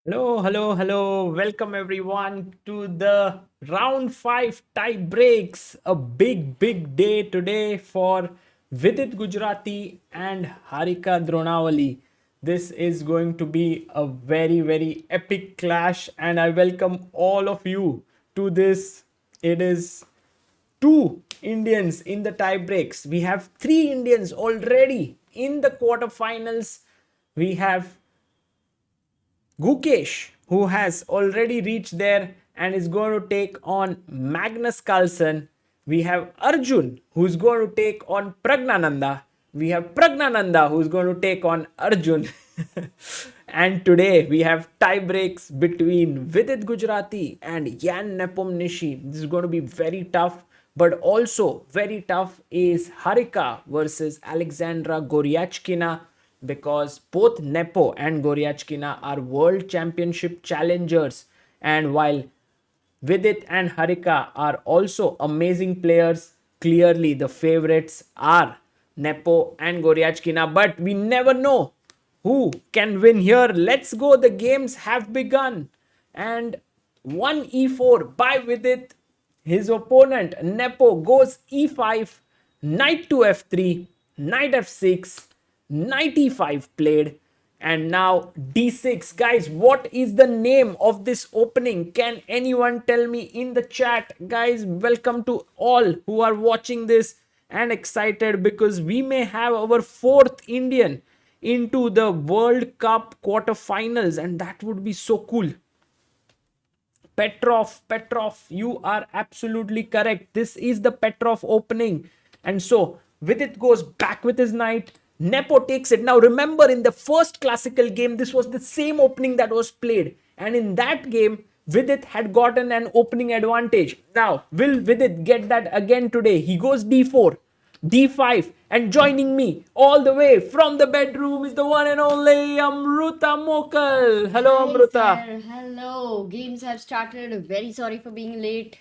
Hello, hello, hello. Welcome everyone to the round 5 tie breaks. A big day today for Vidit Gujarati and Harika Dronawali. This is going to be a very epic clash, and I welcome all of you to this. It is two Indians in the tie breaks. We have three Indians already in the quarterfinals. We have Gukesh, who has already reached there and is going to take on Magnus Carlsen. We have Arjun, who's going to take on Pragnananda. We have Pragnananda, who's going to take on Arjun. And today we have tie breaks between Vidit Gujarati and Yan Nepom Nishi. This is going to be very tough, but also very tough is Harika versus Alexandra Goryachkina, because both Nepo and Goryachkina are world championship challengers. And while Vidit and Harika are also amazing players, clearly the favorites are Nepo and Goryachkina, but we never know who can win here. Let's go. The games have begun. And 1e4 by Vidit. His opponent Nepo goes e5, knight to f3, knight f6, knight e5 played, and now d6. Guys, what is the name of this opening? Can anyone tell me in the chat? Guys, welcome to all who are watching this and excited, because we may have our fourth Indian into the World Cup quarterfinals, and that would be so cool. Petrov, you are absolutely correct. This is the Petrov opening. And so Vidit goes back with his knight. Nepo takes it. Now remember, in the first classical game, this was the same opening that was played. And in that game, Vidit had gotten an opening advantage. Now, will Vidit get that again today? He goes d4. D5, and joining me all the way from the bedroom is the one and only Amruta Mokal. Hello, Hi, Amruta. sir. Hello. Games have started. Very sorry for being late.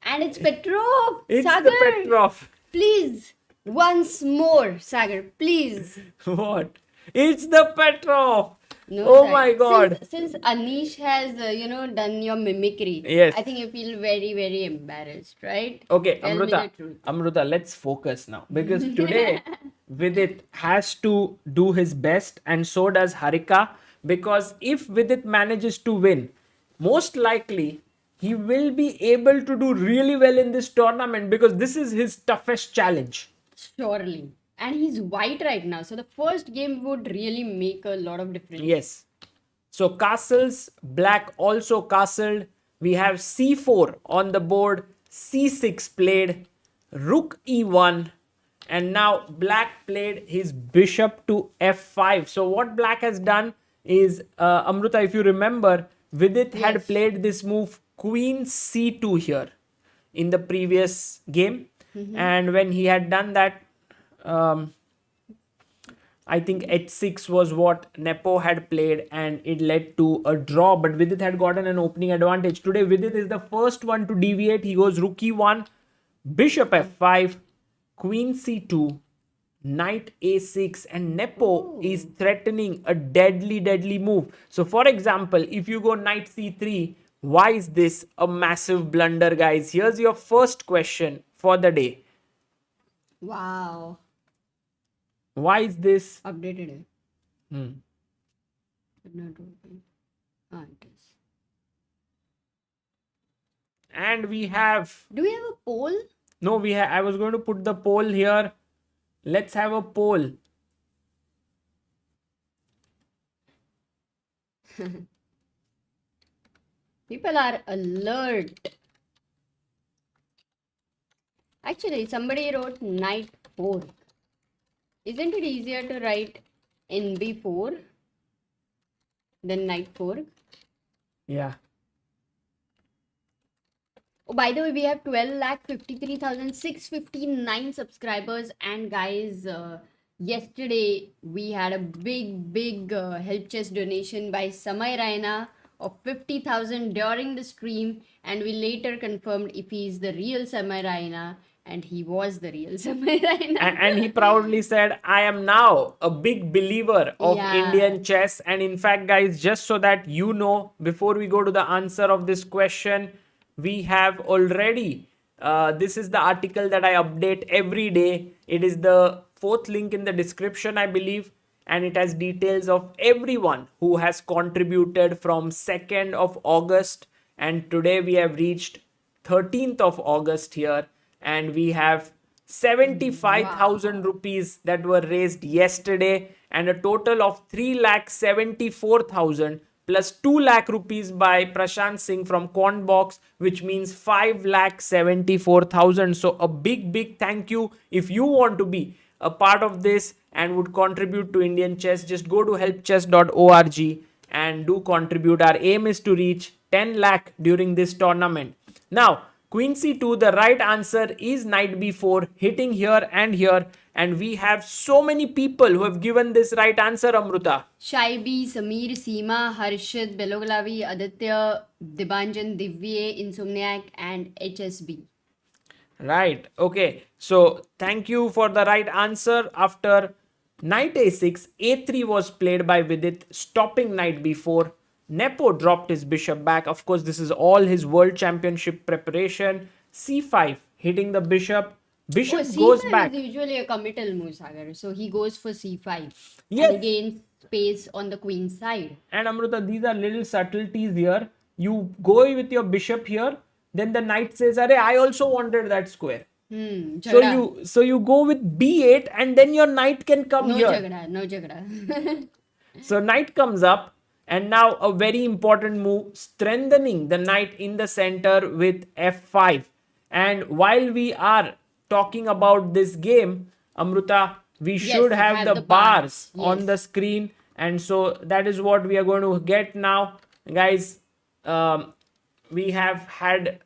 And it's Petrov. It's Sagar. the Petrov. Please. Once more, Sagar. Please. What? It's the Petrov. No, Oh Sagar. my God. Since Anish has, done your mimicry, Yes. I think you feel very embarrassed, right? Okay, Tell me the truth. Amruta, let's focus now, because today Vidit has to do his best, and so does Harika. Because if Vidit manages to win, most likely he will be able to do really well in this tournament, because this is his toughest challenge. Surely. And he's white right now. So the first game would really make a lot of difference. Yes. So castles, black also castled. We have c4 on the board, c6 played, rook e1, and now black played his bishop to f5. So what black has done is, Amruta, if you remember, Vidit had Yes. played this move queen c2 here in the previous game. And when he had done that, I think h6 was what Nepo had played, and it led to a draw. But Vidit had gotten an opening advantage. Today, Vidit is the first one to deviate. He goes rook e1, bishop f5, queen c2, knight a6, and Nepo is threatening a deadly move. So, for example, if you go knight c3, why is this a massive blunder, guys? Here's your first question for the day. Wow. Why is this? Updated it. Hmm. But not open. It is. And we have, Do we have a poll? no, I was going to put the poll here. Let's have a poll. People are alert. Actually, somebody wrote knight 4. Isn't it easier to write in b4 than knight 4? Yeah. Oh, by the way, we have 12,53,659 subscribers. And guys, yesterday we had a big help chest donation by Samay Raina of 50,000 during the stream. And we later confirmed if he is the real Samay Raina. And he was the real samurai. And he proudly said, I am now a big believer of Yeah. Indian chess. And in fact, guys, just so that you know, before we go to the answer of this question, we have already, this is the article that I update every day. It is the fourth link in the description, I believe. And it has details of everyone who has contributed from 2nd of August. And today we have reached 13th of August here. And we have 75,000 rupees that were raised yesterday, and a total of 3,74,000 plus 2 lakh rupees by Prashant Singh from Cornbox, which means 5,74,000. So a big thank you. If you want to be a part of this and would contribute to Indian chess, just go to helpchess.org and do contribute. Our aim is to reach 10 lakh during this tournament. Now, Queen C2, the right answer is knight b4, hitting here, and we have so many people who have given this right answer, Amruta. Shaibi, Sameer, Seema, Harshit, Beloglavi, Aditya, Dibanjan, Divye, Insomniac, and HSB. Right. Okay. So thank you for the right answer. After knight a6, a3 was played by Vidit, stopping knight b4. Nepo dropped his bishop back. Of course, this is all his world championship preparation. c5, hitting the bishop. Bishop goes back. C5 is usually a committal move, Sagar. So he goes for C5. Yes. And gains space on the queen's side. And Amruta, these are little subtleties here. You go with your bishop here. Then the knight says, "Arey, I also wanted that square." So you go with b8, and then your knight can come here. No jagda. So knight comes up, and now a very important move, strengthening the knight in the center with f5. And while we are talking about this game, Amruta, we should have the bars on the screen. And so that is what we are going to get now. Guys, we have had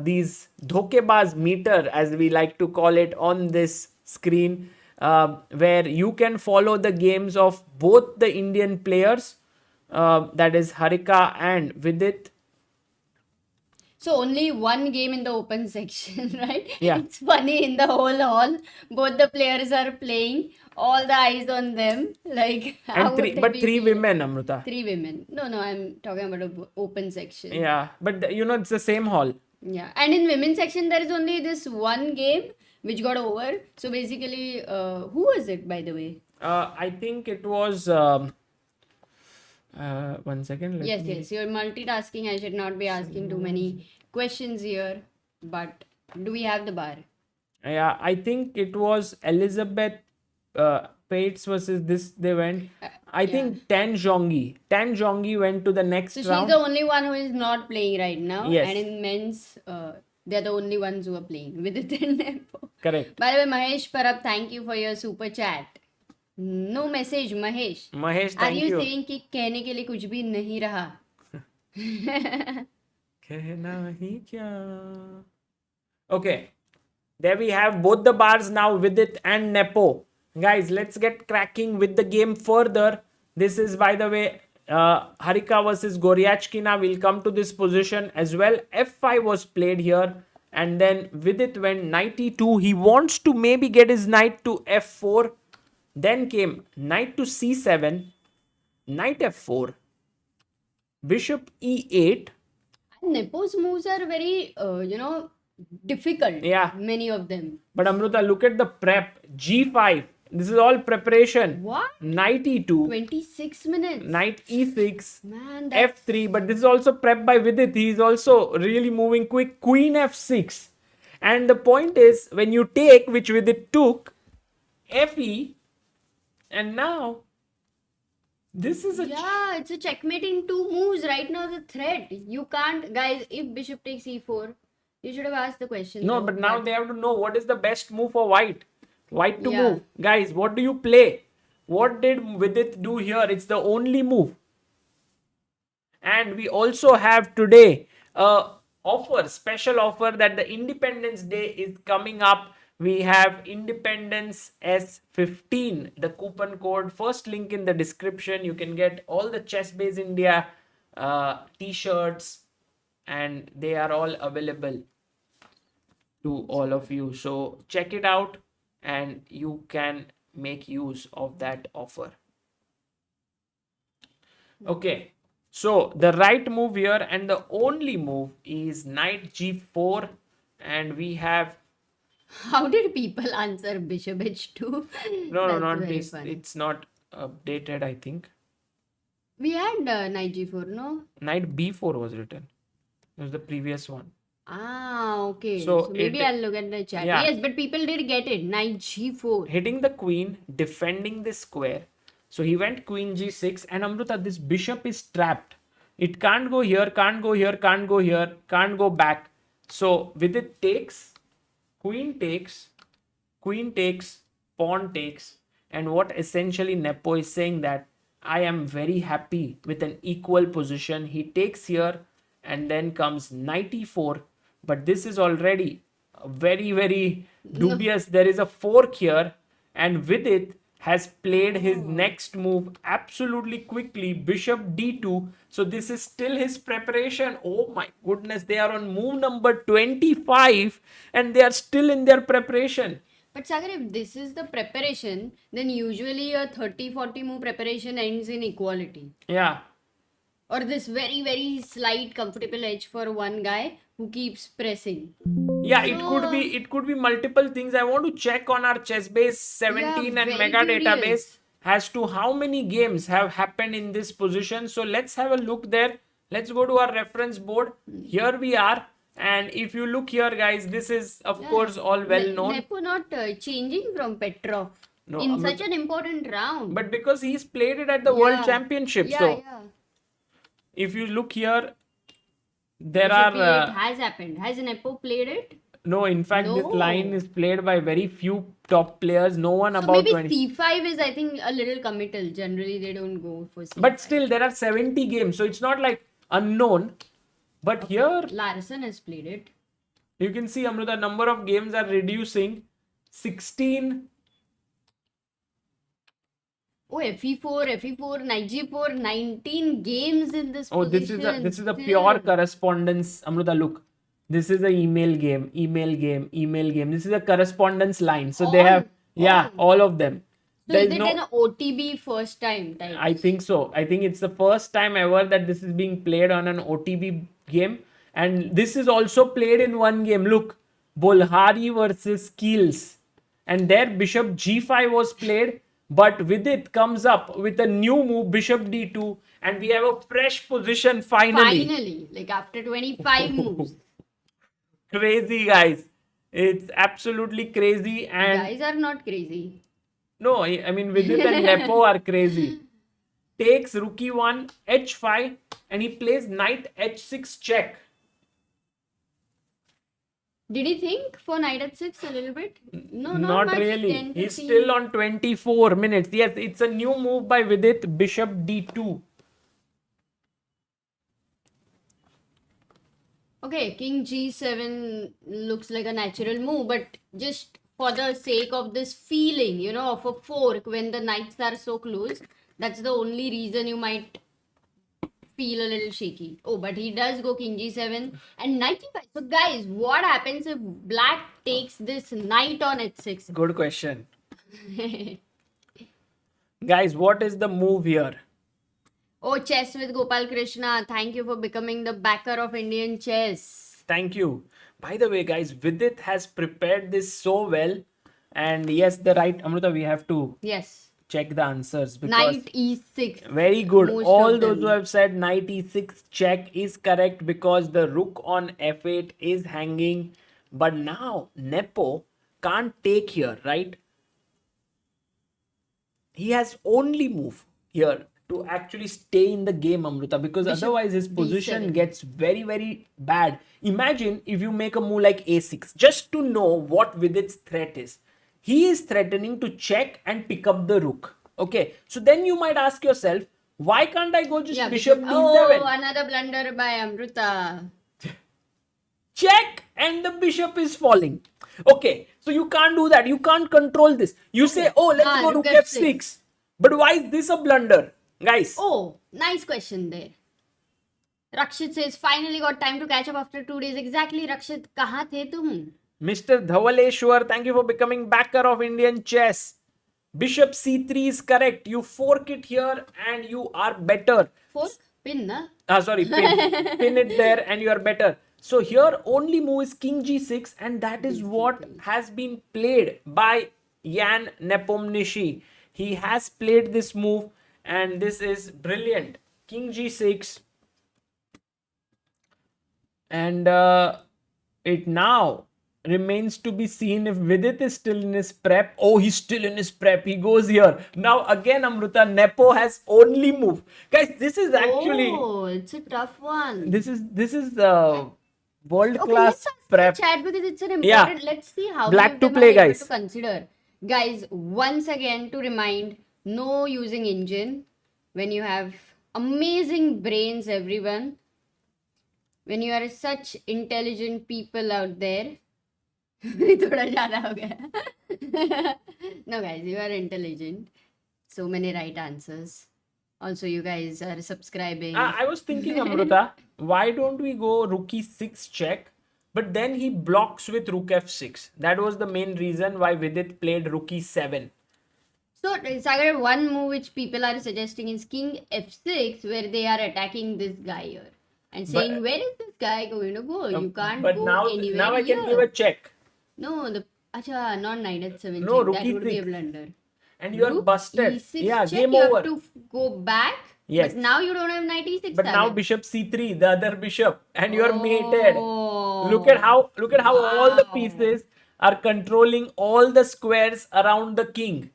these dhokebaz meter, as we like to call it, on this screen, where you can follow the games of both the Indian players, that is Harika and Vidit. So only one game in the open section, right? Yeah. It's funny, in the whole hall, both the players are playing, all the eyes on them. Like, And three women, Amruta. 3 women. No, I'm talking about an open section. Yeah, but it's the same hall. Yeah, and in women's section there is only this one game which got over. So basically, who was it, by the way? I think it was. 1 second. Yes, you're multitasking. I should not be asking too many questions here. But do we have the bar? Yeah, I think it was Elizabeth Pates versus this. They went. I think Tan Zhongyi went to the next round. So she's the only one who is not playing right now. Yes. And in men's, they're the only ones who are playing with it in Nepo. Correct. By the way, Mahesh Parab, thank you for your super chat. No message, Mahesh. Mahesh, thank you. Are you saying कि कहने के लिए कुछ भी नहीं रहा? कहना ही क्या? Okay. There we have both the bars now, Vidit and Nepo. Guys, let's get cracking with the game further. This is, by the way, Harika versus Goryachkina. We'll come to this position as well. f5 was played here. And then Vidit went knight e2. He wants to maybe get his knight to f4. Then came knight to c7, knight f4, bishop e8. And Nepo's moves are very, difficult. Yeah. Many of them. But Amruta, look at the prep. g5. This is all preparation. What? Knight e2. 26 minutes. Knight e6. Man, f3. But this is also prep by Vidit. He is also really moving quick. Queen f6. And the point is, when you take, which Vidit took, fe. And now, this is it's a checkmate in 2 moves. Right now, the threat. You can't, guys, if bishop takes e4, you should have asked the question. No, but now they have to know what is the best move for white. White to Yeah. move. Guys, what do you play? What did Vidit do here? It's the only move. And we also have today a special offer that the Independence Day is coming up. We have Independence S15, the coupon code. First link in the description. You can get all the Chess Base India t-shirts, and they are all available. to all of you. So check it out and you can make use of that offer. Okay, so the right move here and the only move is knight g4, and we have How did people answer bishop h2? no, That's not very this. funny. It's not updated, I think. We had knight g4, no? Knight b4 was written. It was the previous one. Ah, okay. So So maybe it, I'll look at the chat. yeah. Yes, but people did get it. Knight g4. hitting the queen, defending the square. So he went queen g6, and Amruta, this bishop is trapped. It can't go here, can't go here, can't go here, can't go back. So Vidit takes, queen takes, queen takes, pawn takes, and what essentially Nepo is saying that I am very happy with an equal position. He takes here, and then comes knight e4, but this is already very, very dubious. There is a fork here, and Vidit has played his next move absolutely quickly, bishop d2. So this is still his preparation. Oh my goodness, they are on move number 25 and they are still in their preparation. But Sagar, if this is the preparation, then usually a 30-40 move preparation ends in equality. Yeah. Or this very, very slight comfortable edge for one guy who keeps pressing. Yeah, it could be multiple things. I want to check on our chessbase 17 Yeah, and very mega curious. database as to how many games have happened in this position. So let's have a look there. Let's go to our reference board. Here we are. And if you look here, guys, this is of course all well known. Nepo not changing from Petrov No, in such an important round. But because he's played it at the World Championship. Yeah, So yeah. if you look here, there Bishop are E8 has happened. Has Nepo played it? no, in fact, this No. line is played by very few top players. No one So about maybe 20. C5 is, I think, a little committal. Generally, they don't go for C5. But still, there are 70 games, so it's not like unknown. But here, Larson has played it. you can see, Amruta, number of games are reducing. 16. Oh, FE4, knight G4, 19 games in this Oh, position. this is a pure correspondence. Amruta, look. This is a email game. This is a correspondence line. So they have, all of them. So is it an OTB first time type? I think so. I think it's the first time ever that this is being played on an OTB game. And this is also played in one game. Look, Bolhari versus Keels. And there Bishop G5 was played. But Vidit comes up with a new move, Bishop D2. And we have a fresh position finally. Finally, like after 25 moves. Crazy, guys. It's absolutely crazy. And Guys are not crazy. no, I mean, Vidit and Nepo are crazy. Takes rook e1, h5, and he plays knight h6 check. Did he think for knight h6 a little bit? No, Not much. really. 10, He's 15. still on 24 minutes. Yes, it's a new move by Vidit, bishop d2. Okay, king g7 looks like a natural move, but just for the sake of this feeling, you know, of a fork when the knights are so close, that's the only reason you might feel a little shaky. Oh, but he does go king g7 and knight e5. So guys, what happens if black takes this knight on h6? Good question. Guys, what is the move here? Oh, chess with Gopal Krishna. Thank you for becoming the backer of Indian chess. Thank you. By the way, guys, Vidit has prepared this so well. And yes, the right, Amruta, we have to Yes. check the answers. Because Knight e6. very good. Most All of those them. who have said knight e6 check is correct because the rook on f8 is hanging. But now Nepo can't take here, right? He has only move here to actually stay in the game, Amruta, because otherwise his position B7. gets very, very bad. Imagine if you make a move like a6, just to know what Vidit's threat is. He is threatening to check and pick up the rook. Okay, so then you might ask yourself, why can't I go just bishop d7? Oh, another blunder by Amruta. Check and the bishop is falling. Okay, so you can't do that. You can't control this. You say, oh, let's go rook rook f6. But why is this a blunder? Guys, Oh, nice question there. Rakshit says, finally got time to catch up after 2 days. Exactly, Rakshit. Kahan the tum? Mr. Dhavaleshwar, thank you for becoming backer of Indian chess. Bishop c3 is correct. You fork it here and you are better. Fork? Pin, na? Sorry, pin it there and you are better. So here only move is king g6 and that is what has been played by Jan Nepomniachtchi. He has played this move and this is brilliant. King g6 and it now remains to be seen if Vidit is still in his prep. Oh, he's still in his prep. He goes here. Now again, Amruta, Nepo has only moved. Guys, this is actually... Oh, it's a tough one. This is world Okay, class let's ask prep. the chat because it's an important. Yeah. Let's see how Black many of to them play, are able guys. to consider. Guys, once again to remind, no using engine when you have amazing brains, everyone. When you are such intelligent people out there. थोड़ा ज़्यादा हो गया. No, guys, you are intelligent. So many right answers. Also, you guys are subscribing. I was thinking, Amruta, why don't we go rook e6 check? But then he blocks with rook f6. That was the main reason why Vidit played rook e7. So, Sagar, one move which people are suggesting is king f6, where they are attacking this guy here and saying, where is this guy going to go? You can't But go now anywhere I can here. give a check. No, Acha, not knight h7 No, check. rook That would be a e6. blunder. And you are Rook busted. e6 Yeah, check, game you over. have to go back. Yes. But now you don't have knight e6. But now Sagar. bishop c3, the other bishop, and you are mated. Oh, Look at how all the wow. pieces are controlling all the squares around the king.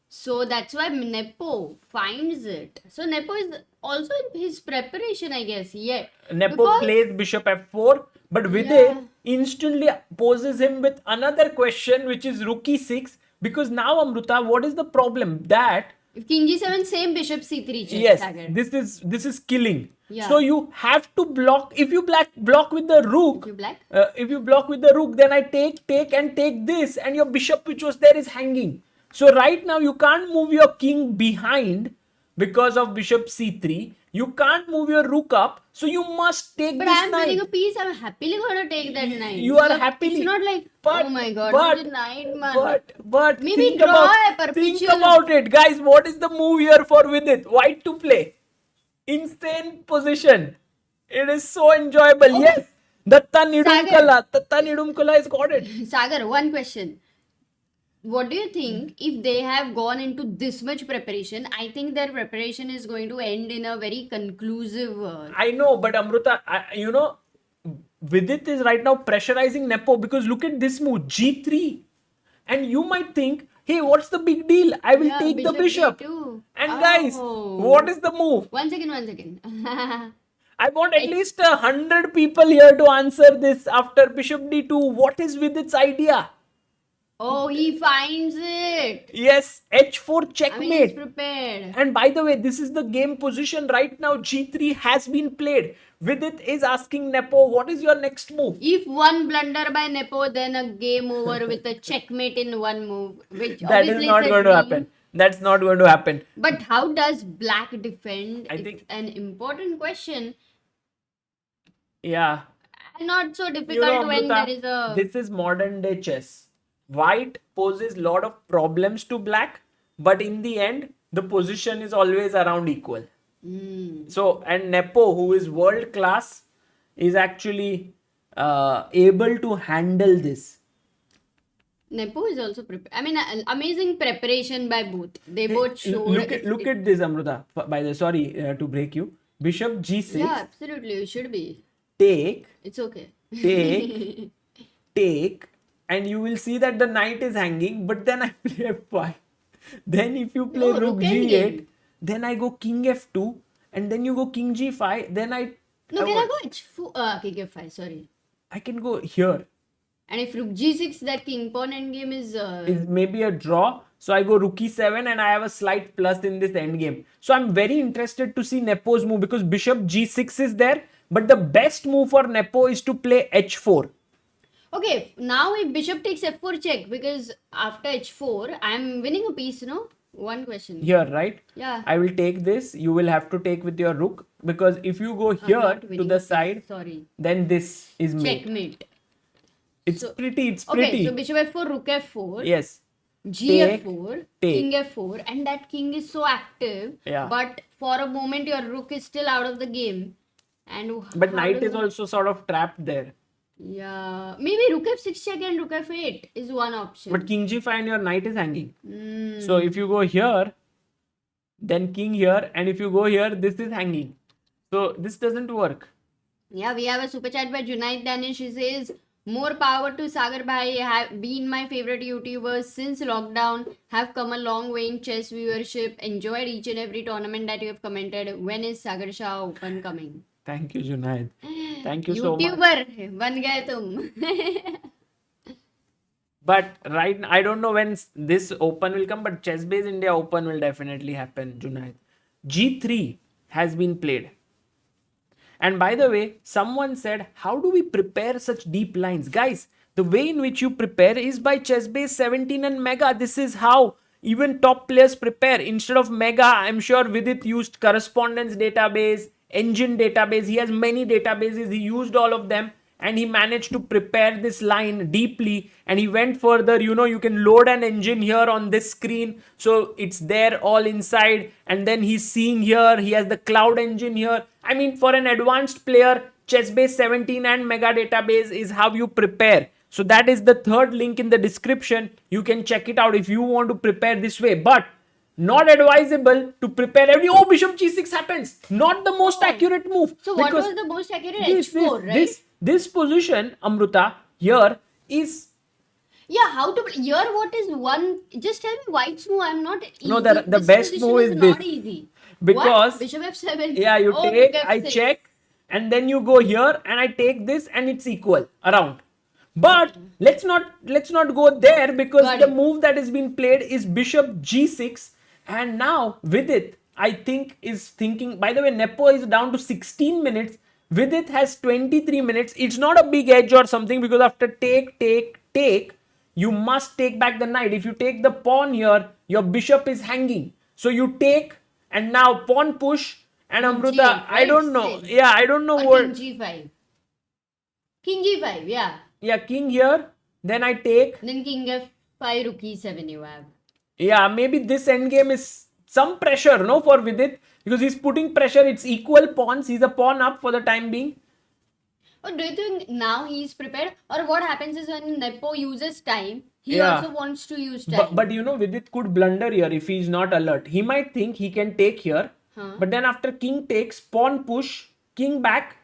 So that's why Nepo finds it. So Nepo is also in his preparation, I guess. Yeah. Nepo Because- plays bishop f4, but Vidit Yeah. instantly poses him with another question, which is rook e6. Because now, Amruta, what is the problem? That If king g7, same bishop c3 check. yes, Sagar. this is killing. Yeah. So you have to block. If you block with the rook, If you if block? you block with the rook, then I take this, and your bishop which was there is hanging. So right now you can't move your king behind because of bishop c3. You can't move your rook up, so you must take But this I'm knight. winning a piece. I'm happily going to take that knight. You are Because happily. It's not like, But- oh my god, but- it's a knight, man. But Maybe think draw about, a think perpetual- about it, guys. What is the move here for Vidit? White to play. Insane position. It is so enjoyable. Okay. Yes. Datta Nidumkala has got it. Sagar, one question. What do you think if they have gone into this much preparation? I think their preparation is going to end in a very conclusive. I know, but Amruta, Vidit is right now pressurizing Nepo because look at this move, G3. And you might think, hey, what's the big deal? I will take the bishop. D2. And guys, Oh. what is the move? One second. I want at least 100 people here to answer this after bishop d2. What is Vidit's idea? Oh, he finds it. Yes, h4 I mean, he's checkmate. prepared. And by the way, this is the game position right now. G3 has been played. Vidit is asking Nepo, what is your next move? If one blunder by Nepo, then a game over with a checkmate in one move, which That is obviously not a going to dream. happen. That's not going to happen. But how does Black defend? I It's think- an important question. Yeah. And not so difficult You know, when Amrita, there is a. this is modern day chess. White poses a lot of problems to black, but in the end, the position is always around equal. So, and Nepo, who is world class, is actually able to handle this. Nepo is also prepared. I mean, amazing preparation by both. They both showed. Look at this, Amruta. By the sorry to break you. Bishop g6. Yeah, absolutely. You should be. Take, It's okay. take, and you will see that the knight is hanging. But then I play f5. Then if you play No, rook rook g8, hanging. then I go king f2, and then you go king g5. Then I No, I can I want- go h4? King f5, sorry. I can go here. And if rook g6, that king pawn endgame is. Is maybe a draw. So I go rook e7 and I have a slight plus in this endgame. So I'm very interested to see Nepo's move because bishop g6 is there. But the best move for Nepo is to play h4. Okay, now if bishop takes f4 check, because after h4, I'm winning a piece, no? One question. Here, right? Yeah. I will take this. You will have to take with your rook. Because if you go I'm here not to winning the a piece, side, Sorry. then this is made. Checkmate. It's So- pretty. Okay, so bishop f4, rook f4, Yes. gf4, take. king f4, and that king is so active. Yeah. But for a moment, your rook is still out of the game. And But how knight do is you- also sort of trapped there. Yeah, maybe rook f6 check and rook f8 is one option. But king g5 and your knight is hanging. Mm. So if you go here, then king here, and if you go here, this is hanging. So this doesn't work. Yeah, we have a super chat by Junaid Danish. He says, more power to Sagar Bhai. Have been my favorite YouTubers since lockdown. Have come a long way in chess viewership. Enjoyed each and every tournament that you have commented. When is Sagar Shah Open coming? Thank you, Junaid. Thank you so much. YouTuber बन गए तुम. But right, I don't know when this Open will come, but Chess Base India Open will definitely happen, Junaid. G3 has been played. And by the way, someone said, how do we prepare such deep lines? Guys, the way in which you prepare is by Chess Base 17 and Mega. This is how even top players prepare. Instead of Mega, I'm sure Vidit used correspondence database, engine database. He has many databases. He used all of them. And he managed to prepare this line deeply, and he went further. You can load an engine here on this screen, so it's there all inside, and then he's seeing here, he has the cloud engine here. I mean, for an advanced player, Chessbase 17 and Mega Database is how you prepare. So that is the third link in the description. You can check it out if you want to prepare this way, but not advisable to prepare bishop g6 happens, not the most accurate move. So what was the most accurate? H4, right? This position, Amruta, here is... Yeah, how to here? What is one? Just tell me white's move. I'm not. No, easy. the This best position move is not this. easy. Because What? Bishop f7. Yeah, you Oh, take, rook I f6. check, and then you go here, and I take this, and it's equal around. But let's not go there, because Got the it. move that has been played is bishop g6, and now Vidit, I think, is thinking. By the way, Nepo is down to 16 minutes. Vidit has 23 minutes. It's not a big edge or something, because after take, you must take back the knight. If you take the pawn here, your bishop is hanging. So you take, and now pawn push, and Amruta, G8, I don't know. right? Yeah, I don't know Or what. king g5. King g5, yeah. Yeah, king here. Then I take. Then king f5, rook e7 you have. Yeah, maybe this endgame is some pressure, no, for Vidit, because he's putting pressure. It's equal pawns. He's a pawn up for the time being. Or do you think now he's prepared? Or what happens is when Nepo uses time, he Yeah. also wants to use time. But Vidit could blunder here if he's not alert. He might think he can take here. But then after king takes, pawn push, king back,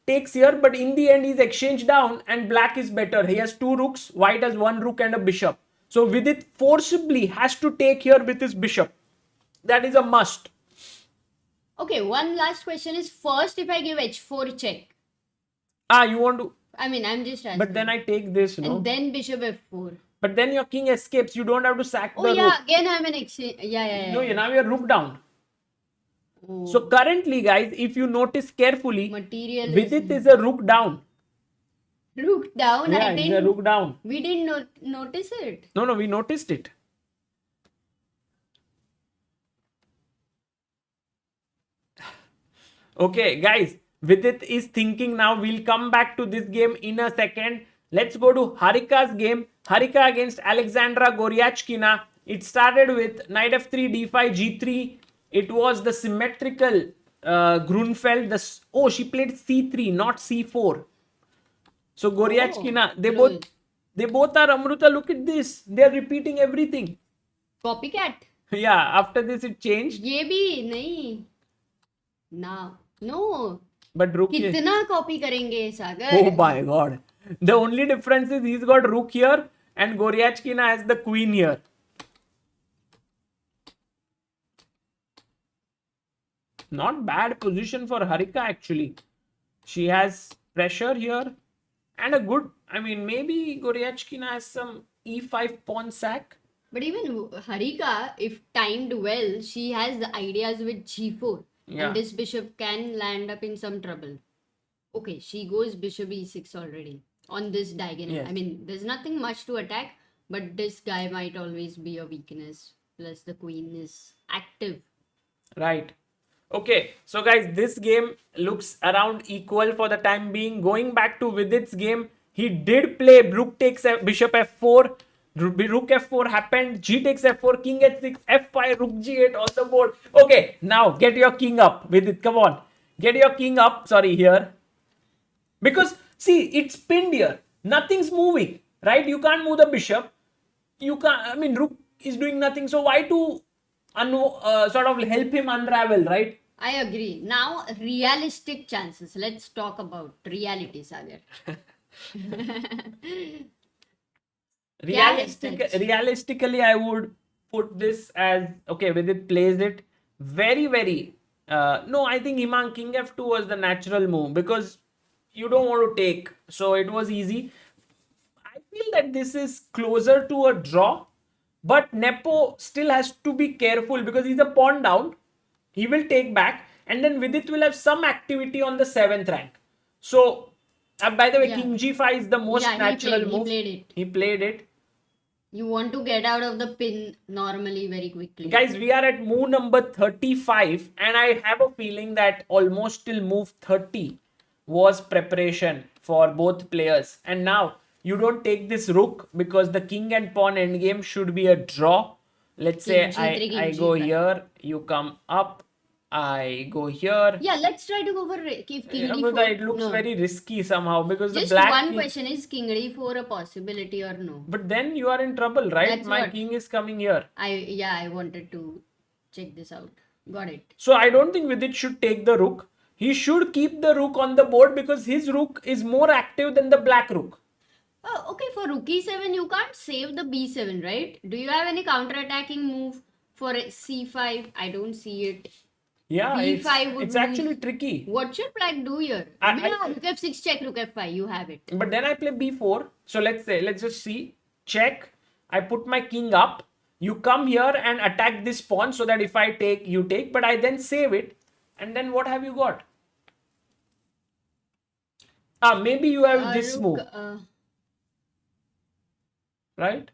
takes here. But in the end, he's exchanged down, and black is better. He has two rooks. White has one rook and a bishop. So Vidit forcibly has to take here with his bishop. That is a must. Okay, one last question is first if I give h4 check. You want to... I mean, I'm just asking. But then I take this, no? And then bishop f4. But then your king escapes. You don't have to sack Oh the yeah, rook. again I'm an exchange. Yeah. No, now you're rook down. Oh, So currently, guys, if you notice carefully, material Vidit is a rook down. rook down. Yeah, I it's didn't. a rook down. We didn't notice it. No, we noticed it. Okay, guys, Vidit is thinking now. We'll come back to this game in a second. Let's go to Harika's game. Harika against Alexandra Goryachkina. It started with knight f3, d5, g3. It was the symmetrical Grunfeld. She played c3, not c4. So Goryachkina, they both are Amruta. Look at this. They are repeating everything. Copycat. Yeah, after this it changed. ये भी नहीं. Now, no. But rook here. कितना copy करेंगे सागर? Oh my god. The only difference is he's got rook here and Goryachkina has the queen here. Not bad position for Harika actually. She has pressure here and a good, maybe Goryachkina has some e5 pawn sack. But even Harika, if timed well, she has the ideas with g4. Yeah. And this bishop can land up in some trouble. Okay, she goes bishop e6 already on this diagonal. Yes. I mean, there's nothing much to attack, but this guy might always be a weakness. Plus, the queen is active. Right. Okay, so guys, this game looks around equal for the time being. Going back to Vidit's game, He did play rook takes bishop f4. Rook f4 happened. G takes f4. King h6. f5. Rook g8 on the board. Okay, now get your king up with it. Come on, get your king up. Sorry, here. Because see, it's pinned here. Nothing's moving, right? You can't move the bishop. You can't. I mean, rook is doing nothing. So why to sort of help him unravel, right? I agree. Now, realistic chances. Let's talk about reality, Sagar. Realistically, I would put this as okay. Vidit plays it very. No, I think Imam King f2 was the natural move because you don't want to take. So it was easy. I feel that this is closer to a draw, but Nepo still has to be careful because he's a pawn down. He will take back, and then Vidit will have some activity on the 7th rank. So, by the way, Yeah. King g5 is the most natural move. He played it. He played it. You want to get out of the pin normally very quickly. Guys, we are at move number 35, and I have a feeling that almost till move 30 was preparation for both players. And now you don't take this rook because the king and pawn endgame should be a draw. Let's say I go here, you come up, I go here. Yeah, let's try to go for king d4. It looks very risky somehow because Just the black one king, question, is king d4 a possibility or no? but then you are in trouble, right? That's My what. king is coming here. I wanted to check this out. Got it. So I don't think Vidit should take the rook. He should keep the rook on the board because his rook is more active than the black rook. Oh, okay, for rook e7, you can't save the b7, right? Do you have any counter-attacking move for c5? I don't see it. Yeah, B5 would it's move. actually tricky. What should black do here? Rook f6 check, rook f5, you have it. But then I play b4. So let's just see. Check. I put my king up. You come here and attack this pawn so that if I take, you take. But I then save it. And then what have you got? Maybe you have this rook, move. Right?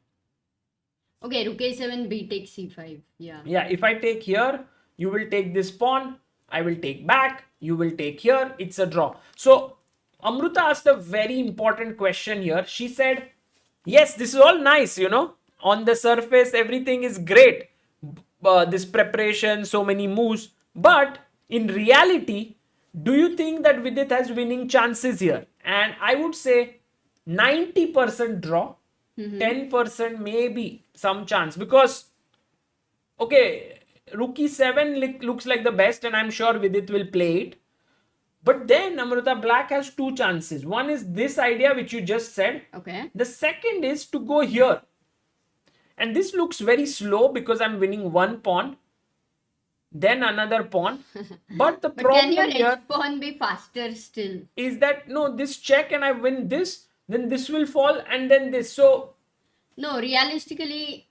Okay, rook a7, b takes c5. Yeah. Yeah, if I take here, you will take this pawn. I will take back. You will take here. It's a draw. So Amruta asked a very important question here. She said, yes, this is all nice, On the surface, everything is great. This preparation, so many moves. But in reality, do you think that Vidit has winning chances here? And I would say 90% draw, 10% maybe some chance. Because, okay, rook e7 looks like the best and I'm sure Vidit will play it. But then Amruta, black has two chances. One is this idea which you just said. Okay. The second is to go here. And this looks very slow because I'm winning one pawn. Then another pawn. But the problem can your here h pawn be faster still? is that no, this check and I win this, then this will fall and then this. So No, realistically,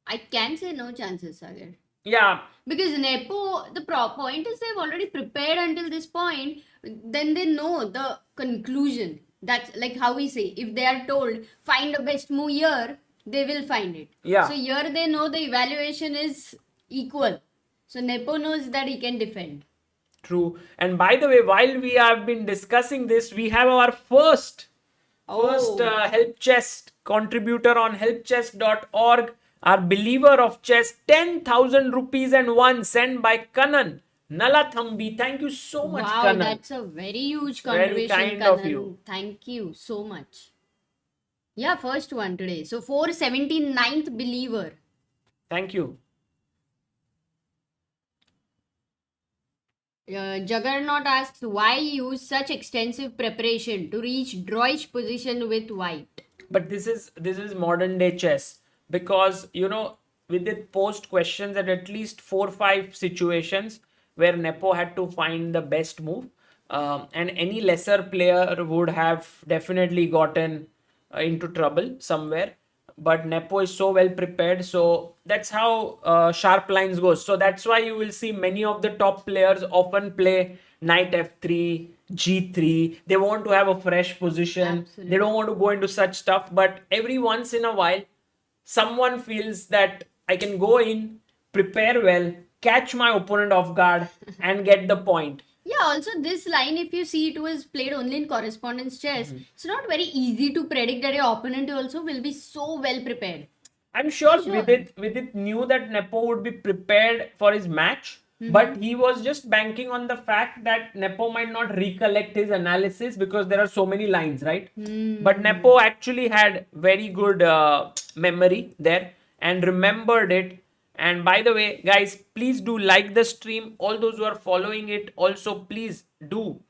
I can say no chances, Sagar. yeah, Because Nepo, the point is they've already prepared until this point, then they know the conclusion. That's like how we say, if they are told, find the best move here, they will find it. Yeah. So here they know the evaluation is equal. So Nepo knows that he can defend. true. And by the way, while we have been discussing this, we have our first help chest contributor on helpchest.org. Our believer of chess, 10,000 rupees and one sent by Kanan Nalathambi. Thank you so much, Wow, Kanan. that's a very huge Very contribution, kind of Kanan. you. Thank you so much. Yeah, first one today. So 479th believer. Thank you. Juggernaut asks, why use such extensive preparation to reach drawish position with white? But this is modern day chess because with it post questions at least 4-5 situations where Nepo had to find the best move, and any lesser player would have definitely gotten into trouble somewhere. But Nepo is so well prepared, so that's how sharp lines goes. So that's why you will see many of the top players often play knight f3, g3. They want to have a fresh position. Absolutely. They don't want to go into such stuff. But every once in a while, someone feels that I can go in, prepare well, catch my opponent off guard and get the point. Yeah, also this line, if you see, it was played only in correspondence chess. It's not very easy to predict that your opponent also will be so well prepared. I'm sure For sure. Vidit knew that Nepo would be prepared for his match, but he was just banking on the fact that Nepo might not recollect his analysis because there are so many lines, right? But Nepo actually had very good memory there and remembered it. And by the way, guys, please do like the stream. All those who are following it, also please do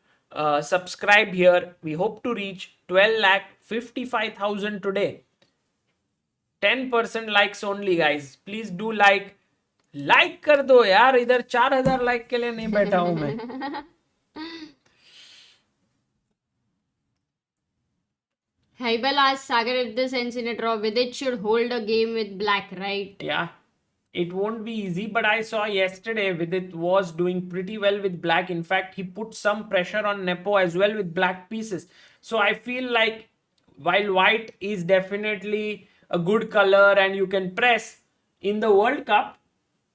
subscribe here. We hope to reach 12 lakh 55,000 today. 10% likes only, guys. Please do like कर दो यार, इधर 4,000 like के लिए नहीं बैठा हूं मैं. Haibal asked Sagar if this ends in a draw, Vidit should hold a game with black, right? Yeah, it won't be easy, but I saw yesterday Vidit was doing pretty well with black. In fact, he put some pressure on Nepo as well with black pieces. So I feel like while white is definitely a good color and you can press, in the World Cup,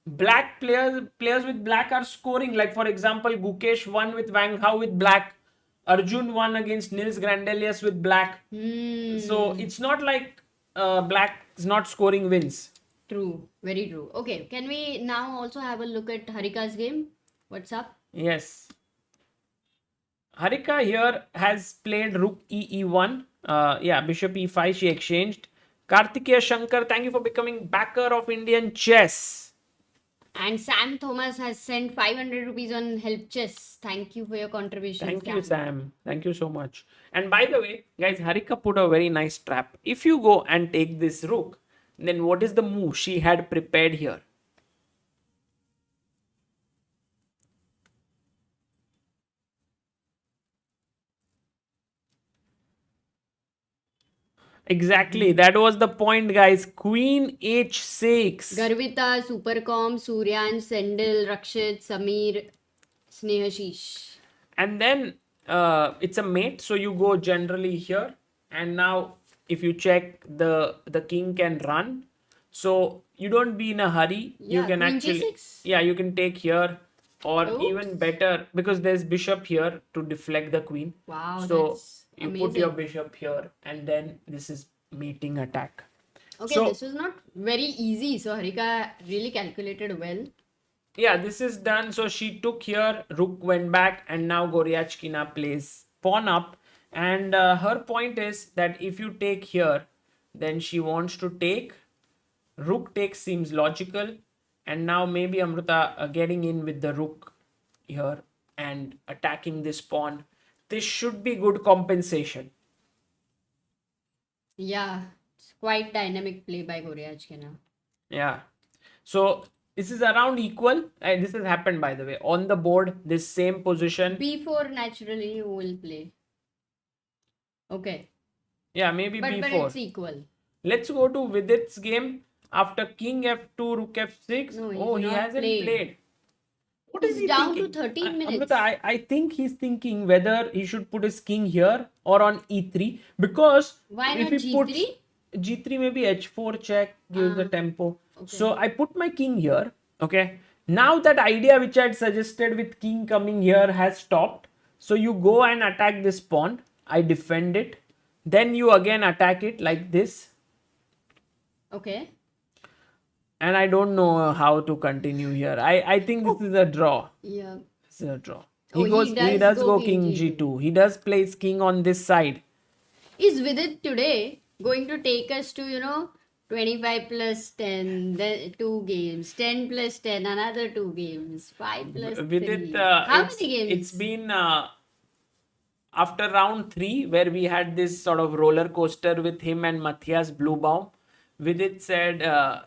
black players with black are scoring. Like for example, Gukesh won with Wang Hao with black. Arjun won against Nils Grandelius with black. So it's not like black is not scoring wins. True, very true. Okay, can we now also have a look at Harika's game? What's up? Yes. Harika here has played Rook E1. Yeah, Bishop E5 she exchanged. Kartikeya Shankar, thank you for becoming backer of Indian chess. And Sam Thomas has sent 500 rupees on help chess. Thank you for your contribution. Thank you, Sam. Thank you so much. And by the way, guys, Harika put a very nice trap. If you go and take this rook, then what is the move she had prepared here? Exactly. That was the point, guys. Queen H6. Garvita, Supercom, Suryan, Sendil, Rakshit, Samir, Snehashish. And then it's a mate. So you go generally here. And now if you check, the king can run. So you don't be in a hurry. Yeah, you can queen actually... G6. Yeah, you can take here. Or Oops. even better, because there's bishop here to deflect the queen. Wow, So that's you amazing. put your bishop here. And then this is mating attack. Okay, So- this was not very easy. So Harika really calculated well. Yeah, this is done. So she took here, rook went back, and now Goryachkina plays pawn up. And her point is that if you take here, then she wants to take. Rook takes seems logical. And now maybe Amrita getting in with the rook here and attacking this pawn. This should be good compensation. Yeah, it's quite dynamic play by Goryachkina. Yeah. So this is around equal. This has happened, by the way. On the board, this same position. B4 naturally you will play. Okay, Yeah, maybe but B4. it's equal. Let's go to Vidit's game. After King F2, Rook F6. No, he's Oh, he not hasn't played. played. What is He's he down to thinking? 13 minutes. Amrita, I think he's thinking whether he should put his king here or on E3. Because Why if not he puts G3? G3, maybe H4 check, gives the tempo. okay. So I put my king here. Okay. Now that idea which I had suggested with king coming here has stopped. So you go and attack this pawn. I defend it. Then you again attack it like this. Okay. And I don't know how to continue here. I think this is a draw. Yeah. This is a draw. Oh, He does go king G2. He does place king on this side. Is Vidit today going to take us to, 25 plus 10, then 2 games, 10 plus 10, another 2 games, 5 plus 3. With it, How it's, many games? it's been after round 3 where we had this sort of roller coaster with him and Matthias Bluebaum. Vidit said,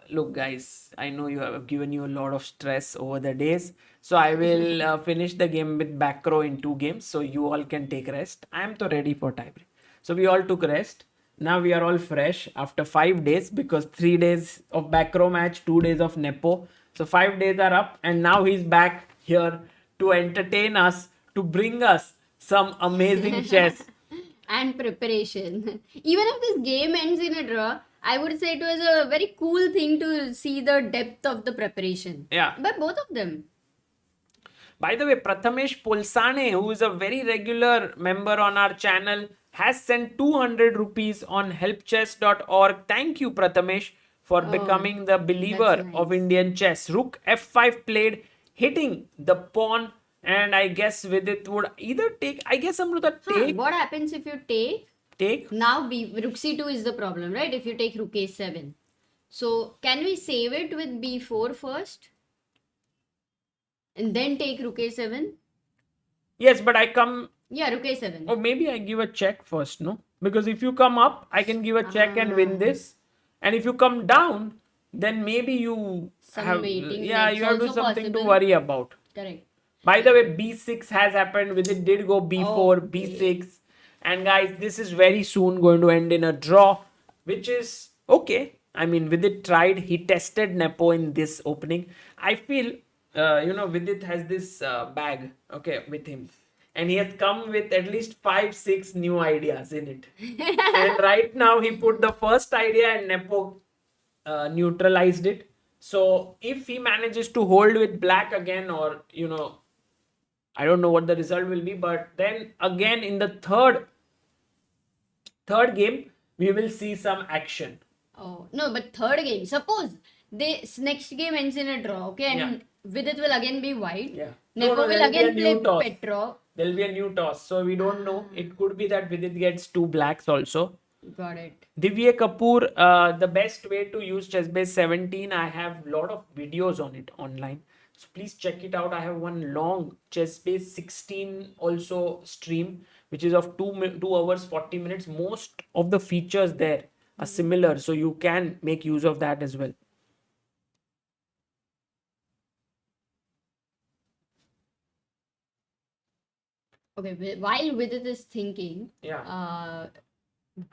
look guys, I know you have given you a lot of stress over the days. So I will finish the game with back row in 2 games. So you all can take rest. I am so ready for tiebreak. So we all took rest. Now we are all fresh after 5 days because 3 days of back row match, 2 days of Nepo. So 5 days are up and now he's back here to entertain us, to bring us some amazing chess. And preparation. Even if this game ends in a draw, I would say it was a very cool thing to see the depth of the preparation. Yeah. By both of them. By the way, Prathamesh Polsane, who is a very regular member on our channel, has sent 200 rupees on helpchess.org. Thank you, Prathamesh, for becoming the believer nice. of Indian chess. Rook f5 played, hitting the pawn, and I guess Vidit would either take. I guess Amruta take. What happens if you take? Take. Now rook c2 is the problem, right? If you take rook a7. So can we save it with b4 first? And then take rook a7? Yes, but I come. Yeah, rook a7. Or maybe I give a check first, no? Because if you come up, I can give a check and win this. And if you come down, then maybe you have. Waiting. Yeah, you have to also something possible. to worry about. Correct. By the way, b6 has happened. With it did go b4, b6. And guys, this is very soon going to end in a draw, which is okay. I mean, Vidit tried. He tested Nepo in this opening. I feel, Vidit has this bag, okay, with him. And he has come with at least 5-6 new ideas in it. And right now he put the first idea and Nepo neutralized it. So if he manages to hold with black again, or I don't know what the result will be, but then again in the third game we will see some action. Oh no, but third game. Suppose this next game ends in a draw, okay, and Vidit will again be white. Yeah. Nepo will again play Petro. There'll be a new toss, so we don't know. It could be that Vidit gets 2 blacks also. Got it. Divya Kapoor, the best way to use ChessBase 17, I have a lot of videos on it online. So please check it out. I have one long ChessBase 16 also stream, which is of 2 hours 40 minutes. Most of the features there are similar, so you can make use of that as well. Okay, while Vidit is thinking,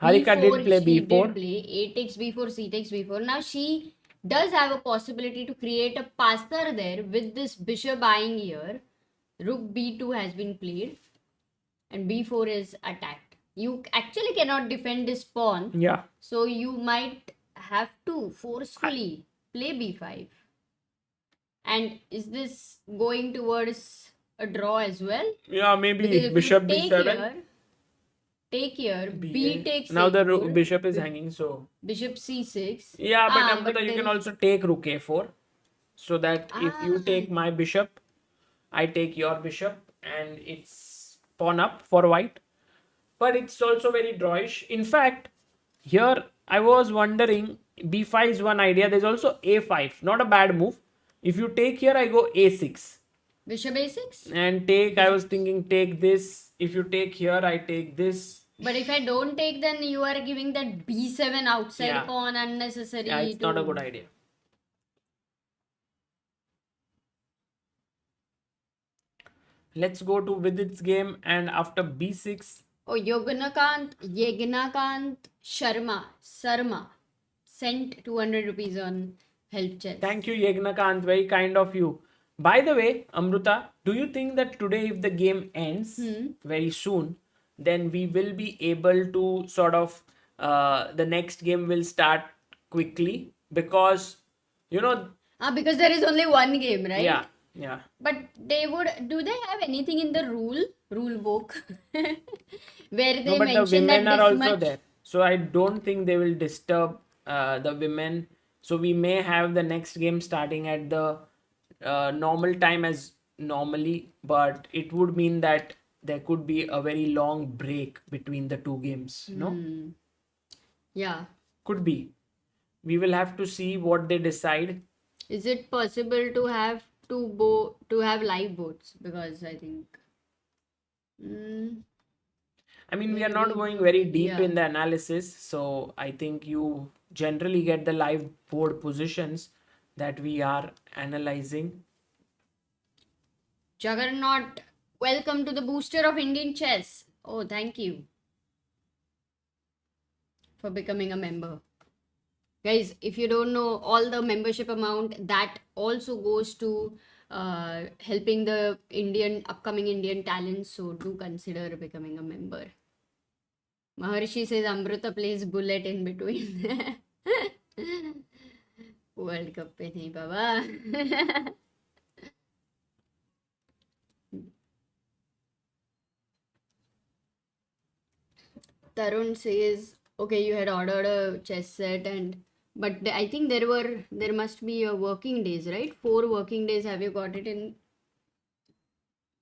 Harika did play she b4. Did play a takes b4, c takes b4. Now she does have a possibility to create a passer there with this bishop eyeing here. Rook b2 has been played and b4 is attacked. You actually cannot defend this pawn. Yeah. So you might have to forcefully play b5. And is this going towards a draw as well? Yeah, maybe bishop b7. Take here, b takes now the a4, bishop is hanging, so bishop c6. Yeah, but you can also take rook a4, so that if you take my bishop, I take your bishop, and it's pawn up for white. But it's also very drawish. In fact, here I was wondering, b5 is one idea. There's also a5, not a bad move. If you take here, I go a6. Bishop a6? And take, I was thinking take this. If you take here, I take this. But if I don't take, then you are giving that b7 outside pawn unnecessary. Yeah, it's not a good idea. Let's go to Vidit's game, and after b6. Oh, Yagnakant Sarma sent 200 rupees on help chess. Thank you, Yagnakant. Very kind of you. By the way, Amruta, do you think that today, if the game ends very soon, then we will be able to sort of, the next game will start quickly? Because, because there is only one game, right? Yeah. But do they have anything in the rule book where they mention the women that are also there. So I don't think they will disturb the women. So we may have the next game starting at the normal time as normally, but it would mean that there could be a very long break between the two games, no? Yeah. Could be. We will have to see what they decide. Is it possible to have to have live votes? Because I think I mean, we are not going very deep in the analysis, so I think you generally get the live board positions that we are analyzing. Juggernaut, welcome to the booster of Indian chess. Oh, thank you for becoming a member. Guys, if you don't know, all the membership amount, that also goes to helping the upcoming Indian talents. So do consider becoming a member. Maharshi says Amruta plays bullet in between. World Cup pe nahi baba. Tarun says, okay, you had ordered a chess set but I think there must be a working days, right? 4 working days. Have you got it in?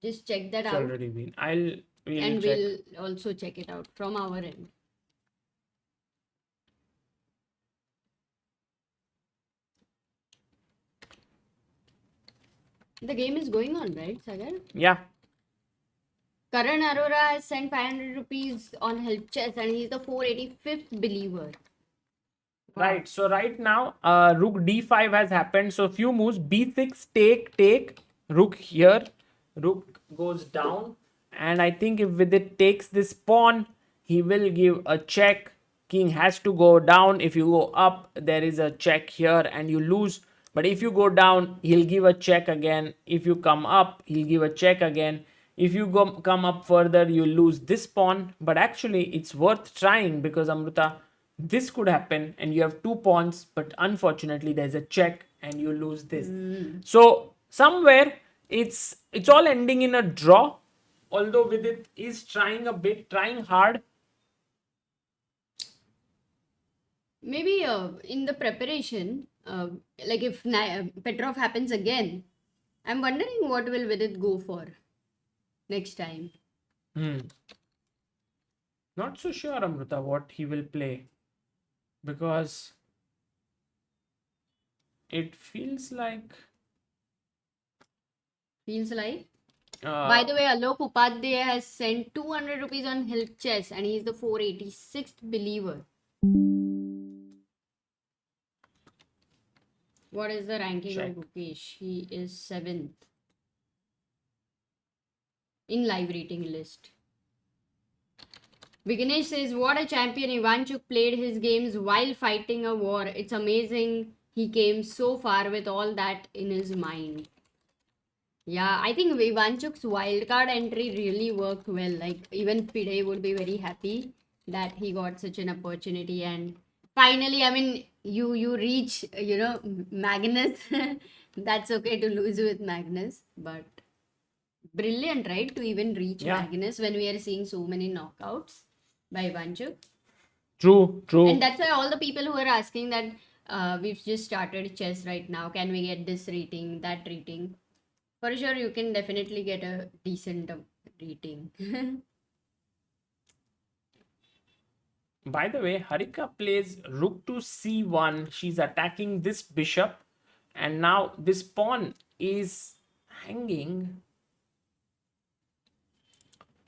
Just check that It's out, already been. We'll and check. we'll also check it out from our end. The game is going on, right, Sagar? Yeah. Karan Arora has sent 500 rupees on help chess, and he's the 485th believer. Wow. Right. So right now, rook d5 has happened. So few moves: b6, take, rook here, rook goes down, and I think if Vidit takes this pawn, he will give a check. King has to go down. If you go up, there is a check here, and you lose. But if you go down, he'll give a check again. If you come up, he'll give a check again. If you come up further, you lose this pawn. But actually, it's worth trying because Amruta, this could happen and you have 2 pawns, but unfortunately there's a check and you lose this. So somewhere it's all ending in a draw, although Vidit is trying hard. Maybe in the preparation, like if Petrov happens again, I'm wondering what will Vidit go for next time. Not so sure, Amruta, what he will play, because it feels like By the way, Alok Upadhyay has sent 200 rupees on help chess, and he's the 486th believer. What is the ranking Check. of Mukesh? He is 7th in live rating list. Vignesh says, what a champion. Ivanchuk played his games while fighting a war. It's amazing he came so far with all that in his mind. Yeah, I think Ivanchuk's wildcard entry really worked well. Like, even FIDE would be very happy that he got such an opportunity. And finally, I mean, you reach, Magnus. That's okay to lose with Magnus. But brilliant, right? To even reach Magnus when we are seeing so many knockouts by Ivanchuk. True. And that's why all the people who are asking that we've just started chess right now, can we get this rating, that rating? For sure, you can definitely get a decent rating. By the way, Harika plays rook to c1. She's attacking this bishop, and now this pawn is hanging.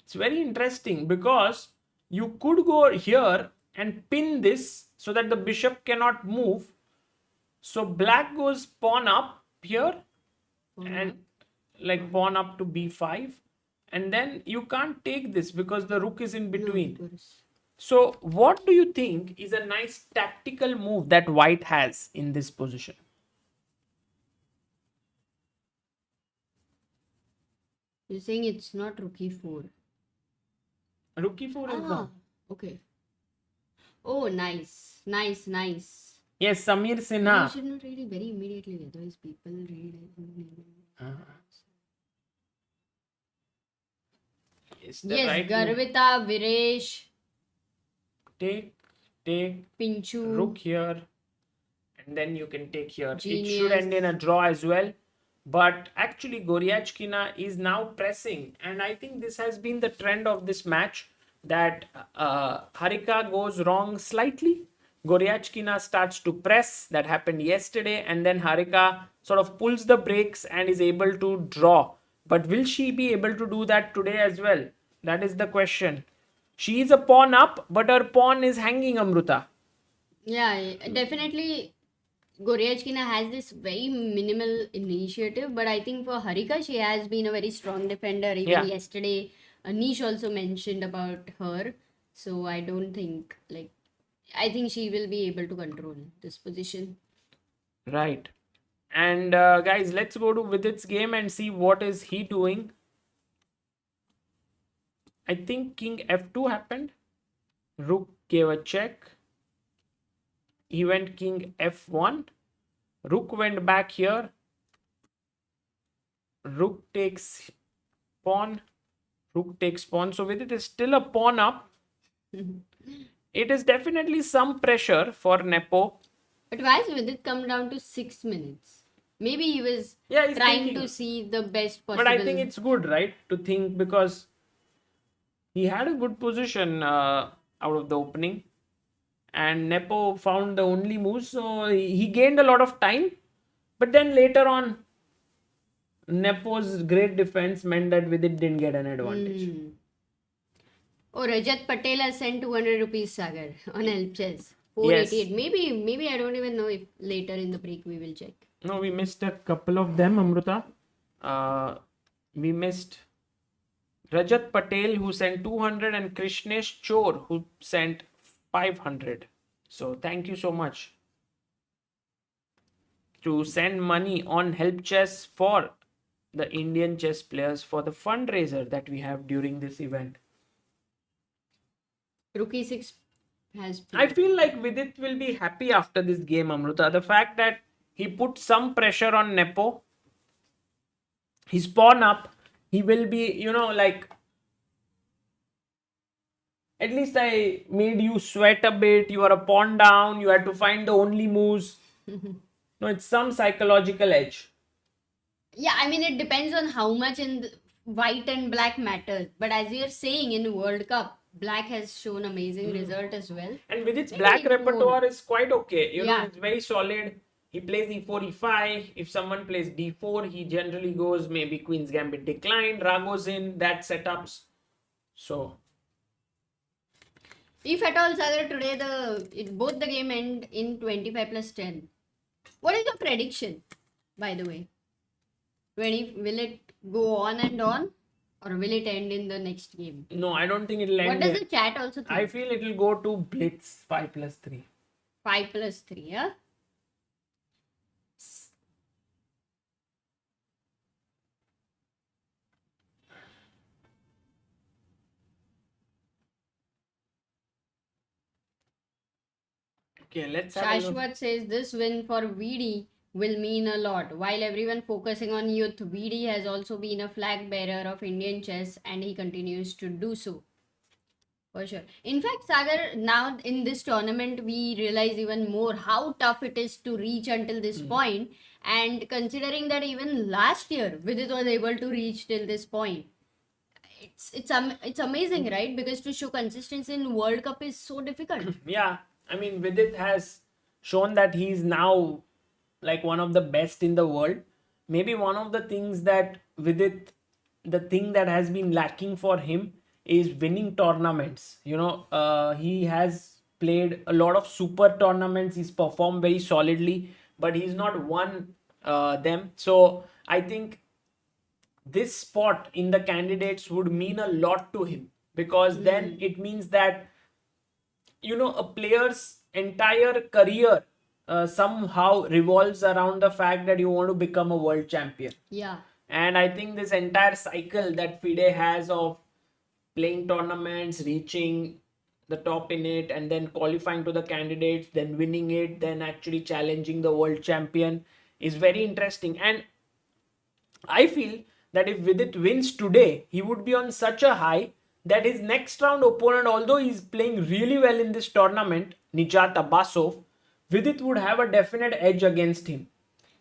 It's very interesting because you could go here and pin this so that the bishop cannot move. So black goes pawn up here and like pawn up to b5, and then you can't take this because the rook is in between. So what do you think is a nice tactical move that white has in this position? You're saying it's not rook e4. Rook e4 is not. Okay. Oh, nice. Nice. Yes, Samir You Sinha. should not read it very immediately, otherwise people read it. Is the Yes, right move. Garvita, Viresh, Take, Pinchu. rook here, and then you can take here. It should Genius. end in a draw as well. But actually, Goryachkina is now pressing, and I think this has been the trend of this match, that Harika goes wrong slightly. Goryachkina starts to press. That happened yesterday, and then Harika sort of pulls the brakes and is able to draw. But will she be able to do that today as well? That is the question. She is a pawn up, but her pawn is hanging, Amruta. Yeah, definitely. Goryachkina has this very minimal initiative, but I think for Harika, she has been a very strong defender. Even yesterday, Anish also mentioned about her. So I don't think, I think she will be able to control this position. Right. And guys, let's go to Vidit's game and see what is he doing. I think king f2 happened. Rook gave a check. He went king f1. Rook went back here. Rook takes pawn. Rook takes pawn. So Vidit is still a pawn up. It is definitely some pressure for Nepo. But why did it come down to 6 minutes? Maybe he was Yeah, he's trying thinking. to see the best But I think possible. it's good, right, to think, because he had a good position out of the opening, and Nepo found the only move, so he gained a lot of time. But then later on, Nepo's great defense meant that Vidit didn't get an advantage. Oh, Rajat Patel has sent 200 rupees, Sagar, on help chess. Yes. 488. Maybe I don't even know if later in the break we will check. No, we missed a couple of them, Amruta. We missed Rajat Patel, who sent 200, and Krishnesh Chor, who sent 500. So thank you so much to send money on help chess for the Indian chess players for the fundraiser that we have during this event. Rookie 6 has. I feel like Vidit will be happy after this game, Amruta. The fact that he put some pressure on Nepo, his pawn up, he will be, like, at least I made you sweat a bit. You are a pawn down. You had to find the only moves. No, it's some psychological edge. Yeah, I mean, it depends on how much in the white and black matters. But as you're saying, in World Cup, black has shown amazing result as well. And with its Maybe black more. repertoire is quite okay. Yeah. It's very solid. He plays e4, e5. If someone plays d4, he generally goes maybe Queen's Gambit declined, Rago's in, that setups. So If at all, Sagar, today both the game end in 25 plus 10. What is your prediction, by the way? 20, will it go on and on, or will it end in the next game? no, I don't think it'll end. What does the chat also think? I feel it'll go to Blitz 5 plus 3. 5 plus 3, yeah? Okay, let's have a look. Shashwat says this win for VD will mean a lot. While everyone focusing on youth, VD has also been a flag bearer of Indian chess and he continues to do so. For sure. In fact, Sagar, now in this tournament, we realize even more how tough it is to reach until this point. And considering that even last year, Vidit was able to reach till this point, it's amazing, right? Because to show consistency in World Cup is so difficult. Yeah, I mean, Vidit has shown that he's now like one of the best in the world. Maybe one of the things that Vidit, the thing that has been lacking for him is winning tournaments. He has played a lot of super tournaments. He's performed very solidly, but he's not won them. So I think this spot in the candidates would mean a lot to him, because then it means that a player's entire career somehow revolves around the fact that you want to become a world champion. Yeah. And I think this entire cycle that FIDE has of playing tournaments, reaching the top in it, and then qualifying to the candidates, then winning it, then actually challenging the world champion is very interesting. And I feel that if Vidit wins today, he would be on such a high that his next round opponent, although he's playing really well in this tournament, Nijat Abbasov, Vidit would have a definite edge against him.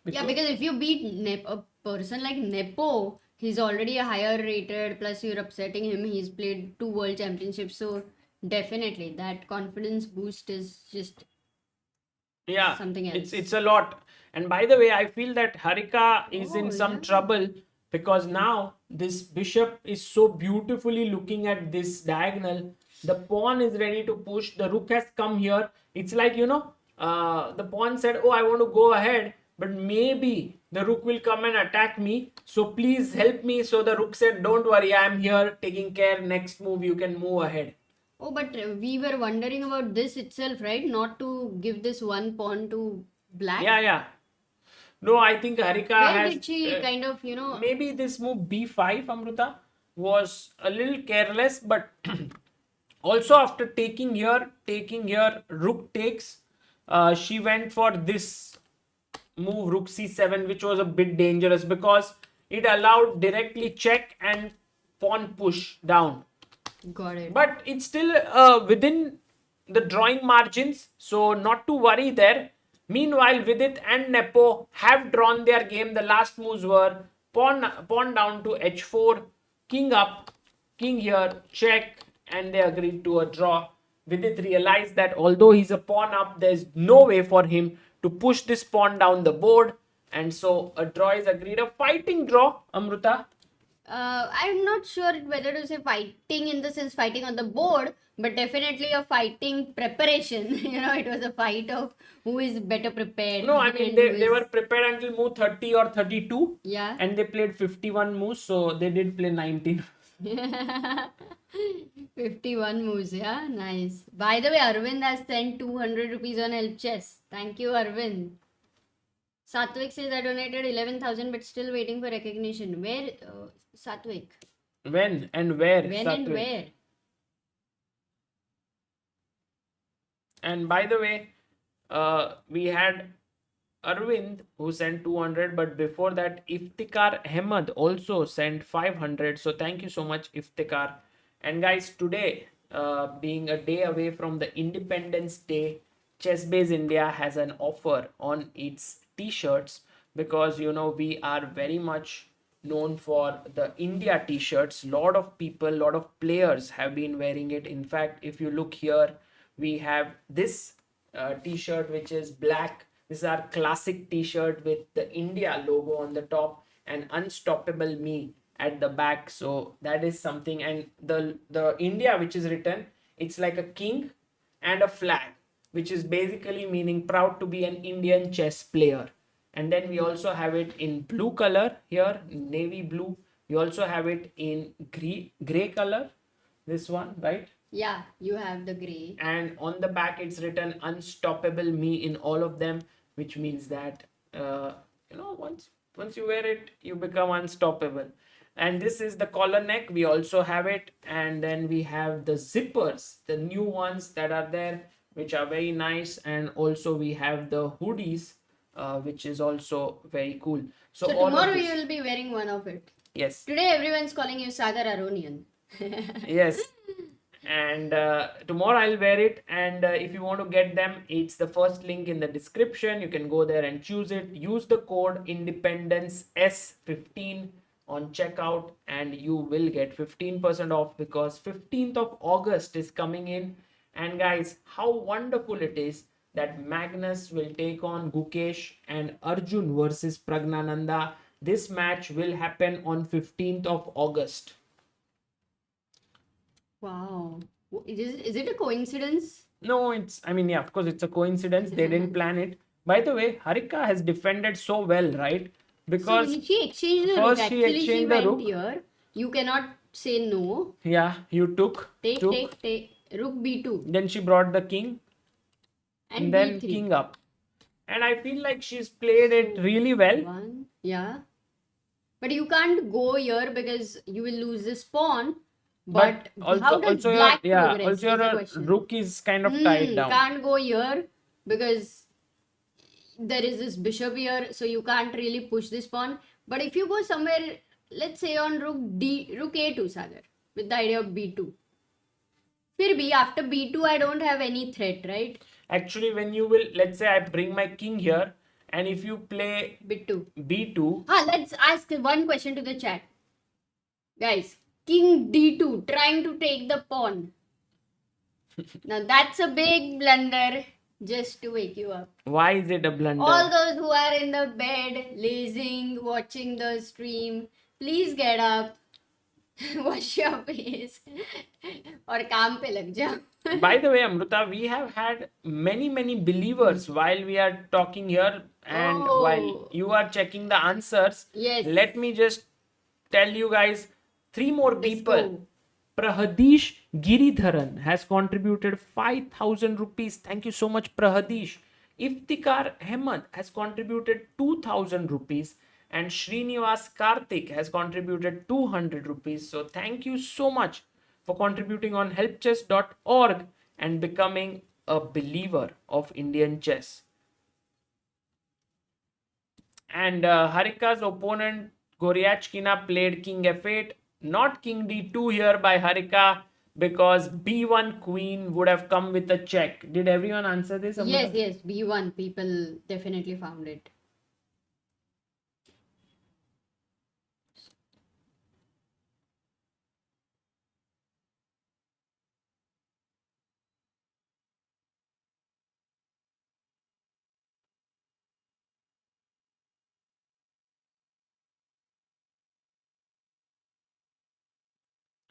Yeah, because if you beat a person like Nepo, he's already a higher rated, plus you're upsetting him. He's played 2 world championships, so definitely that confidence boost is just something else. It's a lot. And by the way, I feel that Harika is in some trouble, because now this bishop is so beautifully looking at this diagonal. The pawn is ready to push. The rook has come here. It's like, the pawn said, oh, I want to go ahead, but maybe the rook will come and attack me. So please help me. So the rook said, don't worry, I am here taking care. Next move, you can move ahead. Oh, but we were wondering about this itself, right? Not to give this one pawn to black. Yeah. No, I think Harika Where did she kind of, maybe this move b5, Amruta, was a little careless, but also after taking here, rook takes, she went for this move, rook c7, which was a bit dangerous because it allowed directly check and pawn push down. Got it. But it's still within the drawing margins, so not to worry there. Meanwhile, Vidit and Nepo have drawn their game. The last moves were pawn down to h4, king up, king here, check, and they agreed to a draw. Vidit realized that although he's a pawn up, there's no way for him to push this pawn down the board, and so a draw is agreed. A fighting draw, Amruta. I'm not sure whether to say fighting in the sense fighting on the board, but definitely a fighting preparation. It was a fight of who is better prepared. No, I mean and they were prepared until move 30 or 32. Yeah. And they played 51 moves, so they did play 19. 51 moves, yeah, nice. By the way, Arvind has sent 200 rupees on help chess. Thank you, Arvind. Satvik says I donated 11,000 but still waiting for recognition. Where, Satvik? When and where? When Satvik? and where? And by the way, we had Arvind who sent 200, but before that, Iftikhar Ahmed also sent 500. So thank you so much, Iftikhar. And guys, today, being a day away from the Independence Day, Chessbase India has an offer on its t-shirts because we are very much known for the India t-shirts. Lot of people, lot of players have been wearing it. In fact, if you look here, we have this t-shirt which is black. This is our classic t-shirt with the India logo on the top and Unstoppable Me at the back. So that is something. And the India which is written, it's like a king and a flag, which is basically meaning proud to be an Indian chess player. And then we also have it in blue color here, navy blue. We also have it in gray color, this one, right? Yeah, you have the gray. And on the back it's written Unstoppable Me in all of them, which means that once you wear it, you become unstoppable. And this is the collar neck. We also have it. And then we have the zippers, the new ones that are there, which are very nice. And also we have the hoodies, which is also very cool. So tomorrow you will be wearing one of it. Yes. Today everyone's calling you Sagar Aronian. Yes. And tomorrow I'll wear it. And if you want to get them, it's the first link in the description. You can go there and choose it. Use the code Independence S15 on checkout and you will get 15% off because 15th of August is coming in. And guys, how wonderful it is that Magnus will take on Gukesh and Arjun versus Pragnananda. This match will happen on 15th of August. Wow. Is it a coincidence? No, of course it's a coincidence. They didn't plan it. By the way, Harika has defended so well, right? Because so she exchanged the rook. first Actually, she the went rook. here. You cannot say no. Yeah, you took. Take. Rook b2. Then she brought the king. And then b3. king up. And I feel like she's played it really well. Yeah. But you can't go here because you will lose this pawn. But how does black progress? Also your rook is kind of tied down. Can't go here because there is this bishop here, so you can't really push this pawn. But if you go somewhere, let's say on rook a2, Sagar, with the idea of b2. Fir bhi, after b2, I don't have any threat, right? Actually, when you will, let's say I bring my king here, and if you play b2. Let's ask one question to the chat. Guys, king d2, trying to take the pawn. Now that's a big blunder. Just to wake you up. Why is it a blunder? All those who are in the bed, lazing, watching the stream, please get up, wash your face, or kaam pe lag jao. By the way, Amruta, we have had many believers while we are talking here and while you are checking the answers. Yes. Let me just tell you guys 3 more people. Prahadish Giridharan has contributed 5,000 rupees. Thank you so much, Prahadish. Iftikhar Ahmed has contributed 2,000 rupees. And Srinivas Karthik has contributed 200 rupees. So thank you so much for contributing on helpchess.org and becoming a believer of Indian chess. And Harika's opponent Goryachkina played king f8. Not king d2 here by Harika because B1 queen would have come with a check. Did everyone answer this, Yes, Amrita? yes, B1. People definitely found it.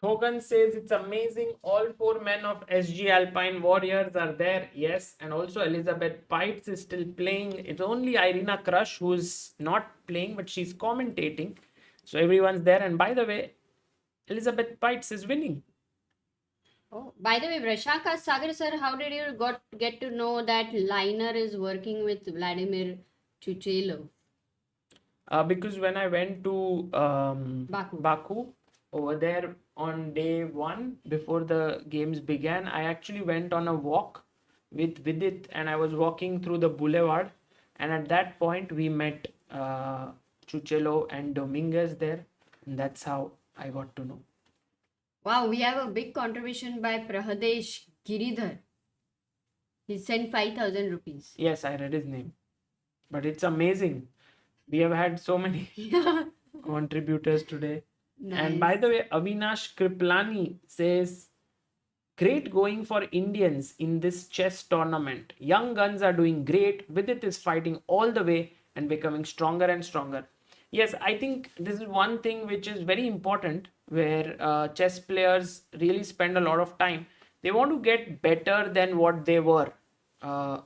Thogan says it's amazing. All four men of SG Alpine Warriors are there. Yes, and also Elizabeth Pites is still playing. It's only Irina Krush who's not playing, but she's commentating. So everyone's there. And by the way, Elizabeth Pites is winning. Oh, by the way, Vrashaka Sagar sir, how did you get to know that Liner is working with Vladimir Chuchelov? Because when I went to Baku. Baku over there on day one before the games began, I actually went on a walk with Vidit and I was walking through the boulevard. And at that point, we met Chuchelo and Dominguez there. And that's how I got to know. Wow, we have a big contribution by Prahadesh Giridhar. He sent 5,000 rupees. Yes, I read his name. But it's amazing. We have had so many contributors today. And by Nice. the way, Avinash Kriplani says, great going for Indians in this chess tournament. Young guns are doing great. Vidit is fighting all the way and becoming stronger and stronger. Yes, I think this is one thing which is very important where chess players really spend a lot of time. They want to get better than what they were uh,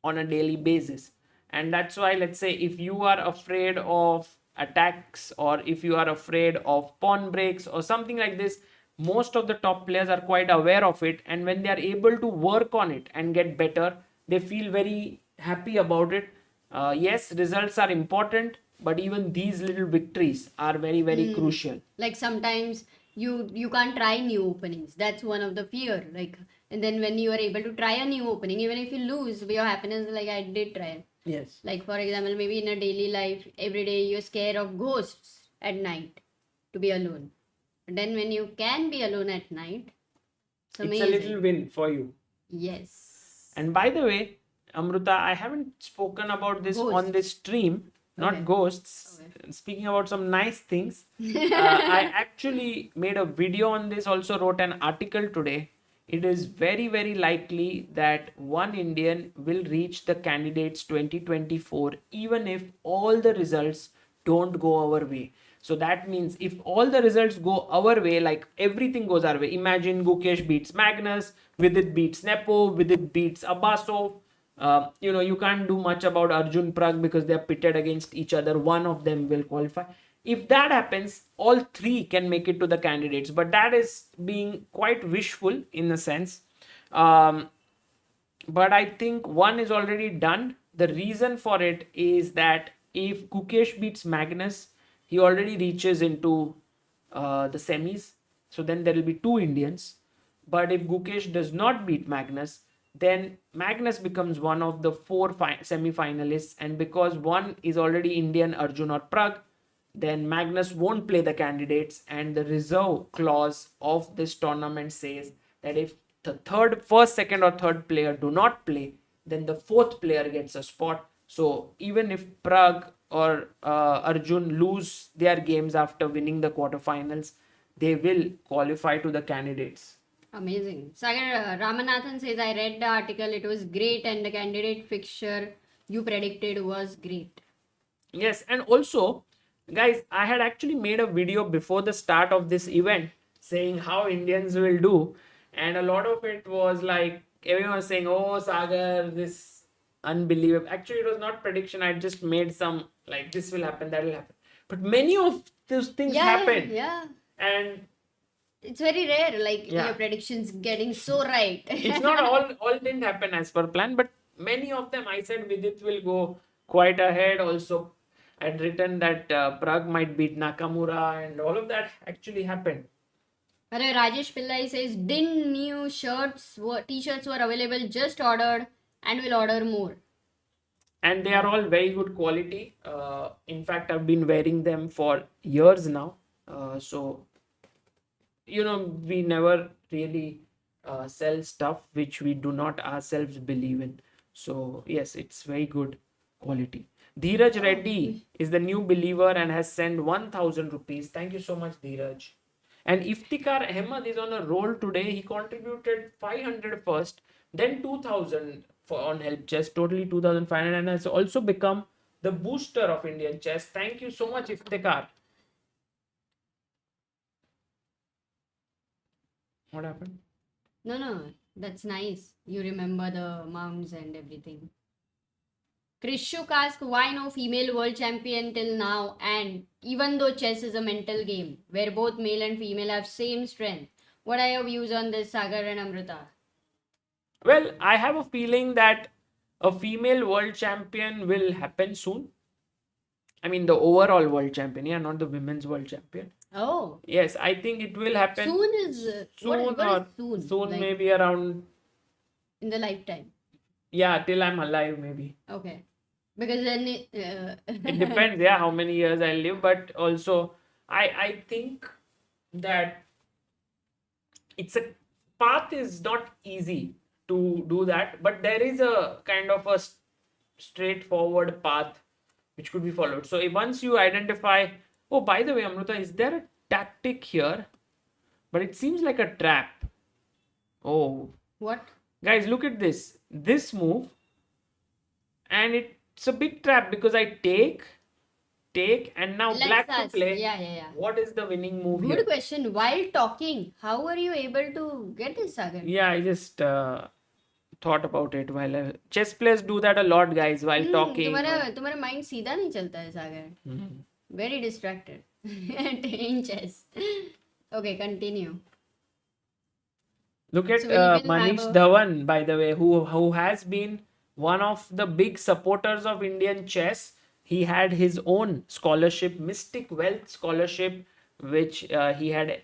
on a daily basis. And that's why, let's say, if you are afraid of attacks or if you are afraid of pawn breaks or something like this, most of the top players are quite aware of it. And when they are able to work on it and get better, they feel very happy about it. Yes, results are important, but even these little victories are very, very crucial. Like sometimes you can't try new openings. That's one of the fear. Like, and then when you are able to try a new opening, even if you lose, your happiness is like I did try. Yes. Like for example, maybe in a daily life, every day you're scared of ghosts at night to be alone. But then when you can be alone at night, it's It's amazing. a little win for you. Yes. And by the way, Amruta, I haven't spoken about this on this stream, not Okay. ghosts. Speaking about some nice things, I actually made a video on this, also wrote an article today. It is very, very likely that one Indian will reach the candidates 2024, even if all the results don't go our way. So that means if all the results go our way, like everything goes our way, imagine Gukesh beats Magnus, Vidit beats Nepo, Vidit beats Abbasov. You can't do much about Arjun Prag because they are pitted against each other. One of them will qualify. If that happens, all three can make it to the candidates, but that is being quite wishful in a sense. Um, but I think one is already done. The reason for it is that if Gukesh beats Magnus, he already reaches into the semis. So then there will be two Indians. But if Gukesh does not beat Magnus, then Magnus becomes one of the four semi-finalists. And because one is already Indian, Arjun or Prag, then Magnus won't play the candidates. And the reserve clause of this tournament says that if the first, second, or third player do not play, then the fourth player gets a spot. So even if Prag or Arjun lose their games after winning the quarterfinals, they will qualify to the candidates. Amazing. Sagar Ramanathan says, I read the article, it was great, and the candidate fixture you predicted was great. Yes, and also, guys, I had actually made a video before the start of this event saying how Indians will do, and a lot of it was like everyone was saying, "Oh, Sagar, this unbelievable." Actually, it was not prediction. I just made some like this will happen, that will happen, but many of those things happened, Yeah. and It's very rare, like Yeah. your predictions getting so right. it's not all didn't happen as per plan, but many of them I said Vidit will go quite ahead. Also, I'd written that Prague might beat Nakamura, and all of that actually happened. But Rajesh Pillai says, din new t-shirts were available, just ordered and will order more. And they are all very good quality. In fact, I've been wearing them for years now. So we never really sell stuff which we do not ourselves believe in. So yes, it's very good quality. Dheeraj Reddy is the new believer and has sent 1000 rupees. Thank you so much, Dheeraj. And Iftikhar Ahmed is on a roll today. He contributed 500 first, then 2000 for on help chess, totally 2500, and has also become the booster of Indian chess. Thank you so much, Iftikhar. What happened? No, that's nice. You remember the mounts and everything. Krishuk asks, why no female world champion till now? And even though chess is a mental game where both male and female have same strength, what are your views on this, Sagar and Amrita? Well, I have a feeling that a female world champion will happen soon. I mean, the overall world champion, yeah, not the women's world champion. Oh, Yes, I think it will happen soon is soon what or is soon? soon, Like, maybe around, in the lifetime. yeah, till I'm alive, maybe. Okay, because then It depends, yeah, how many years I live, but also I think that it's a path is not easy to do that, but there is a kind of a straightforward path which could be followed. So once you identify, oh, by the way, Amrita, is there a tactic here? But it seems like a trap. Oh, what? guys, look at this move, and it's a big trap because I take, and now Let's black to ask. play. Yeah. What is the winning move Good here? question. While talking, how were you able to get this, Sagar? Yeah, I just thought about it while chess players do that a lot, guys, while talking. तुम्हारा mind सीधा नहीं चलता है, सागर. Very distracted in chess. Okay, continue. Look at So we will Manish have Dhawan, by the way, who has been one of the big supporters of Indian chess. He had his own scholarship, Mystic Wealth Scholarship, which he had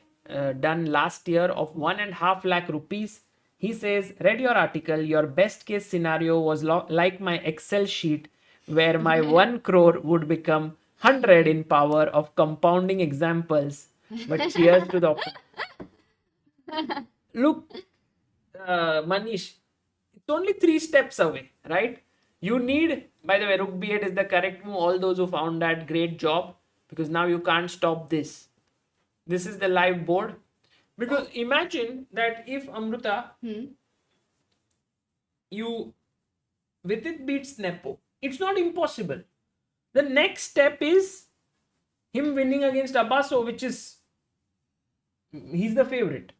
done last year of 1.5 lakh rupees. He says, read your article. Your best case scenario was like my Excel sheet, where my 1 crore would become 100 in power of compounding examples. But cheers to the look, Manish, it's only 3 steps away, right? You need, by the way, Rook B8 is the correct move. All those who found that, great job, because now you can't stop this. This is the live board. Because imagine that if Amrita, you Vidit beats Nepo, it's not impossible. The next step is him winning against Abaso, which is he's the favorite.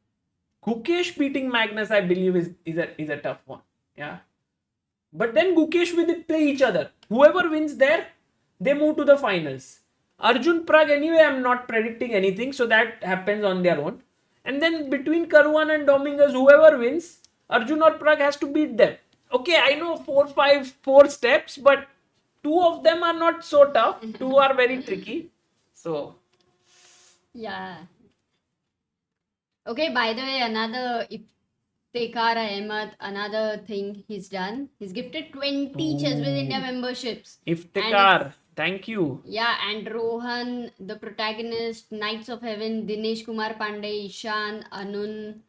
Gukesh beating Magnus, I believe, is a tough one. Yeah. But then Gukesh Vidit play each other. Whoever wins there, they move to the finals. Arjun Prag, anyway, I'm not predicting anything, so that happens on their own. And then between Caruana and Dominguez, whoever wins, Arjun or Prag has to beat them. Okay, I know 4 steps, but 2 of them are not so tough. 2 are very tricky. So, Yeah. Okay, by the way, another Iftikhar Ahmed, another thing he's done. He's gifted 20 Chess with India memberships. Iftikhar, thank you. Yeah, and Rohan, the protagonist, Knights of Heaven, Dinesh Kumar Pandey, Ishan, Anun,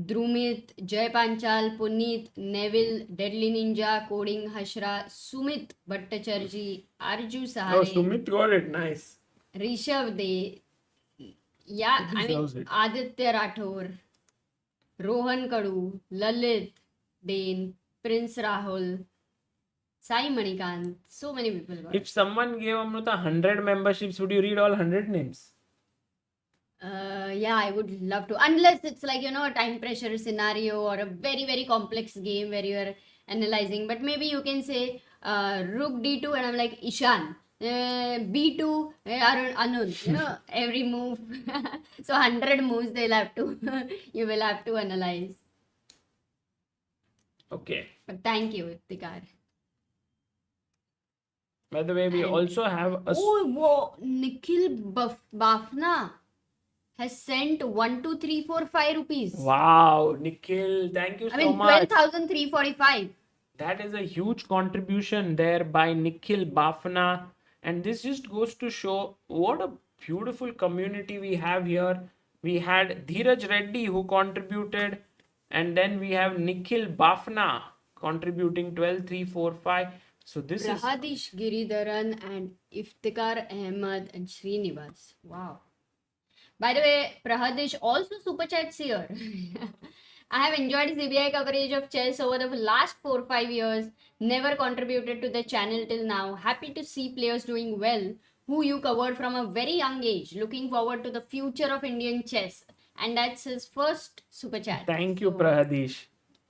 Drumit, Jay Panchal, Puneet, Neville, Deadly Ninja, Coding Hashra, Sumit Bhattacharjee, Arju Oh, Sahare, Sumit got it. Nice. Rishabh De, yeah, I mean, deserves it. Aditya Rathore, Rohan Kadu, Lalit, Dane, Prince Rahul, Sai Manikant, so many people got it. If someone gave Amrita 100 memberships, would you read all 100 names? Yeah, I would love to. Unless it's like, a time pressure scenario or a very, very complex game where you're analyzing. But maybe you can say Rook D2 and I'm like Ishan. B2, Anun, every move. So 100 moves you will have to analyze. Okay. But thank you, Iftikhar. By the way, we And- also have a Oh, whoa, Nikhil Bafna has sent 1, 2, 3, 4, 5 rupees. wow, Nikhil, thank you I so mean, much. 12,345. That is a huge contribution there by Nikhil Bafna, and this just goes to show what a beautiful community we have here. We had Dheeraj Reddy who contributed, and then we have Nikhil Bafna contributing 12, 3, 4, 5. So this is Prahadish Giridharan and Iftikhar Ahmed and Srinivas. Wow. By the way, Prahadish also super chats here. I have enjoyed CBI coverage of chess over the last 4-5 years. Never contributed to the channel till now. Happy to see players doing well who you covered from a very young age. Looking forward to the future of Indian chess. And that's his first super chat. Thank you, So, Prahadish.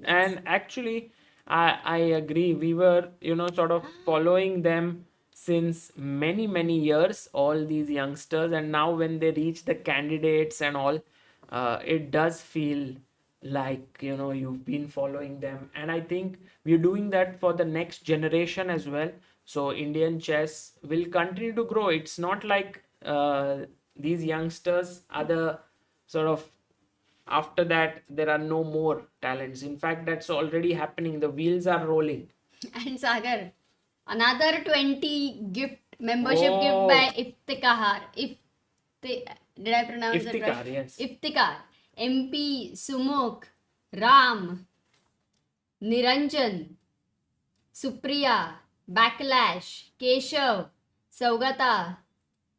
And actually, I agree. We were, sort of following them since many, many years, all these youngsters. And now when they reach the candidates and all, it does feel like, you've been following them. And I think we're doing that for the next generation as well. So Indian chess will continue to grow. It's not like these youngsters are the sort of after that there are no more talents. In fact, that's already happening. The wheels are rolling. and Sagar, another 20 membership gift Oh. by Iftikhar. Did I pronounce it Iftikhar, right? yes. Iftikhar. MP, Sumukh, Ram, Niranjan, Supriya, Backlash, Keshav, Saugata,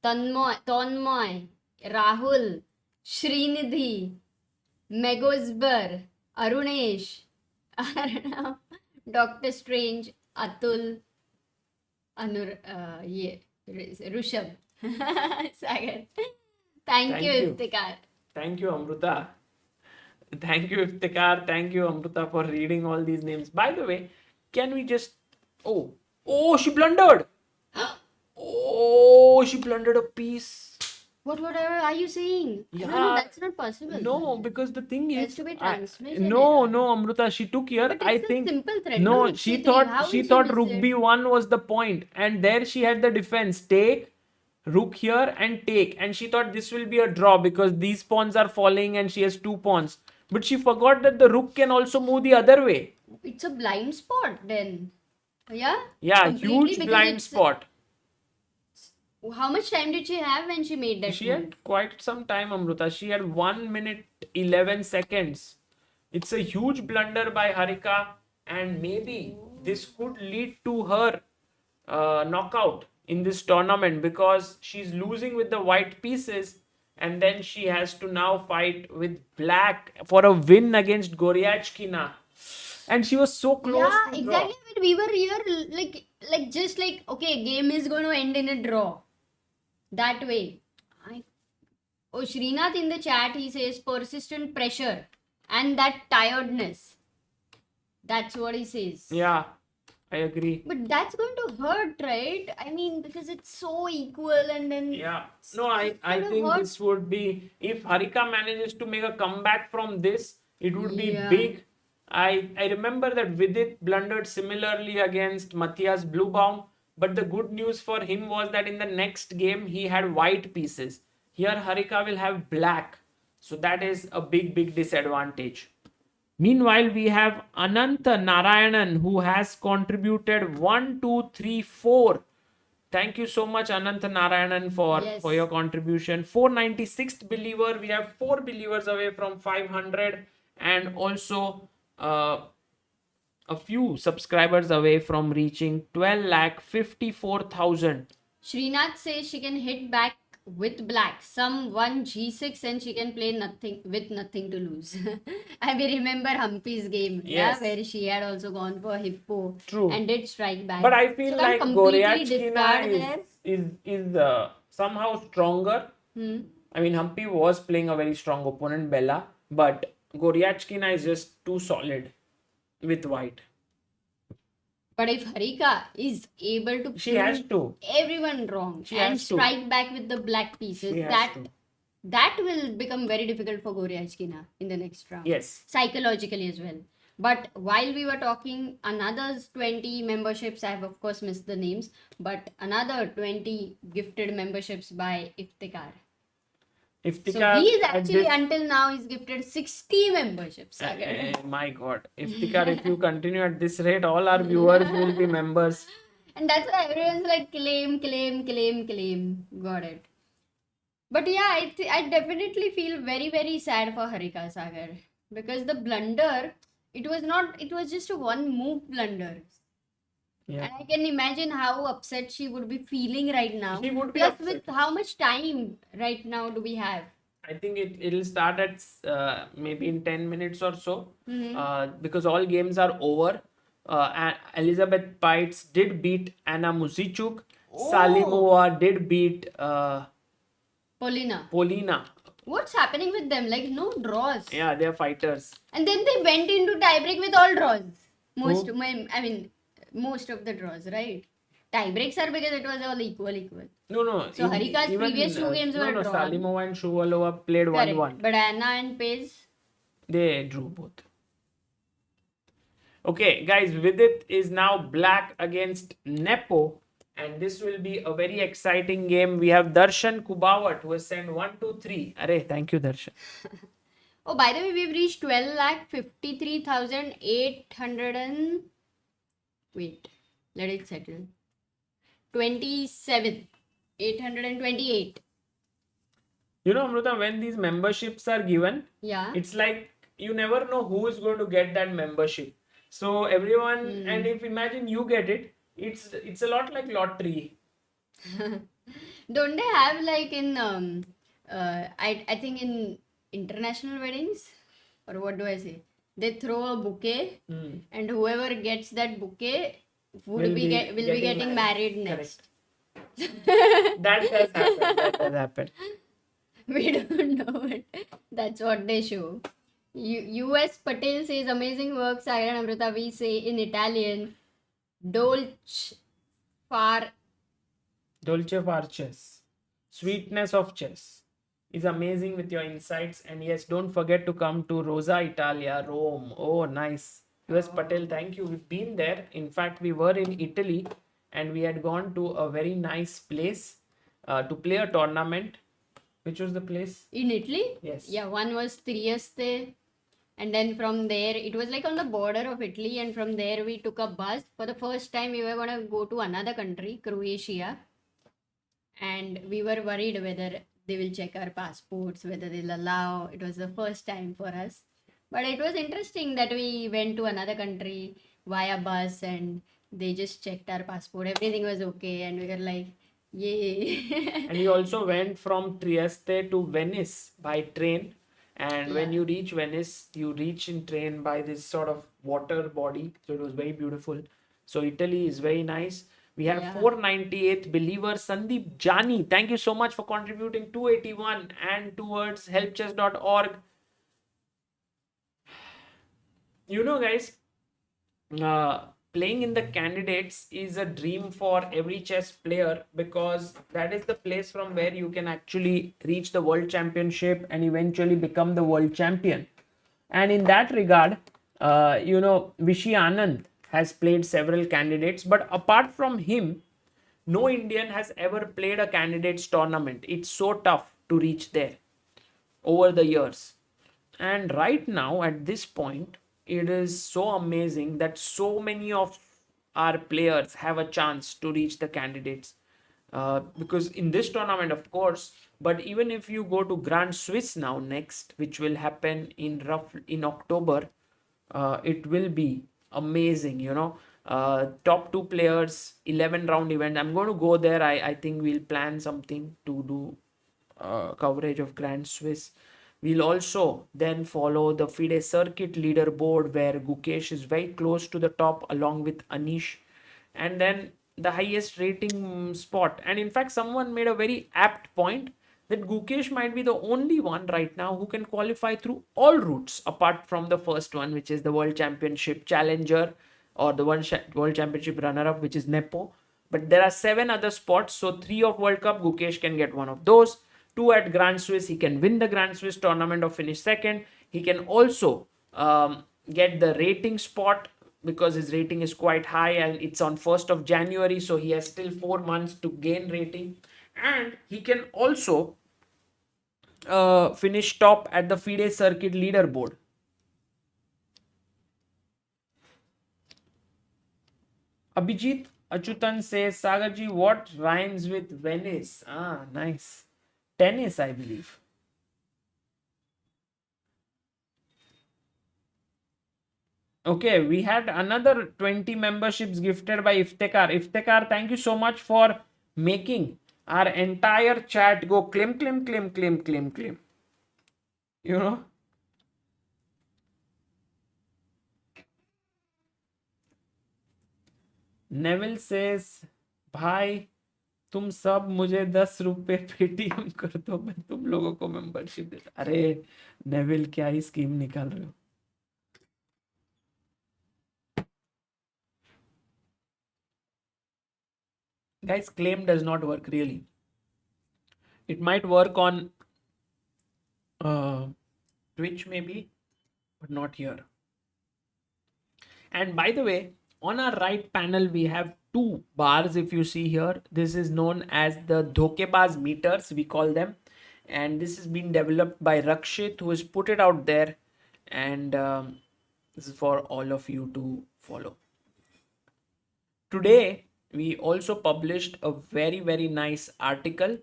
Tonmoy, Rahul, Srinidhi, Megosbar, Arunesh, Arnav, Dr. Strange, Atul, Rushabh. Sagar. Thank you, you. Iftikhar. Thank you, Amruta. Thank you, Iftikhar. Thank you, Amruta, for reading all these names. By the way, can we just... Oh, she blundered. Oh, she blundered a piece. What are you saying? Yeah. No, that's not possible. No, because the thing Has is, to be transmission no, error. Amruta, she took here. But I it's a think simple thread, no, no? she Rook C3. How thought she will she thought miss Rook it? B1 was the point, and there she had the defense take Rook here and take, and she thought this will be a draw because these pawns are falling and she has 2 pawns. But she forgot that the Rook can also move the other way. It's a blind spot then. Yeah? Yeah, Completely, huge because blind it's- spot. How much time did she have when she made that She move? had quite some time, Amruta. She had 1 minute 11 seconds. It's a huge blunder by Harika, and maybe this could lead to her knockout in this tournament because she's losing with the white pieces, and then she has to now fight with black for a win against Goryachkina. And she was so close Yeah, to draw. exactly. But we were here like just like okay, game is going to end in a draw. That way. Srinath in the chat, he says persistent pressure and that tiredness. That's what he says. Yeah, I agree. But that's going to hurt, right? I mean, because it's so equal and then Yeah. No, I gonna think hurt. this would be, if Harika manages to make a comeback from this, it would be Yeah. big. I remember that Vidit blundered similarly against Matthias Bluebaum, but the good news for him was that in the next game he had white pieces. Here Harika will have black. So that is a big disadvantage. Meanwhile, we have Ananta Narayanan who has contributed 1, 2, 3, 4. Thank you so much, Ananta Narayanan, Yes. for your contribution. 496th believer. We have 4 believers away from 500, and also a few subscribers away from reaching 12,54,000. Srinath says she can hit back with black. Some 1 G6 and she can play nothing with nothing to lose. I remember Humpy's game. Yes. Yeah, where she had also gone for hippo. True. And did strike back. But I feel So like can't completely Goryachkina discard is somehow stronger. I mean, Humpy was playing a very strong opponent, Bella, but Goryachkina is just too solid with white. But if Harika is able to She has to. everyone wrong She and has to. strike back with the black pieces, She has that to. that will become very difficult for Goryachkina in the next round. Yes. Psychologically as well. But while we were talking, another 20 memberships, I have of course missed the names, but another 20 gifted memberships by Iftikhar. So Iftikhar he is at actually this- until now he's gifted 60 memberships. Sagar. my God. Iftikhar, if you continue at this rate, all our viewers will be members. And that's why everyone's like claim. Got it. But yeah, I definitely feel very, very sad for Harika Sagar because the blunder, it was just a one move blunder. Yeah. And I can imagine how upset she would be feeling right now. She would be Plus, upset. with how much time right now do we have? I think it'll start at maybe in 10 minutes or so, Hmm. because all games are over. Elizabeth Pites did beat Anna Musichuk. Oh, Salimova did beat Polina. Polina. What's happening with them? Like, no draws. Yeah, they're fighters. And then they went into tiebreak with all draws. Most, Who? I mean, most of the draws, right? Tiebreaks are because it was all equal. No, no. So Harika's previous two games were no, drawn. Salimova and Shuvalova played Correct. 1-1. But Anna and Pace, They drew both. Okay, guys, Vidit is now black against Nepo, and this will be a very exciting game. We have Darshan Kubawat who has sent 1, 2, 3. Arey, thank you, Darshan. oh, by the way, we've reached 12,53,800 and... Wait, let it settle. 27. 828. You know, Amruta, when these memberships are given, Yeah. it's like you never know who is going to get that membership. So everyone, and if imagine you get it, it's a lot like lottery. Don't they have like in I think in international weddings, or what do I say? They throw a bouquet, Hmm. and whoever gets that bouquet Will be will be getting getting married next. That has happened. That has happened. We don't know it. That's what they show. U.S. Patel says amazing work, Saira and Amrita. We say in Italian, dolce far. Dolce far chess. Sweetness of chess is amazing with your insights. And yes, don't forget to come to Rosa Italia, Rome. Oh, nice. US Patel, thank you. We've been there. In fact, we were in Italy and we had gone to a very nice place to play a tournament. Which was the place? In Italy? Yes. Yeah, one was Trieste, and then from there, it was like on the border of Italy, and from there we took a bus. For the first time, we were gonna go to another country, Croatia, and we were worried whether they will check our passports, whether they'll allow. It was the first time for us. But it was interesting that we went to another country via bus and they just checked our passport. Everything was okay, and we were like, yay. And we also went from Trieste to Venice by train. And when Yeah. you reach Venice, you reach in train by this sort of water body. So it was very beautiful. So Italy is very nice. We have Yeah. 498 believers. Sandeep Jani, thank you so much for contributing 281 and towards helpchess.org. You know, guys, playing in the candidates is a dream for every chess player because that is the place from where you can actually reach the world championship and eventually become the world champion. And in that regard, Vishy Anand has played several candidates, but apart from him, no Indian has ever played a candidates tournament. It's so tough to reach there over the years. And right now, at this point, it is so amazing that so many of our players have a chance to reach the candidates. Because in this tournament, of course, but even if you go to Grand Swiss now next, which will happen in October, it will be amazing. Top two players, 11 round event. I'm going to go there. I think we'll plan something to do coverage of Grand Swiss. We'll also then follow the FIDE circuit leaderboard where Gukesh is very close to the top along with Anish, and then the highest rating spot. And in fact, someone made a very apt point that Gukesh might be the only one right now who can qualify through all routes apart from the first one, which is the World Championship Challenger or the World Championship runner-up, which is Nepo. But there are 7 other spots, so 3 of World Cup, Gukesh can get one of those. 2 at Grand Swiss, he can win the Grand Swiss tournament or finish second. He can also get the rating spot because his rating is quite high and it's on 1st of January, so he has still 4 months to gain rating. And he can also finish top at the FIDE circuit leaderboard. Abhijit Achutan says, Sagarji, what rhymes with Venice? Ah, nice. tennis, I believe. Okay, we had another 20 memberships gifted by Iftekar. Iftekar, thank you so much for making our entire chat go clim, clim, clim, clim, clim, clim. You know? Neville says, भाई तुम सब मुझे 10 रुपए Paytm कर दो, मैं तुम लोगों को मेंबरशिप देता. अरे नेविल, क्या ही स्कीम निकाल रहे हो. Guys, claim does not work really. It might work on Twitch maybe, but not here. And by the way, on our right panel, we have two bars. If you see here, this is known as the Dhokebaz meters, we call them. And this has been developed by Rakshit, who has put it out there. And this is for all of you to follow. Today, we also published a very, very nice article.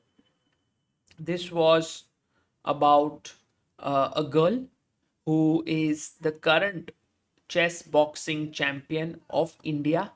This was about a girl who is the current chess boxing champion of India.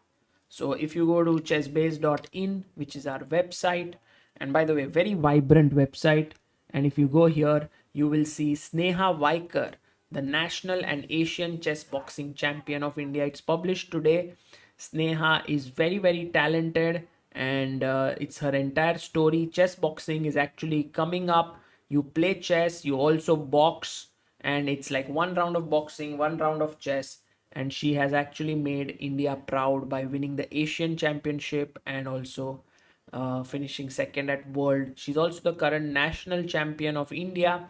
So if you go to chessbase.in, which is our website, and by the way, very vibrant website, and if you go here, you will see Sneha Vaikar, the national and Asian chess boxing champion of India. It's published today. Sneha is very, very talented, and it's her entire story. Chess boxing is actually coming up. You play chess, you also box, and it's like one round of boxing, one round of chess. And she has actually made India proud by winning the Asian Championship and also finishing second at World. She's also the current national champion of India,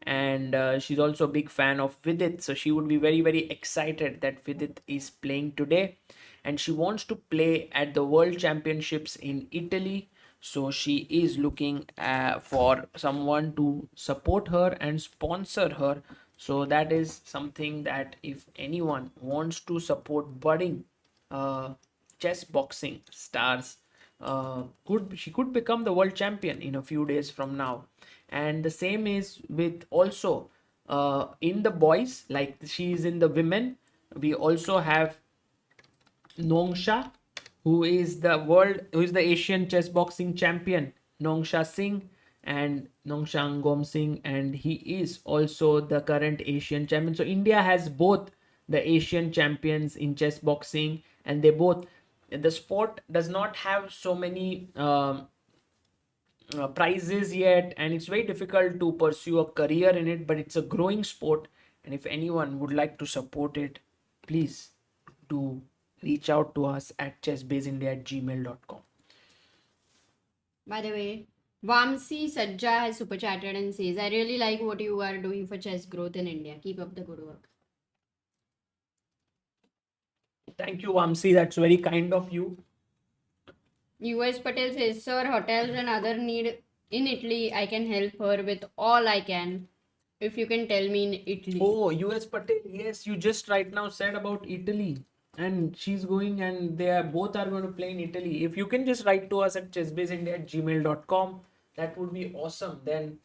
and she's also a big fan of Vidit. So she would be very, very excited that Vidit is playing today, and she wants to play at the World Championships in Italy. So she is looking for someone to support her and sponsor her. So that is something that if anyone wants to support budding chess boxing stars, she could become the world champion in a few days from now. And the same is with also in the boys, like she is in the women. We also have Nongsha, who is the Asian chess boxing champion, Nongsha Singh, and Nongsha Ngom Singh, and he is also the current Asian champion. So India has both the Asian champions in chess boxing, and the sport does not have so many prizes yet, and it's very difficult to pursue a career in it, but it's a growing sport, and if anyone would like to support it, please do reach out to us at chessbaseindia@gmail.com. By the way, Vamsi Sajja has super chatted and says, I really like what you are doing for chess growth in India. Keep up the good work. Thank you, Vamsi. That's very kind of you. US Patel says, Sir, hotels and other need in Italy. I can help her with all I can. If you can tell me in Italy. Oh, US Patel. Yes, you just right now said about Italy. And she's going, and both are going to play in Italy. If you can just write to us at chessbaseindia@gmail.com, that would be awesome. Then,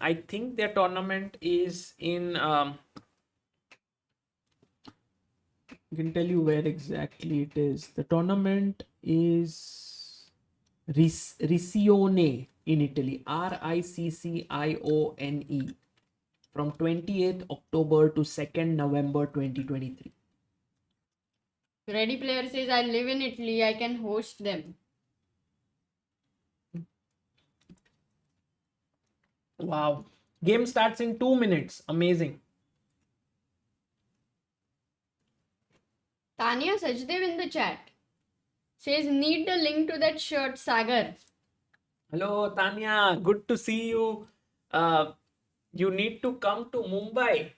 I think their tournament is in. I can tell you where exactly it is. The tournament is Riccione in Italy. Riccione, from 28th October to 2nd November 2023. Ready Player says, I live in Italy. I can host them. Wow. Game starts in 2 minutes. Amazing. Tanya Sajdev in the chat says, need the link to that shirt, Sagar. Hello, Tanya. Good to see you. You need to come to Mumbai.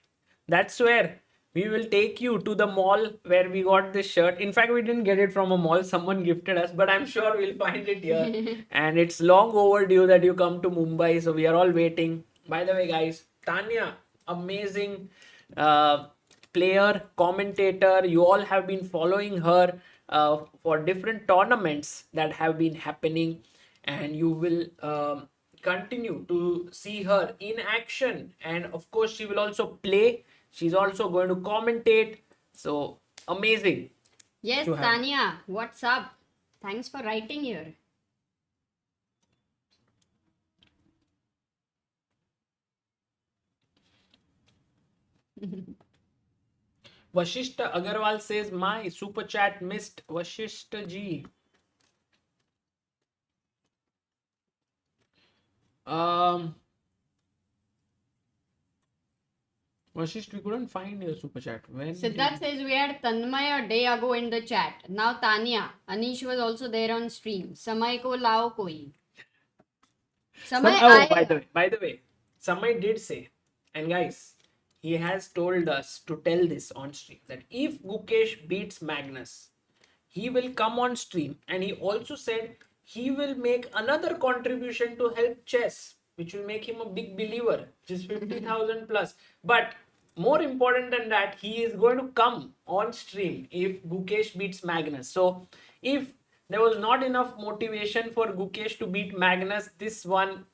That's where we will take you to the mall where we got this shirt. In fact, we didn't get it from a mall. Someone gifted us, but I'm sure we'll find it here. And it's long overdue that you come to Mumbai. So we are all waiting. By the way, guys, Tanya, amazing player, commentator. You all have been following her for different tournaments that have been happening. And you will continue to see her in action, and of course she will also play. She's also going to commentate. So amazing. Yes, to have. Tanya, what's up? Thanks for writing here. Vashishta Agarwal says, my super chat missed. Vashishta ji. Vashisht, we couldn't find your super chat. When Siddharth says we had Tanmay a day ago in the chat. Now Tanya. Anish was also there on stream. Samay ko lao koi. Samay, by the way, Samay did say, and guys, he has told us to tell this on stream, that if Gukesh beats Magnus, he will come on stream, and he also said he will make another contribution to help chess, which will make him a big believer, which is 50,000 plus. But more important than that, he is going to come on stream if Gukesh beats Magnus. So if there was not enough motivation for Gukesh to beat Magnus, this one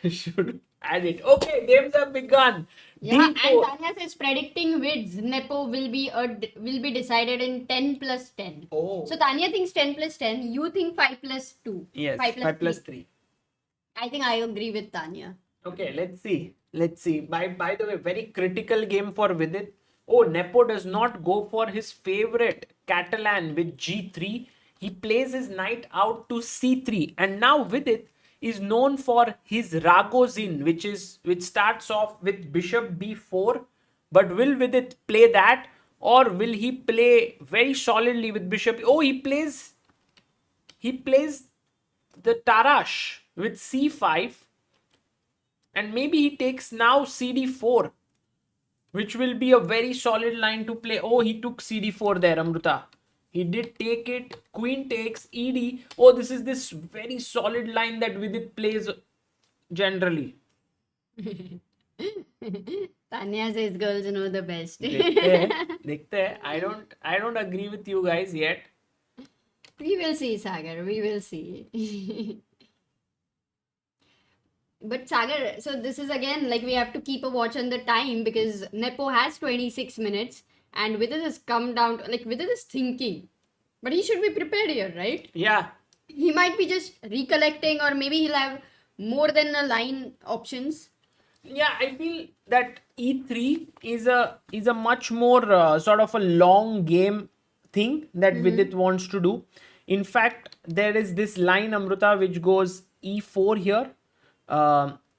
should add it. Okay, games have begun. yeah, and D4. Tanya says predicting Vids Nepo will be decided in 10 plus 10. Oh. So Tanya thinks 10 plus 10. You think 5 plus 2. Yes, 5 plus 3. I think I agree with Tanya. Okay, let's see. Let's see. By the way, very critical game for Vidit. Oh, Nepo does not go for his favorite Catalan with G3. He plays his knight out to C3. And now Vidit is known for his Ragozin, which starts off with bishop B4. But will Vidit play that? Or will he play very solidly with bishop? Oh, he plays the Tarash with C5. And maybe he takes now CD4, which will be a very solid line to play. Oh, he took CD4 there, Amruta. He did take it. Queen takes ED. Oh, this is this very solid line that Vidit plays generally. Tanya says girls know the best. Dekhte hai. I don't agree with you guys yet. We will see, Sagar. We will see. But Sagar, so this is again like we have to keep a watch on the time because Nepo has 26 minutes and Vidit has come down to, like Vidit is thinking. But he should be prepared here, right? Yeah. He might be just recollecting or maybe he'll have more than a line options. Yeah, I feel that E3 is a much more sort of a long game thing that Vidit wants to do. In fact, there is this line, Amruta, which goes E4 here.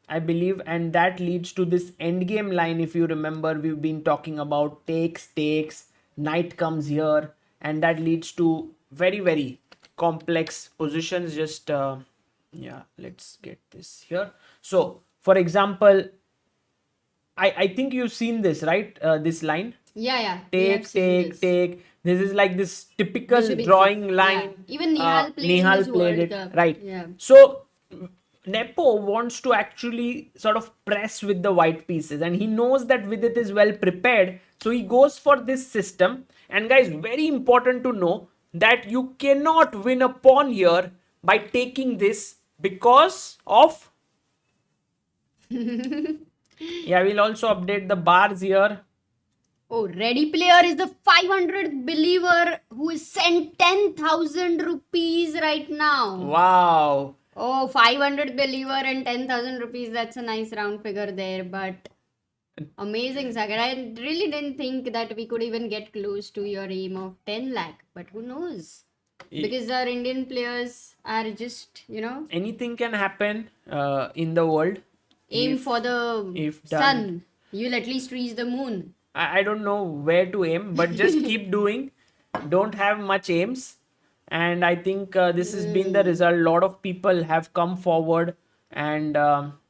I believe, and that leads to this endgame line. If you remember, we've been talking about takes, knight comes here, and that leads to very, very complex positions. Just yeah, let's get this here. So, for example, I think you've seen this, right? This line. Yeah. We have seen this. Take. This is like this typical Bishop drawing E6. line. Yeah. Even Nihal played played this it, World Cup. right? Yeah. So Nepo wants to actually sort of press with the white pieces, and he knows that Vidit is well prepared, so he goes for this system. And guys, very important to know that you cannot win a pawn here by taking this because of yeah, we'll also update the bars here. Oh, Ready Player is the 500th believer who is sent 10,000 rupees right now. Wow. Oh, 500 believer and 10,000 rupees. That's a nice round figure there. But amazing, Sagar. I really didn't think that we could even get close to your aim of 10 lakh. But who knows? Because our Indian players are just, anything can happen in the world. Aim for the sun. You'll at least reach the moon. I don't know where to aim, but just keep doing. Don't have much aims. And I think this has been the result. A lot of people have come forward and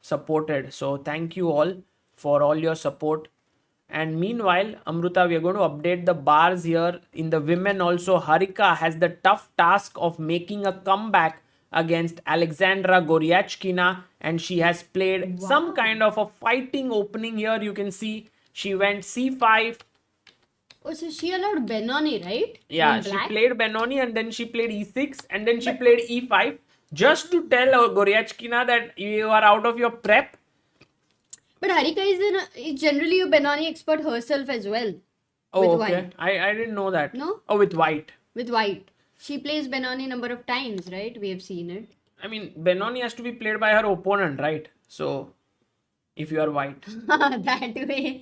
supported. So thank you all for all your support. And meanwhile, Amruta, we are going to update the bars here. In the women also, Harika has the tough task of making a comeback against Alexandra Goryachkina. And she has played some kind of a fighting opening here. You can see she went C5. Oh, so she allowed Benoni, right? Yeah, she played Benoni and then she played E6 and then she played E5. just to tell Goryachkina that you are out of your prep. But Harika is generally a Benoni expert herself as well. Oh, with okay. white. I didn't know that. No? Oh, with white. With white. She plays Benoni number of times, right? We have seen it. I mean, Benoni has to be played by her opponent, right? So, if you are white. That way.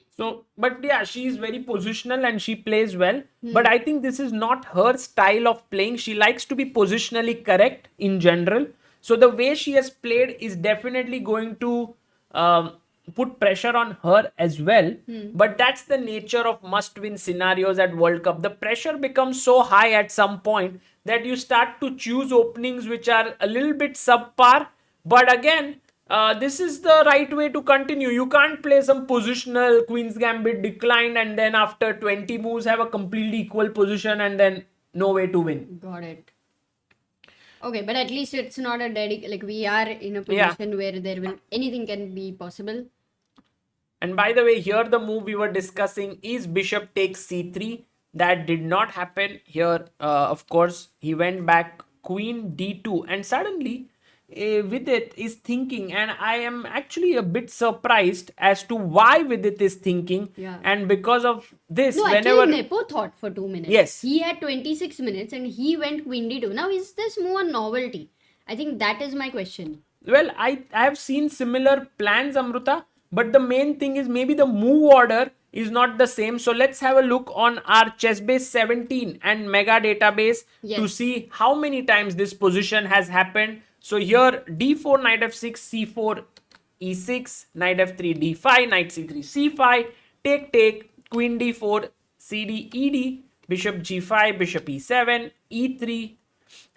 So, but yeah, she is very positional and she plays well. But I think this is not her style of playing. She likes to be positionally correct in general. So, the way she has played is definitely going to put pressure on her as well. But that's the nature of must win scenarios at World Cup. The pressure becomes so high at some point that you start to choose openings which are a little bit subpar. But again, this is the right way to continue. You can't play some positional Queen's Gambit declined and then after 20 moves have a completely equal position and then no way to win. Got it. Okay, but at least it's not a like we are in a position where anything can be possible. And by the way, here the move we were discussing is bishop takes c3. That did not happen here. Of course, he went back queen d2 and suddenly Vidit is thinking, and I am actually a bit surprised as to why Vidit is thinking. Yeah. And because of this, No, whenever actually Nepo thought for 2 minutes. Yes. He had 26 minutes and he went queen d2. Now, is this more novelty? I think that is my question. Well, I have seen similar plans, Amruta, but the main thing is maybe the move order is not the same. So let's have a look on our Chessbase 17 and Mega database to see how many times this position has happened. So here d4, knight f6, c4, e6, knight f3, d5, knight c3, c5, take, queen d4, cd, ed, bishop g5, bishop e7, e3,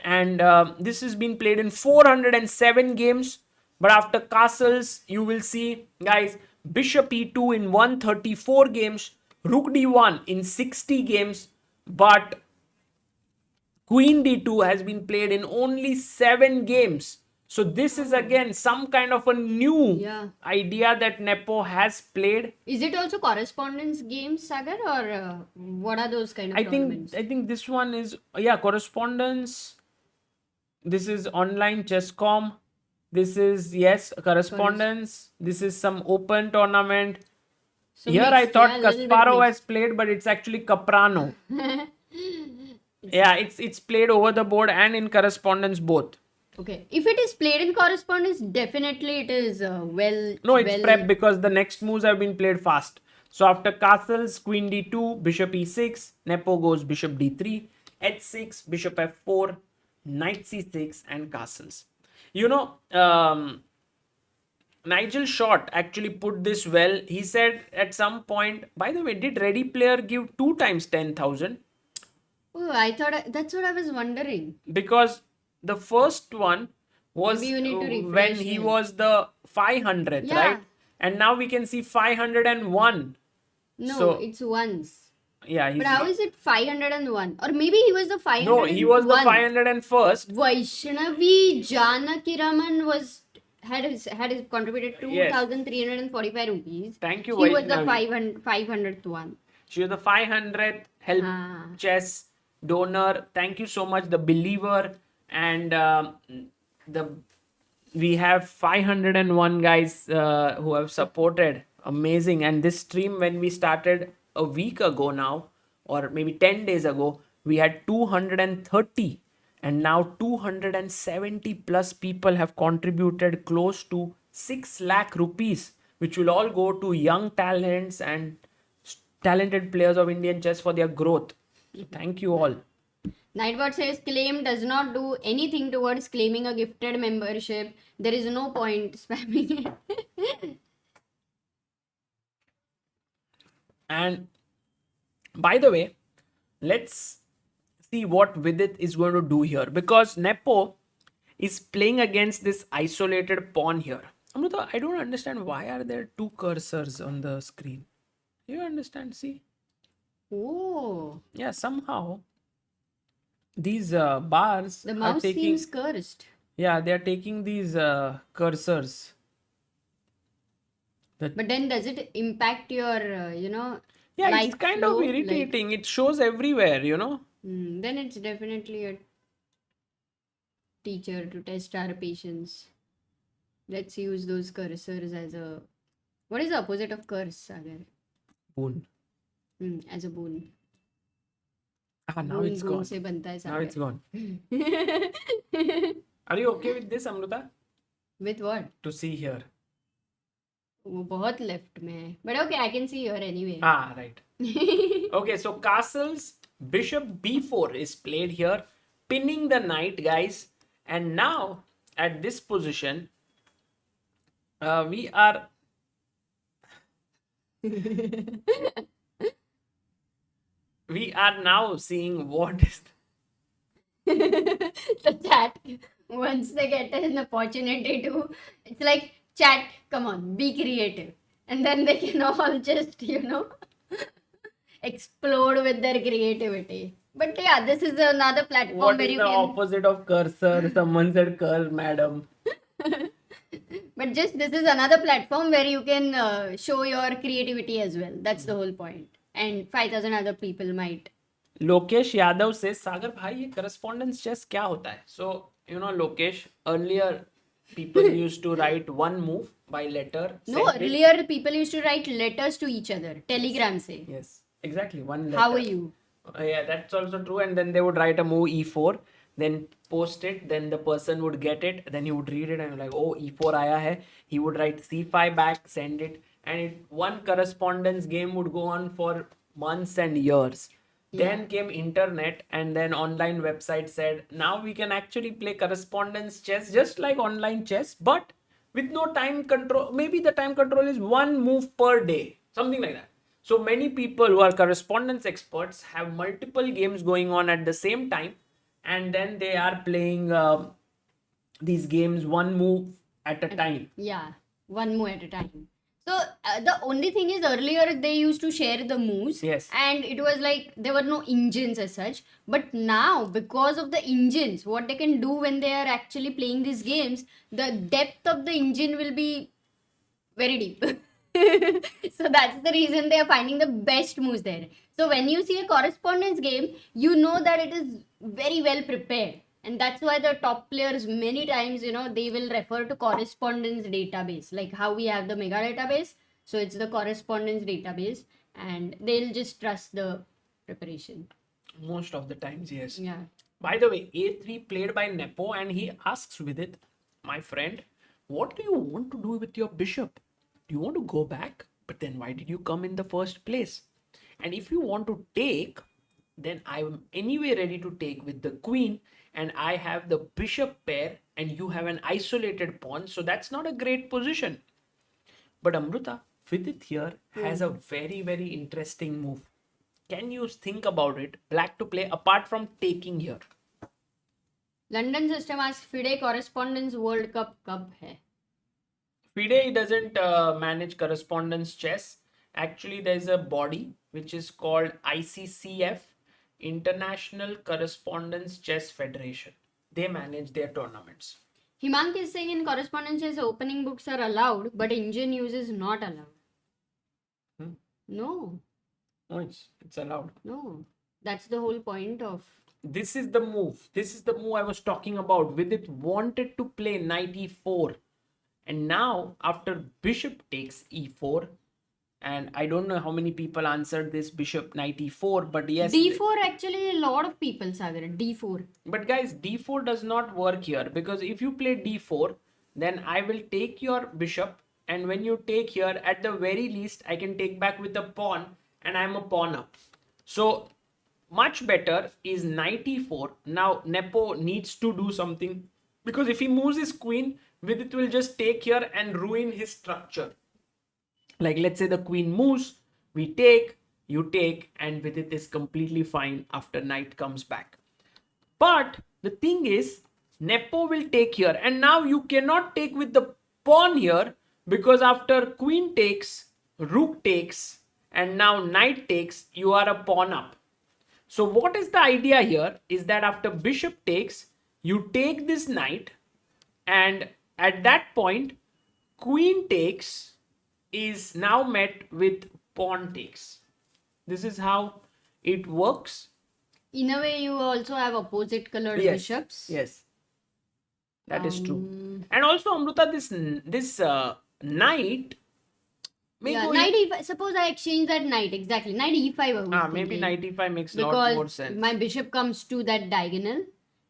and this has been played in 407 games. But after castles, you will see, guys, bishop e2 in 134 games, rook d1 in 60 games, but queen d2 has been played in only 7 games. So this is again some kind of a new idea that Nepo has played. Is it also correspondence games, Sagar, or what are those kind of tournaments? I think this one is correspondence. This is online chess.com. This is correspondence. This is some open tournament. So here I thought Kasparov has played, but it's actually Caprano. It's played over the board and in correspondence both. Okay, if it is played in correspondence, definitely it is it's prep because the next moves have been played fast. So after castles, queen d2, bishop e6, Nepo goes bishop d3, h6, bishop f4, knight c6, and castles. You know, Nigel Short actually put this well. He said at some point, by the way, did Ready Player give 2 times 10,000? Oh, I thought that's what I was wondering. Because the first one was when he was the 500th, right? And now we can see 501. No, it's once. Yeah. But how is it 501? Or maybe he was the 501. No, he was the 501st. Vaishnavi Janakiraman had contributed 2,345 rupees. Thank you, He Vaishnavi. was the 500th one. She was the 500th help chess donor. Thank you so much, the believer. And we have 501 guys who have supported. Amazing. And this stream, when we started a week ago now, or maybe 10 days ago, we had 230. And now 270 plus people have contributed close to 6 lakh rupees, which will all go to young talents and talented players of Indian chess for their growth. So thank you all. Nightbot says claim does not do anything towards claiming a gifted membership. There is no point spamming it. And by the way, let's see what Vidit is going to do here, because Nepo is playing against this isolated pawn here. Amrita, I don't understand why are there 2 cursors on the screen. You understand? See? Oh. Yeah, somehow these bars the mouse seems cursed. Yeah, they are taking these cursors. But then does it impact your, Yeah, it's kind of irritating. It shows everywhere, Then it's definitely teacher to test our patience. Let's use those cursors as a. What is the opposite of curse, Sagar? Boon. As a boon. Now Boon it's boon gone. से बनता है Now it's Sagar. gone. Are you okay with this, Amruta? With what? To see here. वो बहुत left में है. But okay, I can see here anyway. Right. Okay, so castles, bishop b4 is played here, pinning the knight, guys. And now, at this position, we are... we are now seeing what is... The chat, once they get an opportunity to, it's like, chat, come on, be creative. And then they can all just, explode with their creativity. But yeah, this is another platform What where is you the can. opposite of cursor? Someone said curl, madam. But just this is another platform where you can show your creativity as well. That's the whole point. And 5,000 other people might. Lokesh Yadav says, Sagar bhai, ये correspondence chess क्या होता है? So, Lokesh, earlier people used to write one move by letter. No, send it. earlier people used to write letters to each other. Telegram say. Yes, exactly. One letter. How are you? Yeah, that's also true. And then they would write a move e4, then post it, then the person would get it, then he would read it and like, oh, e4 aaya hai. He would write c5 back, send it, and one correspondence game would go on for months and years. Then came internet, and then online website said, now we can actually play correspondence chess just like online chess, but with no time control. Maybe the time control is one move per day, something like that. So many people who are correspondence experts have multiple games going on at the same time, and then they are playing these games one move at a time. Yeah, one move at a time. So the only thing is earlier they used to share the moves. Yes. And it was like there were no engines as such. But now because of the engines, what they can do when they are actually playing these games, the depth of the engine will be very deep. So that's the reason they are finding the best moves there. So when you see a correspondence game, you know that it is very well prepared. And that's why the top players many times, they will refer to correspondence database, like how we have the mega database. So it's the correspondence database, and they'll just trust the preparation. Most of the times, yes. Yeah. By the way, a3 played by Nepo, and he asks Vidit, my friend, what do you want to do with your bishop? Do you want to go back? But then why did you come in the first place? And if you want to take, then I'm anyway ready to take with the queen, and I have the bishop pair and you have an isolated pawn, so that's not a great position. But Amruta, Vidit here has a very, very interesting move. Can you think about it? Black to play apart from taking here. London system asks FIDE correspondence World Cup kab hai? FIDE doesn't manage correspondence chess. Actually, there's a body which is called ICCF, International Correspondence Chess Federation. They manage their tournaments. Himank is saying in correspondence chess opening books are allowed, but engine use is not allowed. No. No, it's allowed. No. That's the whole point of... This is the move. This is the move I was talking about. Vidit wanted to play knight e4. And now, after bishop takes e4, and I don't know how many people answered this bishop knight e4, but yes. d4 actually a lot of people, Sagar. d4. But guys, d4 does not work here, because if you play d4, then I will take your bishop, and when you take here, at the very least, I can take back with a pawn, and I'm a pawn up. So much better is knight e4. Now Nepo needs to do something, because if he moves his queen, Vidit will just take here and ruin his structure. Like let's say the queen moves, we take, you take, and Vidit is completely fine after knight comes back. But the thing is, Nepo will take here, and now you cannot take with the pawn here, because after queen takes, rook takes, and now knight takes, you are a pawn up. So what is the idea here is that after bishop takes, you take this knight, and at that point, queen takes is now met with pawn takes. This is how it works. In a way, you also have opposite colored bishops. Yes. That is true. And also, Amruta, this knight may Yeah, go knight e5. Suppose I exchange that knight. Exactly. Knight e5 I was maybe thinking. knight e5 makes a lot more Because sense. my bishop comes to that diagonal.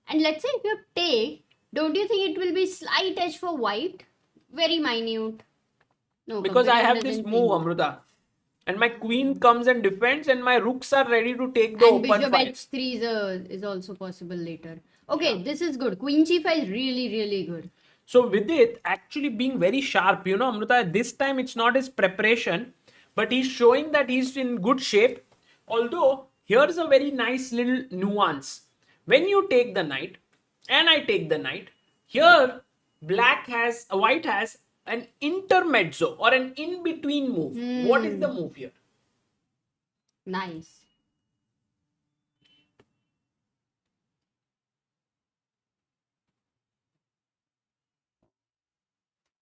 And let's say if you take, don't you think it will be slight edge for white? Very minute. No, Because I computer have this doesn't move, think. Amruta. And my queen comes and defends, and my rooks are ready to take the And open bishop fight. h3 is also possible later. Okay, this is good. Queen g5 is really, really good. So Vidit actually being very sharp, Amruta, this time it's not his preparation, but he's showing that he's in good shape. Although, here's a very nice little nuance. When you take the knight, and I take the knight, here white has an intermezzo or an in-between move. What is the move here? Nice.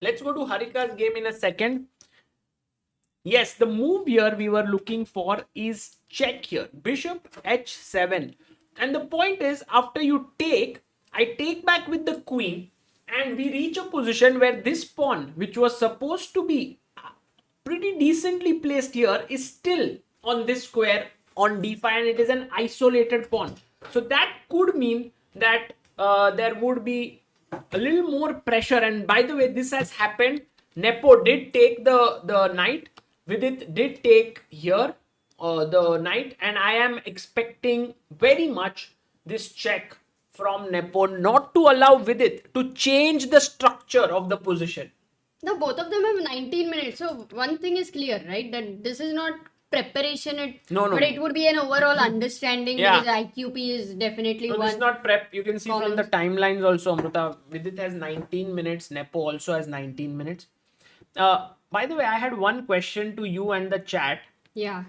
Let's go to Harika's game in a second. Yes, the move here we were looking for is check here. Bishop h7. And the point is, after you take, I take back with the queen, and we reach a position where this pawn, which was supposed to be pretty decently placed here, is still on this square on d5, and it is an isolated pawn. So that could mean that there would be a little more pressure. And by the way, this has happened. Nepo did take the knight. Vidit did take here the knight, and I am expecting very much this check from Nepo, not to allow Vidit to change the structure of the position. Now both of them have 19 minutes. So one thing is clear, right? That this is not preparation. No. But it would be an overall understanding, Yeah. because IQP is definitely No, one. this is not prep. You can see from the timelines also, Amruta. Vidit has 19 minutes. Nepo also has 19 minutes. By the way, I had one question to you and the chat. Yeah.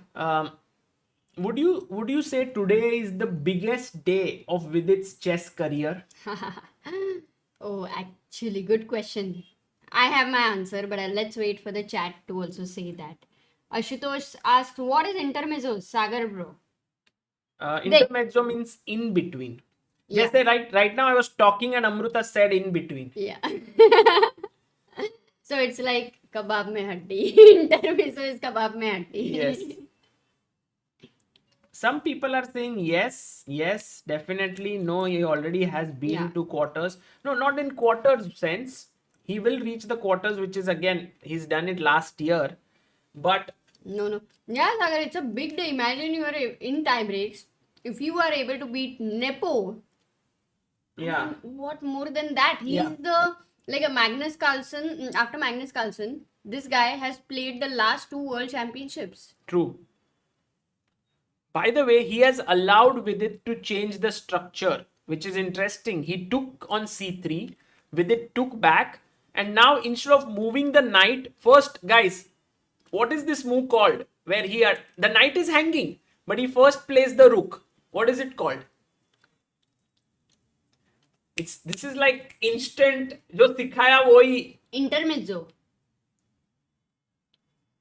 Would you say today is the biggest day of Vidit's chess career? Oh, actually, good question. I have my answer, but let's wait for the chat to also say that. Ashutosh asked, what is intermezzo? Sagar bro. Intermezzo means in between. Yeah. Just say right now I was talking and Amruta said in between. Yeah. So it's like kebab mein haddi. Intermezzo is kebab mein haddi. Yes. Some people are saying yes, definitely. No, he already has been to quarters. No, not in quarters sense. He will reach the quarters, which is again, he's done it last year. But No. Yeah, Sagar, it's a big day. Imagine you are in tie breaks. If you are able to beat Nepo, yeah, what more than that? He's like a Magnus Carlsen. After Magnus Carlsen, this guy has played the last 2 world championships. True. By the way, he has allowed Vidit to change the structure, which is interesting. He took on c3, Vidit took back, and now instead of moving the knight, first, guys, what is this move called? Where the knight is hanging, but he first plays the rook. What is it called? This is like instant. Jo sikhaya wohi. Intermezzo.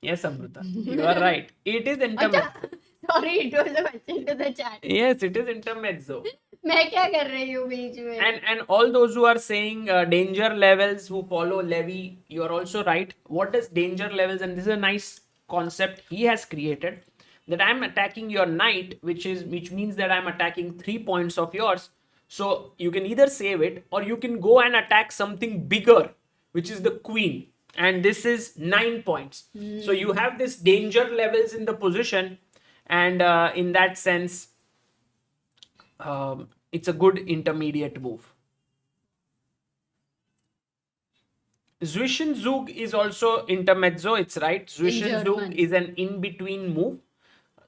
Yes, Amruta, you are right. It is intermezzo. Sorry, it was a question to the chat. Yes, it is intermezzo. मैं क्या कर रही हूँ बीच में? And all those who are saying danger levels, who follow Levy, you are also right. What is danger levels? And this is a nice concept he has created, that I'm attacking your knight, which means that I'm attacking 3 points of yours. So you can either save it, or you can go and attack something bigger, which is the queen. And this is 9 points. So you have this danger levels in the position, and in that sense, it's a good intermediate move. Zwischenzug is also intermezzo. It's right. Zwischenzug is an in-between move.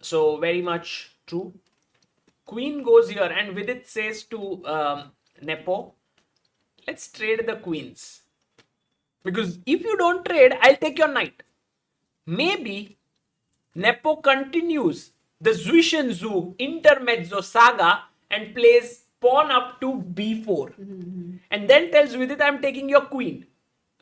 So very much true. Queen goes here, and Vidit says to Nepo, let's trade the queens. Because if you don't trade, I'll take your knight. Maybe Nepo continues the Zwischenzug intermezzo saga and plays pawn up to b4. And then tells Vidit, I'm taking your queen.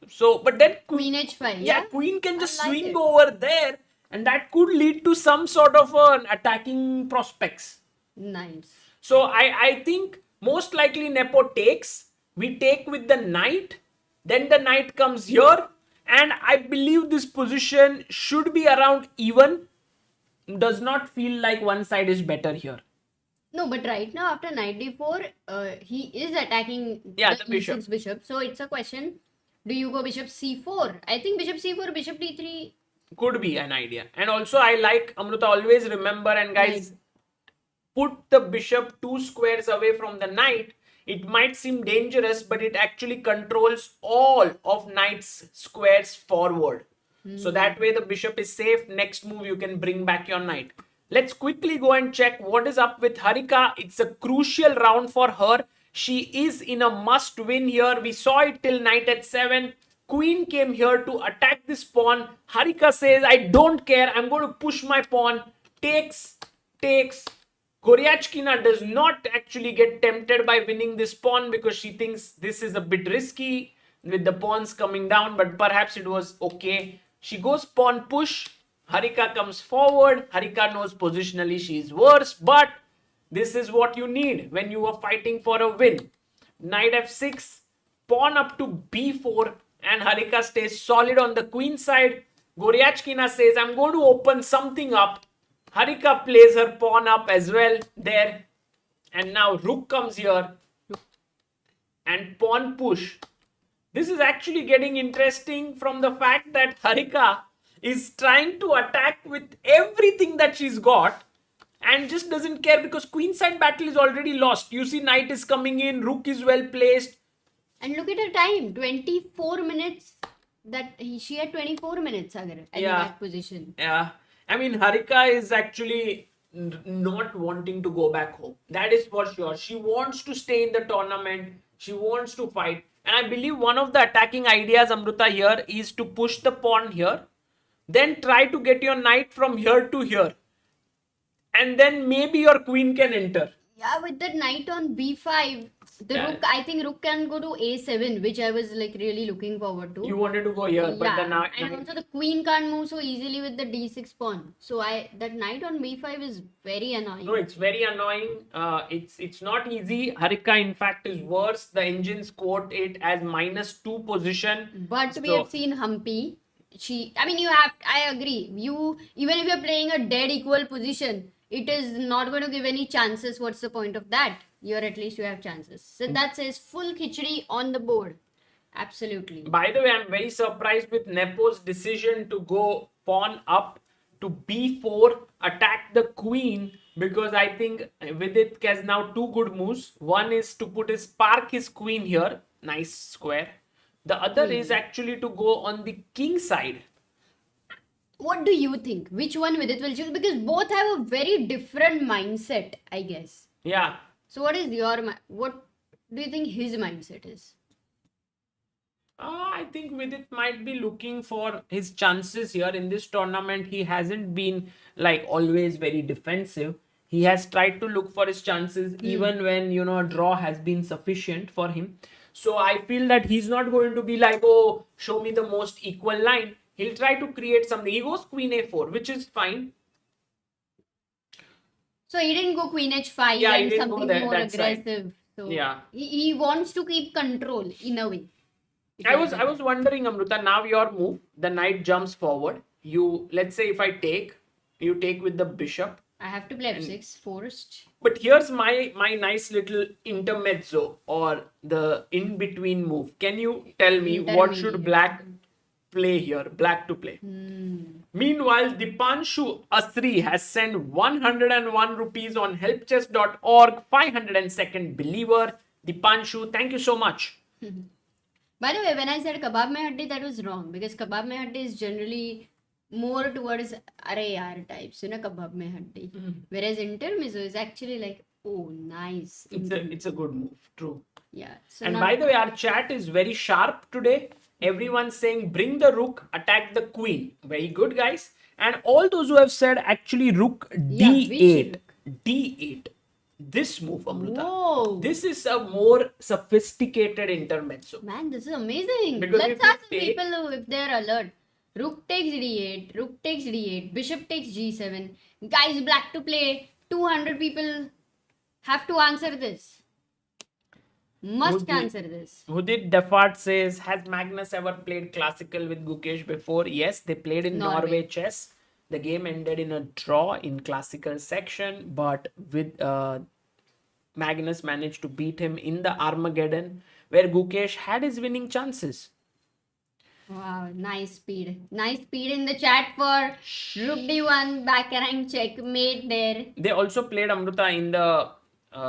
So, but then Queen h5. Yeah, queen can just swing over there, and that could lead to some sort of an attacking prospects. Nice. So I think most likely Nepo takes, We take with the knight. Then the knight comes here. And I believe this position should be around even. Does not feel like one side is better here. No, but right now after knight d4, he is attacking Yeah, the the bishop. e6 bishop. So it's a question: do you go bishop c4? I think bishop c4, bishop d3. Could be an idea. And also I like, Amruta, always remember, and guys, Knight. put the bishop 2 squares away from the knight. It might seem dangerous, but it actually controls all of knight's squares forward. So that way the bishop is safe. Next move you can bring back your knight. Let's quickly go and check what is up with Harika. It's a crucial round for her. She is in a must win here. We saw it till knight at 7. Queen came here to attack this pawn. Harika says, I don't care. I'm going to push my pawn. Takes. Goryachkina does not actually get tempted by winning this pawn because she thinks this is a bit risky with the pawns coming down, but perhaps it was okay. She goes pawn push. Harika comes forward. Harika knows positionally she is worse, but this is what you need when you are fighting for a win. Knight f6, pawn up to b4, and Harika stays solid on the queen side. Goryachkina says, I'm going to open something up. Harika plays her pawn up as well there. And now rook comes here. And pawn push. This is actually getting interesting from the fact that Harika is trying to attack with everything that she's got and just doesn't care because queenside battle is already lost. You see knight is coming in, rook is well placed. And look at her time, 24 minutes. She had 24 minutes agar, in that position. Yeah. I mean, Harika is actually not wanting to go back home. That is for sure. She wants to stay in the tournament. She wants to fight. And I believe one of the attacking ideas, Amruta, here is to push the pawn here. Then try to get your knight from here to here. And then maybe your queen can enter. Yeah, with that knight on b5, rook, I think rook can go to a7, which I was like really looking forward to. You wanted to go here, but the knight... And also the queen can't move so easily with the d6 pawn. So that knight on b5 is very annoying. No, it's very annoying. It's not easy. Harika, in fact, is worse. The engines quote it as -2 position. But we have seen Humpy. I agree. Even if you're playing a dead equal position, it is not going to give any chances. What's the point of that? At least you have chances. So that says full khichdi on the board. Absolutely. By the way, I'm very surprised with Nepo's decision to go pawn up to b4, attack the queen, because I think Vidit has now 2 good moves. One is to park his queen here. Nice square. The other is actually to go on the king side. What do you think? Which one Vidit will choose? Because both have a very different mindset, I guess. Yeah. So what do you think his mindset is? I think Vidit might be looking for his chances here in this tournament. He hasn't been like always very defensive. He has tried to look for his chances even when, a draw has been sufficient for him. So I feel that he's not going to be like, oh, show me the most equal line. He'll try to create something. He goes queen a4, which is fine. So he didn't go queen h5 and something more aggressive. So yeah, he wants to keep control in a way. I was wondering, Amruta, now your move, the knight jumps forward. Let's say if I take, you take with the bishop. I have to play f6 first. But here's my nice little intermezzo or the in-between move. Can you tell me what should black play here? Black to play. Meanwhile, Dipanshu Asri has sent 101 rupees on helpchess.org, 502nd believer. Dipanshu, thank you so much. By the way, when I said kebab mein haddi, that was wrong, because kebab mein haddi is generally more towards RAR types, kebab mein haddi. Whereas intermezzo is actually like, oh, nice. It's a good move, true. Yeah. So and by the way, our chat is very sharp today. Everyone's saying bring the rook, attack the queen. Very good, guys. And all those who have said actually rook d8. D8. This move, Amruta. Whoa. This is a more sophisticated intermezzo. Man, this is amazing. Because let's ask the people if they're alert. Rook takes d8, rook takes d8, bishop takes g7. Guys, black to play. 200 people have to answer this. Must Would answer this. Vidit Defart says, has Magnus ever played classical with Gukesh before? Yes, they played in Norway chess. The game ended in a draw in classical section, but with Magnus managed to beat him in the Armageddon, where Gukesh had his winning chances. Wow, nice speed. Nice speed in the chat for Rook D1, backhand checkmate there. They also played Amruta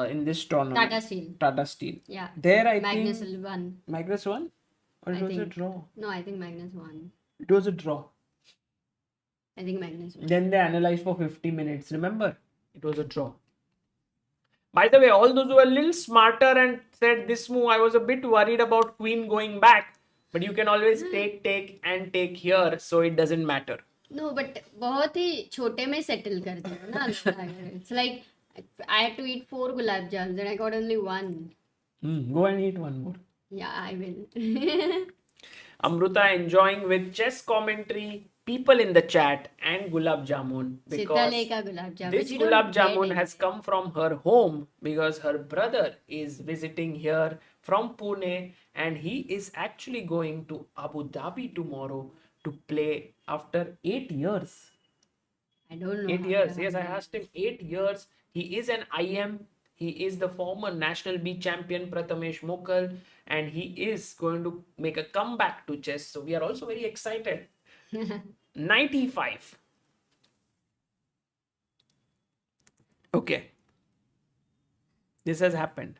in this tournament. Tata Steel. Tata Steel. Yeah. There I Magnus think won. Magnus won? Or it I was a think. draw? No, I think Magnus won. It was a draw. I think Magnus won. Then they analyzed for 50 minutes. Remember? It was a draw. By the way, all those who were a little smarter and said this move, I was a bit worried about Queen going back. But you can always take and take here, so it doesn't matter. No, but बहुत ही छोटे में settle कर दिया ना. It's like I had to eat 4 gulab jams and I got only 1. Go and eat one more. Yeah, I will. Amruta enjoying with chess commentary, people in the chat, and gulab jamun. Because Sitale ka gulab jamun. this gulab jamun has come from her home because her brother is visiting here from Pune and he is actually going to Abu Dhabi tomorrow to play after 8 years. I don't know. 8 years. Yes, I asked him 8 years. He is an IM. He is the former national B champion Prathamesh Mokal and he is going to make a comeback to chess. So we are also very excited. 95. Okay. This has happened.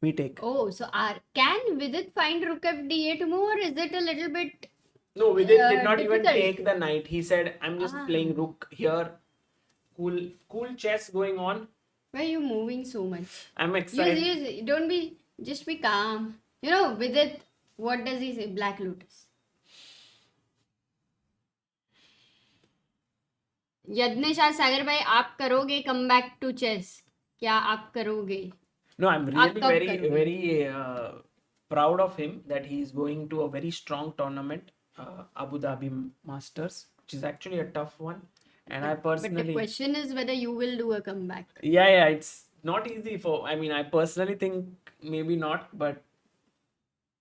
We take. Oh, so can Vidit find Rook FD8 move or is it a little bit... No, Vidit did not even difficult? take the knight. He said, I'm just playing rook here. Cool chess going on. Why are you moving so much? I'm excited. Yes, don't be... Just be calm. You know, Vidit, what does he say? Black Lotus. Yagnesh आज सागर भाई आप करोगे come back to chess क्या आप करोगे No, I'm really आप कब very, करोगे? very proud of him that he's going to a very strong tournament, Abu Dhabi Masters, which is actually a tough one. And I But the personally, question is whether you will do a comeback. yeah, it's not easy for, I mean, I personally think maybe not, but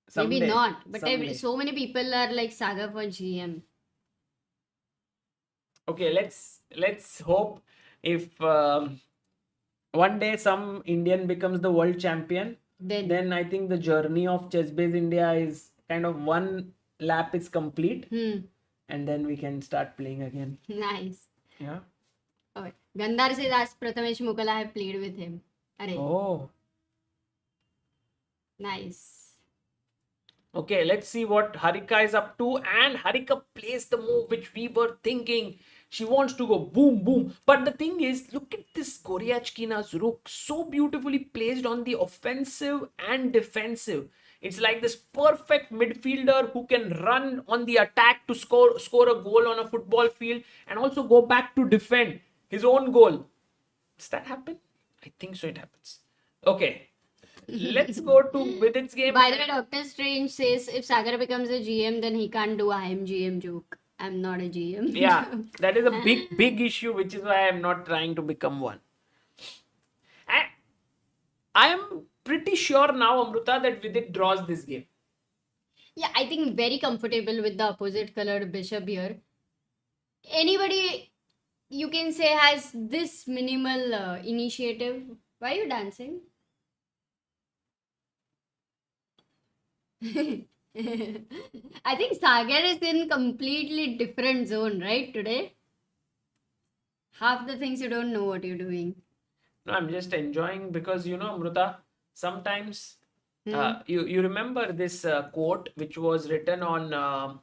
someday. Maybe not. But someday. so many people are like Saga for GM. Okay, let's hope if one day some Indian becomes the world champion, then I think the journey of Chessbase India is kind of one lap is complete, and then we can start playing again. Nice. Yeah. Oh, Gandhar says ask Prathamesh Mukala, I have played with him. Arey, Oh. nice. Okay, let's see what Harika is up to. And Harika plays the move which we were thinking. She wants to go boom, boom. But the thing is, look at this Goryachkina's rook. So beautifully placed on the offensive and defensive. It's like this perfect midfielder who can run on the attack to score a goal on a football field and also go back to defend his own goal. Does that happen? I think so it happens. Okay. Let's go to Vidit's game. By the way, Dr. Strange says if Sagar becomes a GM, then he can't do I am GM joke. I'm not a GM. Yeah, that is a big issue, which is why I'm not trying to become one. And I am pretty sure now, Amruta, that Vidit draws this game. Yeah, I think very comfortable with the opposite colored bishop here. Anybody you can say has this minimal initiative. Why are you dancing? I think Sagar is in completely different zone, right, today? Half the things you don't know what you're doing. No, I'm just enjoying because, Amruta, sometimes you remember this quote which was written on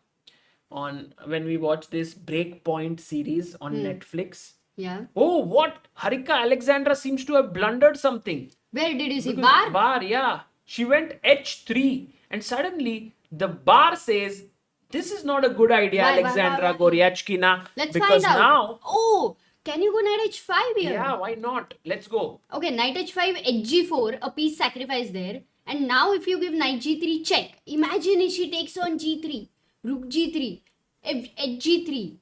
when we watched this Breakpoint series on Netflix. Yeah. Oh, what? Harika Alexandra seems to have blundered something. Where did you see? Because Bar? Bar, yeah. She went H3 and suddenly the bar says, this is not a good idea, Why? Alexandra Goryachkina. Let's because find out. now, Oh, can you go knight h5 here? yeah, why not? Let's go. Okay, knight h5, hg4, a piece sacrifice there. And now if you give knight g3 check, imagine if she takes on g3, rook g3, hg3,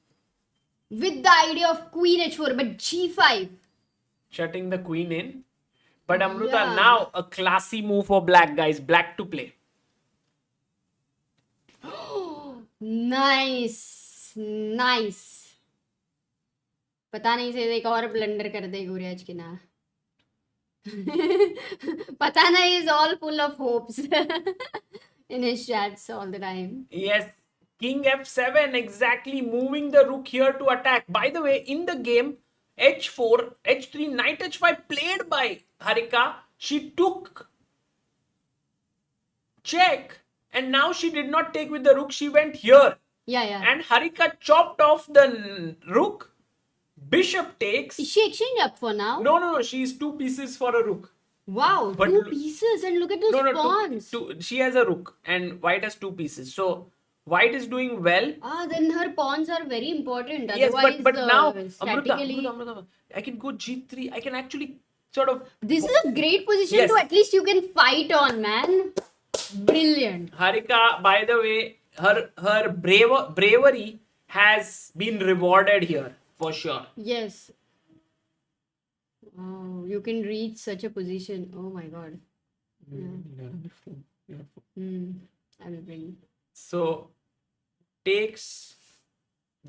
with the idea of queen h4, but g5. Shutting the queen in. But Amruta, Yeah. now a classy move for black, guys. Black to play. Nice. Nice. पता नहीं से एक और blunder कर दे गोरियाचकिना. पता नहीं is all full of hopes in his chats all the time. Yes, king f7, exactly, moving the rook here to attack. By the way, in the game, h4, h3, knight h5 played by Harika. She took check, and now she did not take with the rook. She went here. Yeah. And Harika chopped off the rook. Bishop takes. Is she exchange up for now? No. She's 2 pieces for a rook. Wow, But 2 pieces, and look at those pawns. She has a rook, and white has 2 pieces. So white is doing well. Then her pawns are very important. Yes, Otherwise, but now, statically... Amruta, I can go g3. I can actually sort of... This is a great position Yes. to at least you can fight on, man. Brilliant. Harika, by the way, her bravery has been rewarded here, for sure. Yes. Oh, you can reach such a position. Oh my god. I will bring. So, takes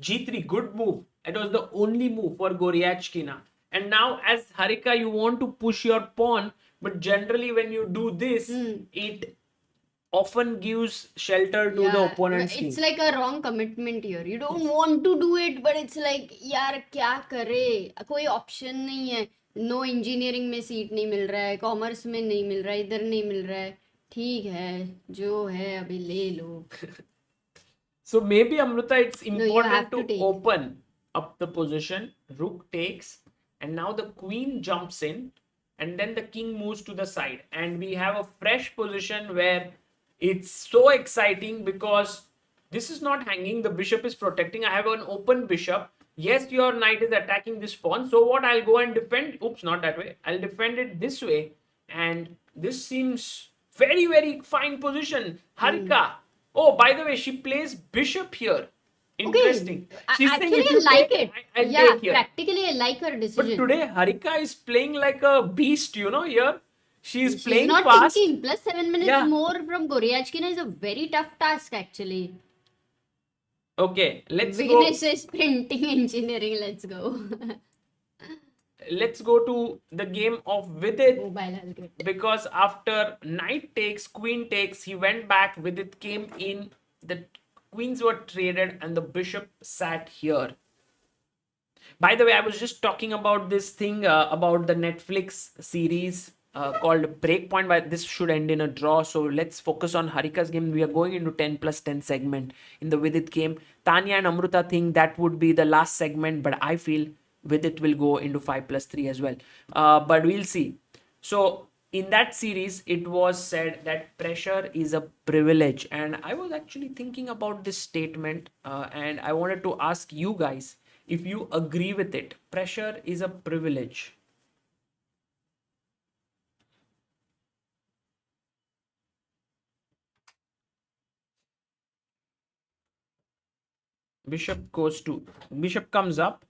g3, good move. It was the only move for Goryachkina. And now, as Harika, you want to push your pawn, but generally when you do this, it often gives shelter to the opponent's king. It's like a wrong commitment here. You don't want to do it, but it's like, यार क्या करे? कोई option नहीं है. No engineering में seat नहीं मिल रहा है, commerce में नहीं मिल रहा है, इधर नहीं मिल रहा है. ठीक है, जो है अभी ले लो. So maybe Amruta, it's important to to take. open up the position. Rook takes, and now the queen jumps in, and then the king moves to the side, and we have a fresh position where it's so exciting because this is not hanging. The bishop is protecting. I have an open bishop. Yes, your knight is attacking this pawn. So what? I'll go and defend. Oops, not that way. I'll defend it this way, and this seems very, very fine position. Harika. Oh, by the way, she plays bishop here. Interesting. Okay. Actually, I like it. I'll take here. Practically, I like her decision. But today, Harika is playing like a beast, here. She's playing not fast. thinking. Plus 7 minutes more from Goryachkina is a very tough task, actually. Okay, let's Vignesh is printing engineering. Let's go. Let's go to the game of Vidit. Mobile, I'll get. Because after knight takes, queen takes, he went back. Vidit came in. The queens were traded and the bishop sat here. By the way, I was just talking about this thing about the Netflix series called Breakpoint, but this should end in a draw. So let's focus on Harika's game. We are going into 10 plus 10 segment in the Vidit game. Tanya and Amruta think that would be the last segment, but I feel Vidit will go into 5 plus 3 as well. But we'll see. So in that series, it was said that pressure is a privilege. And I was actually thinking about this statement and I wanted to ask you guys if you agree with it. Pressure is a privilege. Bishop comes up.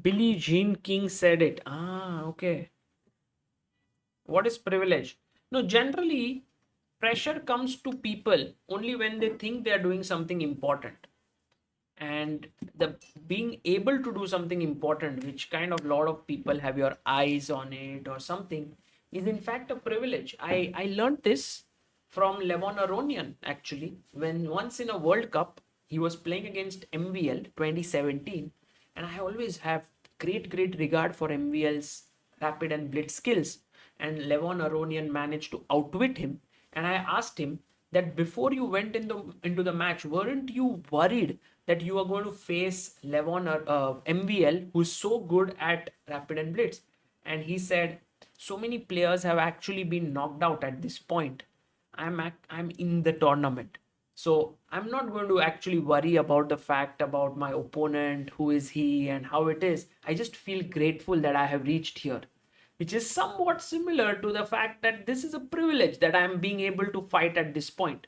Billie Jean King said it. Okay. What is privilege? No, generally, pressure comes to people only when they think they are doing something important. And the being able to do something important, which kind of lot of people have your eyes on it or something, is in fact a privilege. I learned this from Levon Aronian, actually, when once in a World Cup, he was playing against MVL 2017. And I always have great regard for MVL's rapid and blitz skills. And Levon Aronian managed to outwit him. And I asked him that before you went into the match, weren't you worried that you are going to face MVL, who's so good at rapid and blitz? And he said, so many players have actually been knocked out at this point. I'm in the tournament. So I'm not going to actually worry about the fact about my opponent, who is he and how it is. I just feel grateful that I have reached here, which is somewhat similar to the fact that this is a privilege that I'm being able to fight at this point.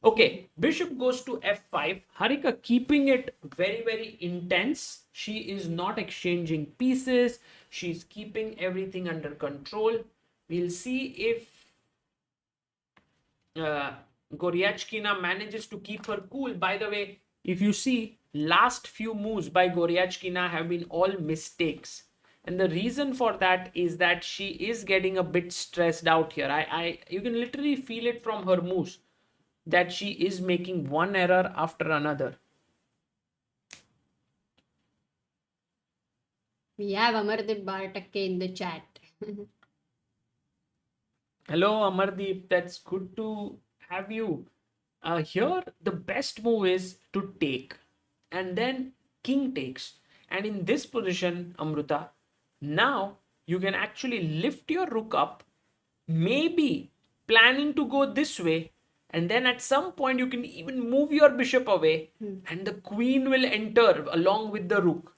Okay, bishop goes to f5. Harika keeping it very, very intense. She is not exchanging pieces. She's keeping everything under control. We'll see if uh, Goryachkina manages to keep her cool. By the way, if you see, last few moves by Goryachkina have been all mistakes. And the reason for that is that she is getting a bit stressed out here. You can literally feel it from her moves that she is making one error after another. We have Amardeep Bartakke in the chat. Hello, Amardeep. That's good to have you. Here, the best move is to take, and then king takes. And in this position, Amruta, now you can actually lift your rook up, maybe planning to go this way, and then at some point you can even move your bishop away, and the queen will enter along with the rook.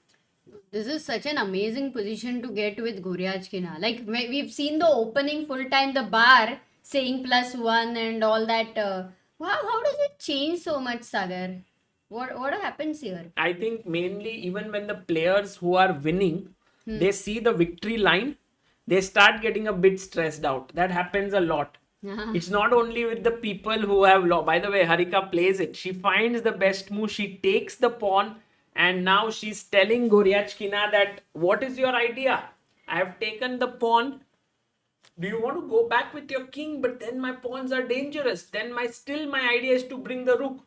This is such an amazing position to get with Goryachkina. Like we've seen the opening full time, the bar saying +1 and all that. Wow, how does it change so much, Sagar? What happens here? I think mainly even when the players who are winning, they see the victory line, they start getting a bit stressed out. That happens a lot. It's not only with the people who have lost. By the way, Harika plays it. She finds the best move. She takes the pawn, and now she's telling Goryachkina that, what is your idea? I have taken the pawn. Do you want to go back with your king? But then my pawns are dangerous. Then my idea is to bring the rook.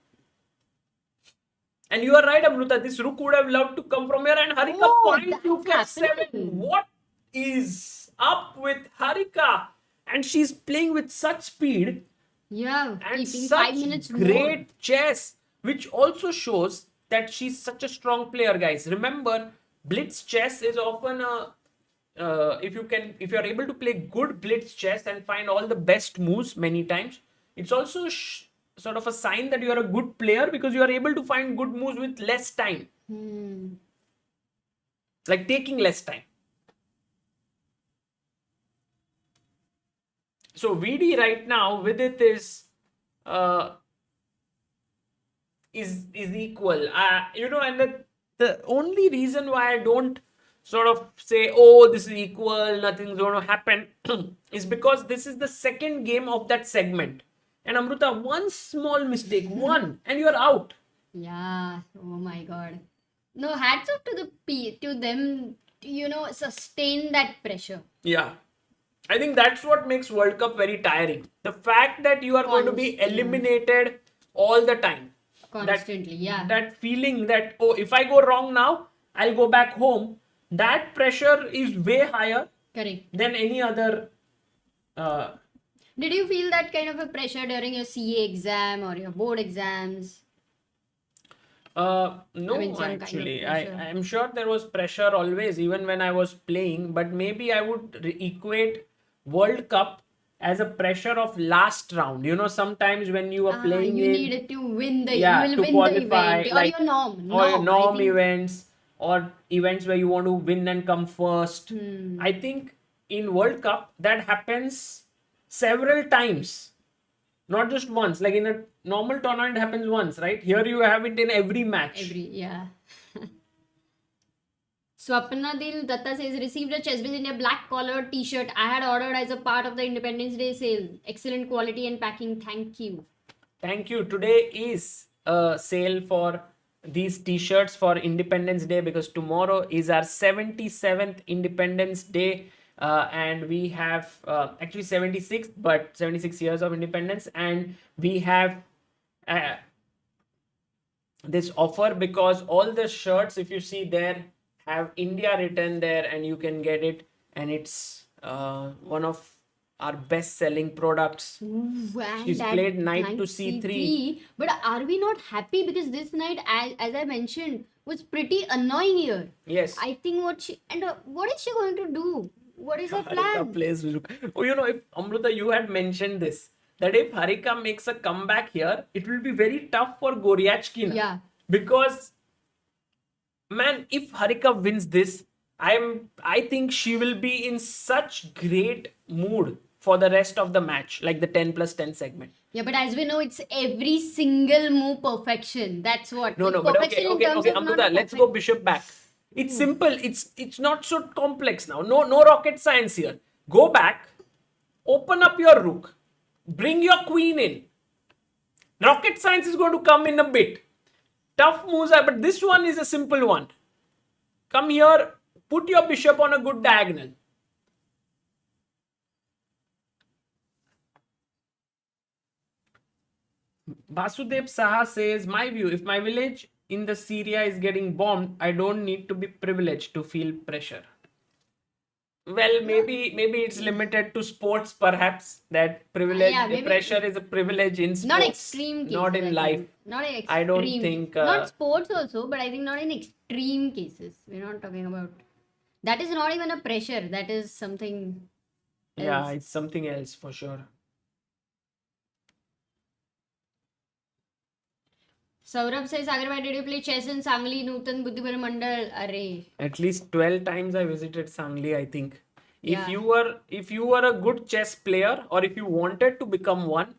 And you are right, Amruta. This rook would have loved to come from here. And Harika point to f7. What is up with Harika? And she's playing with such speed. Yeah, And keeping such 5 minutes great more. chess, which also shows that she's such a strong player, guys. Remember, blitz chess is often a if you're able to play good blitz chess and find all the best moves many times, it's also sort of a sign that you are a good player because you are able to find good moves with less time, like taking less time. So VD right now with it is equal. And the only reason why I don't sort of say, oh, this is equal, nothing's going to happen, is because this is the second game of that segment. And Amruta, one small mistake, one, and you're out. Yeah. Oh my God. No, hats off to them. Sustain that pressure. Yeah. I think that's what makes World Cup very tiring. The fact that you are going to be eliminated all the time. Constantly, That feeling that, oh, if I go wrong now, I'll go back home. That pressure is way higher Correct. than any other. Did you feel that kind of a pressure during your CA exam or your board exams? No, some kind of actually, pressure. I'm sure there was pressure always, even when I was playing. But maybe I would equate World Cup as a pressure of last round. Sometimes when you are playing You in, needed to win the yeah, you will to win qualify, the event like, or your norm. or your I norm think- events or events where you want to win and come first. I think in World Cup that happens several times, not just once. Like in a normal tournament, it happens once, right? Here you have it in every match. Yeah. Swapna Dil Datta says, received a Chessbiz India black collared t-shirt I had ordered as a part of the Independence Day sale. Excellent quality and packing. Thank you. Thank you. Today is a sale for these t-shirts for Independence Day because tomorrow is our 77th Independence Day. And we have actually 76th, but 76 years of independence. And we have this offer because all the shirts, if you see there, have India written there, and you can get it. And it's one of our best-selling products. She's played knight to c3. But are we not happy because this knight, as I mentioned, was pretty annoying here? Yes. I think what is she going to do? What is her plan? Harika plays Rook. Oh, if Amruta, you had mentioned this, that if Harika makes a comeback here, it will be very tough for Goryachkina. Yeah. Because, man, if Harika wins this, I think she will be in such great mood for the rest of the match, like the 10 plus 10 segment. Yeah, but as we know, it's every single move perfection. That's what. No, Like, no, but perfection okay, in okay, terms okay, of not Amruta, let's perfect. go bishop back. It's simple. It's not so complex now. No rocket science here. Go back, open up your rook, bring your queen in. Rocket science is going to come in a bit. Tough moves are, but this one is a simple one. Come here, put your bishop on a good diagonal. Basudev Saha says, my view, if my village in the Syria is getting bombed, I don't need to be privileged to feel pressure. Well, maybe it's limited to sports, perhaps. That privilege, Yeah, maybe. pressure is a privilege in sports, Not extreme cases. not in I life. think. Not in extreme. I don't think. Not sports also, but I think not in extreme cases. We're not talking about. That is not even a pressure. That is something. Yeah, else. it's something else for sure. Saurabh says, Sagar, why did you play chess in Sangli, Nutan, Buddhibhar Mandal? Array. At least 12 times I visited Sangli, I think. Yeah. If you were a good chess player, or if you wanted to become one,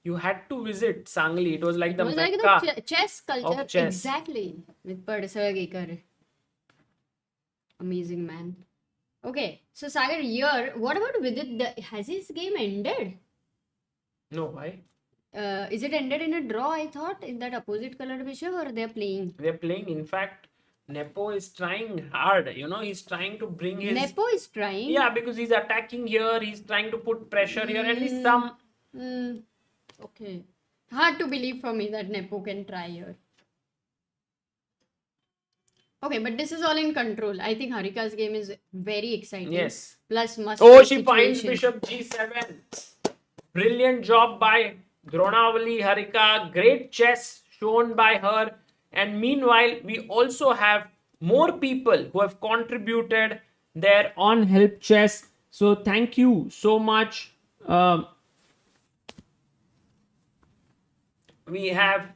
you had to visit Sangli. It was like It the was like Mecca the chess culture. of chess. Exactly. With Padasavagekar. Amazing man. Okay, so Sagar, here, what about Vidit? Has his game ended? No, why? Is it ended in a draw? I thought in that opposite colored bishop, or they're playing. They're playing. In fact, Nepo is trying hard. He's trying to bring his. Nepo is trying. Yeah, because he's attacking here. He's trying to put pressure here. At least some. Okay. Hard to believe for me that Nepo can try here. Okay, but this is all in control. I think Harika's game is very exciting. Yes. Plus must. Oh, she finds bishop g7. Brilliant job by Dronavali Harika. Great chess shown by her. And meanwhile, we also have more people who have contributed their on help chess. So thank you so much. We have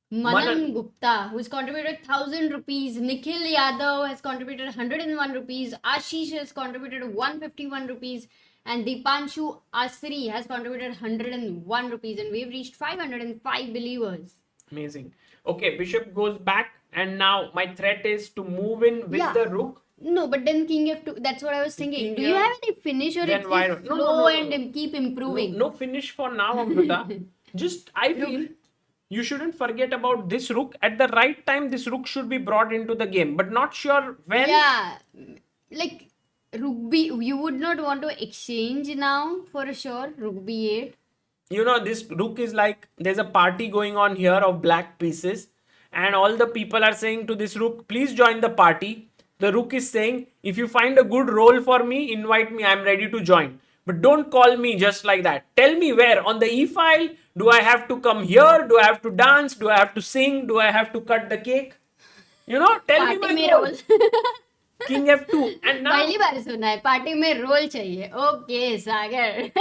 Manan Gupta, who's contributed 1,000 rupees. Nikhil Yadav has contributed 101 rupees. Ashish has contributed 151 rupees. And Dipanshu Asri has contributed 101 rupees. And we've reached 505 believers. Amazing. Okay, bishop goes back. And now my threat is to move in with the rook. No, but then king f2. That's what I was thinking. Do you have any finish, or then it's why just not? slow and keep improving? No finish for now, Amrita. Just, I feel you shouldn't forget about this rook. At the right time, this rook should be brought into the game, but not sure when. Yeah, like rook b. You would not want to exchange now for sure. Rook b8. This rook is like, there's a party going on here of black pieces, and all the people are saying to this rook, please join the party. The rook is saying, if you find a good role for me, invite me, I'm ready to join. But don't call me just like that. Tell me where. On the e-file, do I have to come here? Do I have to dance? Do I have to sing? Do I have to cut the cake? Tell Party me mein my role. role. King f2. And now... पहली बार सुना है party में role चाहिए. Okay, Sagar.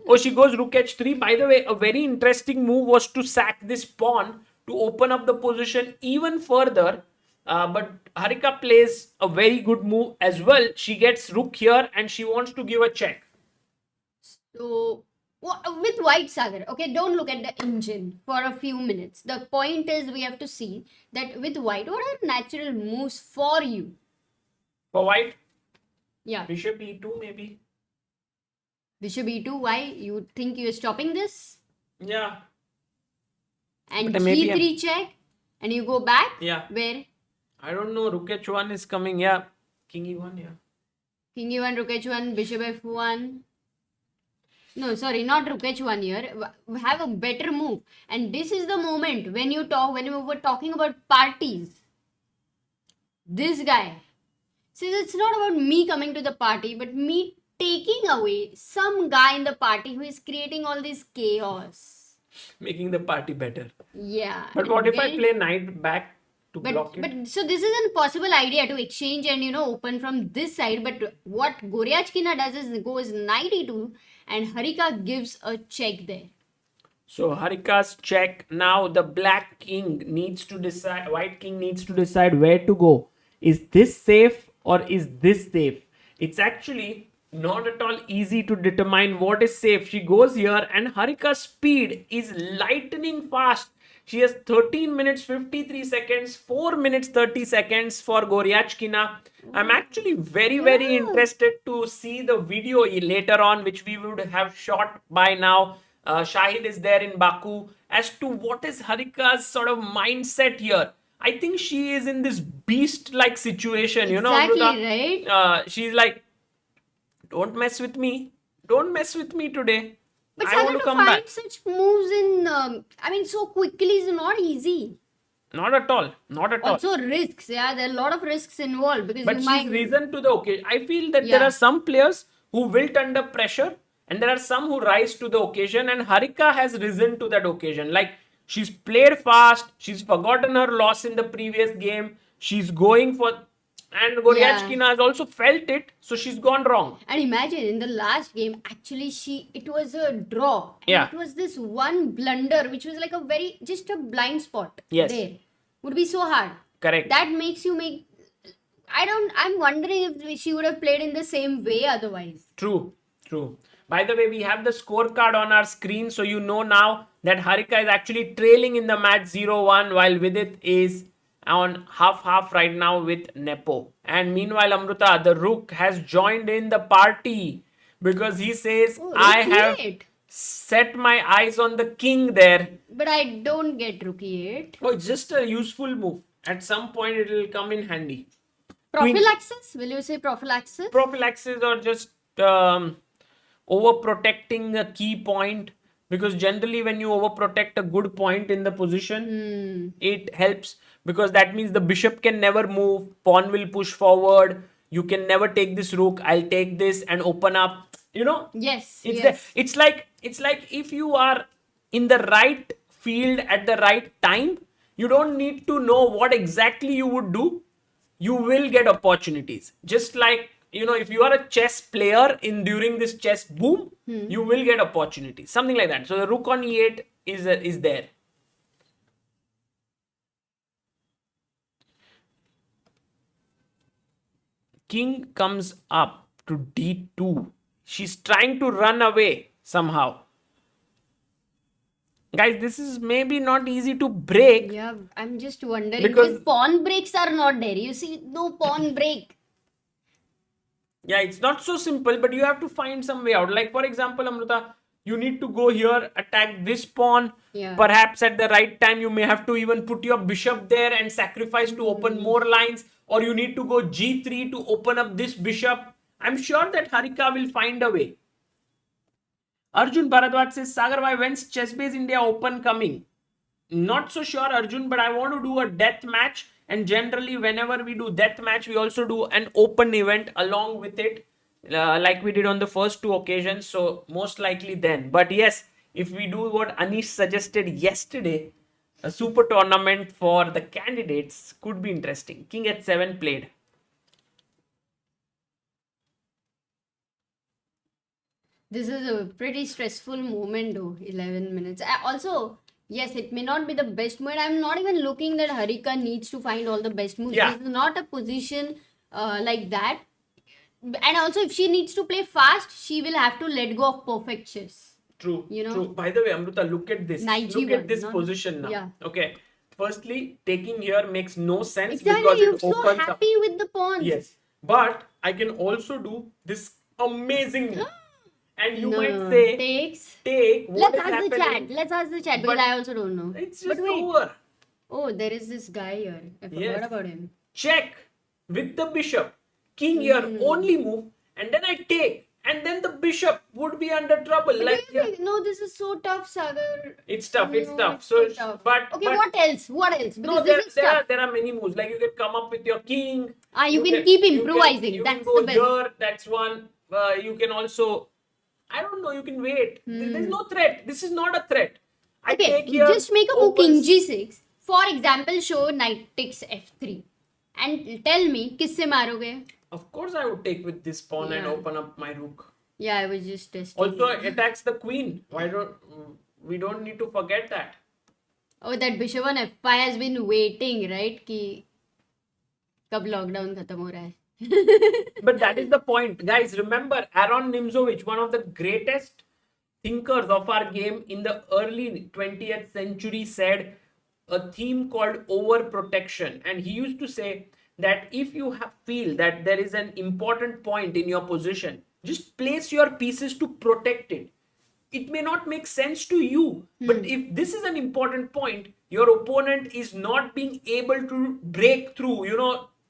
Oh, she goes rook h3. By the way, a very interesting move was to sack this pawn to open up the position even further. But Harika plays a very good move as well. She gets rook here and she wants to give a check. So, with white, Sagar, okay, don't look at the engine for a few minutes. The point is we have to see that with white, what are natural moves for you? For white? Yeah. Bishop e2 maybe. Bishop e2, why? You think you're stopping this? Yeah. And But maybe g3 check, and you go back? Yeah. Where? I don't know. Rook h1 is coming. Yeah. King e1. Yeah. King e1, rook h1, bishop f1. No, sorry, not rook h1 here. We have a better move. And this is the moment when we were talking about parties. This guy says it's not about me coming to the party, but me taking away some guy in the party who is creating all this chaos. Making the party better. Yeah. But what if I play knight back to block it? But so this is an possible idea to exchange and open from this side. But what Goryachkina does is goes knight e2 and Harika gives a check there. So Harika's check. Now the black king needs to decide, white king needs to decide where to go. Is this safe or is this safe? It's actually Not at all easy to determine what is safe. She goes here and Harika's speed is lightning fast. She has 13 minutes 53 seconds, 4 minutes 30 seconds for Goryachkina. I'm actually very Yeah. interested to see the video later on, which we would have shot by now. Shahid is there in Baku, as to what is Harika's sort of mindset here. I think she is in this beast like situation, Exactly, Amruta. right? She's like, don't mess with me. Don't mess with me today. But I want Sagar, to to come back. find such moves in, so quickly is not easy. Not at all. Not at all. Also, risks. Yeah, there are a lot of risks involved because But you she's might. risen to the occasion. I feel that there Yeah. are some players who wilt under pressure, and there are some who rise to the occasion. And Harika has risen to that occasion. Like, she's played fast. She's forgotten her loss in the previous game. She's going for. And Yeah. Goryachkina has also felt it, so she's gone wrong. And imagine in the last game, actually, it was a draw. And Yeah. it was this one blunder, which was like just a blind spot. Yes. There. Would be so hard. Correct. That makes you make. I'm wondering if she would have played in the same way otherwise. True, true. By the way, we have the scorecard on our screen, so you know now that Harika is actually trailing in the match 0-1, while Vidit is on half-half right now with Nepo. And meanwhile, Amruta, the Rook, has joined in the party because he says, Oh, I Rookie have 8. set my eyes on the king there. But I don't get Rookie 8. Oh, it's just a useful move. At some point, it will come in handy. Queen- Prophylaxis? Will you say prophylaxis? Prophylaxis or just overprotecting a key point, because generally when you overprotect a good point in the position, it helps, because that means the bishop can never move, pawn will push forward, you can never take this rook, I'll take this and open up, Yes. it's yes. it's like if you are in the right field at the right time, you don't need to know what exactly you would do, you will get opportunities. Just like, if you are a chess player in during this chess boom, you will get opportunities, something like that. So the rook on e8 is there. King comes up to d2. She's trying to run away somehow. Guys, this is maybe not easy to break. Yeah, I'm just wondering Because- because pawn breaks are not there. You see, no pawn break. Yeah, it's not so simple, but you have to find some way out. Like, for example, Amruta, you need to go here, attack this pawn. Yeah. Perhaps at the right time, you may have to even put your bishop there and sacrifice to open more lines. Or you need to go g3 to open up this bishop. I'm sure that Harika will find a way. Arjun Bharadwaj says, Sagar, when's Chessbase India Open coming? Not so sure, Arjun, but I want to do a death match. And generally, whenever we do death match, we also do an open event along with it, like we did on the first two occasions. So most likely then. But yes, if we do what Anish suggested yesterday, a super tournament for the candidates could be interesting. King h7 played. This is a pretty stressful moment, though. 11 minutes. Also, yes, it may not be the best moment. I'm not even looking that Harika needs to find all the best moves. Yeah. This is not a position like that. And also, if she needs to play fast, she will have to let go of perfect chess. True. You know? True. By the way, Amruta, look at this. Knight Look G1, at this not- position now. yeah. Okay. Firstly, taking here makes no sense Exactly, because you're it so opens up. happy with the pawns. Yes. But I can also do this amazing move. And you No, might say, takes. take what Let's is ask happening. the chat. Let's ask the chat because But I also don't know. It's But just wait. over. Oh, there is this guy here. I forgot Yes. about him. Check with the bishop. King here, only move. And then I take. And then the bishop would be under trouble. But Like, do you think, no, this is so tough, Sagar. it's tough. It's No, tough. it's So, tough. but Okay, but, what else? What else? Because no, this is tough. there are many moves. Like you can come up with your king. You can keep improvising. You That's can go the best. here. That's one. You can also, I don't know. You can wait. There's no threat. This is not a threat. I Okay, take here. just make a move king opens- g6. For example, show knight takes f3. And tell me, किससे मारोगे? Of course, I would take with this pawn and Yeah. open up my rook. Yeah, I was just testing. Also, you. attacks the queen. We don't need to forget that. Oh, that bishop on f5 has been waiting, right? कि कब lockdown खत्म हो रहा है. But that is the point. Guys, remember Aaron Nimzovich, one of the greatest thinkers of our game in the early 20th century, said a theme called overprotection. And he used to say that if you feel that there is an important point in your position, just place your pieces to protect it. It may not make sense to you, but if this is an important point, your opponent is not being able to break through,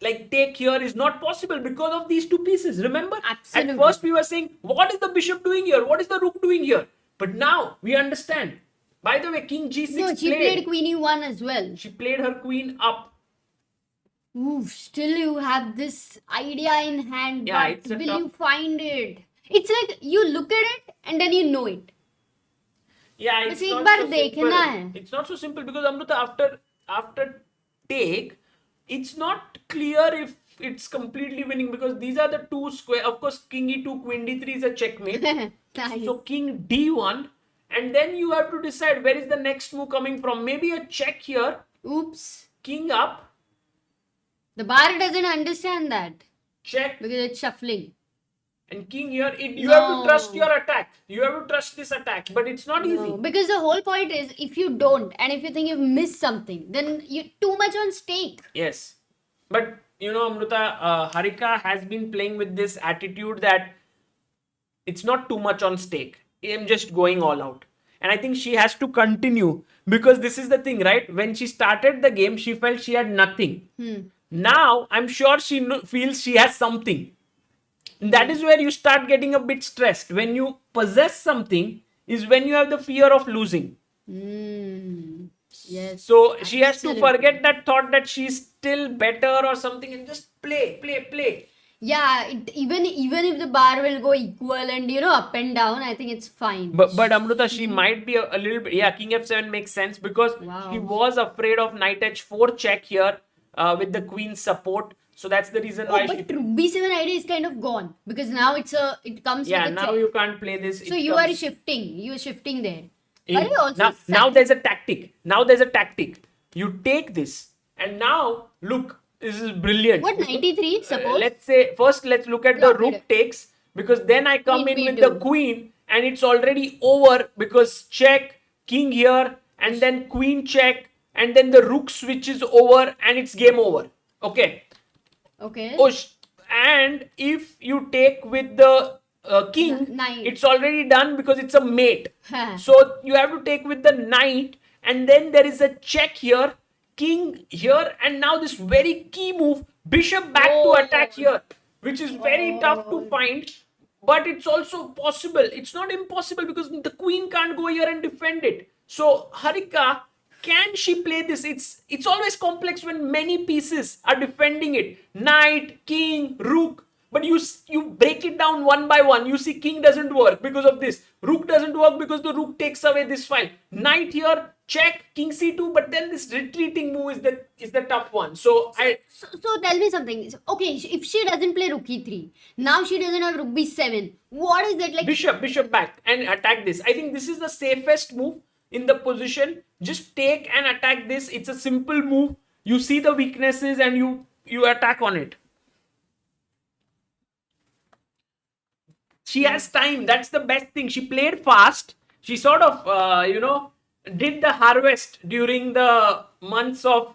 like take here is not possible because of these two pieces. Remember? Absolutely. At first we were saying, what is the bishop doing here? What is the rook doing here? But now we understand. By the way, king g6 No, she played queen e1 as well. She played her queen up. Ooh, still you have this idea in hand, Yeah, but it's a will tough- you find it? It's like you look at it and then you know it. Yeah, बस it's एक not bar so देखना है. simple. It's not so simple because Amruta, after take, it's not clear if it's completely winning because these are the two square. Of course, king e2, queen d3 is a checkmate. Nice. So king d1, and then you have to decide where is the next move coming from. Maybe a check here, Oops. king up, The bar doesn't understand that check, because it's shuffling. and king here. You have No. to trust your attack. You have to trust this attack, but it's not easy. No, because the whole point is if you don't and if you think you've missed something, then you're too much on stake. Yes. But, Amruta, Harika has been playing with this attitude that it's not too much on stake. I'm just going all out. And I think she has to continue because this is the thing, right? When she started the game, she felt she had nothing. Now, I'm sure she feels she has something. That is where you start getting a bit stressed. When you possess something is when you have the fear of losing. Yes. So she has to Absolutely. forget that thought that she's still better or something and just play. Yeah, even if the bar will go equal and up and down, I think it's fine. But Amruta, she might be a little bit. Yeah, king f7 makes sense because Wow. she was afraid of knight h4 check here with the queen's support. So that's the reason why but rook b7 idea is kind of gone because now it comes Yeah, with a now check. you can't play this. So It you comes- are shifting. You are shifting there. In- Are you also now there's a tactic. You take this, and now look, this is brilliant. What 93? Suppose. Let's look at the Look at rook it. takes because then I come Queen in with b2. the queen and it's already over because check, king here, and then queen check, and then the rook switches over and it's game over. Okay. Okay. And if you take with the king, Knight. it's already done because it's a mate. Huh. So you have to take with the knight, and then there is a check here, king here, and now this very key move, bishop back to attack here, which is very tough to find. But it's also possible. It's not impossible because the queen can't go here and defend it. So Harika, can she play this? It's always complex when many pieces are defending it. Knight, king, rook. But you break it down one by one. You see king doesn't work because of this. Rook doesn't work because the rook takes away this file. Knight here, check, king c2. But then this retreating move is the tough one. So tell me something. Okay, if she doesn't play rook e3, now she doesn't have rook b7. What is that like? bishop back and attack this. I think this is the safest move in the position. Just take and attack this. It's a simple move. You see the weaknesses and you attack on it. She has time. That's the best thing. She played fast. She sort of, did the harvest during the months of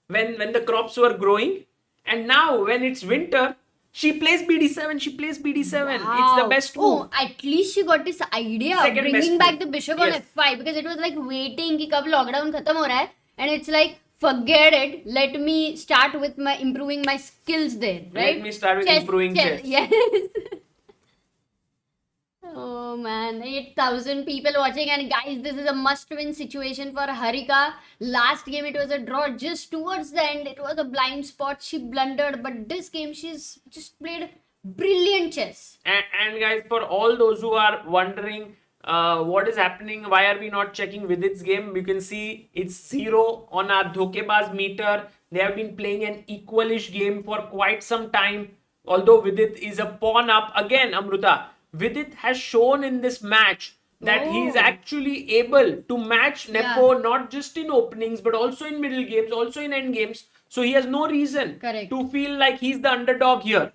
when the crops were growing. And now when it's winter, she plays BD7. She plays BD7. It's the best move. Oh, at least she got this idea of Second best bringing back move. the bishop Yes. on f5 because it was like waiting कि कब lockdown खत्म हो रहा है, and it's like forget it. Let me start with my improving my skills there, right? Let me start with improving chess. Yes. Oh man, 8,000 people watching, and guys, this is a must-win situation for Harika. Last game it was a draw. Just towards the end, it was a blind spot. She blundered, but this game she's just played brilliant chess. And guys, for all those who are wondering what is happening, why are we not checking Vidit's game? You can see it's 0 on our Dhokebaz meter. They have been playing an equalish game for quite some time. Although Vidit is a pawn up. Again, Amruta, Vidit has shown in this match that he is actually able to match Nepo not just in openings but also in middle games, also in end games. So he has no reason Correct. to feel like he's the underdog here.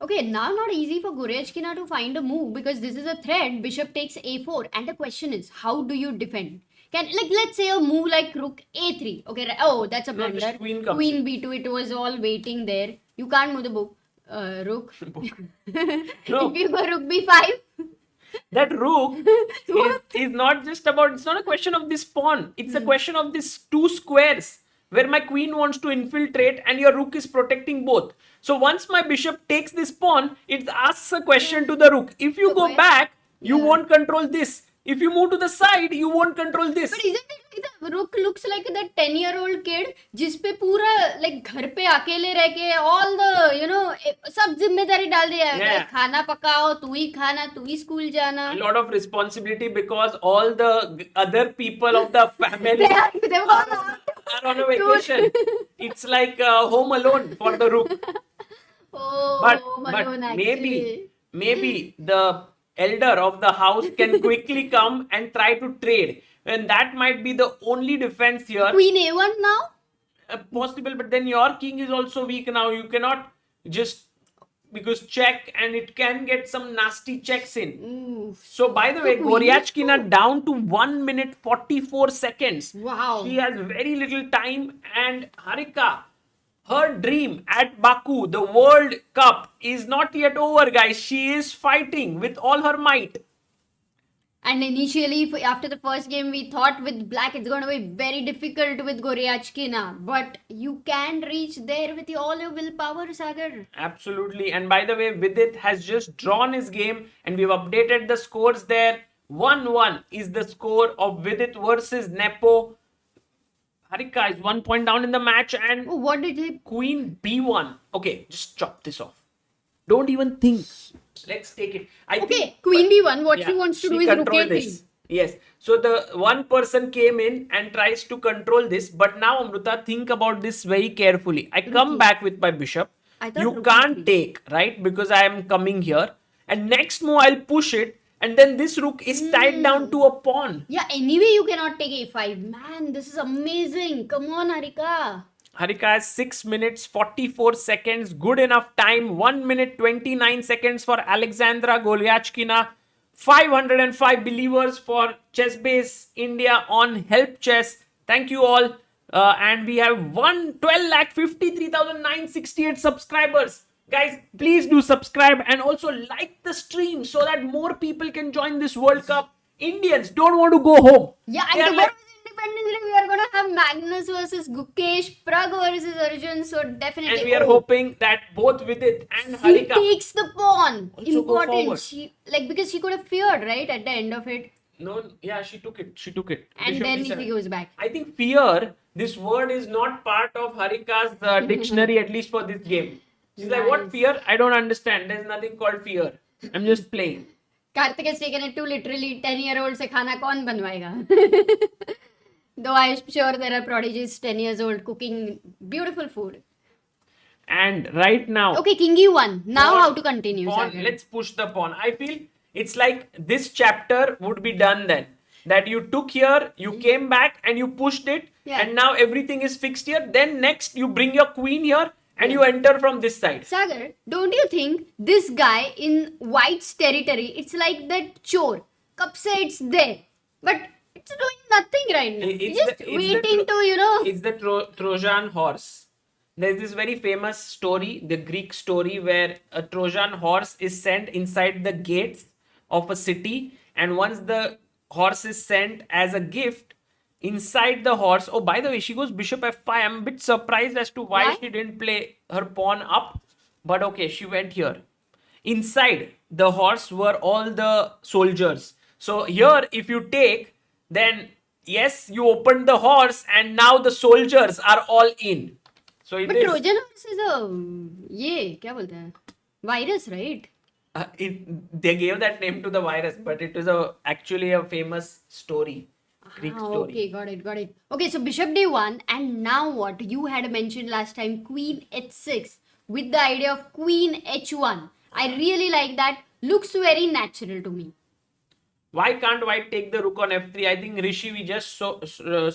Okay, now not easy for Goryachkina to find a move because this is a threat. Bishop takes a4, and the question is, how do you defend? Can, like, let's say a move like rook a3. Okay, oh, that's a No, blunder. just queen comes Queen b2. It was all waiting there. You can't move the book. Rook. No. If you go rook b5. That rook is not just about, it's not a question of this pawn. It's a question of these two squares where my queen wants to infiltrate and your rook is protecting both. So once my bishop takes this pawn, it asks a question to the rook. If you go back, you won't control this. If you move to the side, you won't control this. But isn't it like the rook looks like that 10-year-old kid जिसपे पूरा like घर पे अकेले रह के all the सब जिम्मेदारी डाल दिया है Yeah. खाना पकाओ तू ही खाना तू ही स्कूल जाना A lot of responsibility because all the other people of the family they are on a vacation. It's like home alone for the rook. oh But Malone, maybe the elder of the house can quickly come and try to trade, and that might be the only defense here. Queen a1 now. Possible, but then your king is also weak now. You cannot just because check, and it can get some nasty checks in. Ooh. So by the way, Queen Goryachkina down to 1 minute 44 seconds. Wow. She has very little time, and Harika, her dream at Baku, the World Cup, is not yet over, guys. She is fighting with all her might. And initially, after the first game, we thought with black it's going to be very difficult with Goryachkina. But you can reach there with all your willpower, Sagar. Absolutely. And by the way, Vidit has just drawn his game, and we've updated the scores there. 1-1 is the score of Vidit versus Nepo. Harika is 1 point down in the match, and Oh, what did he? Queen b1. Okay, just chop this off. Don't even think. Let's take it. Okay, Queen b1. What she wants to do is rook control a3. this. Yes. So the one person came in and tries to control this. But now, Amruta, think about this very carefully. I come back with my bishop. I thought You rook can't a3. take, right? Because I am coming here. And next move, I'll push it. And then this rook is tied down to a pawn. Yeah, anyway, you cannot take a5. Man, this is amazing. Come on, Harika. Harika has 6 minutes 44 seconds. Good enough time. 1 minute 29 seconds for Alexandra Goryachkina. 505 believers for Chessbase India on Help Chess. Thank you all. And we have 12,53,968 subscribers. Guys, please do subscribe and also like the stream so that more people can join this World Cup. Indians don't want to go home. Yeah, They are and like- tomorrow Independence Day, we are going to have Magnus versus Gukesh, Prag versus Arjun. So definitely. and we are hoping that both Vidit and She Harika. takes the pawn. Also go forward. Important. She because she could have feared, right, at the end of it. No, yeah, she took it. She took it. And Bishop then D7. he goes back. I think fear, this word is not part of Harika's dictionary, at least for this game. She's like, what Nice. fear? I don't understand. There's nothing called fear. I'm just playing. Karthik has taken it to literally 10-year-old se khana kaun banwaega. Though I'm sure there are prodigies 10 years old cooking beautiful food. And right now, Okay, King E1. Now pawn- how to continue, pawn, Sagar? let's push the pawn. I feel it's like this chapter would be done then. That you took here, you came back and you pushed it, Yeah. and now everything is fixed here. Then next, you bring your queen here and you enter from this side. Sagar, don't you think this guy in White's territory, it's like that chore. Kab se it's there. But it's doing nothing right now. It's just waiting to, It's the Trojan horse. There's this very famous story, the Greek story, where a Trojan horse is sent inside the gates of a city, and once the horse is sent as a gift inside the horse. Oh, by the way, she goes bishop f5. I'm a bit surprised as to why Why? she didn't play her pawn up, but okay, she went here. Inside the horse were all the soldiers. So here, if you take, then yes, you opened the horse, and now the soldiers are all in. So it But is. Trojan horse is a क्या बोलते हैं? Virus, right? They gave that name to the virus, but it is actually a famous story, Greek story. Okay, got it. Okay, so bishop d1, and now what? You had mentioned last time queen h6 with the idea of queen h1. I really like that. Looks very natural to me. Why can't white take the rook on f3? I think Rishi, we just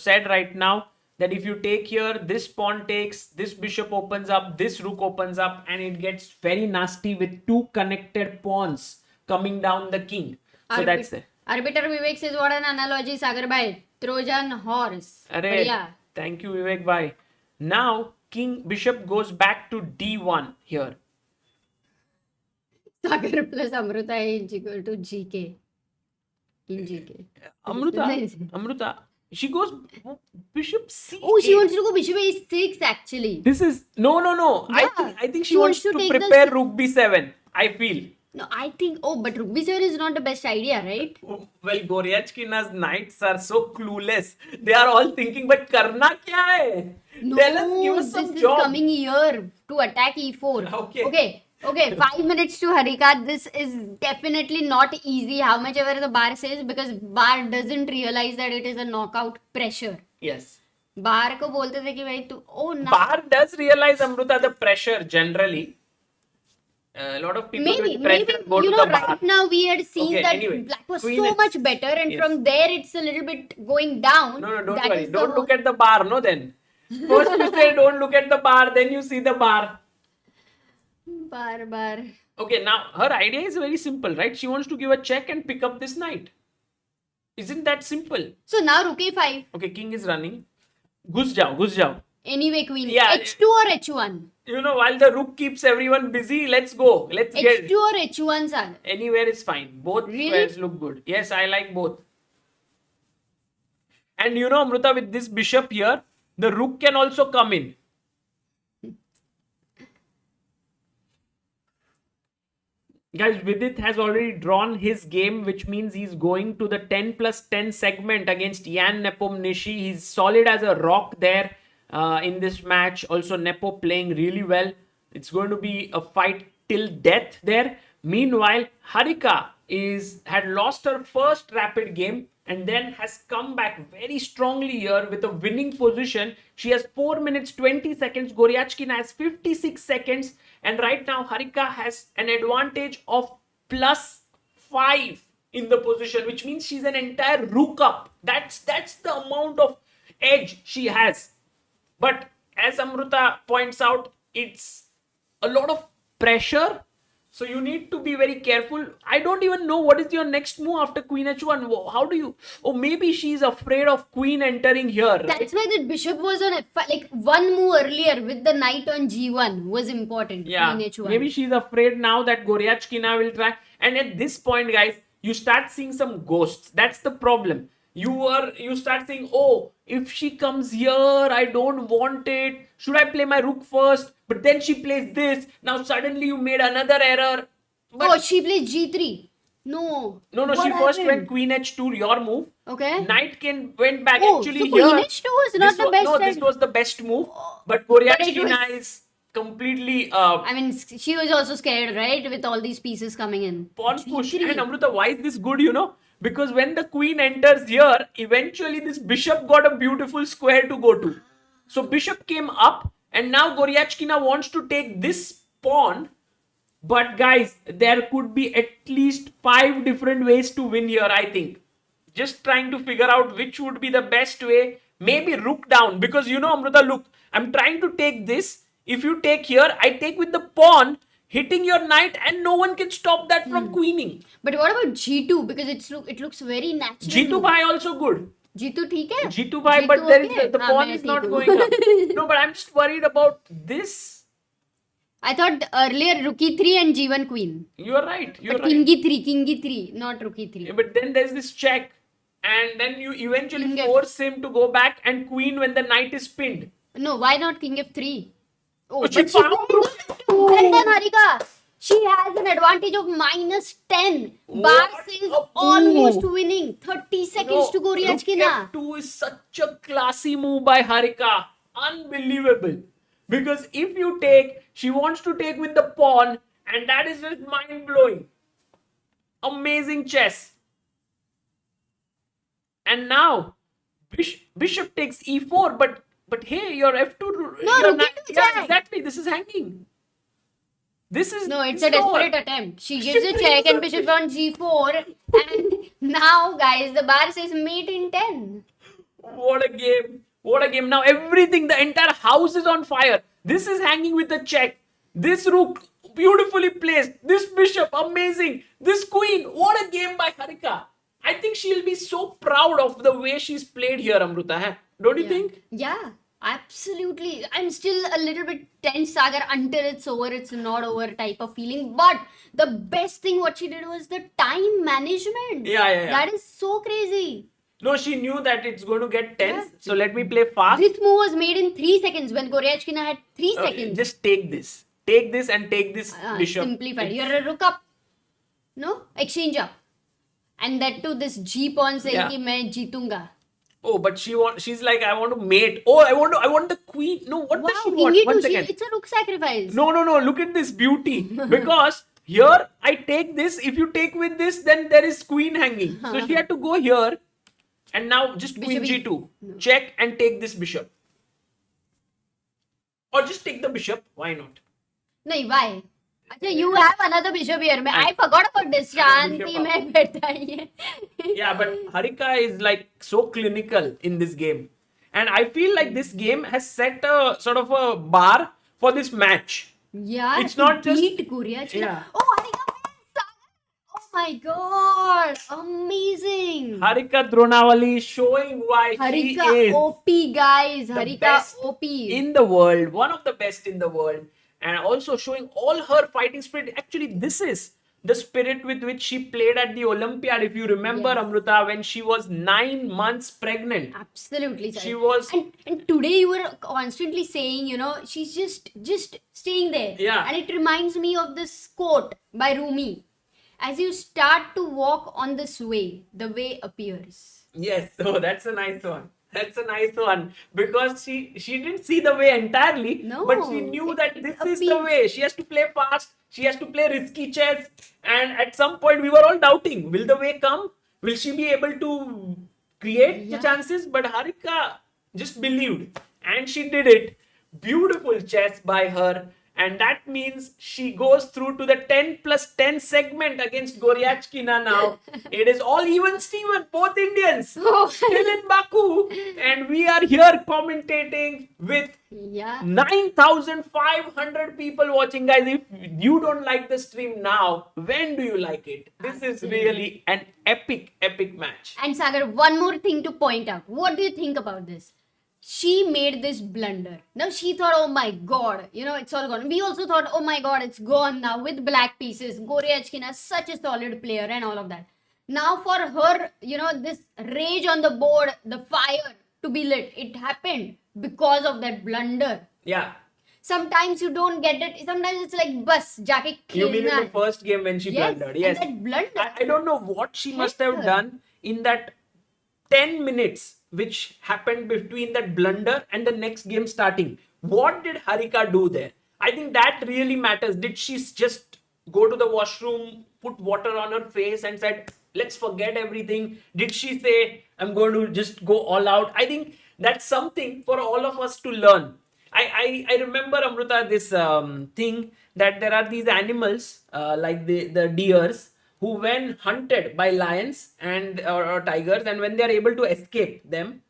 said right now that if you take here, this pawn takes, this bishop opens up, this rook opens up, and it gets very nasty with two connected pawns coming down the king. So that's it. Arbiter Vivek says, what an analogy, Sagar bhai. Trojan horse. Array, thank you, Vivek bhai. Now, bishop goes back to d1 here. Sagar plus Amruta is equal to GK. In GK. Amruta, she goes bishop c8. Oh, she wants to go bishop a6 actually. This is no. Yeah. I think she wants to prepare rook b7. I feel. No, I think. Oh, but rook b7 is not the best idea, right? Well, Goryachkina's knights are so clueless. They are all thinking, but karna kya hai? No, Tell us, give us some this job. is coming here to attack e4. Okay. Okay, 5 minutes to Harika. This is definitely not easy, how much ever the bar says, because bar doesn't realize that it is a knockout pressure. Yes. Bar ko bolte the ki bhai tu, oh no. Bar does realize, Amruta, the pressure generally. A lot of people with pressure go to the bar. Right now we had seen that anyway, black was so much better, and from there it's a little bit going down. No, don't worry. Don't look at the bar, no then. First you say don't look at the bar, then you see the bar. Bar. Okay, now her idea is very simple, right? She wants to give a check and pick up this knight. Isn't that simple? So now rook a5. Okay, king is running. Ghus jao. Anyway, queen. Yeah. H2 or H1? While the rook keeps everyone busy, let's go. Let's get H2 or H1, sir? Anywhere is fine. Both squares look good. Yes, I like both. And Amruta, with this bishop here, the rook can also come in. Guys, Vidit has already drawn his game, which means he's going to the 10 plus 10 segment against Jan Nepo Nishi. He's solid as a rock there in this match. Also, Nepo playing really well. It's going to be a fight till death there. Meanwhile, Harika had lost her first rapid game and then has come back very strongly here with a winning position. She has 4 minutes 20 seconds. Goryachkina has 56 seconds. And right now, Harika has an advantage of +5 in the position, which means she's an entire rook up. That's the amount of edge she has. But as Amruta points out, it's a lot of pressure. So you need to be very careful. I don't even know what is your next move after queen h1. How do you... Oh, maybe she's afraid of queen entering here. Right? That's why the bishop was on f5. Like one move earlier with the knight on g1 was important. Yeah, queen h1. Maybe she's afraid now that Goryachkina will try. And at this point, guys, you start seeing some ghosts. That's the problem. You start saying, oh, if she comes here, I don't want it. Should I play my rook first? But then she plays this. Now suddenly you made another error. But she plays g3. No. No, she first went queen h2, your move. Okay. Knight went back actually so here. Queen h2 was not the best. No, this was the best move. But Goryachkina is completely... I mean, she was also scared, right? With all these pieces coming in. Pawn push. And Amruta, why is this good, Because when the queen enters here, eventually this bishop got a beautiful square to go to. So bishop came up and now Goryachkina wants to take this pawn. But guys, there could be at least 5 different ways to win here, I think. Just trying to figure out which would be the best way. Maybe rook down because Amruta, look, I'm trying to take this. If you take here, I take with the pawn, hitting your knight, and no one can stop that from queening. But what about g2? Because it looks very natural. g2 bhai also good. g2 theek hai? g2 bhai, but the pawn is not going up. No, but I'm just worried about this. I thought earlier rook e3 and g1 queen. You are right. But king e3, not rook e3. But then there's this check, and then you eventually force him to go back and queen when the knight is pinned. No, why not king f3? Oh, but she found and then Harika, she has an advantage of -10. Bar is almost winning. 30 seconds to Goryachkina. Rook f2 is such a classy move by Harika. Unbelievable. Because if you take, she wants to take with the pawn, and that is just mind-blowing. Amazing chess. And now, bishop takes e4, but hey, your f2... No, yeah, exactly. This is hanging. No, it's a desperate attempt. She gives a check and bishop on g4. And now, guys, the bar says mate in 10. What a game. What a game. Now everything, the entire house is on fire. This is hanging with a check. This rook, beautifully placed. This bishop, amazing. This queen, what a game by Harika. I think she'll be so proud of the way she's played here, Amruta. Huh? Don't you think? Yeah, absolutely. I'm still a little bit tense, Sagar, until it's over, it's not over type of feeling. But the best thing what she did was the time management. Yeah. That is so crazy. No, she knew that it's going to get tense. Yeah. So let me play fast. This move was made in 3 seconds when Goryachkina had 3 seconds. Just take this. Take this and take this bishop. Simplified. You're a rook up. No? Exchange up. And that too, this G pawn saying Yeah. कि मैं जीतूंगा. Oh, but she's like, I want to mate. Oh, I want the queen. No, what does she Wow, want? King One E2, second. it's a rook sacrifice. No. Look at this beauty. Because here I take this. If you take with this, then there is queen hanging. So she had to go here. And now just queen Bishop G2. Check and take this bishop. Or just take the bishop. Why not? No, why? अच्छा, you have another bishop here. I forgot about this. शांति में बैठा है. Yeah, but Harika is like so clinical in this game. And I feel like this game has set a sort of a bar for this match. Yeah, It's not just- beat Goryachkina. Yeah. Oh, Harika wins. Oh my god, amazing. Harika Dronawali showing why she Harika is OP guys. the Harika best OP. in the world, one of the best in the world, and also showing all her fighting spirit. Actually, this is the spirit with which she played at the Olympiad. If you remember, Yes. Amruta, when she was 9 months pregnant. Absolutely, sir. She was- and today you were constantly saying, you know, she's just staying there. Yeah. And it reminds me of this quote by Rumi. As you start to walk on this way, the way appears. Yes, so that's a nice one. That's a nice one because she didn't see the way entirely, No, but she knew that it this is the appeals. way. She has to play fast. She has to play risky chess. And at some point, we were all doubting: will the way come? Will she be able to create the Yeah. chances? But Harika just believed, and she did it. Beautiful chess by her. And that means she goes through to the 10+10 segment against Goryachkina now. It is all even Steven, both Indians, Oh. still in Baku. And we are here commentating with Yeah. 9,500 people watching. Guys, if you don't like the stream now, when do you like it? This is really an epic match. And Sagar, one more thing to point out. What do you think about this? She made this blunder. Now she thought, oh my god, you know, it's all gone. We also thought, oh my god, it's gone now with black pieces. Goryachkina, such a solid player and all of that. Now for her, you know, this rage on the board, the fire to be lit, it happened because of that blunder. Yeah. Sometimes you don't get it. Sometimes it's like, bus, jaake You mean in khelna the hai. first game when she Yes, blundered? and Yes. that blunder. I don't know what she must have Hector. done in that 10 minutes which happened between that blunder and the next game starting. What did Harika do there? I think that really matters. Did she just go to the washroom, put water on her face and said, let's forget everything? Did she say, I'm going to just go all out? I think that's something for all of us to learn. I remember, Amruta, this thing that there are these animals like the deers who, when hunted by lions and or tigers, and when they are able to escape them,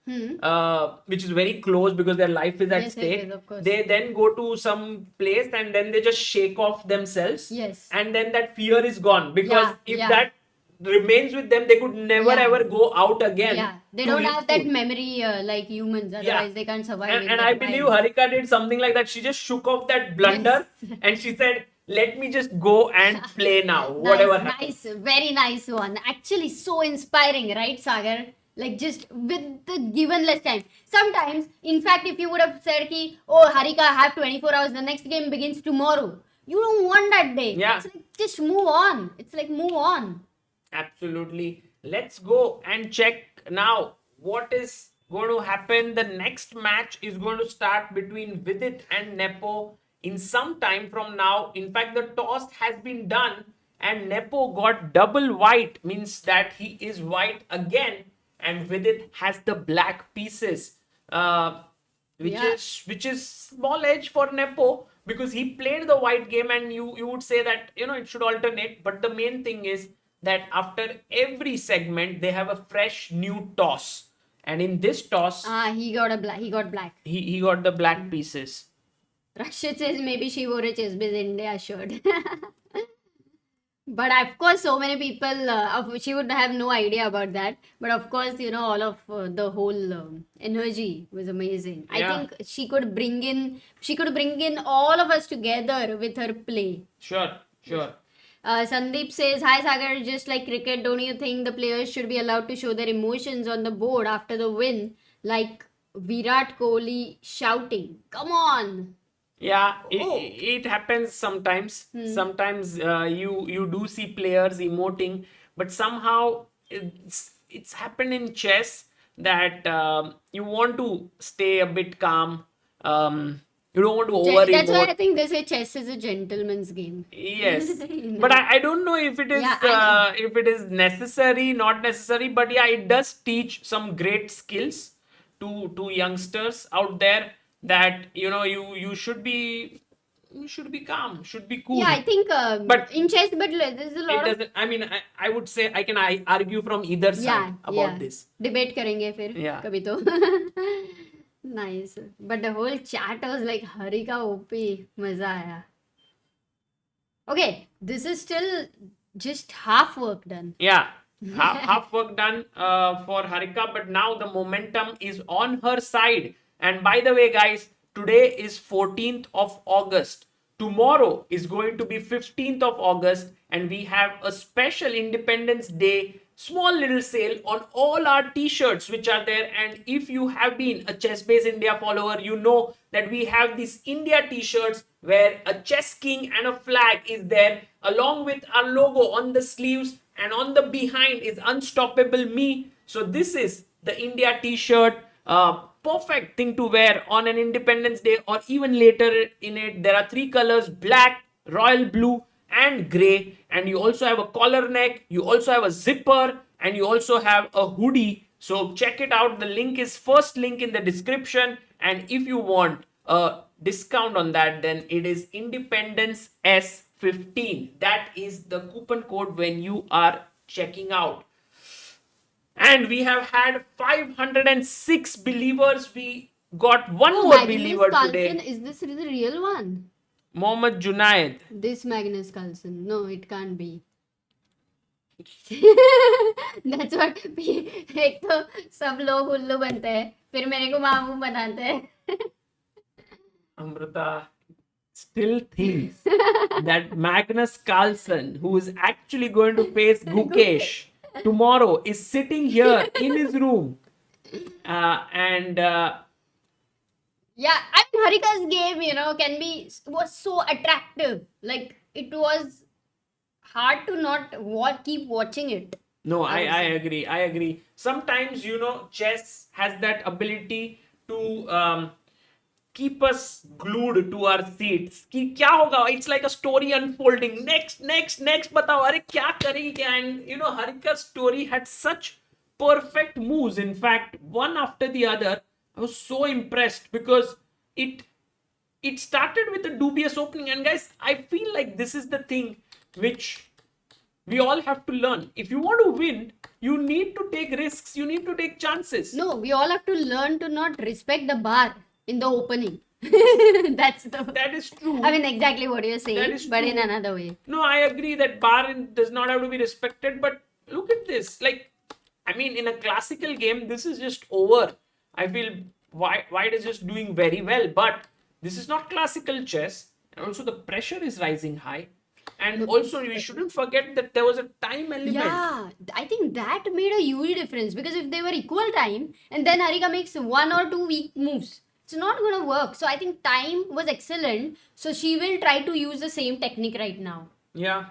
which is very close because their life is at Yes, stake, yes, of course. they then go to some place and then they just shake off themselves. Yes. And then that fear is gone because Yeah, if yeah. that remains with them, they could never Yeah. ever go out again. Yeah, they to don't eat have that food. memory like humans. Otherwise, they can't survive. in And that I believe wild. Harika did something like that. She just shook off that blunder and she said, let me just go and play now, whatever happens. Nice, very nice one. Actually, so inspiring, right, Sagar? Like just with the given less time. Sometimes, in fact, if you would have said, ki, oh, Harika, I have 24 hours, the next game begins tomorrow. You don't want that day. Yeah. It's like, just move on. It's like, move on. Absolutely. Let's go and check now what is going to happen. The next match is going to start between Vidit and Nepo in some time from now. In fact, the toss has been done and Nepo got double white, means that he is white again, and Vidit has the black pieces, which Yeah. is small edge for Nepo because he played the white game, and you would say that it should alternate, but the main thing is that after every segment they have a fresh new toss. And in this toss, He got black. he got the black pieces. Rashid says maybe she wore a chess-based India shirt. But of course, so many people, she would have no idea about that. But of course, all of the whole energy was amazing. I Yeah. think she could bring in all of us together with her play. Sure. Sandeep says, "Hi Sagar, just like cricket, don't you think the players should be allowed to show their emotions on the board after the win, like Virat Kohli shouting, 'Come on!'" Yeah, Oh. it happens sometimes. Sometimes you do see players emoting, but somehow it's happened in chess that you want to stay a bit calm. You don't want to over That's why I emote. think they say chess is a gentleman's game. Yes, You but know? I don't know if it is Yeah, I if it is necessary, not necessary. But yeah, it does teach some great skills to youngsters out there that you should be calm, should be cool. Yeah, I think But in chess, but there's a it lot of doesn't. I mean, I would say I argue from either side about this. Debate करेंगे फिर Yeah. कभी तो. Nice. But the whole chat was like Harika OP. मजा आया. Okay, this is still just half work done. Yeah, half work done for Harika, but now the momentum is on her side. And by the way, guys, today is 14th of August. Tomorrow is going to be 15th of August, and we have a special Independence Day small little sale on all our t-shirts which are there. And if you have been a Chess Base India follower, you know that we have these India t-shirts where a chess king and a flag is there along with our logo on the sleeves, and on the behind is Unstoppable Me. So this is the India t-shirt, perfect thing to wear on an Independence Day or even later in it. There are 3 colors: black, royal blue and gray. And you also have a collar neck, you also have a zipper, and you also have a hoodie. So check it out. The link is first link in the description, and if you want a discount on that, then it is Independence S15. That is the coupon code when you are checking out. And we have had 506 believers. We got one more Magnus believer Carlsen, today. is this the real one? Mohammad Junaid. This Magnus Carlsen. No, it can't be. That's what एक तो सब लोग उल्लू बनते हैं फिर मेरे को मामू बनाते हैं. Amrita still thinks that Magnus Carlsen, who is actually going to face Gukesh tomorrow, is sitting here in his room. Yeah, I mean Harika's game, was so attractive. Like it was hard to not keep watching it. No, I agree. I agree. Sometimes, chess has that ability to keep us glued to our seats. कि क्या होगा? It's like a story unfolding. Next, बताओ, अरे क्या करेगी क्या? And Harika's story had such perfect moves. In fact, one after the other, I was so impressed because it started with a dubious opening. And guys, I feel like this is the thing which we all have to learn. If you want to win, you need to take risks. You need to take chances. No, we all have to learn to not respect the bar in the opening. That is true. I mean, exactly what you're saying, That is but in true. another way. No, I agree that bar does not have to be respected. But look at this. Like, I mean, in a classical game, this is just over. I feel White is just doing very well. But this is not classical chess. And also the pressure is rising high. And also, we shouldn't forget that there was a time element. Yeah, I think that made a huge difference because if they were equal time and then Harika makes 1 or 2 weak moves, it's not going to work. So I think time was excellent. So she will try to use the same technique right now. Yeah.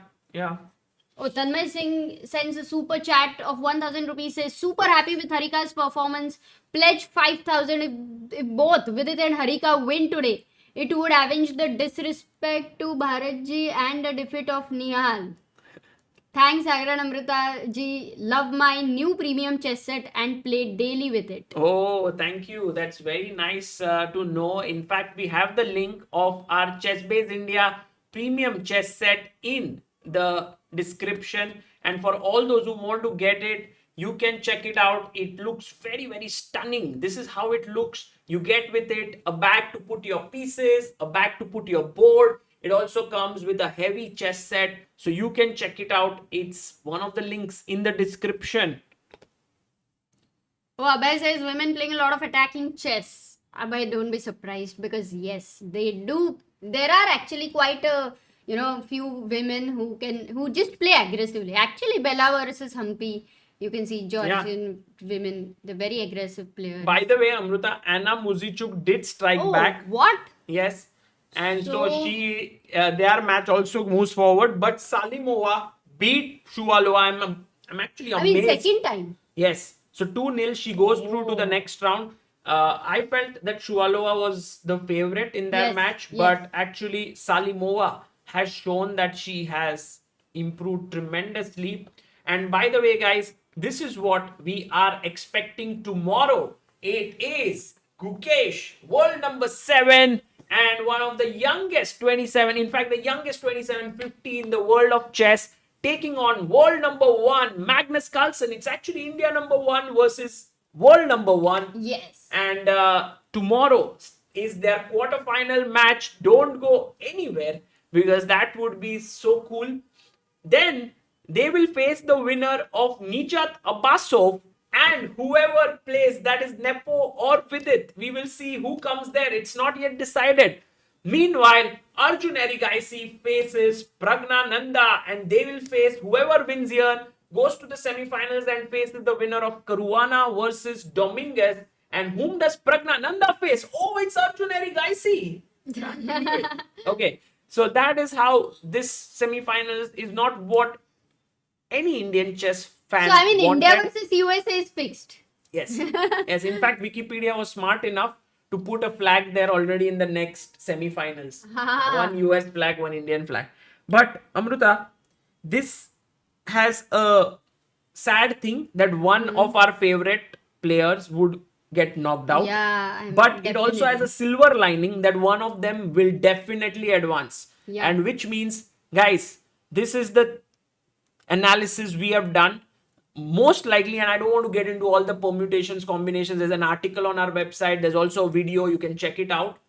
Oh, Tanmay Singh sends a super chat of 1,000 rupees, says, super happy with Harika's performance. Pledge 5,000 if both Vidit and Harika win today. It would avenge the disrespect to Bharatji and the defeat of Nihal. Thanks, Agra and Amrita ji. Love my new premium chess set and play daily with it. Oh, thank you. That's very nice to know. In fact, we have the link of our Chess Base India premium chess set in the description. And for all those who want to get it, You can check it out. It looks very, very stunning. This is how it looks. You get with it a bag to put your pieces, a bag to put your board. It also comes with a heavy chess set. So you can check it out. It's one of the links in the description. Oh, Abhay says women playing a lot of attacking chess. Abhay, don't be surprised because yes, they do. There are actually quite a few women who just play aggressively. Actually, Bella versus Humpy, you can see Georgian women, the very aggressive players. By the way, Amruta, Anna Muzichuk did strike back. What? Yes. And so she, their match also moves forward. But Salimova beat Shuvalova. I'm actually amazed. Second time. Yes. So 2-0, she goes through to the next round. I felt that Shuvalova was the favorite in that match, but actually Salimova has shown that she has improved tremendously. And by the way, guys, this is what we are expecting tomorrow. It is Gukesh, world number 7 and one of the youngest 27, in fact, the youngest 2750 in the world of chess, taking on world number 1, Magnus Carlsen. It's actually India number 1 versus world number 1. Yes. And tomorrow is their quarterfinal match. Don't go anywhere because that would be so cool. Then they will face the winner of Nijat Abbasov and whoever plays, that is Nepo or Vidit. We will see who comes there. It's not yet decided. Meanwhile, Arjun Erigaisi faces Pragnananda and they will face whoever wins here, goes to the semifinals and faces the winner of Caruana versus Dominguez. And whom does Pragnananda face? Oh, it's Arjun Erigaisi. Okay, so that is how this semifinals is not what any Indian chess fan wanted. India versus USA is fixed. Yes. Yes, in fact, Wikipedia was smart enough to put a flag there already in the next semifinals. One US flag, one Indian flag. But Amruta, this has a sad thing that one of our favorite players would get knocked out. Yeah, but it also has a silver lining that one of them will definitely advance. Yeah. And which means, guys, this is the analysis we have done. Most likely, and I don't want to get into all the permutations, combinations. There's an article on our website. There's also a video. You can check it out.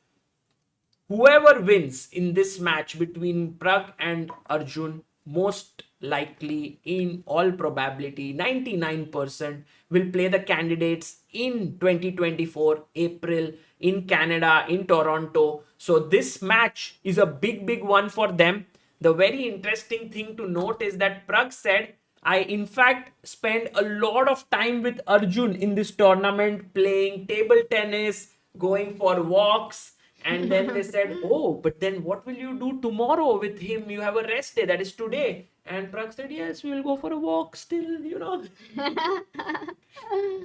Whoever wins in this match between Prag and Arjun, most likely, in all probability, 99% will play the candidates in 2024 April in Canada, in Toronto. So this match is a big one for them. The very interesting thing to note is that Prag said, I in fact spend a lot of time with Arjun in this tournament, playing table tennis, going for walks. And then they said, oh, but then what will you do tomorrow with him? You have a rest day, that is today. And Prag said, yes, we will go for a walk still,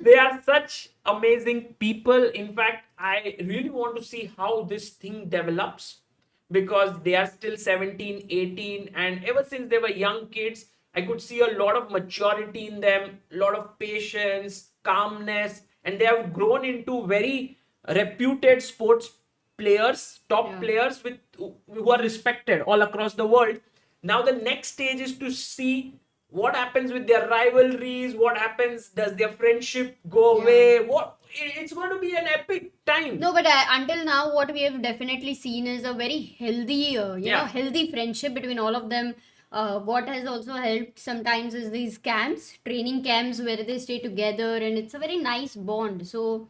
They are such amazing people. In fact, I really want to see how this thing develops because they are still 17, 18. And ever since they were young kids, I could see a lot of maturity in them, a lot of patience, calmness, and they have grown into very reputed sports players, top players who are respected all across the world. Now the next stage is to see what happens with their rivalries, what happens, does their friendship go away, it's going to be an epic time. No, but until now, what we have definitely seen is a very healthy, healthy friendship between all of them. What has also helped sometimes is these camps, training camps where they stay together and it's a very nice bond. So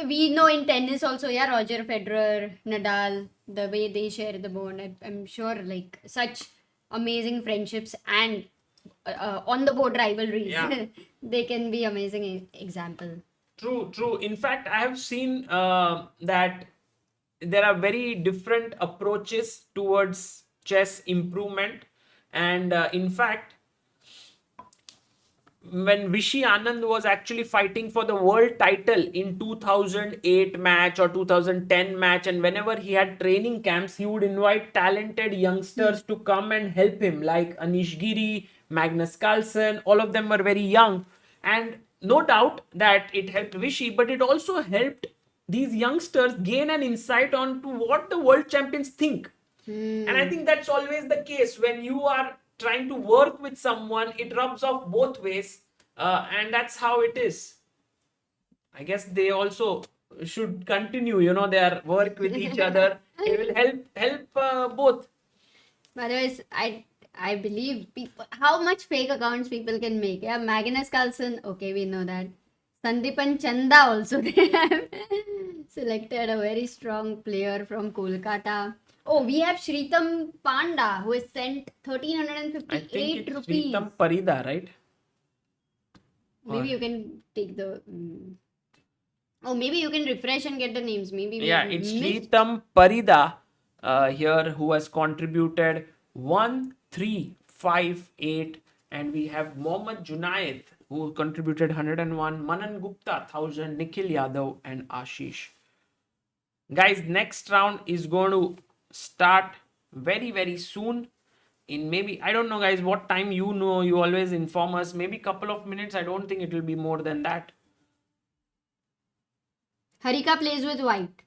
we know in tennis also, Roger Federer, Nadal, the way they share the bond, I'm sure like such amazing friendships and on the board rivalries, they can be amazing example. True. In fact, I have seen that there are very different approaches towards chess improvement. And in fact, when Vishy Anand was actually fighting for the world title in 2008 match or 2010 match, and whenever he had training camps, he would invite talented youngsters to come and help him, like Anish Giri, Magnus Carlsen. All of them were very young. And no doubt that it helped Vishy, but it also helped these youngsters gain an insight on to what the world champions think. And I think that's always the case when you are trying to work with someone. It rubs off both ways. And that's how it is. I guess they also should continue, their work with each other. It will help both. Otherwise, I believe people, how much fake accounts people can make. Yeah, Magnus Carlsen, okay, we know that. Sandipan Chanda also they have selected a very strong player from Kolkata. Oh, we have Shritam Panda who has sent I think 1358 it's rupees. Sritam Parida, right? Maybe Or- you can take the. Oh, maybe you can refresh and get the names. Maybe we Yeah, have it's missed. Sritam Parida here who has contributed 1358, and we have Mohammad Junaid who contributed 101, Manan Gupta 1000, Nikhil Yadav, and Ashish. Guys, next round is going to start very, very soon. In maybe, I don't know, guys, what time you always inform us. Maybe couple of minutes. I don't think it will be more than that. Harika plays with white.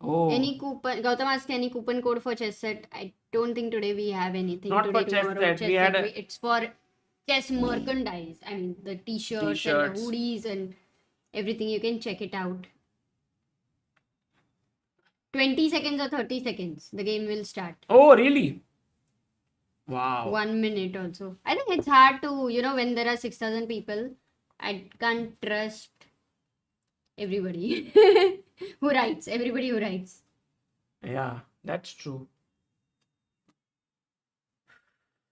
Oh, Any coupon? Gautam asked any coupon code for chess set. I don't think today we have anything. Not Today, for chess tomorrow, set. chess We had set. a It's for chess merchandise. I mean, the t-shirts and the T-shirts. hoodies and everything. You can check it out. 20 seconds or 30 seconds. The game will start. Oh, really? Wow. 1 minute also. I think it's hard to, when there are 6,000 people, I can't trust everybody who writes. Everybody who writes. Yeah, that's true.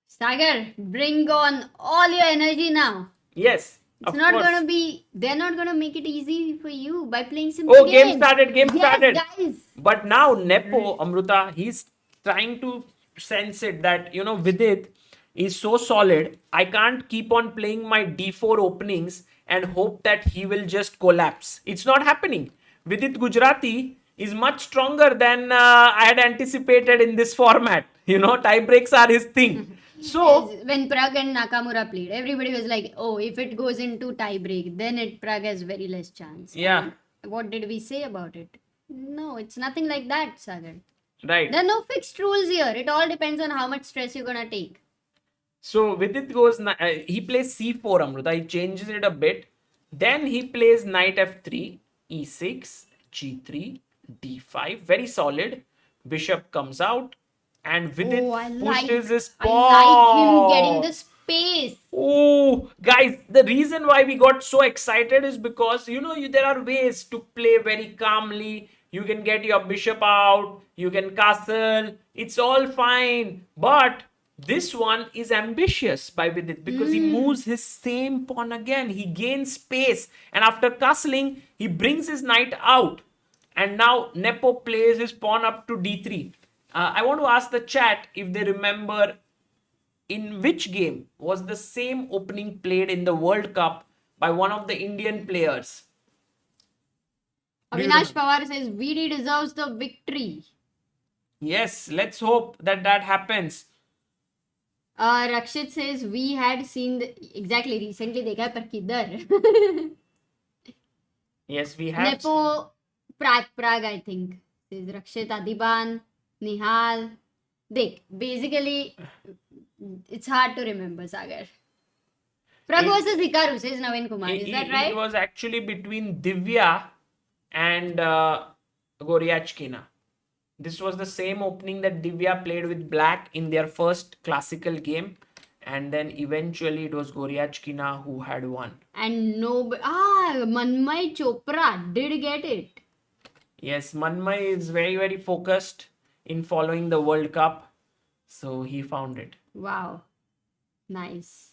Sagar, bring on all your energy now. Yes, It's of not course. gonna be. They're not gonna make it easy for you by playing some Oh, games. game started. Game Yes, started. guys. But now Nepo, Amruta, he's trying to sense it that, Vidit is so solid. I can't keep on playing my d4 openings and hope that he will just collapse. It's not happening. Vidit Gujarati is much stronger than I had anticipated in this format. Tie breaks are his thing. So, Yes, when Prague and Nakamura played, everybody was like, "Oh, if it goes into tie break, then Prague has very less chance." yeah, And what did we say about it? No, it's nothing like that, Sagar. right. There are no fixed rules here. It all depends on how much stress you're gonna take. So Vidit goes, he plays c4, Amruta. He changes it a bit. Then he plays knight f3, e6, g3, d5. Very solid. Bishop comes out. And Vidit Oh, pushes his I pawn. like him getting the space. Oh, guys, the reason why we got so excited is because, there are ways to play very calmly. You can get your bishop out, you can castle, it's all fine. But this one is ambitious by Vidit because he moves his same pawn again. He gains space, and after castling, he brings his knight out. And now Nepo plays his pawn up to d3. I want to ask the chat if they remember in which game was the same opening played in the World Cup by one of the Indian players. Avinash Pawar says VD deserves the victory. Yes, let's hope that happens. Rakshit says we had seen exactly recently देखा पर किधर Yes, we have. Nepo Prague I think says Rakshit Adiban Nihal देख basically it's hard to remember Sagar. Prague versus Hikaru says Naveen Kumar, is that right? It was actually between Divya and Goryachkina. This was the same opening that Divya played with black in their first classical game, and then eventually it was Goryachkina who had won. And Manmay Chopra did get it. Yes, Manmay is very, very focused in following the World Cup, so he found it. Wow, nice.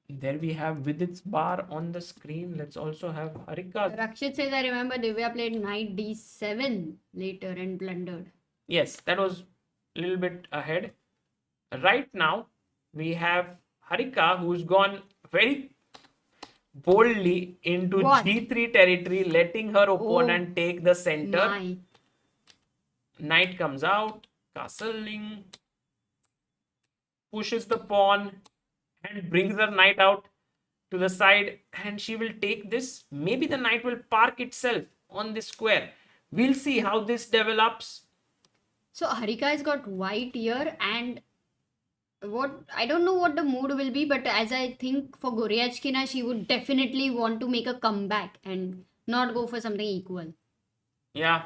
There we have Vidit's bar on the screen. Let's also have Harika. Rakshit says I remember Divya played knight d7 later and blundered. Yes, that was a little bit ahead. Right now, we have Harika who's gone very boldly into What? g3 territory, letting her opponent take the center. My. Knight comes out, castling, pushes the pawn, and brings her knight out to the side, and she will take this. Maybe the knight will park itself on this square. We'll see how this develops. So Harika has got white here and I don't know what the mood will be, but as I think for Goryachkina, she would definitely want to make a comeback and not go for something equal. Yeah.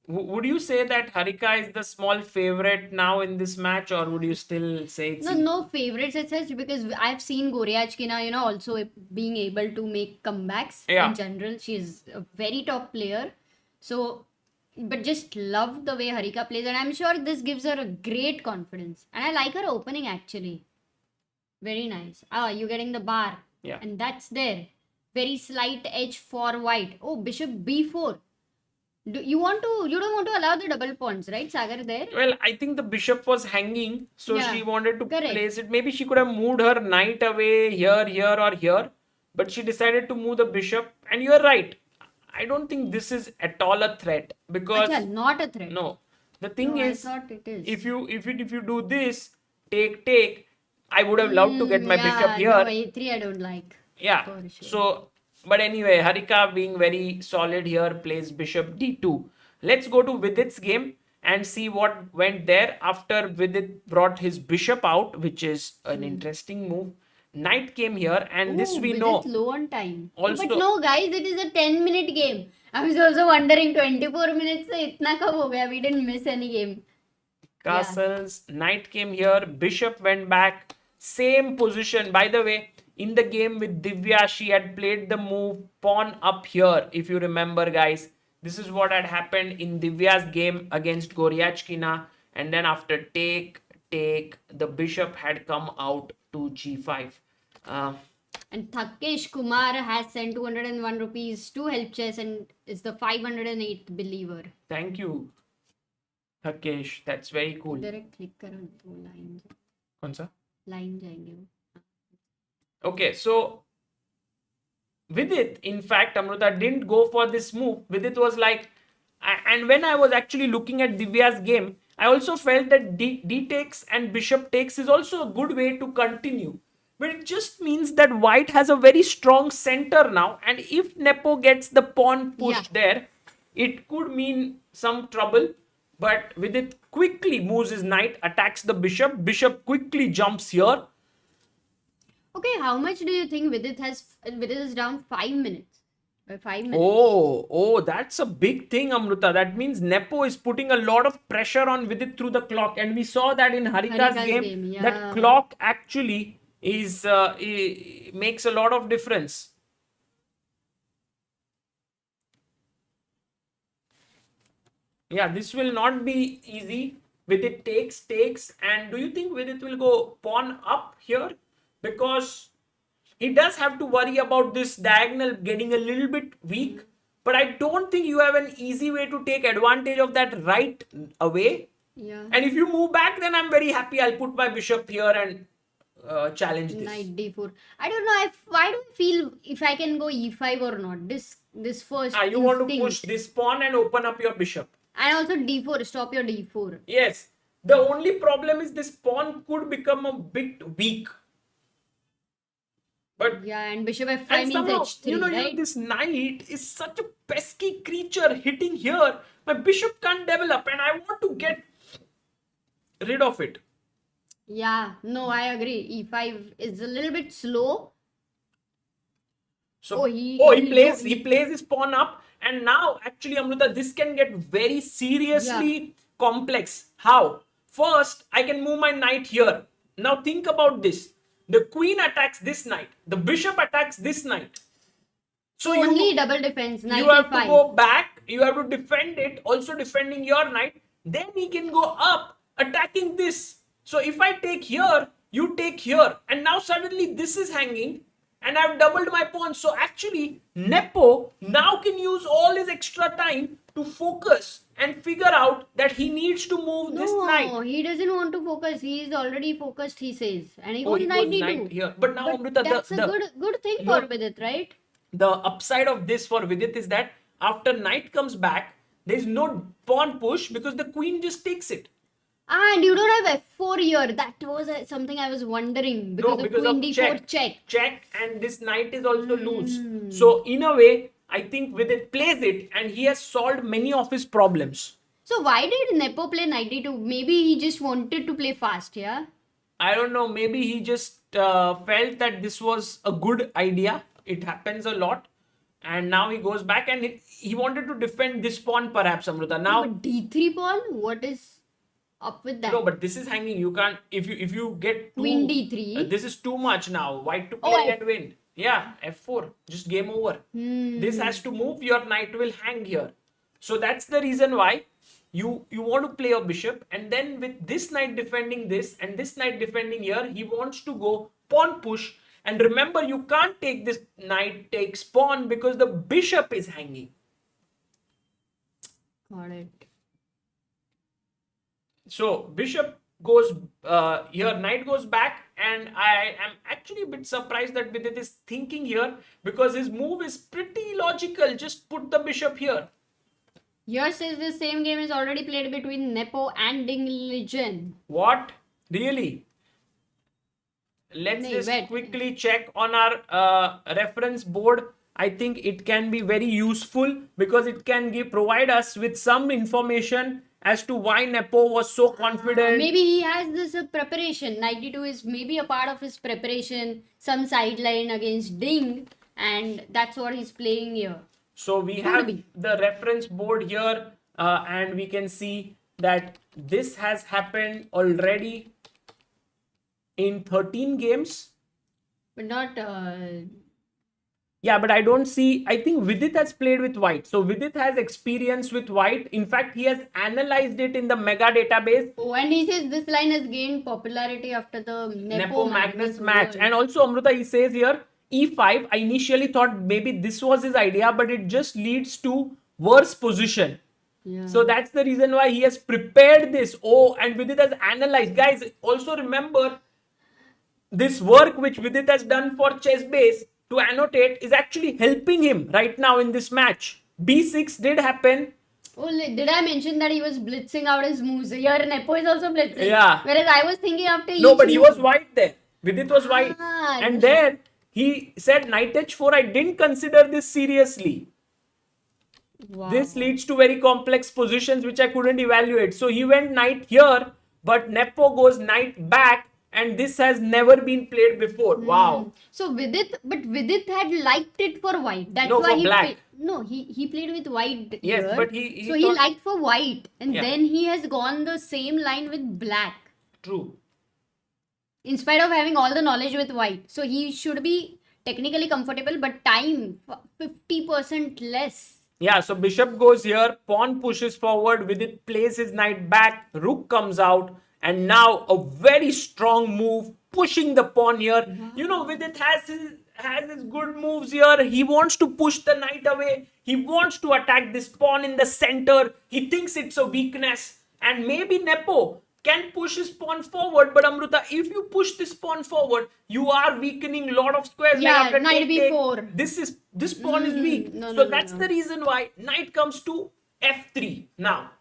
Would you say that Harika is the small favorite now in this match, or would you still say it's No favorites as such, because I've seen Goryachkina, also being able to make comebacks Yeah. in general. She's a very top player. So, but just love the way Harika plays, and I'm sure this gives her a great confidence. And I like her opening actually. Very nice. Ah, you're getting the bar. Yeah. And that's there. Very slight edge for white. Oh, bishop b4. You don't want to allow the double pawns, right, Sagar, there? Well, I think the bishop was hanging, so Yeah, she wanted to correct. place it. Maybe she could have moved her knight away here, or here, but she decided to move the bishop. And you're right. I don't think this is at all a threat because Acha, not a threat. no. The thing No, is, I thought it is. if you do this, take, I would have loved to get my bishop here. No, a3 I don't like. Yeah. For sure. So, but anyway, Harika being very solid here plays bishop d2. Let's go to Vidit's game and see what went there after Vidit brought his bishop out, which is an interesting move. Knight came here, and this we Vidit know. low on time. Also- But no, guys, it is a 10-minute game. I was also wondering 24 minutes se itna kab ho gaya? We didn't miss any game. Castles, knight came here, bishop went back, same position. By the way, in the game with Divya, she had played the move pawn up here, if you remember, guys. This is what had happened in Divya's game against Goryachkina, and then after take, the bishop had come out to g5. And Thakesh Kumar has sent 201 rupees to Help Chess and is the 508th believer. Thank you, Thakesh. That's very cool. Direct click करो वो line कौन सा? line जाएंगे वो. Okay, so Vidit, in fact, Amruta didn't go for this move. Vidit was like, and when I was actually looking at Divya's game, I also felt that D takes and bishop takes is also a good way to continue. But it just means that white has a very strong center now, and if Nepo gets the pawn pushed there, it could mean some trouble. But Vidit quickly moves his knight, attacks the bishop. Bishop quickly jumps here. Okay, how much do you think Vidit has? Vidit is down 5 minutes. 5 minutes. Oh, that's a big thing, Amruta. That means Nepo is putting a lot of pressure on Vidit through the clock, and we saw that in Harika's game. Yeah. That clock actually is makes a lot of difference. Yeah, this will not be easy. Vidit takes, and do you think Vidit will go pawn up here? Because he does have to worry about this diagonal getting a little bit weak, but I don't think you have an easy way to take advantage of that right away. Yeah. And if you move back, then I'm very happy. I'll put my bishop here and challenge this. Knight d4. I don't know. Why do I feel if I can go e5 or not? This first. You want to instinct. push this pawn and open up your bishop. And also d4. Stop your d4. Yes. The only problem is this pawn could become a bit weak. But yeah, and bishop f5 and means somehow, h3, right? this knight is such a pesky creature hitting here. My bishop can't develop, and I want to get rid of it. Yeah, no, I agree. e5 is a little bit slow. So he plays his pawn up, and now actually, Amruta, this can get very seriously complex. How? First, I can move my knight here. Now think about this. The queen attacks this knight. The bishop attacks this knight. So only double defense. Knight you have e5. to go back. You have to defend it. Also defending your knight. Then he can go up attacking this. So if I take here, you take here. And now suddenly this is hanging. And I've doubled my pawn. So actually, Nepo now can use all his extra time to focus and figure out that he needs to move this knight. No, he doesn't want to focus. He is already focused, he says. And he goes knight d2. Here. But now, Amrita, that's a good thing for Vidit, right? The upside of this for Vidit is that after knight comes back, there is no pawn push because the queen just takes it. And you don't have f4 here. That was something I was wondering. Because of queen d4 check. Check, and this knight is also loose. So in a way, I think Vidit plays it, and he has solved many of his problems. So why did Nepo play knight d2? Maybe he just wanted to play fast, yeah? I don't know, maybe he just felt that this was a good idea. It happens a lot. And now he goes back and he wanted to defend this pawn perhaps, Amruta. Now, But d3 pawn, what is up with that? no, but this is hanging. You can't, if you get too, Queen d3. this is too much now. White to Oh, play and win. Yeah, f4. Just game over. Hmm. This has to move. Your knight will hang here. So that's the reason why you want to play a bishop, and then with this knight defending this and this knight defending here, he wants to go pawn push. And remember, you can't take this knight takes pawn because the bishop is hanging. Got it. So bishop goes here, knight goes back, and I am actually a bit surprised that Vidit is thinking here because his move is pretty logical. Just put the bishop here. Yours says the same game is already played between Nepo and Ding Lijen. What? Really? Let's Nahi, just wait. quickly check on our reference board. I think it can be very useful because it can provide us with some information as to why Nepo was so confident. Maybe he has this preparation. 92 is maybe a part of his preparation, some sideline against Ding, and that's what he's playing here. So we have the reference board here, and we can see that this has happened already in 13 games. But not. Yeah, but I don't see. I think Vidit has played with white. So Vidit has experience with white. In fact, he has analyzed it in the mega database. Oh, and he says this line has gained popularity after the Nepo Magnus match. World. And also, Amruta, he says here, e5. I initially thought maybe this was his idea, but it just leads to worse position. Yeah. So that's the reason why he has prepared this. Oh, and Vidit has analyzed. Guys, also remember, this work which Vidit has done for chess base to annotate is actually helping him right now in this match. b6 did happen. Oh, did I mention that he was blitzing out his moves? Here, Nepo is also blitzing. Yeah. Whereas I was thinking after No, each but he move. was white there. Vidit was white. And then he said knight h4. I didn't consider this seriously. Wow. This leads to very complex positions which I couldn't evaluate. So he went knight here, but Nepo goes knight back. And this has never been played before. Wow. So Vidit had liked it for white. That's No, why for he black. he played with white. Yes, here. but he so he thought- liked for white, and Yeah. then he has gone the same line with black. True. In spite of having all the knowledge with white, so he should be technically comfortable, but time 50% less. Yeah, so bishop goes here, pawn pushes forward, Vidit plays his knight back, rook comes out, and now a very strong move, pushing the pawn here. You know, Vidit has his good moves here. He wants to push the knight away. He wants to attack this pawn in the center. He thinks it's a weakness. And maybe Nepo can push his pawn forward, but Amruta, if you push this pawn forward, you are weakening a lot of squares. Yeah, after knight b4. This pawn is weak. No, so no, that's no. the reason why knight comes to f3 now.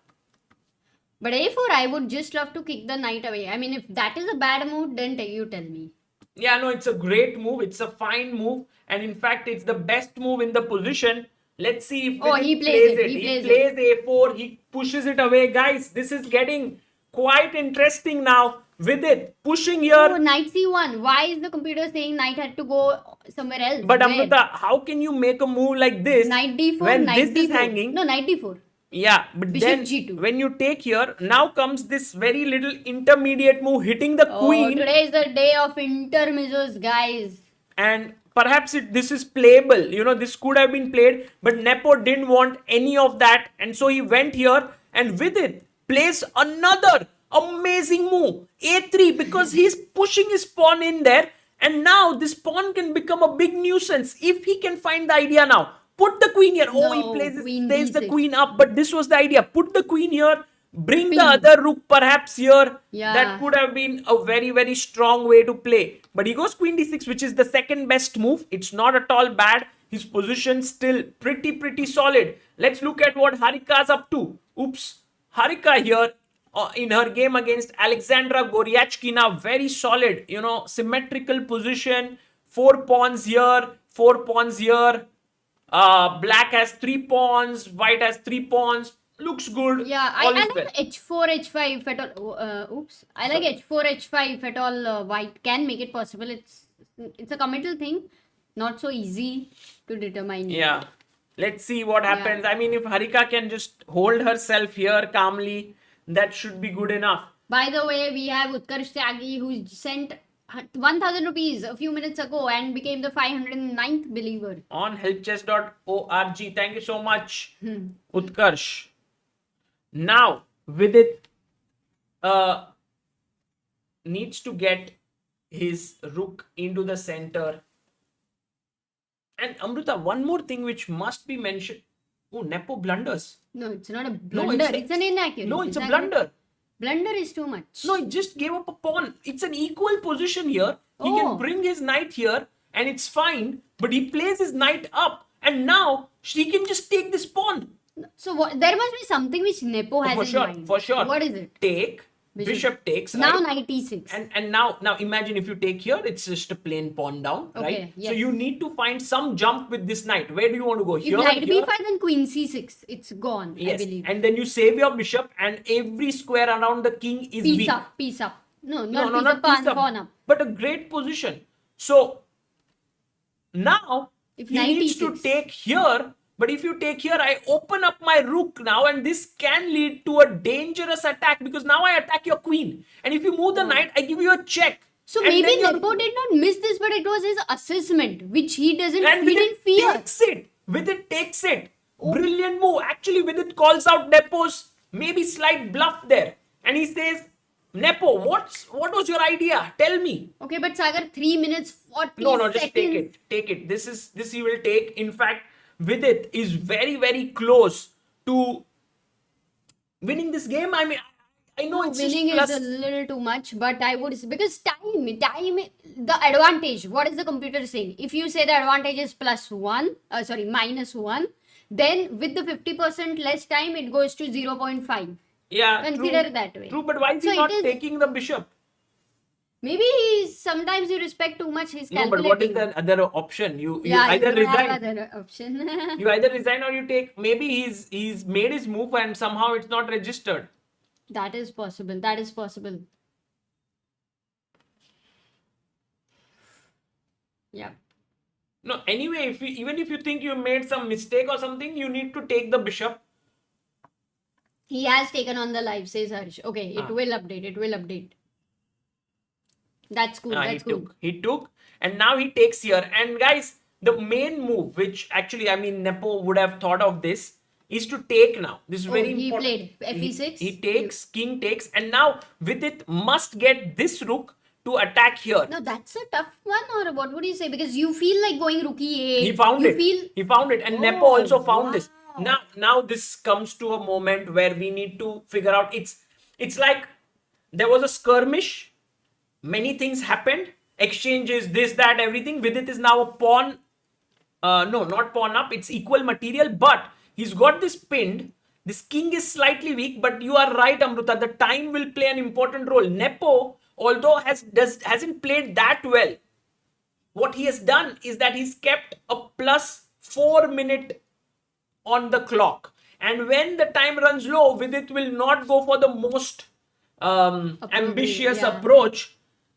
But a4, I would just love to kick the knight away. I mean, if that is a bad move, then you tell me. Yeah, no, it's a great move. It's a fine move. And in fact, it's the best move in the position. Let's see if Oh, Vidit he plays it. He plays a4. He pushes it away. Guys, this is getting quite interesting now. Vidit pushing here. Oh, knight c1. Why is the computer saying knight had to go somewhere else? But Where? Amrita, how can you make a move like this Knight d4, when knight this d4. is hanging? No, knight d4. Yeah, but Bishop then G2. when you take here, now comes this very little intermediate move hitting the queen. Today is the day of intermizzos, guys. And perhaps this is playable. You know, this could have been played, but Nepo didn't want any of that. And so he went here and with it plays another amazing move, a3, because he's pushing his pawn in there. And now this pawn can become a big nuisance if he can find the idea now. Put the queen here. Oh, No, he plays the d6. queen up, but this was the idea. Put the queen here. Bring Pin. the other rook perhaps here. Yeah. That could have been a very, very strong way to play. But he goes queen d6, which is the second best move. It's not at all bad. His position still pretty solid. Let's look at what Harika's up to. Oops. Harika here in her game against Alexandra Goryachkina, very solid. You know, symmetrical position. 4 pawns here, 4 pawns here. Black has 3 pawns, white has 3 pawns. looks good. Yeah, I All is like well. h4, h5 if at all. Oops. I like h4, h5 if at all white can make it possible. It's a committal thing, not so easy to determine. Yeah. Let's see what Yeah. happens. I mean, if Harika can just hold herself here calmly, that should be good enough. By the way, we have Utkarsh Tyagi who sent 1000 rupees a few minutes ago and became the 509th believer. On helpchess.org. Thank you so much, Utkarsh. Now, Vidit needs to get his rook into the center. And Amrita, one more thing which must be mentioned. Oh, Nepo blunders. No, it's not a blunder. It's an inaccuracy. No, it's a blunder. Blunder is too much. No, he just gave up a pawn. It's an equal position here. He Oh. can bring his knight here and it's fine. But he plays his knight up. And now she can just take this pawn. So there must be something which Nepo has For in sure, mind. for sure. What is it? Take. Bishop takes. Now right? knight e6. And now imagine if you take here, it's just a plain pawn down, Okay, right? yes. So you need to find some jump with this knight. Where do you want to go? If Here, knight here? b5, then queen c6. It's gone, Yes. I believe. And then you save your bishop, and every square around the king is Piece weak. up, piece up. No, No, not piece piece up, pawn up. But a great position. So now If he knight needs to e6. take here. But if you take here, I open up my rook now, and this can lead to a dangerous attack because now I attack your queen. And if you move the knight, I give you a check. So And maybe then your- Nepo did not miss this, but it was his assessment, which he doesn't and he Vidit didn't fear. takes it. Vidit takes it. Brilliant move. Actually, Vidit calls out Nepo's maybe slight bluff there. And he says, Nepo, what was your idea? Tell me. Okay, but Sagar, 3 minutes, 40 No, seconds. just take it. Take it. This he will take. In fact, Vidit is very, very close to winning this game. I mean, I know it's Winning just plus. is a little too much, but I would because time, the advantage. What is the computer saying? If you say the advantage is -1, then with the 50% less time, it goes to 0.5. Yeah, Consider true, that way. True, but why is So he it not is- taking the bishop? Maybe sometimes you respect too much his No, calculating. but what is the other option? You Yeah, either you don't have resign. other option. You either resign or you take. Maybe he's made his move and somehow it's not registered. That is possible. That is possible. Yeah. No, anyway, even if you think you made some mistake or something, you need to take the bishop. He has taken on the live, says Harsh. Okay, it will update. It will update. That's cool. That's cool. He took, and now he takes here. And guys, the main move, which actually, I mean, Nepo would have thought of this, is to take now. This is very he important. played fe6. He takes, king takes, and now Vidit must get this rook to attack here. No, that's a tough one, or what would you say? Because you feel like going rook e8. He found you it. Feel... He found it, and Oh, Nepo also found this. wow. Now this comes to a moment where we need to figure out. It's like there was a skirmish. Many things happened. Exchanges, this, that, everything. Vidit is now a pawn. No, not pawn up. It's equal material, but he's got this pinned. This king is slightly weak, but you are right, Amrita. The time will play an important role. Nepo, although hasn't played that well, what he has done is that he's kept a +4 minute on the clock. And when the time runs low, Vidit will not go for the most ambitious approach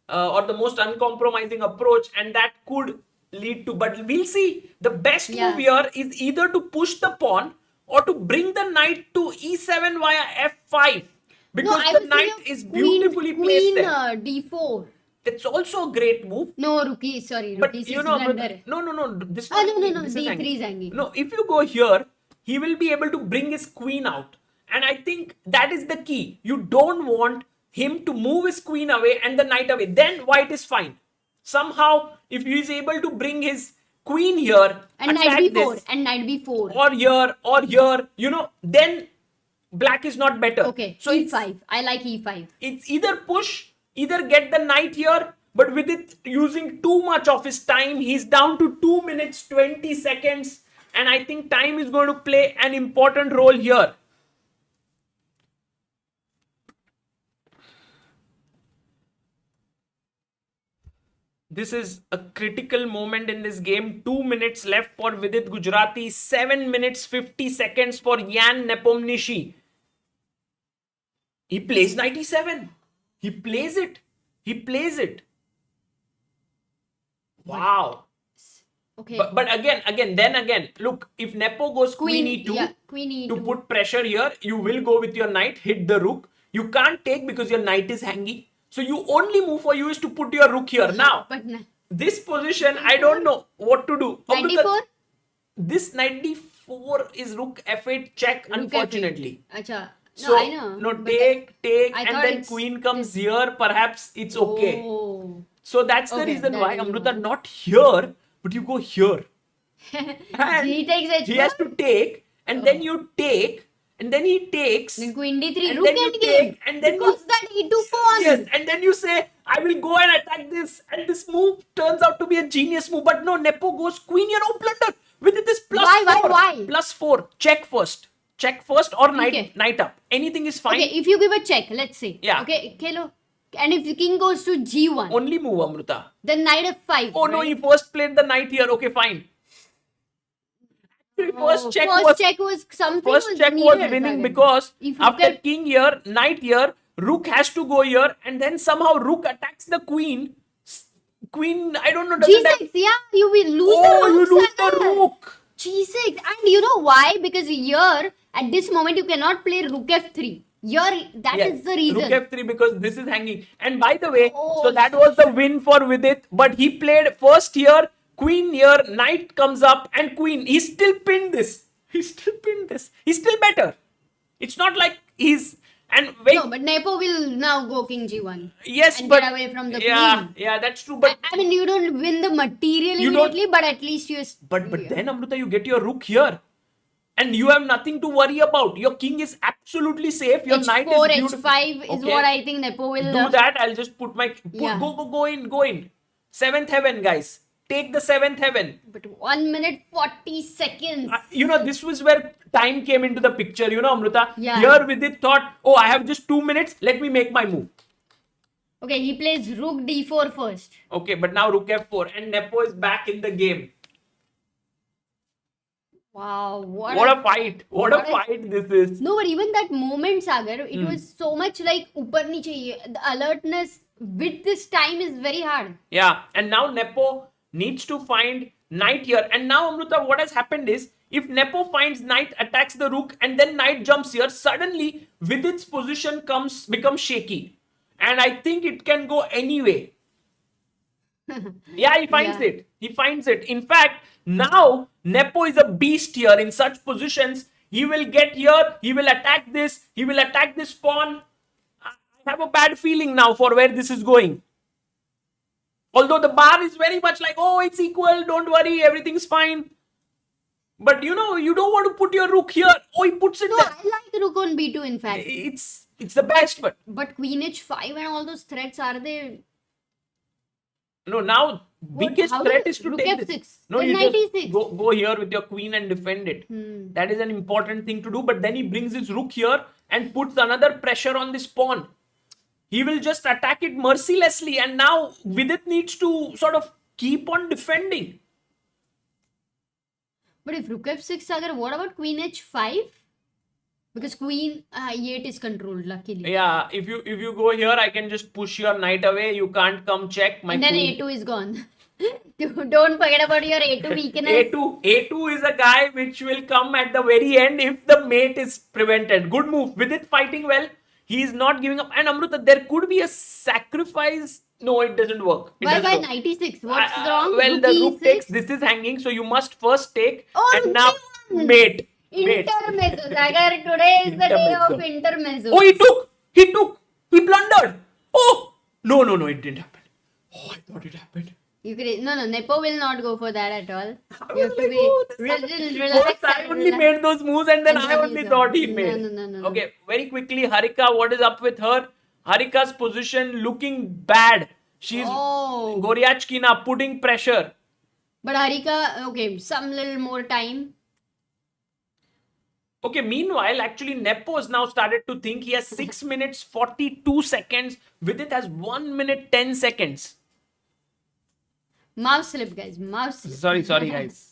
or the most uncompromising approach, and that could lead to, but we'll see. The best move here is either to push the pawn or to bring the knight to e7 via f5, because the knight is beautifully placed there. d4. It's also a great move. No, rookie, sorry, But rookie you 6 know, blunder. no. This no, this is d3 is hanging. No, if you go here, he will be able to bring his queen out. And I think that is the key. You don't want him to move his queen away and the knight away. Then white is fine. Somehow, if he is able to bring his queen here, And attack knight b4. this, And knight b4. or here, then black is not better. Okay, so e5. I like e5. It's either push, either get the knight here, but with it using too much of his time, he's down to 2 minutes 20 seconds, and I think time is going to play an important role here. This is a critical moment in this game. 2 minutes left for Vidit Gujarati. 7 minutes 50 seconds for Jan Nepomniachtchi. He plays 97. He plays it. He plays it. Wow. Okay. But again, look, if Nepo goes Queen E2 yeah, Queen E2. to put pressure here, you will go with your knight, hit the rook. You can't take because your knight is hanging. So you only move for you is to put your rook here. Now, But this position, I don't know what to do. 94? This knight d4 is rook f8 check, unfortunately. Acha. No, So, I know. no, but take, I and thought then it's- queen comes here. Perhaps it's okay. Oh. So that's the Okay, reason that why is Amruta wrong. not here, but you go here. And He takes h4. he has to take, and then you take, and then he takes. Then Queen D3, and rook then you endgame. take, and then because that E2 pawn. Yes, and then you say, I will go and attack this, and this move turns out to be a genius move. But no, Nepo goes queen here, oh blunder. With it is plus four. Why? Plus 4. Check first. Check first or Okay. knight up. Anything is fine. Okay, if you give a check, let's say. Yeah. Okay, Kelo. And if the king goes to G1, Only move, Amruta. then knight F5. Oh no, he first played the knight here. Okay, fine. Actually, first check was something. First check was needed, winning Sagar. because If after rook F- king here, knight here, rook has to go here, and then somehow rook attacks the queen. Queen, I don't know. doesn't have- G6, yeah, you will lose Oh, the rook. you lose the Sagar. rook. G6, and you know why? Because here, at this moment, you cannot play rook F3. That Yes, is the reason. Rook f3 because this is hanging. And by the way, Oh, so that was the win for Vidit. But he played first here, queen here, knight comes up, and queen. He still pinned this. He's still better. It's not like he's and wait. No, but Nepo will now go king G1. Yes, and but get away from the yeah, queen. yeah, that's true. But I mean, you don't win the material You don't- immediately, but at least you. but then Amruta, you get your rook here. And you have nothing to worry about. Your king is absolutely safe. Your knight is H4, beautiful. H5 is Okay. what I think Nepo will Do that. I'll just put my Yeah. go in. Seventh heaven, guys. Take the seventh heaven. But 1 minute 40 seconds. This was where time came into the picture. Amruta. Yeah. Here Vidit thought, oh, I have just 2 minutes. Let me make my move. Okay, he plays rook D4 first. Okay, but now rook F4 and Nepo is back in the game. Wow, What a fight! What a fight this is. No, but even that moment, Sagar, it was so much like upar niche. The alertness with this time is very hard. Yeah, and now Nepo needs to find knight here. And now, Amruta, what has happened is, if Nepo finds knight, attacks the rook, and then knight jumps here, suddenly Vidit's position becomes shaky. And I think it can go anyway. Yeah, he finds Yeah. it. He finds it. In fact, now Nepo is a beast here in such positions. He will get here. He will attack this. He will attack this pawn. I have a bad feeling now for where this is going. Although the bar is very much like, oh, it's equal. Don't worry. Everything's fine. But you don't want to put your rook here. Oh, he puts it No, there. I like rook on B2 in fact. It's the best, But queen H5 and all those threats, are they? no, now biggest how threat do- is to rook take F6, this. No, then you knight just E6. go here with your queen and defend it. That is an important thing to do. But then he brings his rook here and puts another pressure on this pawn. He will just attack it mercilessly, and now Vidit needs to sort of keep on defending. But if rook F6, Sagar, what about queen H5? Because queen E8 is controlled, luckily. Yeah, if you go here, I can just push your knight away. You can't come check my And then queen. A2 is gone. Don't forget about your A2 weakness. A2 is a guy which will come at the very end if the mate is prevented. Good move. Vidit fighting well. He is not giving up. And Amruta, there could be a sacrifice. No, it doesn't work. Why 96? What's wrong? Well, the rook E6? takes. This is hanging, so you must first take. Oh, and rook now E1. mate. Intermezzo. Sagar, today is the day of Intermezzo. intermezzo. Oh, he blundered. Oh, no, it didn't happen. Oh, I thought it happened. No, Nepo will not go for that at all. I You have was to like, be oh, this relaxed. First, I only made those moves and then I only thought he No, made. no. Okay, very quickly, Harika, what is up with her? Harika's position looking bad. She's Oh. Goryachkina putting pressure. But Harika, okay, some little more time. Okay, meanwhile, actually, Nepo has now started to think he has 6 minutes 42 seconds. Vidit has 1 minute 10 seconds. Mouse slip, guys. Mouse slip. Sorry, guys.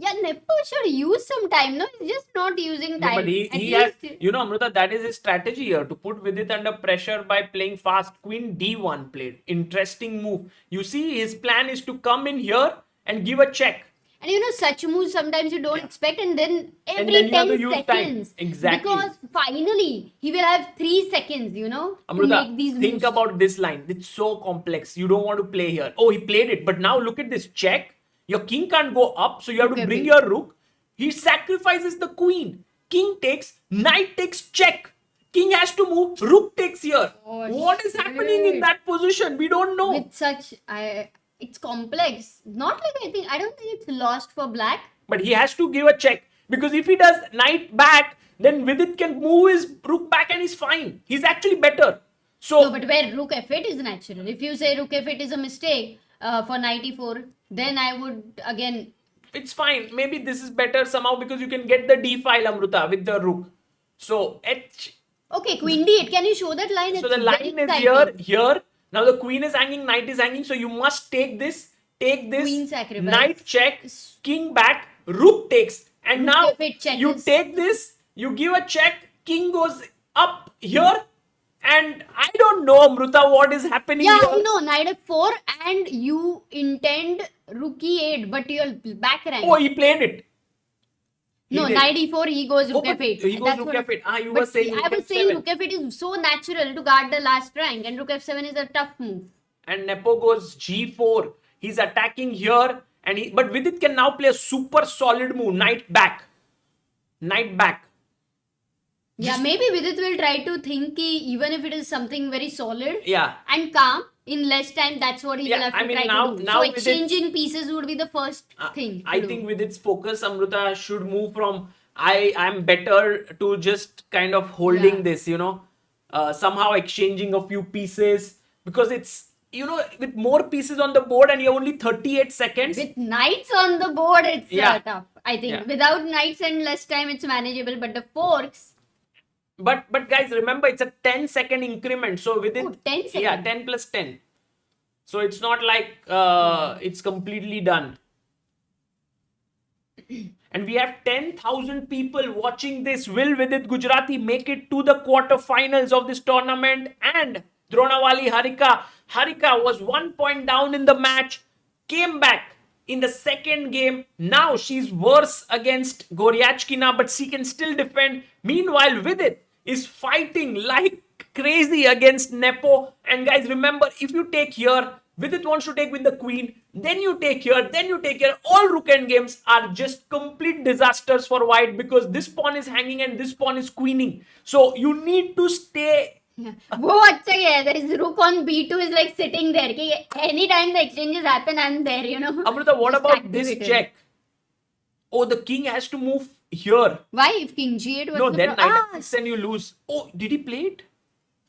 Yeah, Nepo should use some time. No, he's just not using No, time. but he has, Amrita, that is his strategy here to put Vidit under pressure by playing fast. Queen D1 played. Interesting move. You see, his plan is to come in here and give a check. And such moves sometimes you don't expect, and then every then you have 10 to use time. seconds. Exactly. Because finally, he will have 3 seconds, Amrita, to make these moves. think about this line. It's so complex. You don't want to play here. Oh, he played it. But now look at this check. Your king can't go up, so you have to bring your rook. He sacrifices the queen. King takes, knight takes check. King has to move, rook takes here. Oh, what is happening in that position? We don't know. With such, it's complex. Not like I don't think it's lost for black. But he has to give a check. Because if he does knight back, then Vidit can move his rook back and he's fine. He's actually better. So, No, but where rook f8 is natural. If you say rook f8 is a mistake for knight e4, then I would again... It's fine. Maybe this is better somehow because you can get the d file, Amrita, with the rook. So, Okay, queen d8. Can you show that line? So the line is here. Now the queen is hanging, knight is hanging. So you must take this, Queen sacrifice. knight check, king back, rook takes. And Rook now f8 you take this, you give a check, king goes up here. And I don't know, Amrita, what is happening Yeah, here. knight f4 and you intend rook e8, but your back rank. Oh, he played it. Knight e4, he goes rook f8. He goes rook f8. You were saying I was saying rook f8 is so natural to guard the last rank, and rook f7 is a tough move. And Nepo goes g4. He's attacking here. But Vidit can now play a super solid move. Knight back. Knight back. Yeah, maybe Vidit will try to think even if it is something very solid Yeah. and calm, in less time, that's what he will have to try to do. So exchanging pieces would be the first thing. I think with its focus, Amrita should move from I'm better to just kind of holding this, somehow exchanging a few pieces because it's, with more pieces on the board and you're only 38 seconds. With knights on the board, it's tough. I think without knights and less time, it's manageable. But the forks. But guys, remember it's a 10-second increment. So within 10 seconds. Yeah, 10 plus 10. So it's not like it's completely done. And we have 10,000 people watching this. Will Vidit Gujarati make it to the quarterfinals of this tournament? And Dronawali Harika. Harika was 1 point down in the match, came back in the second game. Now she's worse against Goryachkina, but she can still defend. Meanwhile, Vidit is fighting like crazy against Nepo. And guys, remember, if you take here, Vidit wants to take with the queen, then you take here, then you take here. All rook end games are just complete disasters for white because this pawn is hanging and this pawn is queening. So you need to stay. वो अच्छा है. There is rook on b2 is like sitting there. Anytime the exchanges happen, I'm there, Amrita, what about this check? Oh, the king has to move here. Why? If king g8 was No, then knight and you lose. Oh, did he play it?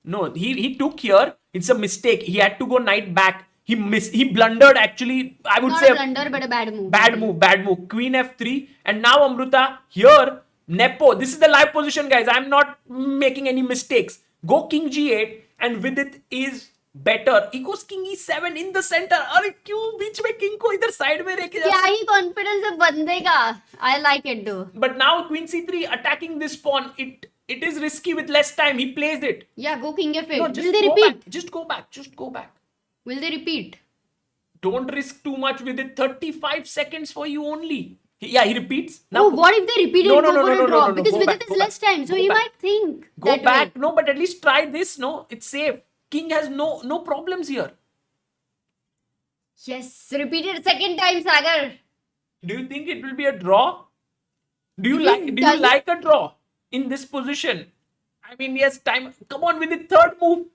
No, he took here. It's a mistake. He had to go knight back. He blundered actually. I would not say a blunder, but a bad move. Bad move. Queen f3. And now Amrita here. Nepo. This is the live position, guys. I'm not making any mistakes. Go king g8 and Vidit is better. He goes king e7 in the center. अरे क्यों बीच में king को इधर side में रखे? क्या ही confidence है बंदे का. I like it though. But now queen c3 attacking this pawn. It is risky with less time. He plays it. Yeah, go king f8. No, Will they repeat? Just go back. Will they repeat? Don't risk too much with it. 35 seconds for you only. Yeah, he repeats. Now, what if they repeat it and go for a draw? Because Go with back, it is less time, so he might think Go that back. way. No, but at least try this. No, it's safe. King has no problems here. Yes, repeat it second time, Sagar. Do you think it will be a draw? Do you like a draw in this position? I mean, yes, time. Come on with the third move.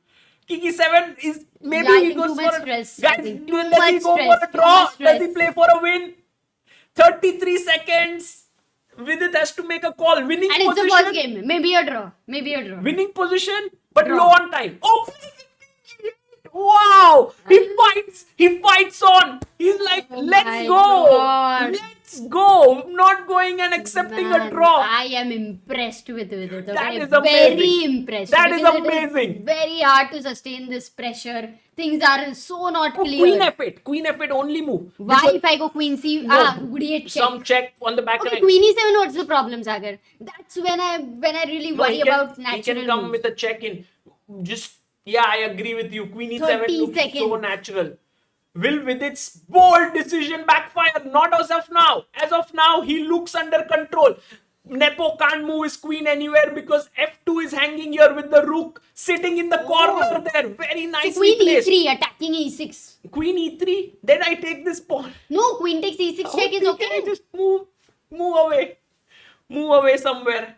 King e7 is maybe he goes for a stress. guys. Does he go for a draw? Does he play for a win? 33 seconds. Vidit has to make a call. Winning And position. it's the first game. Maybe a draw. Winning position, but low on time. Oh, wow! He fights on. He's like, let's go. God. Let's Let's go. Not going and accepting a Man, draw. I am impressed with it. Okay? That is Very amazing. impressed. That is because it amazing. very hard to sustain this pressure. Things are so not Oh, clear. Queen F8 only move. Why Because- if I go queen c? No, Rugby check. some check on the back Okay, line. queen e7. What's the problem, Sagar? That's when I really No, worry he can, about he natural can come moves. with a check in. Just, yeah, I agree with you. Queen e7 30 looks so seconds. natural. Will Vidit's bold decision backfire? Not as of now. As of now, he looks under control. Nepo can't move his queen anywhere because f2 is hanging here with the rook sitting in the corner there. Very So nicely queen placed. e3 attacking e6. Queen e3. Then I take this pawn. No, queen takes e6 check is Can I okay. just move away. Move away somewhere.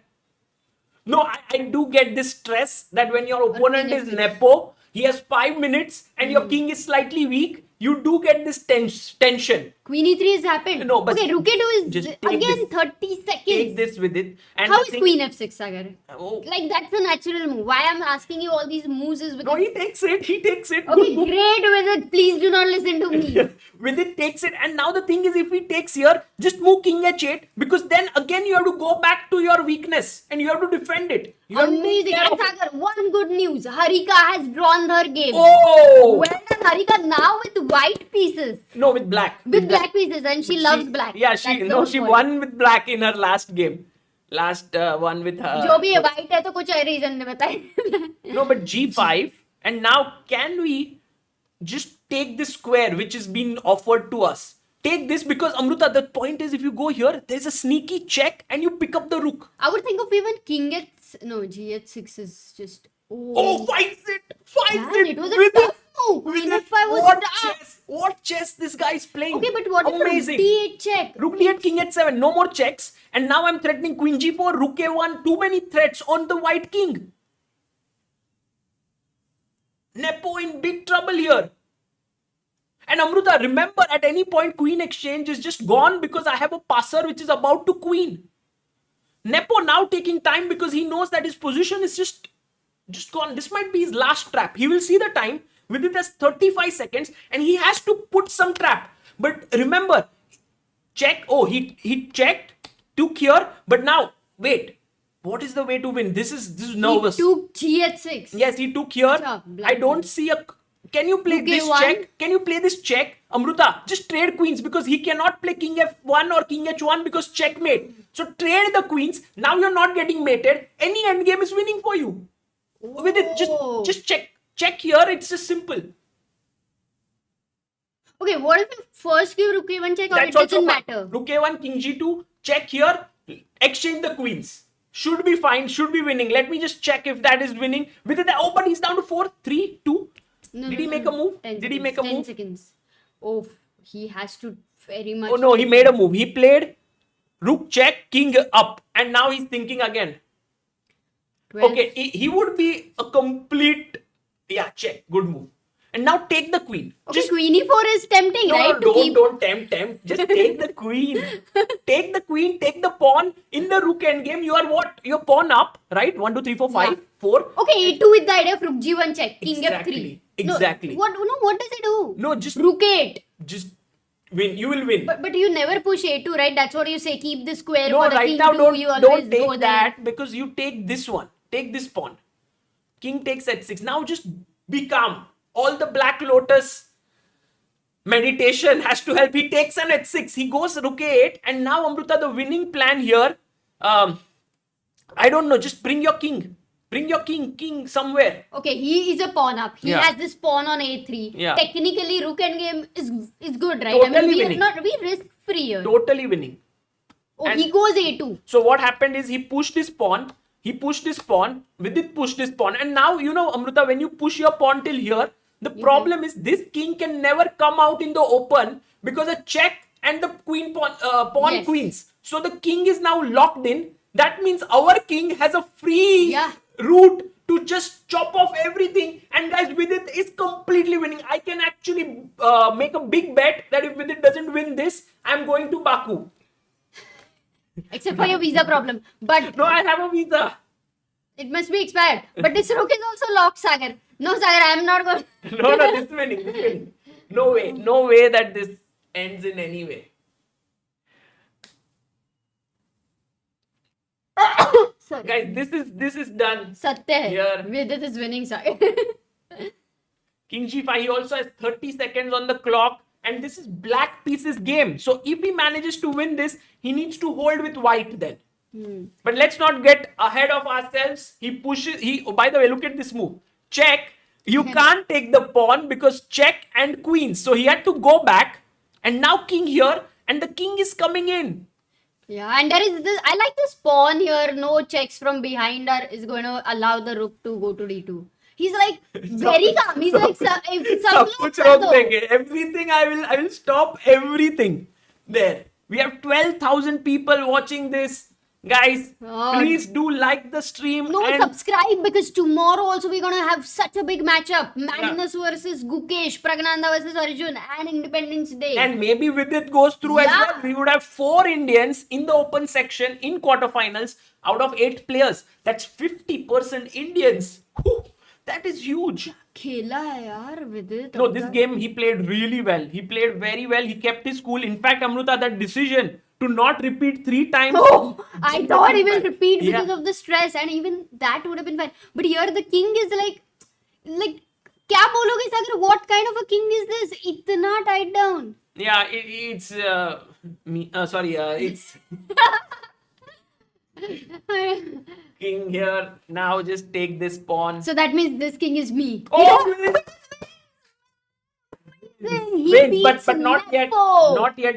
No, I do get this stress that when your opponent is Nepo, he has 5 minutes and your king is slightly weak, you do get this tension. Queen e3 has happened. No, but okay, rook a2 just is take again this. 30 seconds. Take this with it. And How the is thing- queen f6, Sagar? Oh. Like that's a natural move. Why I'm asking you all these moves is No, because he takes it. He takes it. okay, Good move. great with it. Please do not listen to me. With it takes it, and now the thing is, if he takes here, just move king h8 because then again you have to go back to your weakness and you have to defend it. You have to take Amazing. care And of it. Sagar, one good news. Harika has drawn her game. Oh Well done, Harika. Now with white pieces. no, with black. With black pieces, and she loves black. Yeah, That's the she point. won with black in her last game. Last one with her. जो भी है white है तो कुछ reason नहीं बताए. No, but g5, and now can we just take this square which is being offered to us? Take this because Amruta, the point is if you go here, there's a sneaky check and you pick up the rook. I would think of even king h no g6 is just Oh, fights it! Man, Fights it was a with tough move. with Queen it. f5 was What tough. chess! What chess this guy is playing! Okay, but what if rook Amazing! d8 check? Rook d8, king h7, no more checks. And now I'm threatening queen g4, rook a1, too many threats on the white king. Nepo in big trouble here. And Amruta, remember at any point queen exchange is just gone because I have a passer which is about to queen. Nepo now taking time because he knows that his position is just gone. This might be his last trap. He will see the time. With it as 35 seconds and he has to put some trap. But remember, check. Oh, he checked, took here. But now, wait. What is the way to win? This is nervous. He took g6. Yes, he took here. Acha, black I don't see a... Can you play Rook this A1? check? Can you play this check? Amruta, just trade queens because he cannot play king f1 or king h1 because checkmate. So trade the queens. Now you're not getting mated. Any endgame is winning for you. With it, just check. Check here. It's just simple. Okay, what if you first give rook a1 check or That's it also doesn't fine. matter? Rook a1, king g2. Check here. Exchange the queens. Should be fine. Should be winning. Let me just check if that is winning. With it, oh, but he's down to 4, 3, 2. No, Did no, he make no. a move? 10 Did he seconds, make a 10 move? seconds. Oh, he has to very much. Oh no, he made a move. He played rook check, king up, and now he's thinking again. 12. Okay, he would be a complete check. Good move. And now take the queen. Okay, queen e4 is tempting, right? To Don't tempt. Just take the queen. Take the queen. Take the pawn in the rook endgame. You are what? Your pawn up, right? 1, 2, 3, 4, 5, Yeah. 4. Okay, e2 with the idea of rook g1 check, king Exactly. f3. Exactly. No, what does it do? No, just Rook 8. just win. You will win. But you never push a2, right? That's what you say. Keep the square No, for the right king now to. You always don't go take there. that because you take this one. Take this pawn. King takes h6. Now just be calm. All the Black Lotus meditation has to help. He takes an h6. He goes rook a8. And now Amruta, the winning plan here. I don't know. Just bring your king. Bring your king somewhere. Okay, he is a pawn up. He Yeah. has this pawn on a3. Yeah. Technically, rook endgame is good, right? Totally we winning. we risk free here. Totally winning. Oh, and- he goes a2. So what happened is he pushed this pawn. He pushed this pawn. Vidit pushed this pawn. And now, Amruta, when you push your pawn till here, the problem is this king can never come out in the open because a check and the pawn Yes. queens. So the king is now locked in. That means our king has a free Yeah. route to just chop off everything. And guys, Vidit is completely winning. I can actually make a big bet that if Vidit doesn't win this, I'm going to Baku. Except for your visa problem. But No, I have a visa. it must be expired. But this rook is also locked, Sagar. No, Sagar, I am not going. No, this is winning. No way that this ends in any way. Sorry. Guys, this is done. Satya hai. Here. Vidit is winning side. King G5, he also has 30 seconds on the clock, and this is black pieces game. So if he manages to win this, he needs to hold with white then. But let's not get ahead of ourselves. He pushes, oh, by the way, look at this move. Check. You can't take the pawn because check and queen. So he had to go back, and now king here, and the king is coming in. Yeah, and there is this. I like this pawn here. No checks from behind is going to allow the rook to go to d2. He's like very calm. He's like, सब कुछ रोक देंगे. Everything I will stop everything. There. We have 12,000 people watching this. Guys, please do like the stream. No, and subscribe because tomorrow also we're gonna have such a big matchup. Magnus versus Gukesh, Pragnanda versus Arjun, and Independence Day. And maybe Vidit goes through as well. We would have 4 Indians in the open section in quarterfinals out of 8 players. That's 50% Indians. Whew, that is huge. Khela hai yaar, Vidit. No, this game he played really well. He played very well. He kept his cool. In fact, Amruta, that decision to not repeat 3 times. Oh, I thought he will repeat because of the stress, and even that would have been fine. But here the king is like, kya bologe Sagar? What kind of a king is this? Itna tied down. Yeah, it's it's king here. Now just take this pawn. So that means this king is me. Oh, He wait, beats but not yet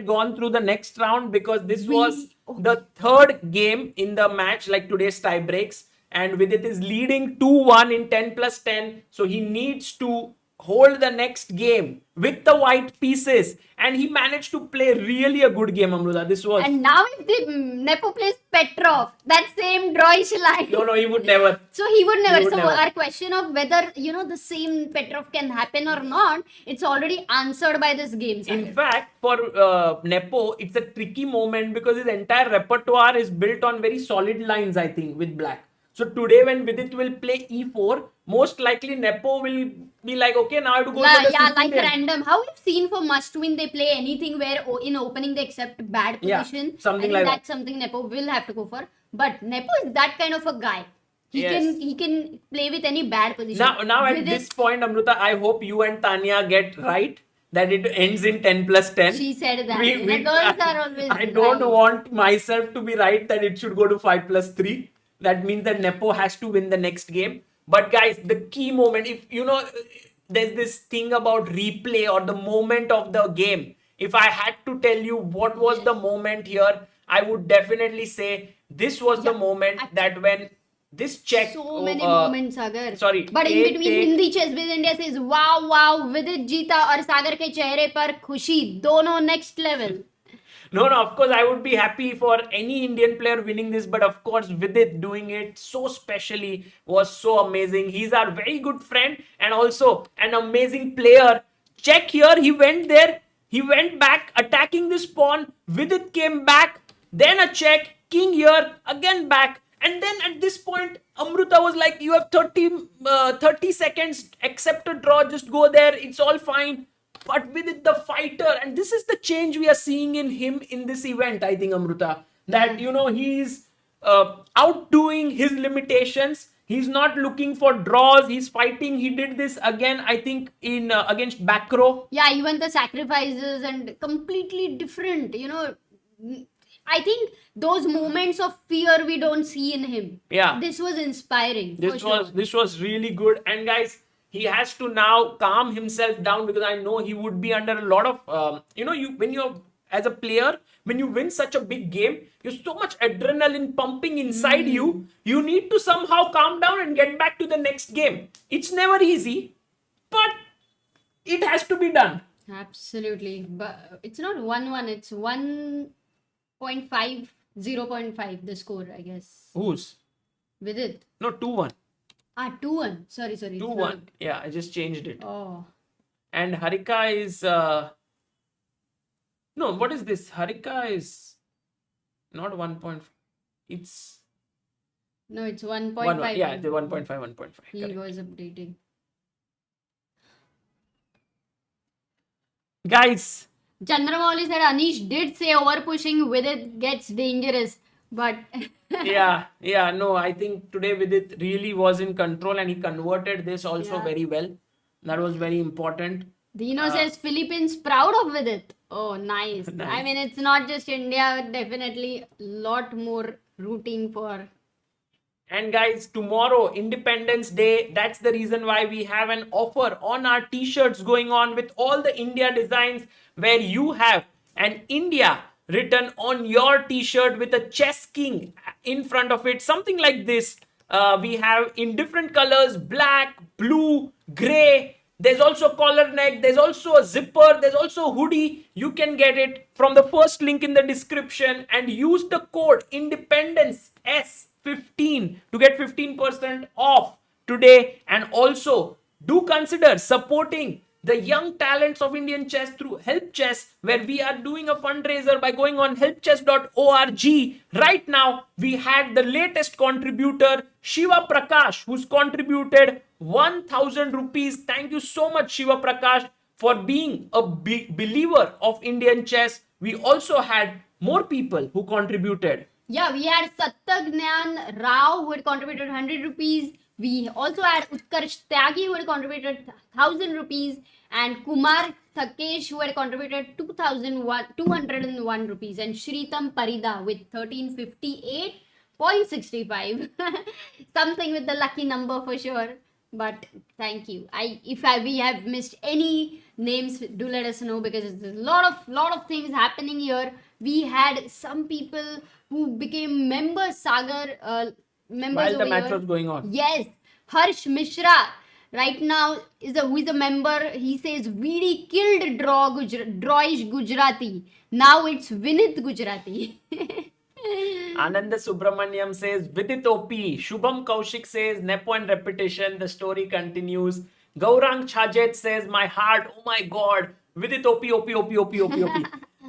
gone through the next round because this was the 3rd game in the match, like today's tie breaks, and Vidit is leading 2-1 in 10+10, so he needs to hold the next game with the white pieces, and he managed to play really a good game, Amruta. This was. And now if the Nepo plays Petrov, that same drawish line. No, he would never. So he would never. He would So never. our question of whether the same Petrov can happen or not, it's already answered by this game. In fact, for Nepo, it's a tricky moment because his entire repertoire is built on very solid lines, I think, with black. So today when Vidit will play e4, most likely Nepo will be like, okay, now I have to go to the Yeah, Sicilian. like random. How we've seen for must win, they play anything where in opening they accept bad Yeah, position. something I think like that's something Nepo will have to go for. But Nepo is that kind of a guy. He can play with any bad position. Now at this point, Amruta, I hope you and Tanya get right that it ends in 10+10. She said that. The girls are always I don't want myself to be right that it should go to 5+3. That means that Nepo has to win the next game. But guys, the key moment, if there's this thing about replay or the moment of the game. If I had to tell you what was the moment here, I would definitely say this was the moment that when this check. So many moments, Sagar. Sorry. But in between Hindi chess with India says wow, Vidit जीता और सागर के चेहरे पर खुशी दोनों next level. No, of course, I would be happy for any Indian player winning this, but of course, Vidit doing it so specially was so amazing. He's our very good friend and also an amazing player. Check here, he went there, he went back, attacking this pawn. Vidit came back, then a check, king here, again back. And then at this point, Amruta was like, you have 30 seconds, accept a draw, just go there, it's all fine. But with the fighter, and this is the change we are seeing in him in this event, I think, Amruta, that, he's outdoing his limitations. He's not looking for draws. He's fighting. He did this again, I think, in against Baku. Yeah, even the sacrifices and completely different, I think those moments of fear we don't see in him. Yeah. This was inspiring. This was really good. And guys, he has to now calm himself down because I know he would be under a lot of, when you're as a player, when you win such a big game, you have so much adrenaline pumping inside you. You need to somehow calm down and get back to the next game. It's never easy, but it has to be done. Absolutely. But it's not 1-1, it's 1.5, 0.5, the score, I guess. Whose? With it. No, 2-1. 2-1. Sorry. 2-1. Yeah, I just changed it. Oh. And Harika is... No, what is this? Harika is not 1.5. It's... No, it's 1.5. Yeah, the 1.5, 1.5. He Correct. was updating. Guys. Chandramouli said Anish did say over pushing with it gets dangerous. But No, I think today Vidit really was in control and he converted this also yeah. very well. That was very important. Dino says Philippines proud of Vidit. Oh, nice. I Nice. mean, it's not just India, definitely lot more rooting for. And guys, tomorrow, Independence Day, that's the reason why we have an offer on our t-shirts going on with all the India designs where you have an India written on your t-shirt with a chess king in front of it, something like this. We have in different colors, black, blue, gray. There's also collar neck. There's also a zipper. There's also a hoodie. You can get it from the first link in the description and use the code Independence S15 to get 15% off today. And also do consider supporting the young talents of Indian chess through Help Chess, where we are doing a fundraiser by going on helpchess.org. Right now, we had the latest contributor, Shiva Prakash, who's contributed 1000 rupees. Thank you so much, Shiva Prakash, for being a believer of Indian chess. We also had more people who contributed. Yeah, we had Sattagnan Rao who had contributed 100 rupees. We also had Utkarsh Tyagi who had contributed 1000 rupees and Kumar Thakesh who had contributed 201 rupees and Shritam Parida with 1358.65. Something with the lucky number for sure. But thank you. We have missed any names, do let us know because there's a lot of things happening here. We had some people who became members, Sagar members While the over match here. was going on. Yes, Harsh Mishra right now who is a member. He says Vidi killed Droish Gujarati. Now it's Vinit Gujarati. Ananda Subramaniam says Vidit OP. Shubham Kaushik says Nepo and repetition. The story continues. Gaurang Chajet says my heart. Oh my God. Vidit OP.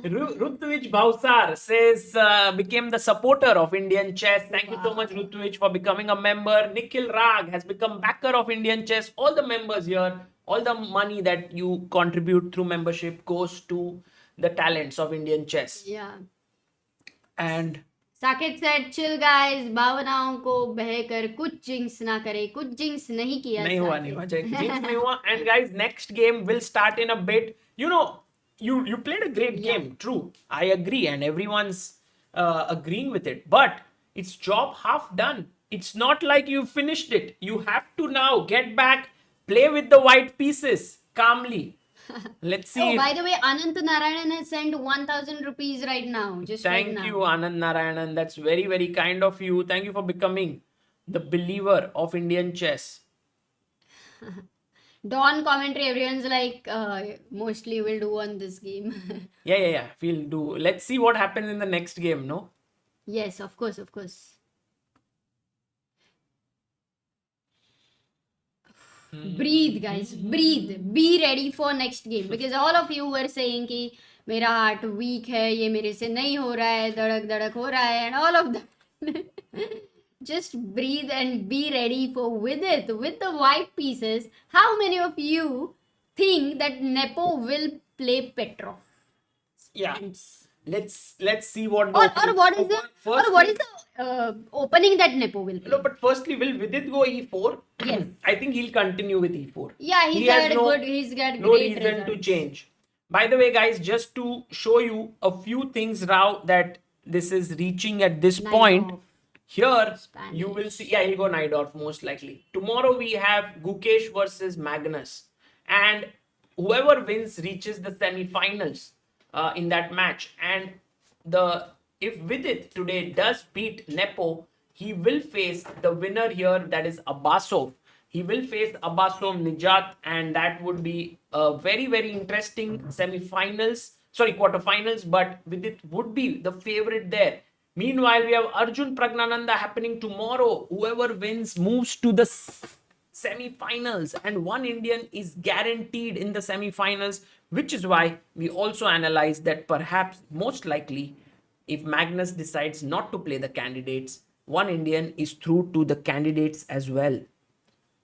Rutvich Bhausar says became the supporter of Indian chess. Thank you so much, Rutvich, for becoming a member. Nikhil Rag has become backer of Indian chess. All the members here, all the money that you contribute through membership goes to the talents of Indian chess. Yeah. And Saket said, chill guys, भावनाओं को बहकर कुछ jinx ना करे, कुछ jinx नहीं किया नहीं हुआ jinx नहीं हुआ. And guys, next game will start in a bit. You know, you played a great game, true. I agree, and everyone's agreeing with it. But it's job half done. It's not like you finished it. You have to now get back, play with the white pieces calmly. Let's see. Oh, by the way, Anant Narayanan has sent 1000 rupees right now. Thank you, Anand Narayanan. That's very, very kind of you. Thank you for becoming the believer of Indian chess. Dawn commentary, everyone's like, mostly we'll do on this game. Yeah. We'll do. Let's see what happens in the next game, no? Yes, of course. Breathe, guys. Breathe. Be ready for next game. Because all of you were saying कि मेरा heart weak है, ये मेरे से नहीं हो रहा है, धड़क हो रहा है, and all of that. Just breathe and be ready for with the white pieces. How many of you think that Nepo will play Petrov? Yeah. Let's see what. Or what is the opening that Nepo will play? No, but firstly, will Vidit go E4? Yes. I think he'll continue with E4. Yeah, he's got no great reason results. to change. By the way, guys, just to show you a few things now that this is reaching at this point. Here, Spanish. you will see, he'll go Naidorf most likely. Tomorrow we have Gukesh versus Magnus. And whoever wins reaches the semi-finals in that match. And if Vidit today does beat Nepo, he will face the winner here, that is Abbasov. He will face Abbasov Nijat, and that would be a very, very interesting quarterfinals, but Vidit would be the favorite there. Meanwhile, we have Arjun Pragnananda happening tomorrow. Whoever wins moves to the semi-finals, and one Indian is guaranteed in the semi-finals, which is why we also analyze that perhaps most likely if Magnus decides not to play the candidates, one Indian is through to the candidates as well.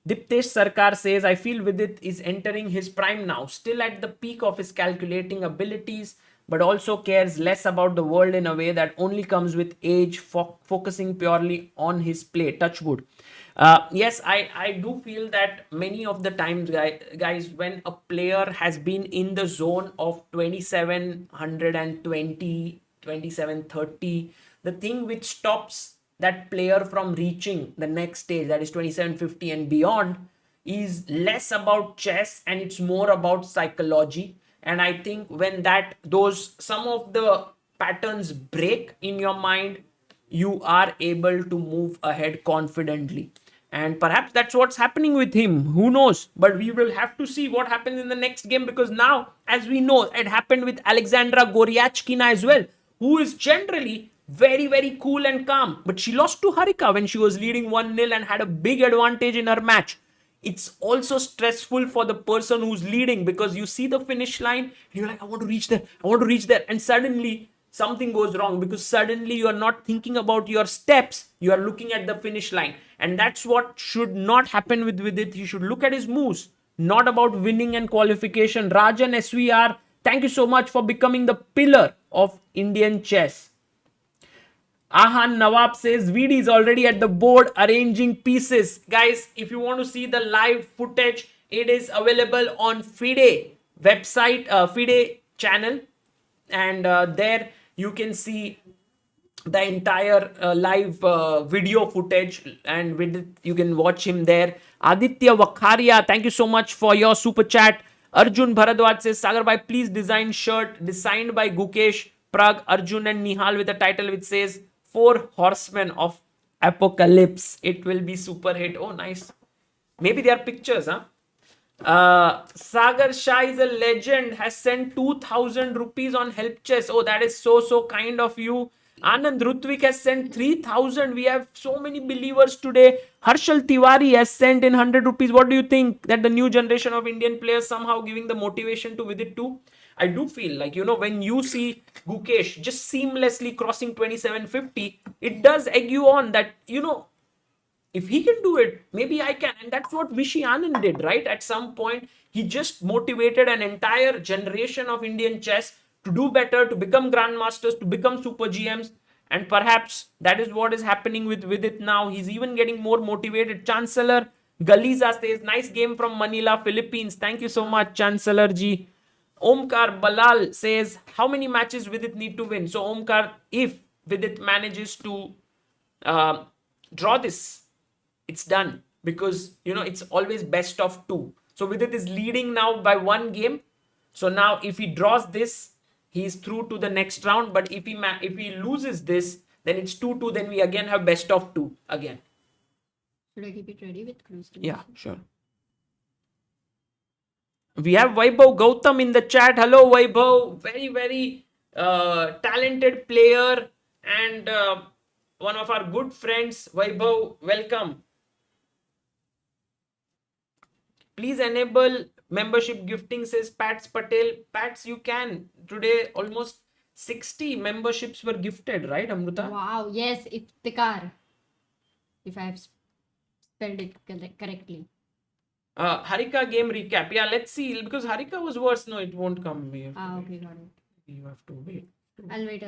Diptesh Sarkar says, I feel Vidit is entering his prime now, still at the peak of his calculating abilities, but also cares less about the world in a way that only comes with age, focusing purely on his play. Touch wood. Yes, I do feel that many of the times, guys, when a player has been in the zone of 2720, 2730, the thing which stops that player from reaching the next stage, that is 2750 and beyond, is less about chess and it's more about psychology. And I think when some of the patterns break in your mind, you are able to move ahead confidently. And perhaps that's what's happening with him. Who knows? But we will have to see what happens in the next game, because now, as we know, it happened with Alexandra Goryachkina as well, who is generally very, very cool and calm. But she lost to Harika when she was leading 1-0 and had a big advantage in her match. It's also stressful for the person who's leading, because you see the finish line and you're like, I want to reach there, I want to reach there. And suddenly something goes wrong, because suddenly you are not thinking about your steps, you are looking at the finish line. And that's what should not happen with Vidit. He should look at his moves, not about winning and qualification. Rajan SVR, thank you so much for becoming the pillar of Indian chess. Ahan Nawab says VD is already at the board arranging pieces. Guys, if you want to see the live footage, it is available on FIDE website, FIDE channel, and there you can see the entire live video footage, and with it, you can watch him there. Aditya Wakharia, thank you so much for your super chat. Arjun Bharadwaj says, Sagar bhai, please design shirt designed by Gukesh, Prag, Arjun and Nihal with a title which says 4 Horsemen of Apocalypse. It will be super hit. Oh, nice. Maybe they are pictures, huh? Sagar Shah is a legend, has sent 2000 rupees on help chess. Oh, that is so kind of you. Anand Rutvik has sent 3000. We have so many believers today. Harshal Tiwari has sent in 100 rupees. What do you think, that the new generation of Indian players somehow giving the motivation to Vidit too? I do feel like, when you see Gukesh just seamlessly crossing 2750, it does egg you on that, if he can do it, maybe I can. And that's what Vishy Anand did, right? At some point, he just motivated an entire generation of Indian chess to do better, to become grandmasters, to become super GMs. And perhaps that is what is happening with Vidit now. He's even getting more motivated. Chancellor Galiza says, nice game from Manila, Philippines. Thank you so much, Chancellor Ji. Omkar Balal says, how many matches Vidit need to win? So Omkar, if Vidit manages to draw this, it's done, because it's always best of 2. So Vidit is leading now by 1 game. So now if he draws this, he's through to the next round. But if he loses this, then it's 2-2. Then we again have best of 2 again. Should I keep it ready with cruise? Yeah, sure. We have Vaibhav Gautam in the chat. Hello, Vaibhav. Very, very talented player and one of our good friends. Vaibhav, welcome. Please enable membership gifting, says Pats Patel. Pats, you can. Today, almost 60 memberships were gifted, right, Amruta? Wow, yes, Iftikhar. If I have spelled it correctly. Harika game recap. Yeah, let's see. Because Harika was worse. No, it won't come. Okay, got it. You have to wait. I'll wait.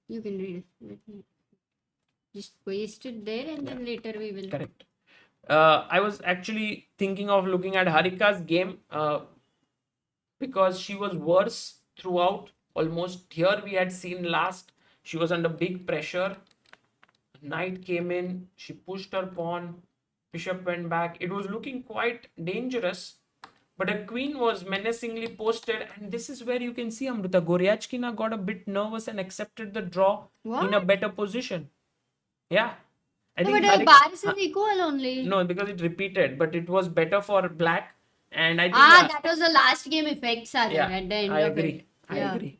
You can read it. Just paste it there and then later we will. Correct. I was actually thinking of looking at Harika's game because she was worse throughout. Almost here we had seen last. She was under big pressure. Knight came in. She pushed her pawn. Bishop went back. It was looking quite dangerous. But a queen was menacingly posted. And this is where you can see Amrita. Goryachkina got a bit nervous and accepted the draw in a better position. Yeah. But the bar is equal only. No, because it repeated, but it was better for black. And I think that was the last game effects at the end I of agree. it. I agree.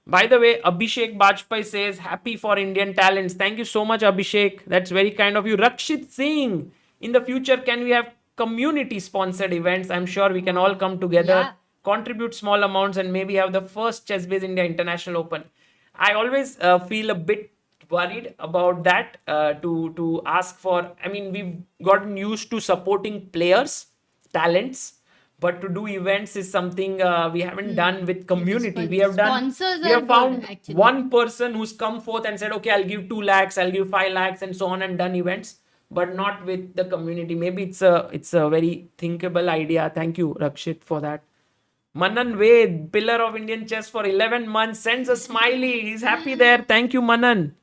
By the way, Abhishek Bajpai says, happy for Indian talents. Thank you so much, Abhishek. That's very kind of you. Rakshit Singh, in the future, can we have community sponsored events? I'm sure we can all come together, contribute small amounts, and maybe have the first Chessbase India International Open. I always feel a bit worried about that to ask for. I mean, we've gotten used to supporting players, talents, but to do events is something we haven't done with community. Spon- We have done. sponsors We are have found good, actually. one person who's come forth and said, "Okay, I'll give 2 lakhs, I'll give 5 lakhs, and so on," and done events, but not with the community. Maybe it's a very thinkable idea. Thank you, Rakshit, for that. Manan Ved, pillar of Indian chess for 11 months, sends a smiley. He's happy there. Thank you, Manan,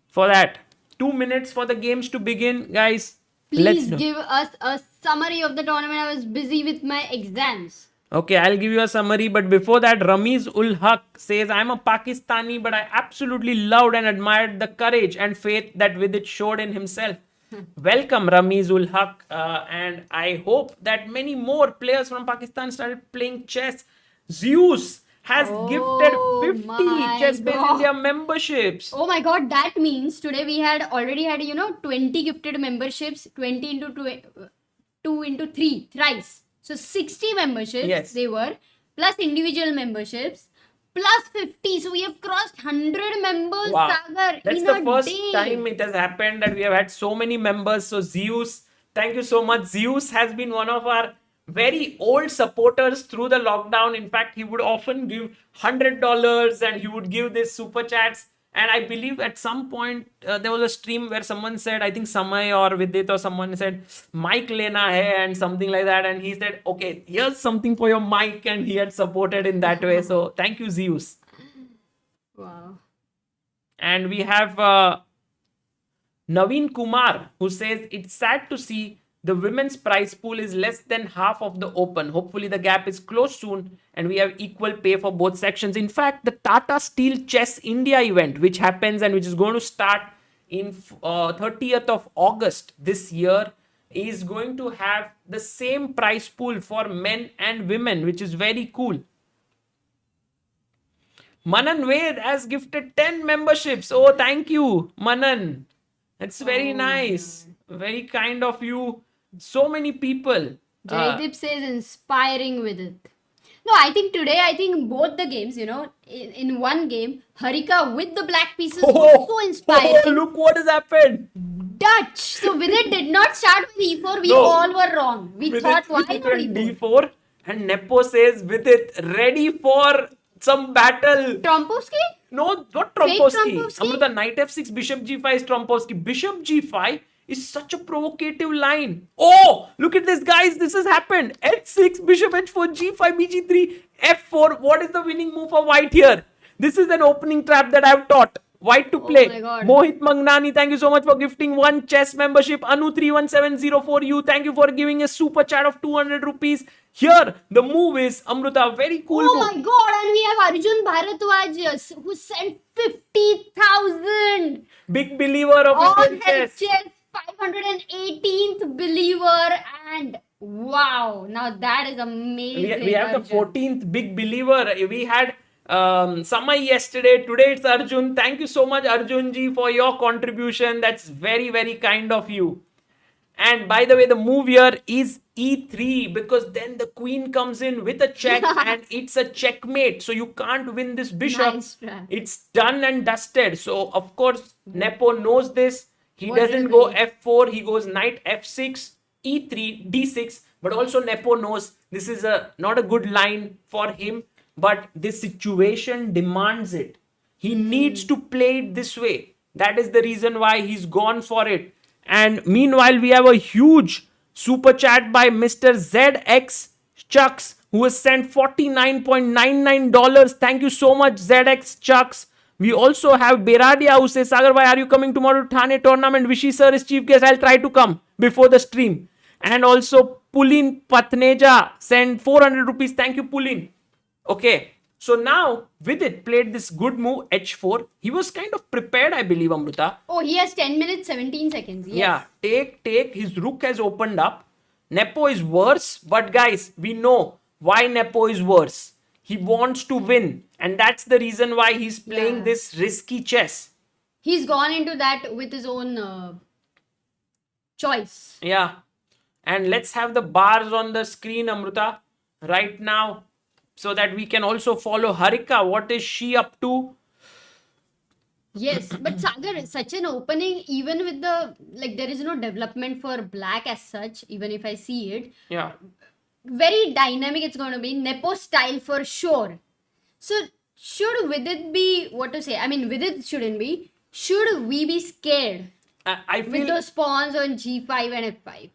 for that. 2 minutes for the games to begin, guys. Please know. give us a summary of the tournament. I was busy with my exams. Okay, I'll give you a summary. But before that, Ramiz ul Haq says, I'm a Pakistani, but I absolutely loved and admired the courage and faith that Vidit showed in himself. Welcome, Ramiz ul Haq. And I hope that many more players from Pakistan started playing chess. Zeus has gifted 50 my Chess-Based God. India memberships. Oh my god, that means today we had already had 20 gifted memberships, 20 into 2 into 3 thrice. So 60 memberships Yes. they were, plus individual memberships, plus 50. So we have crossed 100 members, Wow. Sagar, That's in the a first day. time it has happened that we have had so many members. So Zeus, thank you so much. Zeus has been one of our very old supporters through the lockdown. In fact, he would often give $100 and he would give these super chats. And I believe at some point there was a stream where someone said, I think Samay or Vidit or someone said, mic lena hai and something like that. And he said, okay, here's something for your mic. And he had supported in that way. So thank you, Zeus. Wow. And we have Naveen Kumar, who says, it's sad to see the women's prize pool is less than half of the open. Hopefully the gap is closed soon and we have equal pay for both sections. In fact, the Tata Steel Chess India event, which happens and which is going to start in 30th of August this year, is going to have the same prize pool for men and women, which is very cool. Manan Ved has gifted 10 memberships. Oh, thank you, Manan. That's very nice. Very kind of you. So many people. Jaydeep says inspiring with it. No, I think both the games, in one game, Harika with the black pieces was so inspiring. Oh, look what has happened. Dutch. So Vidit did not start with e4. We No. all were wrong. We thought, why Vidit not went e4? D4 and Nepo says Vidit ready for some battle. Trompovsky? No, not Trompovsky. Trompovsky? Amrita, knight f6, bishop g5 is Trompovsky. Bishop g5 is such a provocative line. Oh, look at this, guys. This has happened. h6, bishop h4, g5, bg3, f4. What is the winning move for white here? This is an opening trap that I've taught white to play. my God. Mohit Mangnani, thank you so much for gifting 1 chess membership. Anu31704, thank you for giving a super chat of 200 rupees. Here, the move is, Amrita, very cool Oh move. my god, and we have Arjun Bharadwaj who sent 50,000 Big believer of on Indian chess. chess, 518th believer, and wow, now that is amazing. We have the Arjun. 14th big believer. We had Samay yesterday. Today it's Arjun. Thank you so much, Arjun ji, for your contribution. That's very, very kind of you. And by the way, the move here is e3 because then the queen comes in with a check and it's a checkmate. So you can't win this bishop. Nice try. It's done and dusted. So of course, Nepo knows this. He What doesn't is go it? f4. He goes knight f6, e3, d6. But also Nepo knows this is not a good line for him. But this situation demands it. He needs to play it this way. That is the reason why he's gone for it. And meanwhile, we have a huge super chat by Mr. ZX Chucks, who has sent $49.99. Thank you so much, ZX Chucks. We also have Beradia, who says, Sagar bhai, are you coming tomorrow to Thane tournament? Vishy sir is chief guest. I'll try to come before the stream. And also Pulin Patneja sent 400 rupees. Thank you, Pulin. Okay. So now Vidit played this good move h4. He was kind of prepared, I believe, Amrita. Oh, he has 10 minutes, 17 seconds. Yes. Yeah, take. His rook has opened up. Nepo is worse, but guys, we know why Nepo is worse. He wants to win, and that's the reason why he's playing this risky chess. He's gone into that with his own choice. Yeah, and let's have the bars on the screen, Amrita, right now, so that we can also follow Harika. What is she up to? Yes, but Sagar, such an opening, even with the, there is no development for black as such, even if I see it. Yeah. very dynamic it's going to be. Nepo style for sure. So should Vidit be, what to say? I mean, Vidit shouldn't be. Should we be scared I with feel, those pawns on G5 and F5?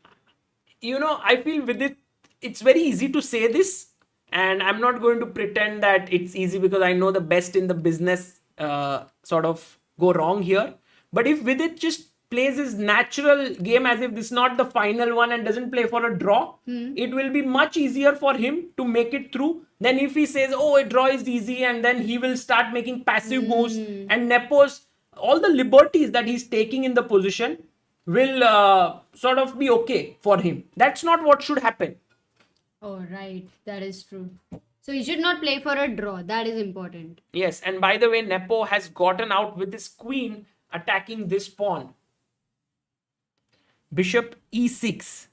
I feel with it, it's very easy to say this, and I'm not going to pretend that it's easy because I know the best in the business sort of go wrong here. But if with it just plays his natural game as if this is not the final one and doesn't play for a draw, it will be much easier for him to make it through than if he says, oh, a draw is easy, and then he will start making passive moves, and Nepo's all the liberties that he's taking in the position will sort of be okay for him. That's not what should happen. Oh, right. That is true. So he should not play for a draw. That is important. Yes, and by the way, Nepo has gotten out with his queen attacking this pawn. Bishop e6.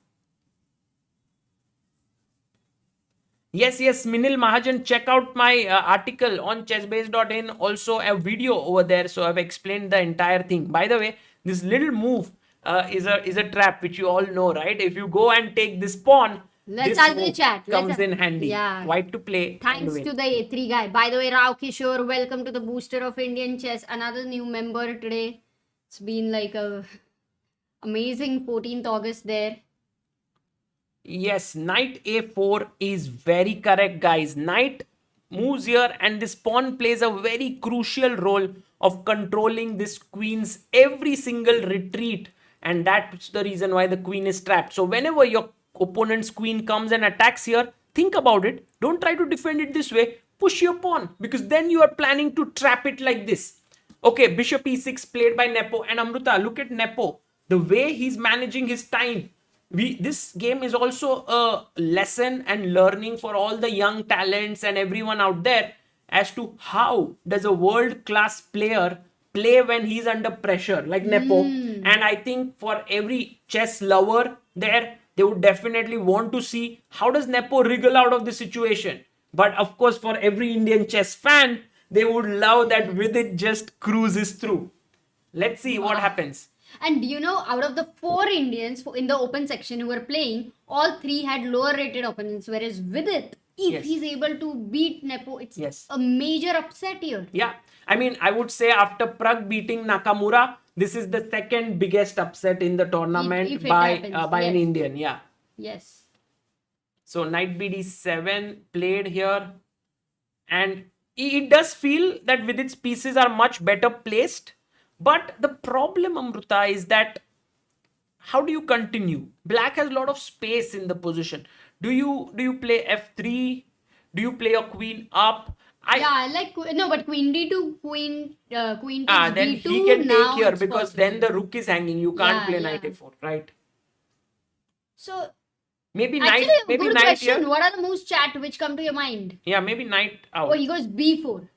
Yes, Minil Mahajan, check out my article on chessbase.in. Also a video over there. So I've explained the entire thing. By the way, this little move is a trap, which you all know, right? If you go and take this pawn, Let's this ask the move chat. comes in handy. Yeah. White to play. Thanks to the A3 guy. By the way, Rao Kishore, welcome to the booster of Indian chess. Another new member today. It's been like a amazing 14th August there. Yes, knight a4 is very correct, guys. Knight moves here, and this pawn plays a very crucial role of controlling this queen's every single retreat, and that's the reason why the queen is trapped. So whenever your opponent's queen comes and attacks here, think about it. Don't try to defend it this way. Push your pawn, because then you are planning to trap it like this. Okay, bishop e6 played by Nepo, and Amruta, look at Nepo. The way he's managing his time. This game is also a lesson and learning for all the young talents and everyone out there as to how does a world-class player play when he's under pressure, like Nepo. And I think for every chess lover there, they would definitely want to see how does Nepo wriggle out of the situation. But of course, for every Indian chess fan, they would love that Vidit just cruises through. Let's see what happens. And out of the 4 Indians in the open section who were playing, all 3 had lower rated opponents. Whereas Vidit, if he's able to beat Nepo, it's a major upset here. Yeah. I mean, I would say after Prag beating Nakamura, this is the second biggest upset in the tournament if by happens, an Indian. Yeah. Yes. So knight bd7 played here. And it does feel that Vidit's pieces are much better placed. But the problem, Amruta, is that how do you continue? Black has a lot of space in the position. Do you play f3? Do you play your queen up? I like but queen d2, queen takes then d2. he can take here because possible. then the rook is hanging. You can't play knight yeah. a4, right? So maybe actually, knight. Maybe good knight question. here. What are the moves, chat, which come to your mind? Yeah, maybe knight out. Oh, he goes b4.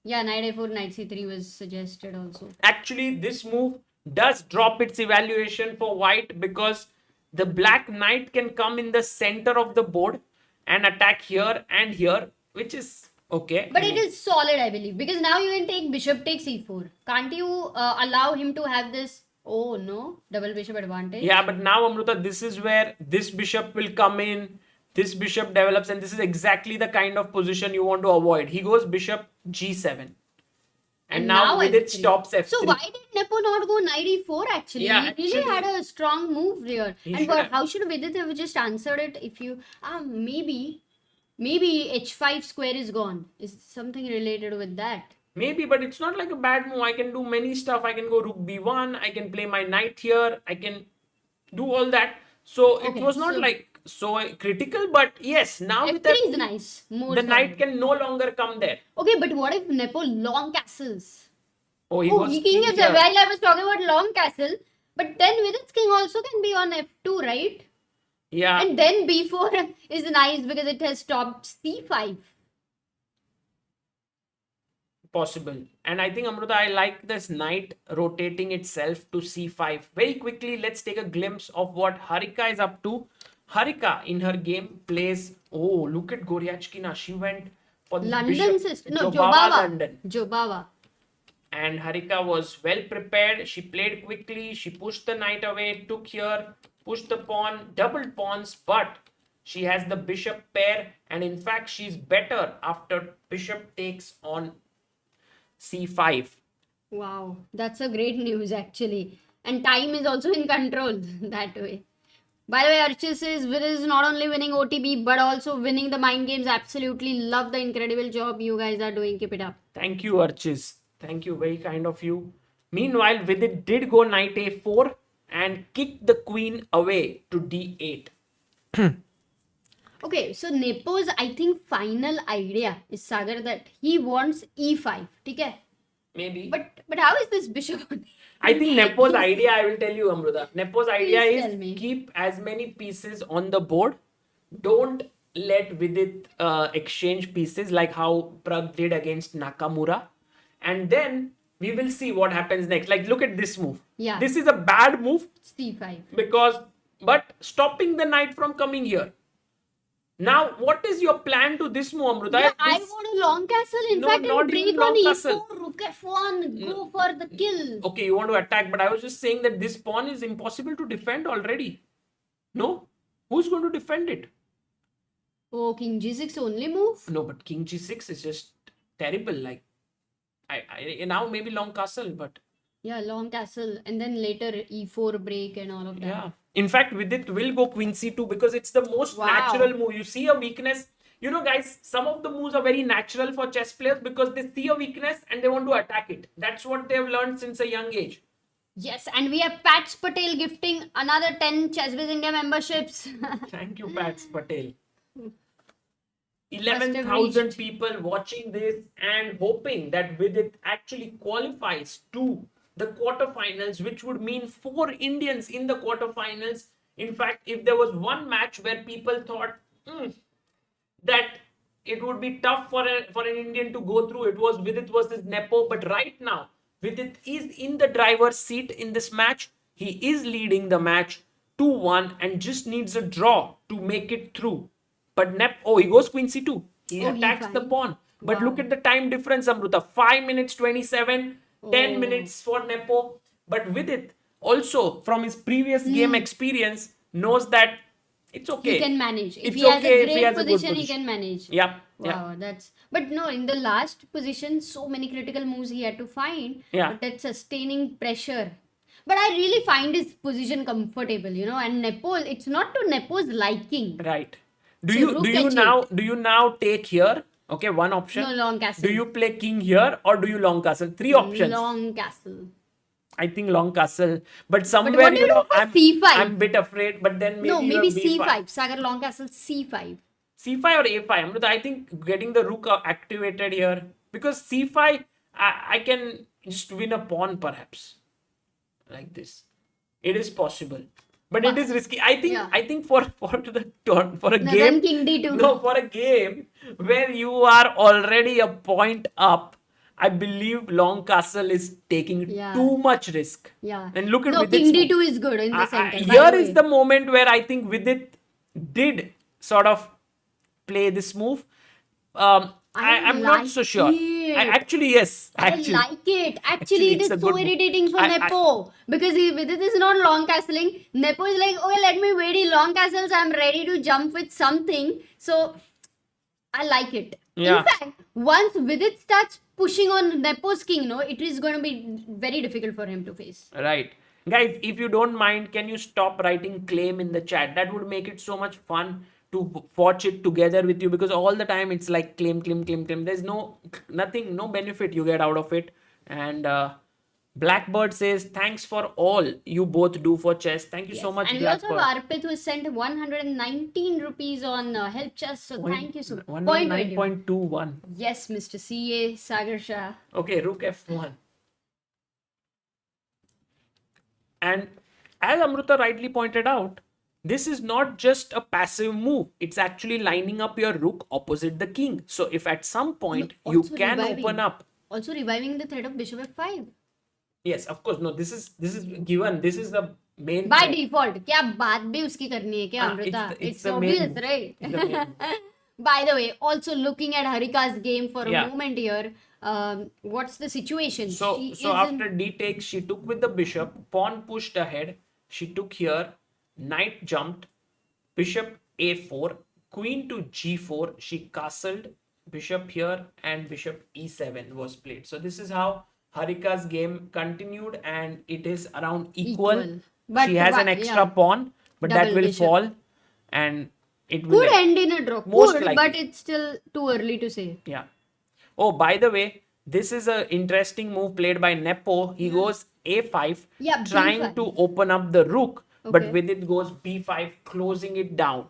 Yeah, knight a4, knight c3 was suggested also. Actually, this move does drop its evaluation for white because the black knight can come in the center of the board and attack here and here, which is okay. But it is solid, I believe, because now you can take bishop takes e4. Can't you allow him to have this? Oh no, double bishop advantage. Yeah, but now Amruta, this is where this bishop will come in. This bishop develops, and this is exactly the kind of position you want to avoid. He goes bishop g7. And now Vidit stops f3. So why did Nepo not go knight e4 actually? Yeah, He really had a strong move there. And how should Vidit have just answered it if you... maybe h5 square is gone. Is something related with that? Maybe, but it's not like a bad move. I can do many stuff. I can go rook b1. I can play my knight here. I can do all that. So it was not like so critical, but yes, now f3 with that, is nice. The knight can no longer come there. Okay, but what if Nepo long castles? He king is there. While I was talking about long castle, but then Vidit's king also can be on f2, right? Yeah. And then b4 is nice because it has stopped c5. Possible. And I think, Amruta, I like this knight rotating itself to c5. Very quickly, let's take a glimpse of what Harika is up to. Harika in her game plays, look at Goryachkina. She went for the London system. No, Jobava London. Jobava. And Harika was well prepared. She played quickly. She pushed the knight away, took here, pushed the pawn, doubled pawns. But She has the bishop pair, and in fact, she's better after bishop takes on c5. Wow, that's a great news actually. And time is also in control that way. By the way, Archie says Vidit is not only winning OTB but also winning the mind games. Absolutely love the incredible job you guys are doing. Keep it up. Thank you, Archis. Thank you, very kind of you. Meanwhile, Vidit did go knight a4 and kicked the queen away to d8. Okay, so Nepo's I think final idea is Sagar that he wants e5. Okay? Maybe. But how is this bishop? I think Nepo's idea, I will tell you, Amruta. Nepo's idea Please tell is me. keep as many pieces on the board. Don't let Vidit exchange pieces like how Prag did against Nakamura. And then we will see what happens next. Like, look at this move. Yeah. This is a bad move c5. but stopping the knight from coming here. Now, what is your plan to this move, Amruta? Yeah, I want a long castle. In No, fact, not and break even on long e4, castle. rook f1, go for the kill. Okay, you want to attack, but I was just saying that this pawn is impossible to defend already. No? Who's going to defend it? Oh, king g6 only move? No, but king g6 is just terrible. Like, I now maybe long castle, but Yeah, long castle. And then later e4 break and all of that. yeah. In fact, Vidit will go queen c2 because it's the most Wow. natural move. You see a weakness. You know, guys, some of the moves are very natural for chess players because they see a weakness and they want to attack it. That's what they've learned since a young age. Yes, and we have Pats Patel gifting another 10 ChessBiz India memberships. Thank you, Pats Patel. have 11,000 reached. people watching this and hoping that Vidit actually qualifies to the quarterfinals, which would mean 4 Indians in the quarterfinals. In fact, if there was one match where people thought that it would be tough for an Indian to go through, it was Vidit versus Nepo. But right now, Vidit is in the driver's seat in this match. He is leading the match 2-1 and just needs a draw to make it through. But he goes queen c2. He attacks the pawn. But look at the time difference, Amruta. 5 minutes 27, 10 minutes for Nepo. But Vidit also, from his previous game experience, knows that it's okay. He can manage. If It's he has okay a if he great has a good position, he position. can manage. Yeah. Wow, that's. But no, in the last position, so many critical moves he had to find. Yeah. But that sustaining pressure. But I really find his position comfortable, and Nepo, it's not to Nepo's liking. Right. So rook Do you now take here? Okay, one option. No, long castle. Do you play king here or do you long castle? 3 options. Long castle. I think long castle. But somewhere, what do you do for I'm c5? I'm a bit afraid. But then maybe No, you maybe have b5. c5. Sagar long castle c5. C5 or A5. Amruta, I think getting the rook activated here. Because C5, I can just win a pawn perhaps. Like this. It is possible. But it is risky. I think for the turn, for a No, game. then king d2. No, for a game where you are already a point up, I believe long castle is taking too much risk. Yeah. And look at No, Vidit's king move. d2 is good in the center. Here is the moment where I think Vidit did sort of play this move. I'm not so sure. Yes. I like it. Actually, it is so irritating for Nepo. Because Vidit is not long castling. Nepo is like, okay, let me wait in long castles. I'm ready to jump with something. So, I like it. Yeah. In fact, once Vidit starts pushing on Nepo's king, it is going to be very difficult for him to face. Right. Guys, if you don't mind, can you stop writing claim in the chat? That would make it so much fun to watch it together with you, because all the time it's like claim. There's no benefit you get out of it. And Blackbird says, thanks for all you both do for chess. Thank you so much, and we Blackbird. also have Arpit who has sent 119 rupees on Help Chess. So thank you so much. 109.21. Yes, Mr. CA Sagar Shah. Okay, rook f1. And as Amruta rightly pointed out, this is not just a passive move. It's actually lining up your rook opposite the king. So if at some point you can open up. Also reviving the threat of bishop f5. Yes, of course. No, this is given. This is the main. By threat. default. क्या बात भी उसकी करनी है क्या Amrita? It's the obvious, main, right? the main. By the way, also looking at Harika's game for a moment here. What's the situation? So after d takes, she took with the bishop. Pawn pushed ahead. She took here. Knight jumped. Bishop a4, queen to g4. She castled, bishop here, and bishop e7 was played. So this is how Harika's game continued, and it is around equal. But She has an extra pawn, but that Double will bishop. fall, and it will Could end in a draw. Most Could, likely. but it's still too early to say. Yeah. Oh, by the way, this is an interesting move played by Nepo. He goes a5, Yeah, trying B5. to open up the rook, but Okay. Vidit goes b5, closing it down.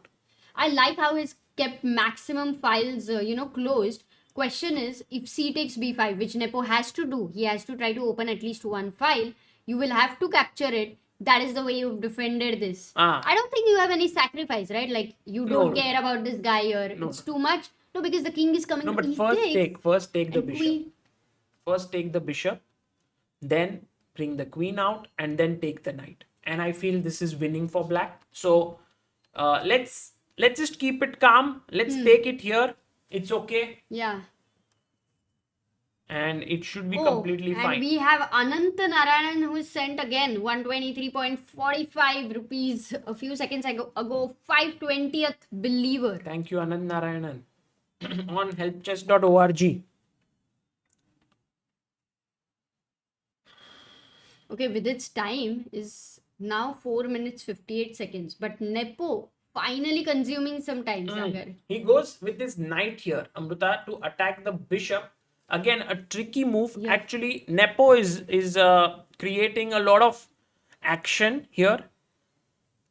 I like how he's kept maximum files, closed. Question is, if c takes b5, which Nepo has to do, he has to try to open at least one file. You will have to capture it. That is the way you've defended this. I don't think you have any sacrifice, right? Like, you don't No. care about this guy or No. it's too much. No, because the king is coming No, to but e6. first take the and bishop. queen. First take the bishop, then bring the queen out, and then take the knight. And I feel this is winning for black. So let's just keep it calm. Let's take it here. It's okay, Yeah. and it should be completely and fine. we have Ananta Narayanan who sent again 123.45 rupees a few seconds ago 520th believer. Thank you, Anand Narayanan. On helpchess.org. Okay, with its time is now 4 minutes 58 seconds. But Nepo finally consuming some time, Sagar. He goes with his knight here, Amruta, to attack the bishop. Again, a tricky move. Yeah. Actually, Nepo is creating a lot of action here.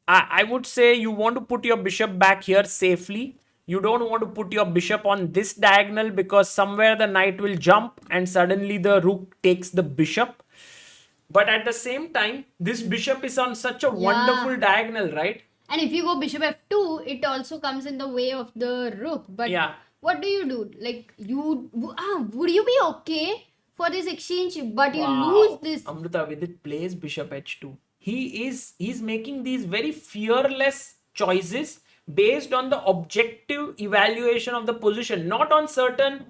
I would say you want to put your bishop back here safely. You don't want to put your bishop on this diagonal because somewhere the knight will jump and suddenly the rook takes the bishop. But at the same time, this bishop is on such a wonderful diagonal, right? And if you go bishop f2, it also comes in the way of the rook. But Yeah. what do you do? Like, would you be okay for this exchange? But you lose this. Amrita, Vidit plays bishop h2. He's making these very fearless choices based on the objective evaluation of the position, not on certain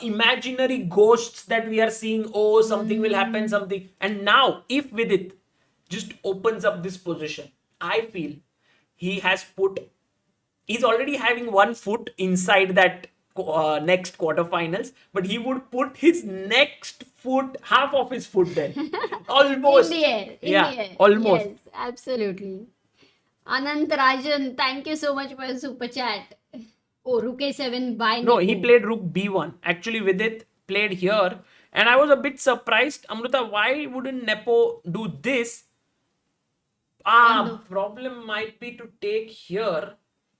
imaginary ghosts that we are seeing. Oh, something will happen, something. And now, if Vidit just opens up this position, I feel he's already having one foot inside that next quarterfinals, but he would put his next foot, half of his foot then. Almost. In the air. In Yeah, the air. almost. Yes, absolutely. Anant Rajan, thank you so much for your super chat. Oh, Rook A7 by No, Nepo. he played rook b1. Actually, Vidit played here. And I was a bit surprised. Amrita, why wouldn't Nepo do this? Problem might be to take here.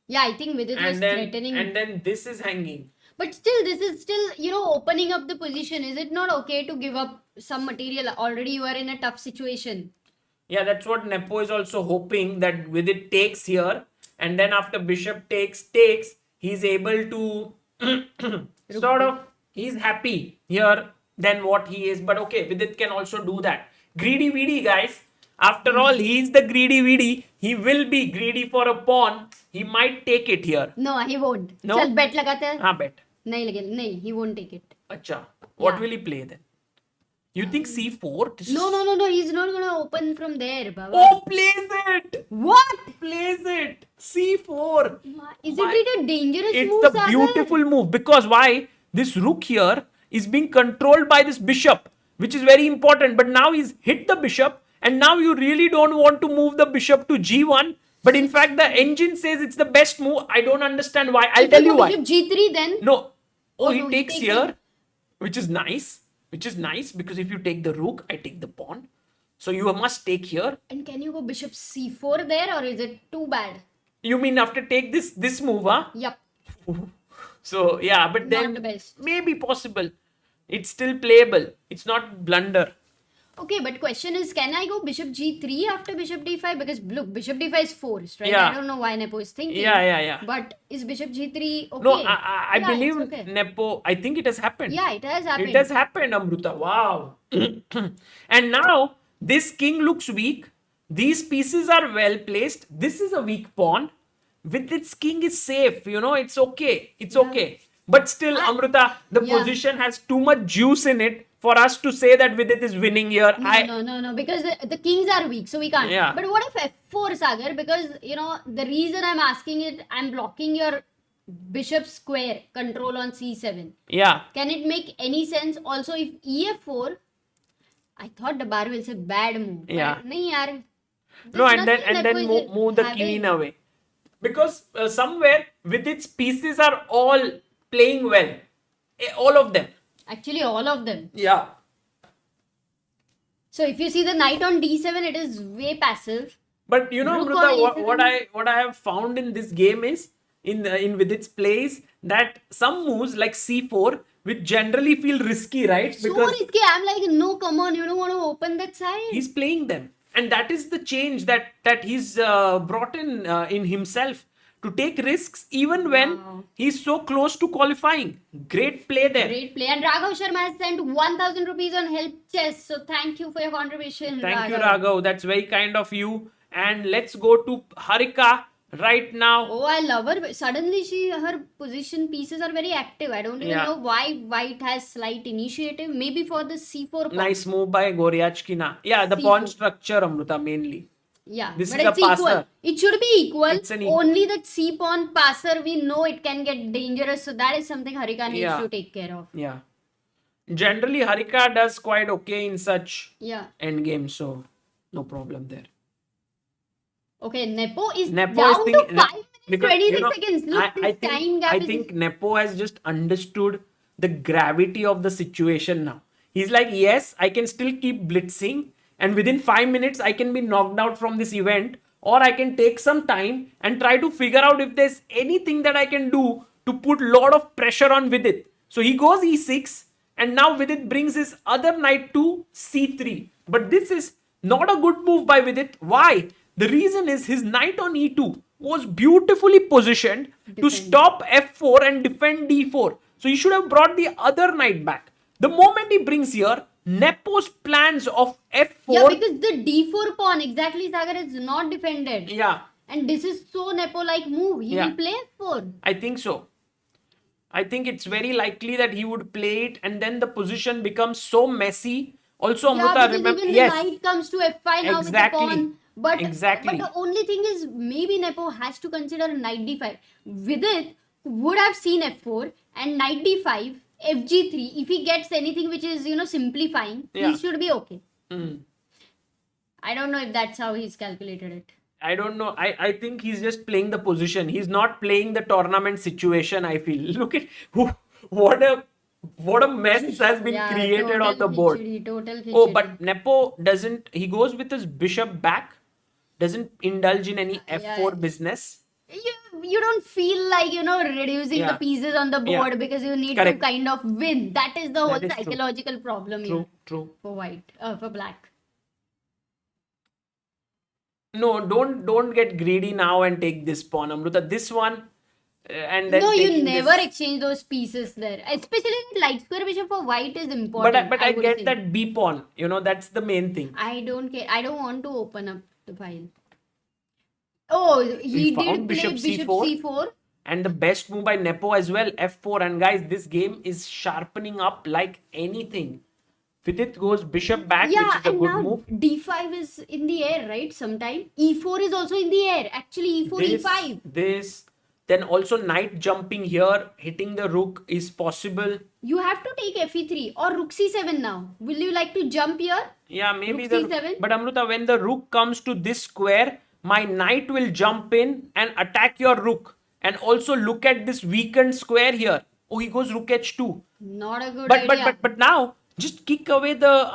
Yeah, I think Vidit was threatening. And then this is hanging. But still, this is still, opening up the position. Is it not okay to give up some material? Already you are in a tough situation. Yeah, that's what Nepo is also hoping, that Vidit takes here. And then after bishop takes, he's able to he's happy here than what he is. But okay, Vidit can also do that. Greedy Vidi, guys. After all, he's the greedy Vidi. He will be greedy for a pawn. He might take it here. No, he won't. No? Chal, bet lagate hain. हाँ, bet. नहीं, he won't take it. Acha. What Yeah. will he play then? You think c4? This is- No, he's not gonna open from there, Baba. Oh, plays it! What? Plays it! c4! Isn't it a dangerous It's move, the Sagar? beautiful move. Because why? This rook here is being controlled by this bishop, which is very important. But now he's hit the bishop, and now you really don't want to move the bishop to g1. But in fact, the engine says it's the best move. I don't understand why. I'll tell you why. Bishop G3 then? No. Oh, he no, he takes takes here, which is nice. Which is nice because if you take the rook, I take the pawn. So you must take here. And can you go bishop C4 there, or is it too bad? You mean after take this move, huh? Yup. So yeah, but then Not the best. maybe possible. It's still playable. It's not blunder. Okay, but question is, can I go bishop G3 after bishop D5? Because look, bishop D5 is forced, right? Yeah. I don't know why Nepo is thinking. Yeah. But is bishop G3 okay? No, I Yeah, believe it's okay. Nepo. I think it has happened. Yeah, it has happened. It has happened, Amruta. Wow. And now this king looks weak. These pieces are well placed. This is a weak pawn. With its king is safe. It's okay. It's okay. But still, Amruta, the Yeah. position has too much juice in it for us to say that Vidit is winning here. No, because the kings are weak, so we can't. Yeah. But what if f4, Sagar? Because, the reason I'm asking it, I'm blocking your bishop square control on c7. Yeah. Can it make any sense? Also, if ef4, I thought the bar will say bad move. but Yeah. nahi yaar. No, There's and then nothing Nepo is move the having. queen away, because somewhere Vidit's pieces are all playing well, all of them. Actually, all of them. Yeah. So if you see the knight on d7, it is way passive. But Rook Amrita, on what I have found in this game is in Vidit's plays that some moves like c4, which generally feel risky, right? So Because risky. I'm like, no, come on, you don't want to open that side. he's playing them, and that is the change that he's brought in himself, to take risks even when Wow. he's so close to qualifying. Great play there. Great play. And Raghav Sharma has sent 1,000 rupees on help chess. So thank you for your contribution. Thank you, Raghav. That's very kind of you. And let's go to Harika right now. Oh, I love her. Suddenly, her position pieces are very active. I don't even Yeah. know why White has slight initiative. Maybe for the c4 pawn. Nice move by Goryachkina. Yeah, the C4. pawn structure, Amrita, mainly. Yeah, This but is a it's equal. passer. It should be equal. It's an equal. Only that c pawn passer, we know it can get dangerous. So that is something Harika needs Yeah. to take care of. Yeah. Generally, Harika does quite okay in such Yeah. endgames, so no problem there. Okay, Nepo is Nepo down is to thinking, 5 minutes, because, 26 seconds. Look, this time gap I is... think Nepo has just understood the gravity of the situation now. He's like, yes, I can still keep blitzing, and within 5 minutes I can be knocked out from this event, or I can take some time and try to figure out if there's anything that I can do to put lot of pressure on Vidit. So he goes e6, and now Vidit brings his other knight to c3. But this is not a good move by Vidit. Why? The reason is his knight on e2 was beautifully positioned to stop f4 and defend d4. So he should have brought the other knight back. The moment he brings here, Nepo's plans of f4... Yeah, because the d4 pawn, exactly, Sagar, is not defended. Yeah, And this is so Nepo-like move. He Yeah. will play f4. I think so. I think it's very likely that he would play it, and then the position becomes so messy. Also, Yeah, Amrita, because remember... even Yes, the knight comes to f5 now Exactly. with the pawn. But Exactly. the only thing is, maybe Nepo has to consider knight d5. Vidit would have seen f4 and knight d5, fg3. If he gets anything which is, simplifying, Yeah. he should be okay. Hmm. I don't know if that's how he's calculated it. I don't know. I think he's just playing the position. He's not playing the tournament situation, I feel. Look at what a mess has been Yeah, created total on the board. khichdi, total Oh, khichdi. but Nepo doesn't... He goes with his bishop back. Doesn't indulge in any f4 business. You don't feel like, reducing Yeah. the pieces on the board Yeah. because you need Correct. to kind of win. That is the whole That is true. psychological problem here True. for for black. No, don't get greedy now and take this pawn, Amrita. This one, and then No, you taking never this. exchange those pieces there. Especially light square bishop for white is important. But I would get say. that b pawn. That's the main thing. I don't care. I don't want to open up the file. Oh, he found did play bishop bishop c4. c4. And the best move by Nepo as well, f4. And guys, this game is sharpening up like anything. Vidit goes bishop back, Yeah, which is a and good now move. d5 is in the air, right? Sometime e4 is also in the air. Actually, e4, e5. This, then also knight jumping here, hitting the rook is possible. You have to take fe3 or rook c7 now. Will you like to jump here? Yeah, maybe Rook c7? But Amrita, when the rook comes to this square, my knight will jump in and attack your rook. And also look at this weakened square here. Oh, he goes rook h2. Not a good But idea. but now just kick away the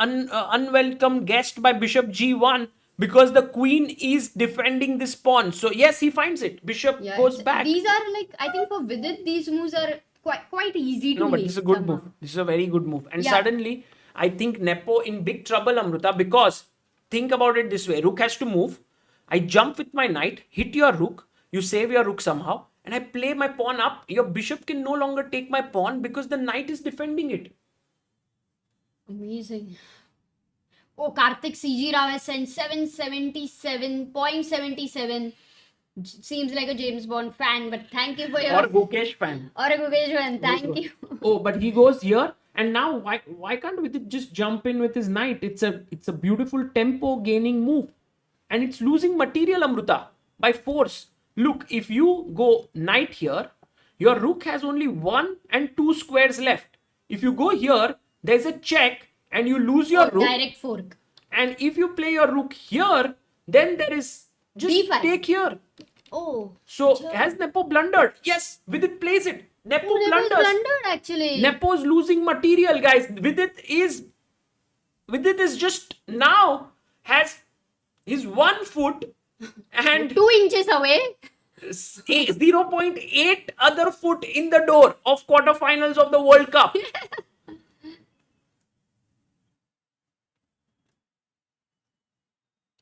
unwelcome guest by bishop g1, because the queen is defending this pawn. So yes, he finds it. Bishop Yeah, goes back. These are like, I think for Vidit, these moves are quite easy to No, but make this is a good somehow. move. This is a very good move. And Yeah. suddenly, I think Nepo in big trouble, Amrita, because think about it this way. Rook has to move. I jump with my knight, hit your rook. You save your rook somehow. And I play my pawn up. Your bishop can no longer take my pawn because the knight is defending it. Amazing. Oh, Karthik CG Rao has sent 777.77. Seems like a James Bond fan, but thank you for your... Or Gukesh fan. Or a Gukesh fan, thank you. Oh, but he goes here And now why can't Vidit just jump in with his knight? It's a beautiful tempo gaining move. And it's losing material, Amruta, by force. Look, if you go knight here, your rook has only 1 and 2 squares left. If you go here, there's a check and you lose your rook. Direct fork. And if you play your rook here, then there is just D5. take here. Oh. So has Nepo blundered? Yes, Vidit plays it. Nepo blunders. Blundered actually. Nepo's losing material, guys. Vidit is just now has his 1 foot and 2 inches away. 0.8 other foot in the door of quarterfinals of the World Cup.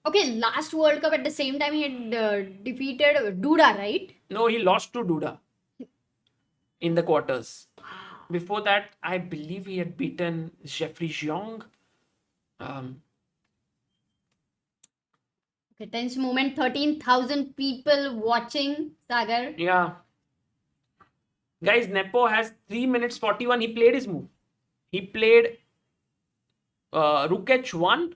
Okay, last World Cup at the same time he had defeated Duda, right? No, he lost to Duda in the quarters. Before that, I believe he had beaten Jeffrey Jeong. Okay, tense moment. 13,000 people watching, Sagar. Yeah. Guys, Nepo has 3 minutes 41. He played his move. He played Rook H1,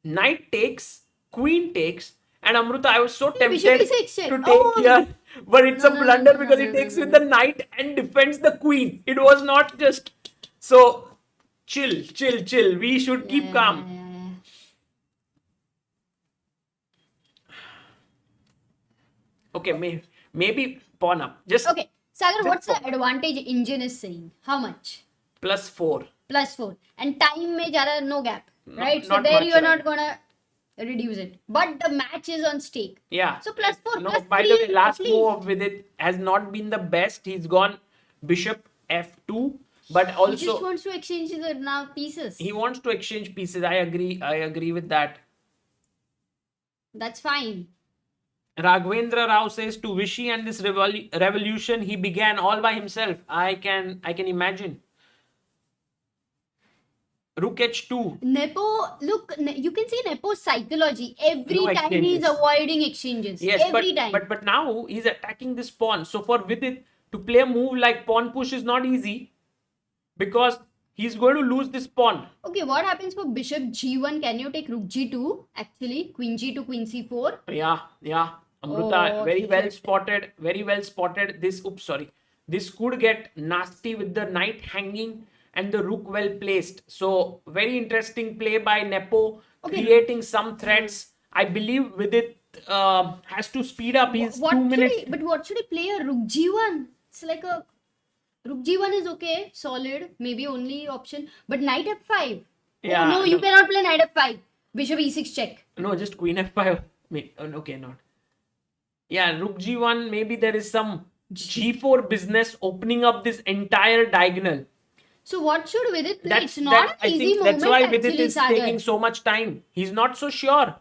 Knight takes, Queen takes, and Amruta, I was so tempted Bishop E6 to take here, but it's a blunder because he takes with the Knight and defends the Queen. It was not just... So, chill. We should keep calm. Okay, maybe pawn up. Just Okay, Sagar, what's the advantage engine is saying? How much? +4. +4. And time mein jada no gap, right? So not there much, you are right? not gonna reduce it. But the match is on stake. Yeah. So +4, No, +3. by the way, last at least. move of Vidit has not been the best. He's gone Bishop F2, but He also just wants to exchange the now pieces. he wants to exchange pieces. I agree with that. That's fine. Raghavendra Rao says to Vishy and this revolution he began all by himself. I can imagine. Rook H2. Nepo, look, you can see Nepo's psychology. Every No time he's exchanges. avoiding exchanges. Yes, Every time. but now he's attacking this pawn. So for Vidit to play a move like pawn push is not easy because he's going to lose this pawn. Okay, what happens for bishop g1? Can you take rook g2? Actually, queen g2, queen c4. Yeah. Amruta, Oh, very well shit. spotted. Very well spotted. This could get nasty with the knight hanging and the rook well placed. So very interesting play by Nepo, Okay. creating some threats. I believe with it has to speed up. He's 2 minutes. But what should he play? A rook g1? It's like a rook g1 is okay, solid, maybe only option. But knight f5. Yeah, Oh no, you no. cannot play knight f5. Bishop e6 check. No, just queen f5. Okay, not. Yeah, rook g1. Maybe there is some g4 business opening up this entire diagonal. So what should Vidit play? It's not an easy moment that's why actually, Vidit is Sagar. taking so much time. He's not so sure.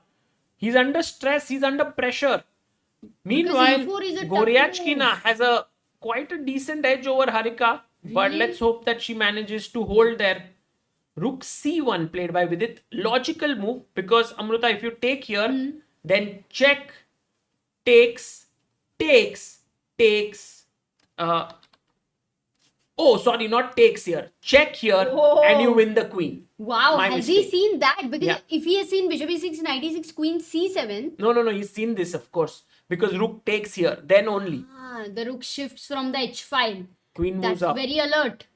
He's under stress. He's under pressure. Meanwhile, E4 is a tough Goryachkina move. has quite a decent edge over Harika. But let's hope that she manages to hold there. Rook c1 played by Vidit. Logical move because Amruta, if you take here, then check, takes. Sorry, not takes here. Check here and you win the queen. Wow, My has he mistake. seen that? Because Yeah. if he has seen bishop e6, knight e6, queen c7, No, he's seen this, of course. Because rook takes here, then only. the rook shifts from the h file. Queen moves That's up. very alert.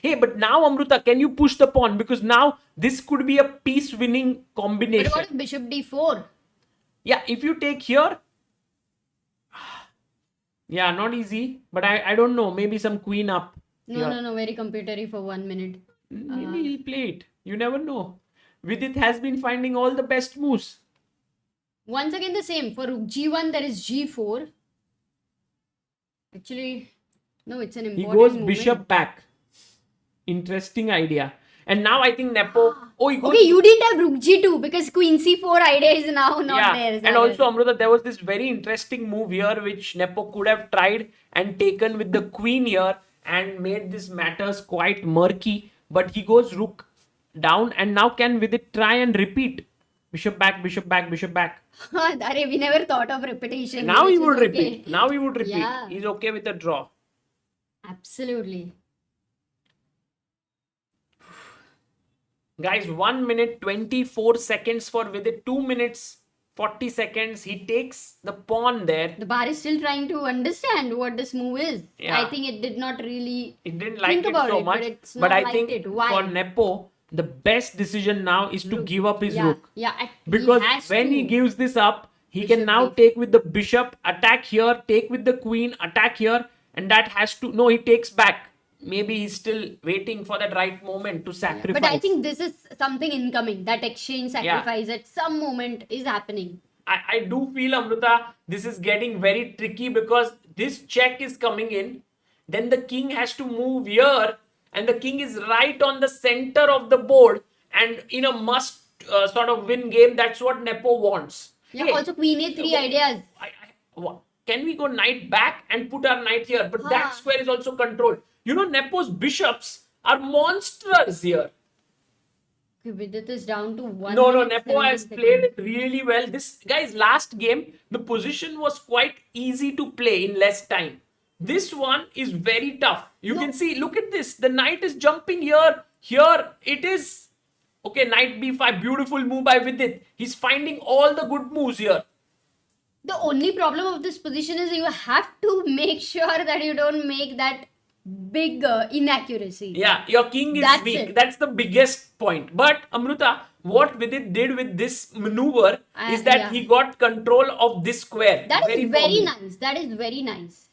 Hey, but now, Amruta, can you push the pawn? Because now this could be a piece-winning But combination. what if bishop d4? Yeah, if you take here... Yeah, not easy. But I don't know. Maybe some queen up. No, very computery for 1 minute. Maybe he'll play it. You never know. Vidit has been finding all the best moves. Once again the same. For rook g1, there is g4. Actually, no, it's an He important goes movement. bishop back. Interesting idea. And now I think Nepo... Oh, he goes... Okay, you didn't have rook g2 because queen c4 idea is now not there. And Sagar. also, Amruta, there was this very interesting move here which Nepo could have tried and taken with the queen here and made this matters quite murky. But he goes rook down and now can Vidit try and repeat? Bishop back, bishop back, bishop back. Arey, we never thought of repetition. Now he which would is okay. repeat. Now he would repeat. Yeah. He's okay with the draw. Absolutely. Guys, 1 minute 24 seconds for Vidit, 2 minutes 40 seconds. He takes the pawn there. The bar is still trying to understand what this move is. Yeah. I think it did not really It didn't like think it about so it, much. but it's But not I liked think it. Why? for Nepo, the best decision now is to give up his yeah, rook. Yeah, Because he has when to. he gives this up, he Bishop can now D. take with the bishop, attack here, take with the queen, attack here, and that has to. No, he takes back. Maybe he's still waiting for that right moment to sacrifice. But I think this is something incoming. That exchange sacrifice at some moment is happening. I do feel, Amrita, this is getting very tricky because this check is coming in. Then the king has to move here, and the king is right on the center of the board. And in a must sort of win game, that's what Nepo wants. Yeah, Hey, also Queen A3 ideas. can we go knight back and put our knight here? But that square is also controlled. You know, Nepo's bishops are monsters here. Vidit is down to 1 No, minute, Nepo 17 has seconds. played it really well. This guy's last game, the position was quite easy to play in less time. This one is very tough. You can see, look at this. The knight is jumping here. Here it is. Okay, knight b5, beautiful move by Vidit. He's finding all the good moves here. The only problem of this position is you have to make sure that you don't make that big inaccuracy. Yeah, your king is That's weak. it. That's the biggest point. But Amruta, what Vidit did with this maneuver is that he got control of this square. That is very firmly. nice. That is very nice.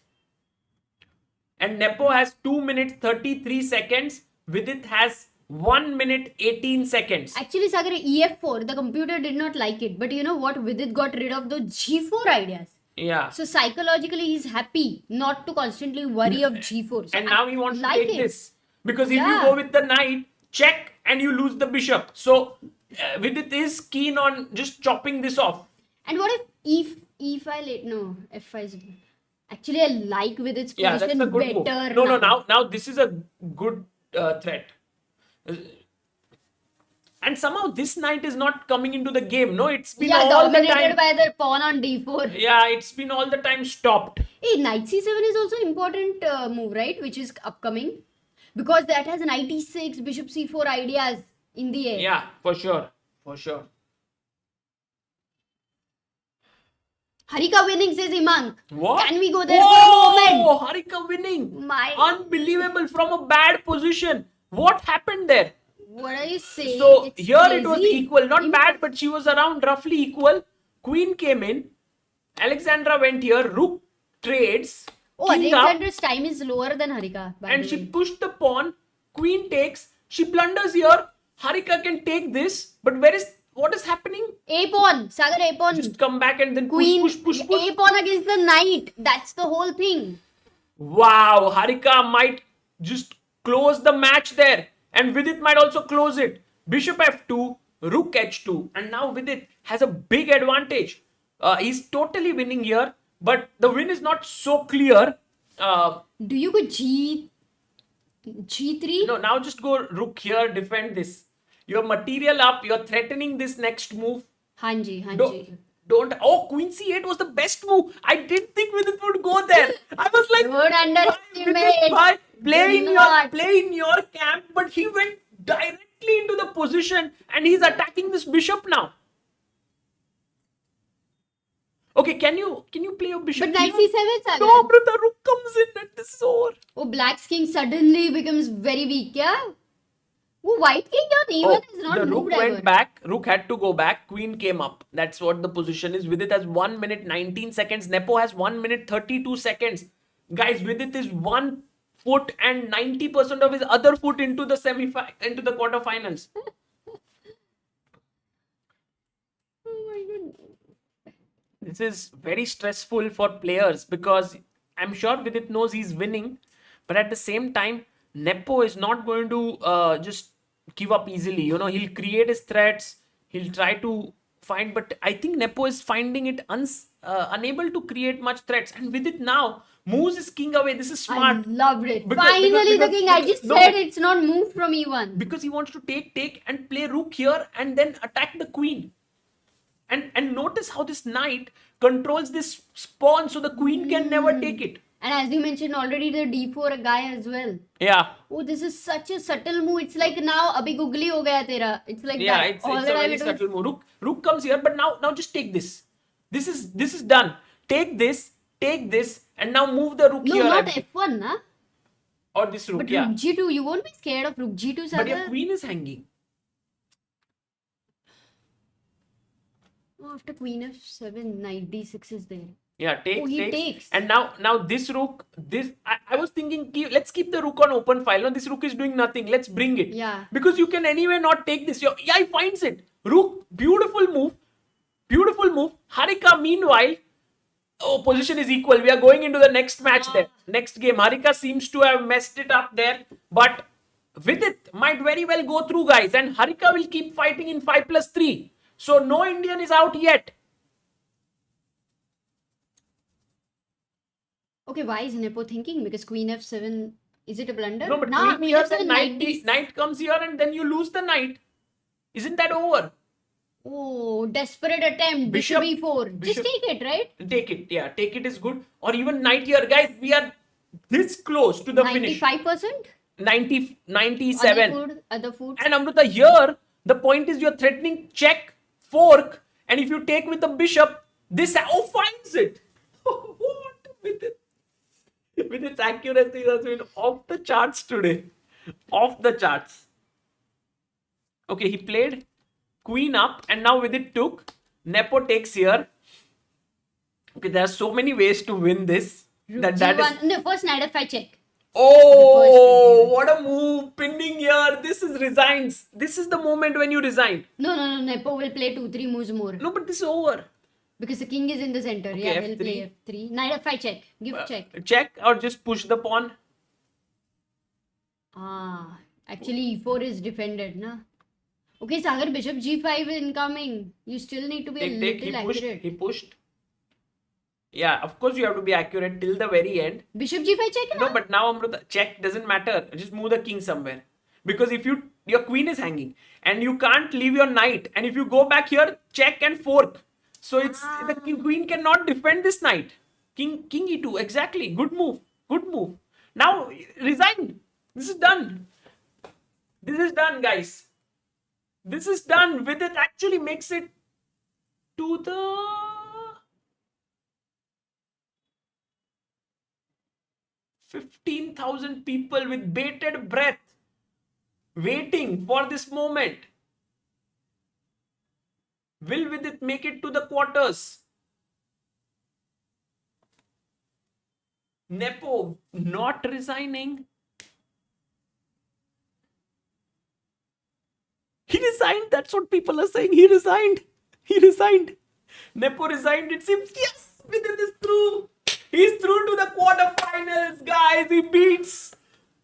And Nepo has 2 minutes 33 seconds. Vidit has 1 minute 18 seconds. Actually, Sagar, EF4, the computer did not like it. But you know what? Vidit got rid of the G4 ideas. Yeah. So psychologically, he's happy not to constantly worry of G4. So And now he wants to like take it. this. Because if you go with the knight, check and you lose the bishop. So Vidit is keen on just chopping this off. And what if E5 late? No, F5 is... Actually, I like with its position That's a good better. move. Now this is a good threat. And somehow this knight is not coming into the game. No, it's been all the time. Dominated by the pawn on D4. Yeah, it's been all the time stopped. Hey, knight C7 is also important move, right? Which is upcoming. Because that has knight E6, bishop C4 ideas in the air. Yeah, for sure. For sure. Harika winning, says Imank. What? Can we go there for a moment? Oh, Harika winning. My... Unbelievable from a bad position. What happened there? What are you saying? So It's here it was crazy. equal. Not bad, but she was around roughly equal. Queen came in. Alexandra went here. Rook trades. Oh, king up, Alexandra's time is lower than Harika. by and the she way. pushed the pawn. Queen takes. She blunders here. Harika can take this. But what is happening? A pawn. Sagar A pawn. Just come back and then Queen. push. A pawn against the knight. That's the whole thing. Wow, Harika might just close the match there. And Vidit might also close it. Bishop f2, rook h2. And now Vidit has a big advantage. He's totally winning here. But the win is not so clear. Do you go G3? No, now just go rook here, defend this. Your material up, you're threatening this next move. Hanji. Don't. Oh, Queen c8 was the best move. I didn't think Vidit would go there. I was like, Don't underestimate. Vidit, play Do in your camp, but he went directly into the position and he's attacking this bishop now. Okay, can you play your bishop? But knight C7, Sagar. No, brother, rook comes in and this is over. Oh, black's king suddenly becomes very weak, yeah? Oh, white king on E1 is not the rook moved went ever. back. Rook had to go back. Queen came up. That's what the position is. Vidit has 1 minute 19 seconds. Nepo has 1 minute 32 seconds. Guys, Vidit is 1 foot and 90% of his other foot into the quarterfinals. Oh my goodness. This is very stressful for players because I'm sure Vidit knows he's winning, but at the same time, Nepo is not going to just give up easily. You know, he'll create his threats. He'll try to find, but I think Nepo is finding it unable to create much threats. And Vidit now moves his king away. This is smart. I loved it. Because- Finally, because- the king. I just no, said it's not moved from E1. because he wants to take and play rook here and then attack the queen. And notice how this knight controls this pawn so the queen can never take it. And as you mentioned already, the d4 guy as well. Yeah. Oh, this is such a subtle move. It's like now, abhi googly ho gaya tera. It's like Yeah, that. it's All a the time very it was- subtle move. Rook comes here, but now just take this. This is done. Take this, and now move the rook No, here. not f1, na? Or this rook, But yeah. rook g2, you won't be scared of rook g2, But your Sagar? queen is hanging. Oh, after queen f7, knight d6 is there. Yeah, Oh, he takes. And now this rook, I was thinking, let's keep the rook on open file. No, this rook is doing nothing. Let's bring it. Yeah. Because you can anyway not take this. Yeah, he finds it. Rook, beautiful move. Beautiful move. Harika, meanwhile, position is equal. We are going into the next match there. Next game. Harika seems to have messed it up there. But Vidit might very well go through, guys. And Harika will keep fighting in 5+3. So no Indian is out yet. Okay, why is Nepo thinking? Because queen f7, is it a blunder? No, but Nah, queen here, f7, then knight knight comes here and then you lose the knight. Isn't that over? Oh, desperate attempt. Bishop e4. Just take it, right? Take it, yeah. Take it is good. Or even knight here. Guys, we are this close to the finish. 95%? 90, 97. Other food. And Amrita, here, the point is you're threatening check, fork, and if you take with the bishop, this finds it. What with it? With its accuracy has been off the charts today. Off the charts. Okay, he played queen up, and now with it took. Nepo takes here. Okay, there are so many ways to win this. That is. No, first knight f5 check. Oh, what a move. Pinning here. This is resigns. This is the moment when you resign. No. Nepo will play 2-3 moves more. No, but this is over. Because the king is in the center. Okay, Yeah, he'll F3. play f3. Knight f5 check. Give check. Check or just push the pawn. Actually e4 is defended, na? Okay, Sagar, bishop g5 incoming. You still need to be a little accurate. He pushed. Yeah, of course you have to be accurate till the very end. Bishop g5 check, No, but now Amrita, check doesn't matter. Just move the king somewhere. Because if your queen is hanging and you can't leave your knight, and if you go back here, check and fork. So it's the queen cannot defend this knight. King e2, exactly. Good move. Good move. Now resign. This is done. This is done, guys. This is done. Vidit actually makes it to the 15,000 people with bated breath waiting for this moment. Will Vidit make it to the quarters? Nepo not resigning. He resigned. That's what people are saying. He resigned. Nepo resigned. It seems, yes, Vidit is through. He's through to the quarterfinals, guys. He beats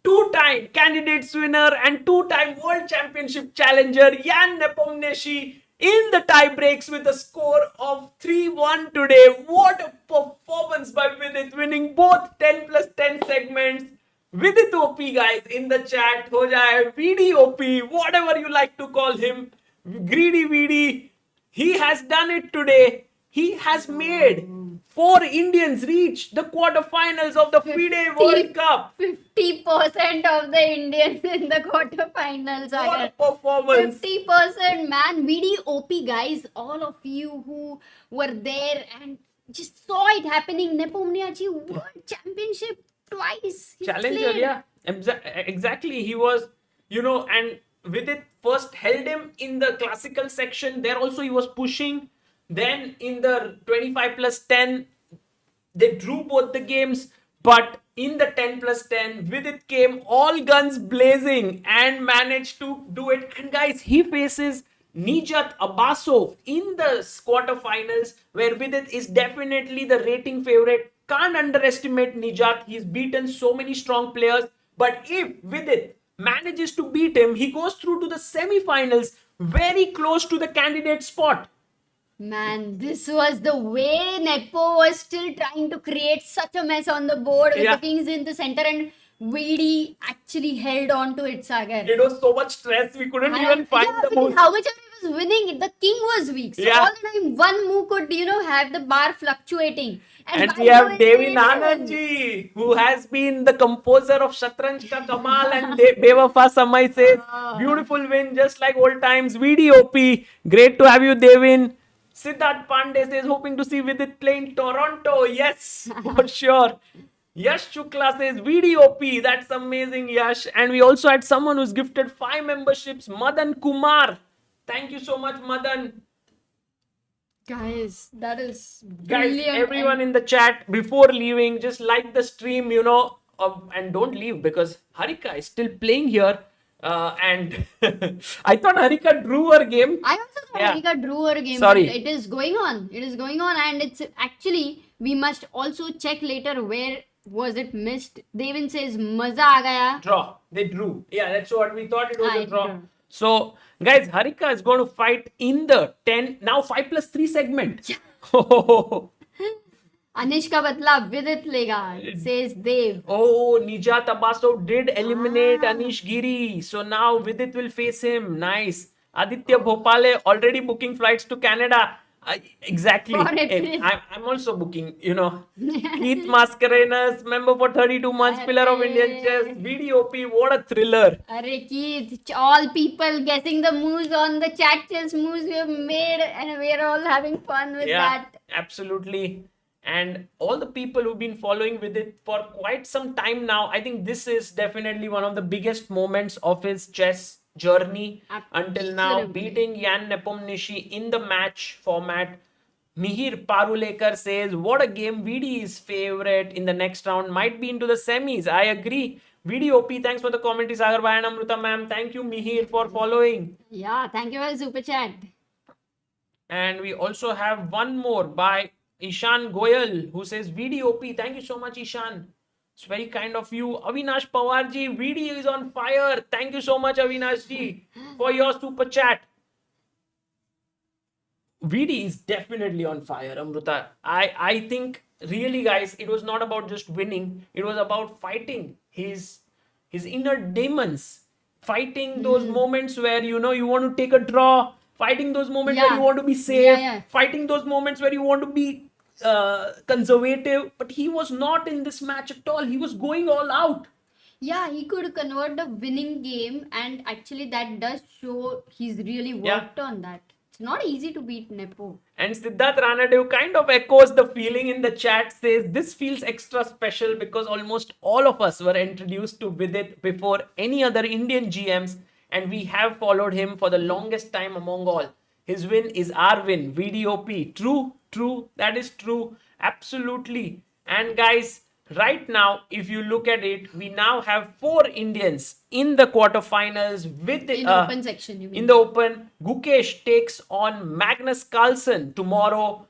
two-time candidates winner and two-time world championship challenger Jan Nepomniachtchi in the tie breaks with a score of 3-1 today. What a performance by Vidit, winning both 10+10 segments. Vidit OP, guys, in the chat. Ho jaye VD OP, whatever you like to call him. Greedy VD. He has done it today. He has made 4 Indians reach the quarterfinals of the FIDE World Cup. 50% of the Indians in the quarterfinals. What a performance. 50%, man. VDOP, guys. All of you who were there and just saw it happening. Nepomniachtchi World Championship twice. He's Challenger, played. yeah. Exactly. He was, and Vidit first held him in the classical section. There also he was pushing. Then in the 25+10, they drew both the games. But in the 10+10, Vidit came all guns blazing and managed to do it. And guys, he faces Nijat Abbasov in the quarterfinals, where Vidit is definitely the rating favorite. Can't underestimate Nijat. He's beaten so many strong players. But if Vidit manages to beat him, he goes through to the semi-finals, very close to the candidate spot. Man, this was the way Nepo was still trying to create such a mess on the board with Yeah. the kings in the center, and VD actually held on to it, Sagar. It was so much stress, we couldn't even find Yeah, the because moves. how much ever he was winning, the king was weak. So Yeah. all the time, one move could, have the bar fluctuating. And by we have the way, Devi they Nanand did. ji, who has been the composer of Shatranj Ka Kamal and Bewafa Samay says, beautiful win, just like old times. VDOP, great to have you, Devin. Siddharth Pandey says, hoping to see Vidit play in Toronto. Yes, for sure. Yash Shukla says, VDOP, that's amazing, Yash. And we also had someone who's gifted 5 memberships, Madan Kumar. Thank you so much, Madan. Guys, that is Guys, brilliant. everyone in the chat, before leaving, just like the stream, and don't leave because Harika is still playing here. And I thought Harika drew her game. I also thought Yeah. Harika drew her game. Sorry. But it is going on. It is going on, and it's actually, we must also check later where was it missed. Devin says, Maza aa gaya. Draw. They drew. Yeah, that's what we thought. It was a I draw. draw. So, guys, Harika is going to fight in the 10, now 5+3 segment. Anish ka batla Vidit lega, says Dev. Oh, Nijat Abbasov did eliminate Anish Giri. So now Vidit will face him. Nice. Aditya Bhopale already booking flights to Canada. Exactly. For April. I'm also booking, Keith Mascarenas, member for 32 months, pillar of Indian chess. VDOP, what a thriller. Arre Keith, all people guessing the moves on the chat chess moves we have made, and we're all having fun with that. Absolutely. And all the people who've been following with it for quite some time now, I think this is definitely one of the biggest moments of his chess journey until now. Absolutely. Beating Jan Nepomniachtchi in the match format. Mihir Parulekar says, what a game. VD is favorite in the next round. Might be into the semis. I agree. VDOP, thanks for the commentary. Sagar Bhai and Amruta ma'am. Thank you, Mihir, for following. Yeah, thank you for super chat. And we also have one more by Ishan Goyal, who says VDOP. Thank you so much, Ishan. It's very kind of you. Avinash Pawarji, VD is on fire. Thank you so much, Avinash ji, for your super chat. VD is definitely on fire, Amruta. I think, really, guys, it was not about just winning. It was about fighting his inner demons. Fighting those moments where, you want to take a draw. Fighting those moments where you want to be safe. Fighting those moments where you want to be conservative. But he was not in this match at all. He was going all out. Yeah, he could convert the winning game, and actually that does show he's really worked on that. It's not easy to beat Nepo. And Siddharth Ranadev kind of echoes the feeling in the chat, says this feels extra special because almost all of us were introduced to Vidit before any other Indian GMs, and we have followed him for the longest time among all. His win is our win. VDOP. True. That is true. Absolutely. And guys, right now, if you look at it, we now have 4 Indians in the quarterfinals with In the open section, you mean? In the open, Gukesh takes on Magnus Carlsen tomorrow,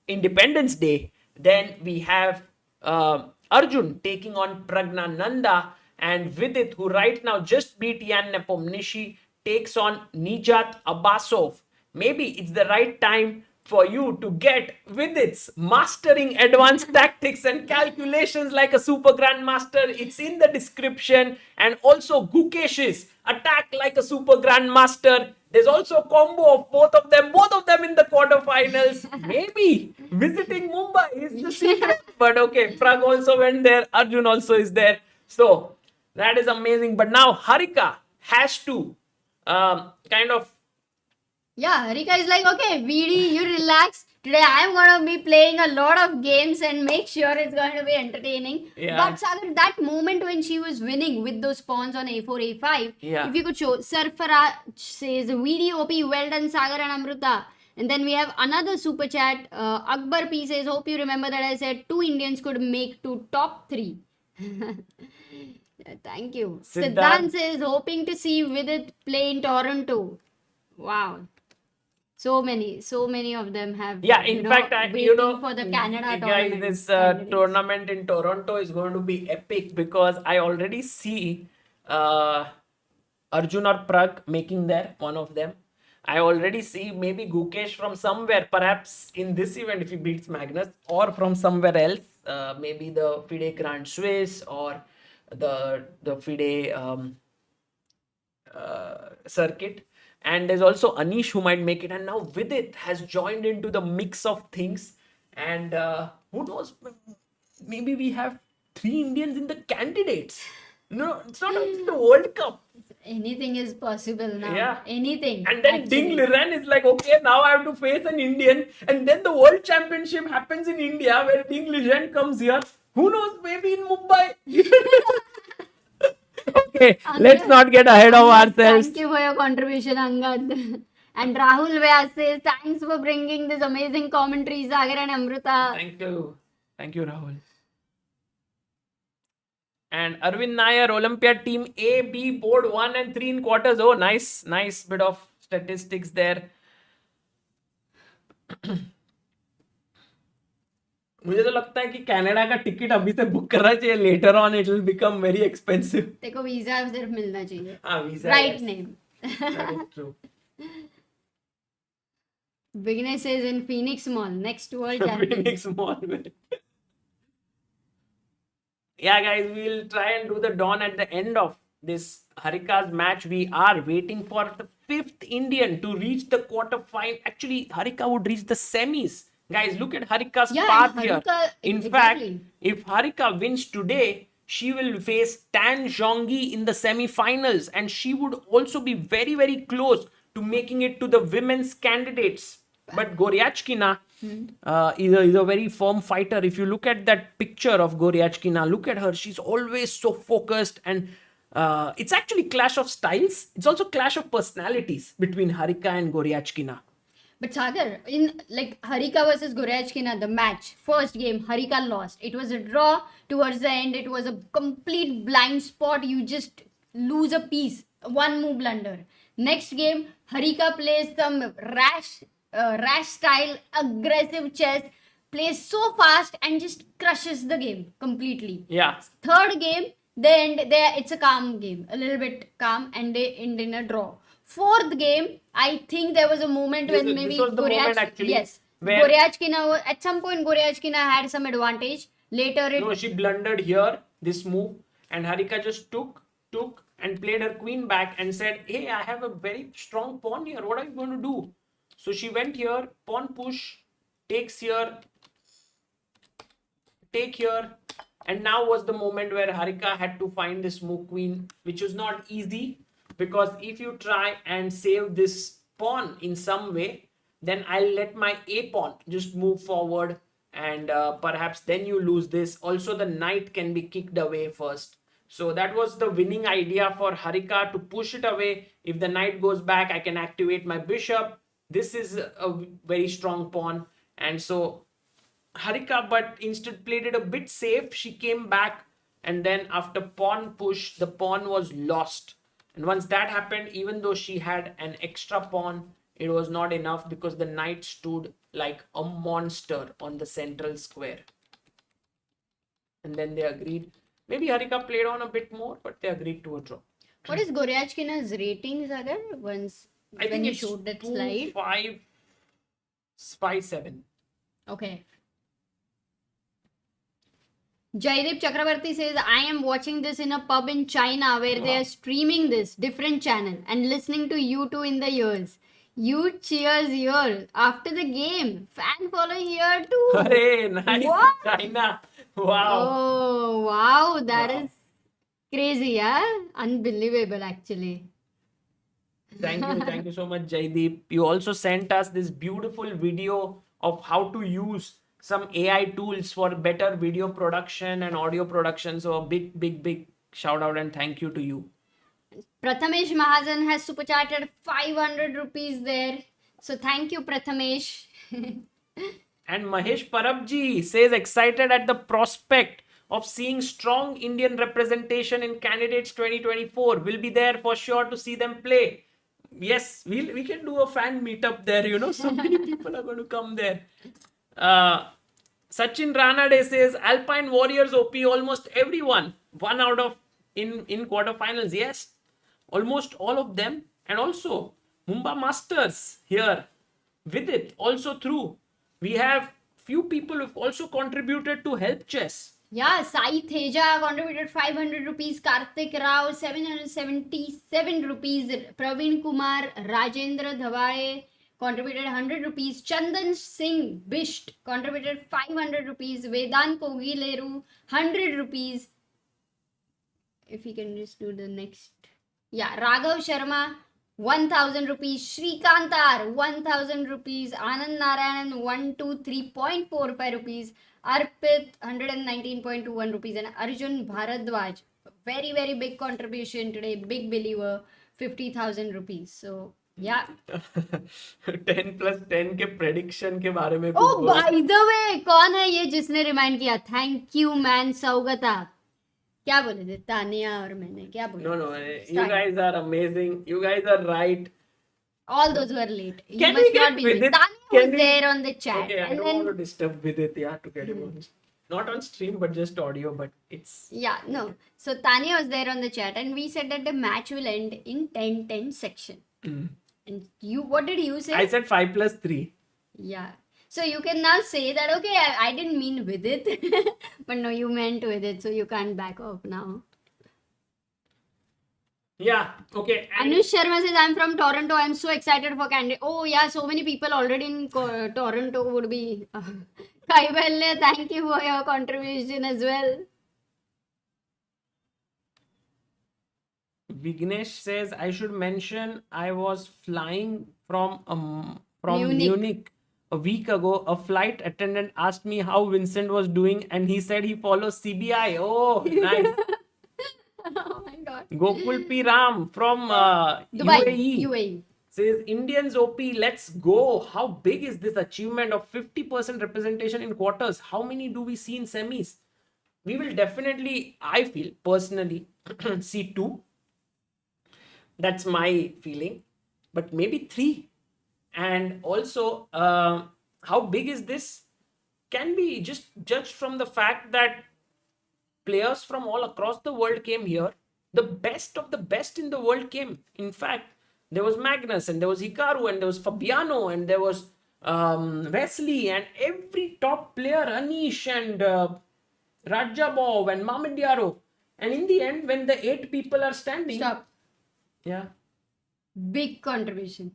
Independence Day. Then we have Arjun taking on Pragnananda, and Vidit, who right now just beat Jan Nepomniachtchi, takes on Nijat Abbasov. Maybe it's the right time for you to get Vidit's mastering advanced tactics and calculations like a super grandmaster. It's in the description. And also Gukesh's attack like a super grandmaster. There's also a combo of both of them in the quarterfinals. Maybe visiting Mumbai is the secret. But okay, Prag also went there. Arjun also is there. So that is amazing. But now Harika has to kind of. Yeah, Harika is like, okay, VD, you relax. Today I'm going to be playing a lot of games and make sure it's going to be entertaining. Yeah. But Sagar, that moment when she was winning with those pawns on A4, A5, if you could show, Sarfaraj says, VD OP, well done, Sagar and Amruta. And then we have another super chat. Akbar P says, hope you remember that I said 2 Indians could make to top 3. Thank you. Siddhant says, hoping to see Vidit play in Toronto. Wow. So many of them have. Yeah, in fact, waiting for the Canada tournament. Guys, this tournament in Toronto is going to be epic because I already see Arjun or Prag making there, one of them. I already see maybe Gukesh from somewhere, perhaps in this event if he beats Magnus, or from somewhere else, maybe the FIDE Grand Swiss or the FIDE circuit. And there's also Anish who might make it, and now Vidit has joined into the mix of things. And who knows, maybe we have 3 Indians in the candidates. No, it's not only the World Cup. Anything is possible now. Yeah. Anything. And then Ding Liren is like, okay, now I have to face an Indian. And then the World Championship happens in India where Ding Liren comes here. Who knows, maybe in Mumbai. Okay, let's not get ahead of ourselves. Thank you for your contribution, Angad. And Rahul Vyas says, thanks for bringing this amazing commentary, Sagar and Amrita. Thank you. Thank you, Rahul. And Arvind Nair, Olympiad team A, B, board 1 and 3 in quarters. Oh, nice bit of statistics there. मुझे तो लगता है कि Canada का ticket अभी से book करना चाहिए. Later on it will become very expensive. देखो वीजा सिर्फ मिलना चाहिए. हाँ, visa. Write name. That is true. Vignesh says in Phoenix Mall, next World Champion. Phoenix Mall. Yeah, guys, we'll try and do the dawn at the end of this Harika's match. We are waiting for the 5th Indian to reach the quarterfinal. Actually, Harika would reach the semis. Guys, look at Harika's path here. In fact, if Harika wins today, she will face Tan Zhongyi in the semi-finals, and she would also be very, very close to making it to the women's candidates. But Goryachkina is a very firm fighter. If you look at that picture of Goryachkina, look at her. She's always so focused, and it's actually clash of styles. It's also clash of personalities between Harika and Goryachkina. But Sagar, in like Harika versus Goryachkina, the match, first game, Harika lost. It was a draw towards the end. It was a complete blind spot. You just lose a piece. One move blunder. Next game, Harika plays some rash style, aggressive chess, plays so fast and just crushes the game completely. Yeah. Third game, it's a calm game, a little bit calm, and they end in a draw. Fourth game, I think there was a moment when maybe Goryachkina, at some point Goryachkina had some advantage. Later No, she blundered here, this move, and Harika just took and played her queen back and said, hey, I have a very strong pawn here. What are you going to do? So she went here, pawn push, takes here, take here, and now was the moment where Harika had to find this move queen, which was not easy, because if you try and save this pawn in some way, then I'll let my a pawn just move forward, and perhaps then you lose this. Also, the knight can be kicked away first. So that was the winning idea for Harika, to push it away. If the knight goes back, I can activate my bishop. This is a very strong pawn. And so Harika, but instead played it a bit safe. She came back, and then after pawn push, the pawn was lost. And once that happened, even though she had an extra pawn, it was not enough, because the knight stood like a monster on the central square. And then they agreed. Maybe Harika played on a bit more, but they agreed to a draw. What is Goryachkina's ratings again? I think you it's showed that slide. 5-7. Okay. Jaideep Chakravarti says, I am watching this in a pub in China where they are streaming this different channel and listening to you two in the ears. You cheers here after the game. Fan follow here too. Hooray, nice. What? China. Wow. Oh, wow. That is crazy, yeah? Unbelievable, actually. Thank you so much, Jaideep. You also sent us this beautiful video of how to use some AI tools for better video production and audio production. So a big shout out and thank you to you. Prathamesh Mahajan has supercharted 500 rupees there. So thank you, Prathamesh. And Mahesh Parabji says, excited at the prospect of seeing strong Indian representation in Candidates 2024. Will be there for sure to see them play. Yes, we can do a fan meetup there, so many people are going to come there. Sachin Ranade says, Alpine Warriors OP, almost everyone. 1 out of in quarterfinals. Yes, almost all of them. And also, Mumbai Masters here. Vidit also through. We have few people who've also contributed to Help Chess. Yeah, Sai Teja contributed 500 rupees, Kartik Rao 777 rupees, Praveen Kumar, Rajendra Dhawale contributed 100 rupees, Chandan Singh Bisht contributed 500 rupees, Vedant Kogileru 100 rupees. If we can just do the next. Yeah, Raghav Sharma 1000 rupees, Srikantar 1000 rupees, Anand Narayanan 123.45 rupees, Arpit 119.21 rupees, and Arjun Bharadwaj. Very, very big contribution today. Big believer, 50,000 rupees. So, yeah. 10 plus 10 के prediction के बारे में Oh, कुछ बोलो. by the way, कौन है ये जिसने रिमाइंड किया? Thank you man Saugata. क्या बोले थे तानिया और मैंने क्या बोले? No, you guys are amazing. You guys are right. All those were late. You Can must we get not be late. Vidit? Tanya Can was we- there on the chat. Okay, I and don't then, want to disturb Vidit, yeah, to get him on. Not on stream, but just audio, but it's... yeah, no. So Tanya was there on the chat, and we said that the match will end in 10-10 section. And you, what did you say? I said 5 plus 3. Yeah. So you can now say that, okay, I didn't mean with it. But no, you meant with it, so you can't back off now. Yeah, okay. And Anush Sharma says, I'm from Toronto. I'm so excited for candidate. Oh, yeah, so many people already in Toronto would be. Kaivalya, thank you for your contribution as well. Vignesh says, I should mention I was flying from Munich. Munich a week ago. A flight attendant asked me how Vincent was doing, and he said he follows CBI. Oh, nice. Oh my god. Gokul P. Ram from Dubai, UAE. UAE. Says Indians OP, let's go. How big is this achievement of 50% representation in quarters? How many do we see in semis? We will definitely, I feel personally, see 2. That's my feeling. But maybe 3. And also, how big is this? Can be just judged from the fact that players from all across the world came here. The best of the best in the world came. In fact, there was Magnus, and there was Hikaru, and there was Fabiano, and there was Wesley, and every top player, Anish, and Rajabov, and Mamadiyaro. And in the end, when the 8 people are standing... Stop. Yeah. Big contribution.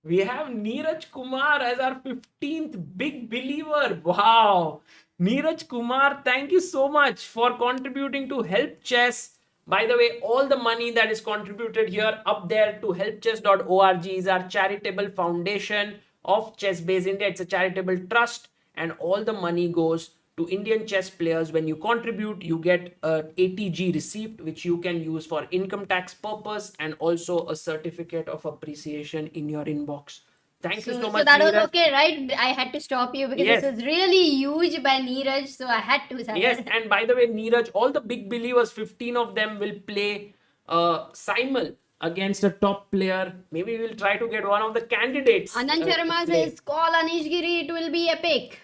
We have Neeraj Kumar as our 15th big believer. Wow. Neeraj Kumar, thank you so much for contributing to Help Chess. By the way, all the money that is contributed here up there to helpchess.org is our charitable foundation of Chess Base India. It's a charitable trust, and all the money goes to Indian chess players. When you contribute, you get a ATG receipt, which you can use for income tax purpose, and also a certificate of appreciation in your inbox. Thank you so much, So that was Neeraj. okay, right? I had to stop you because Yes. this was really huge by Neeraj, so I had to. Yes, and by the way, Neeraj, all the big believers, 15 of them will play simul against a top player. Maybe we'll try to get one of the candidates. Anand Sharma says, call Anish Giri, it will be epic.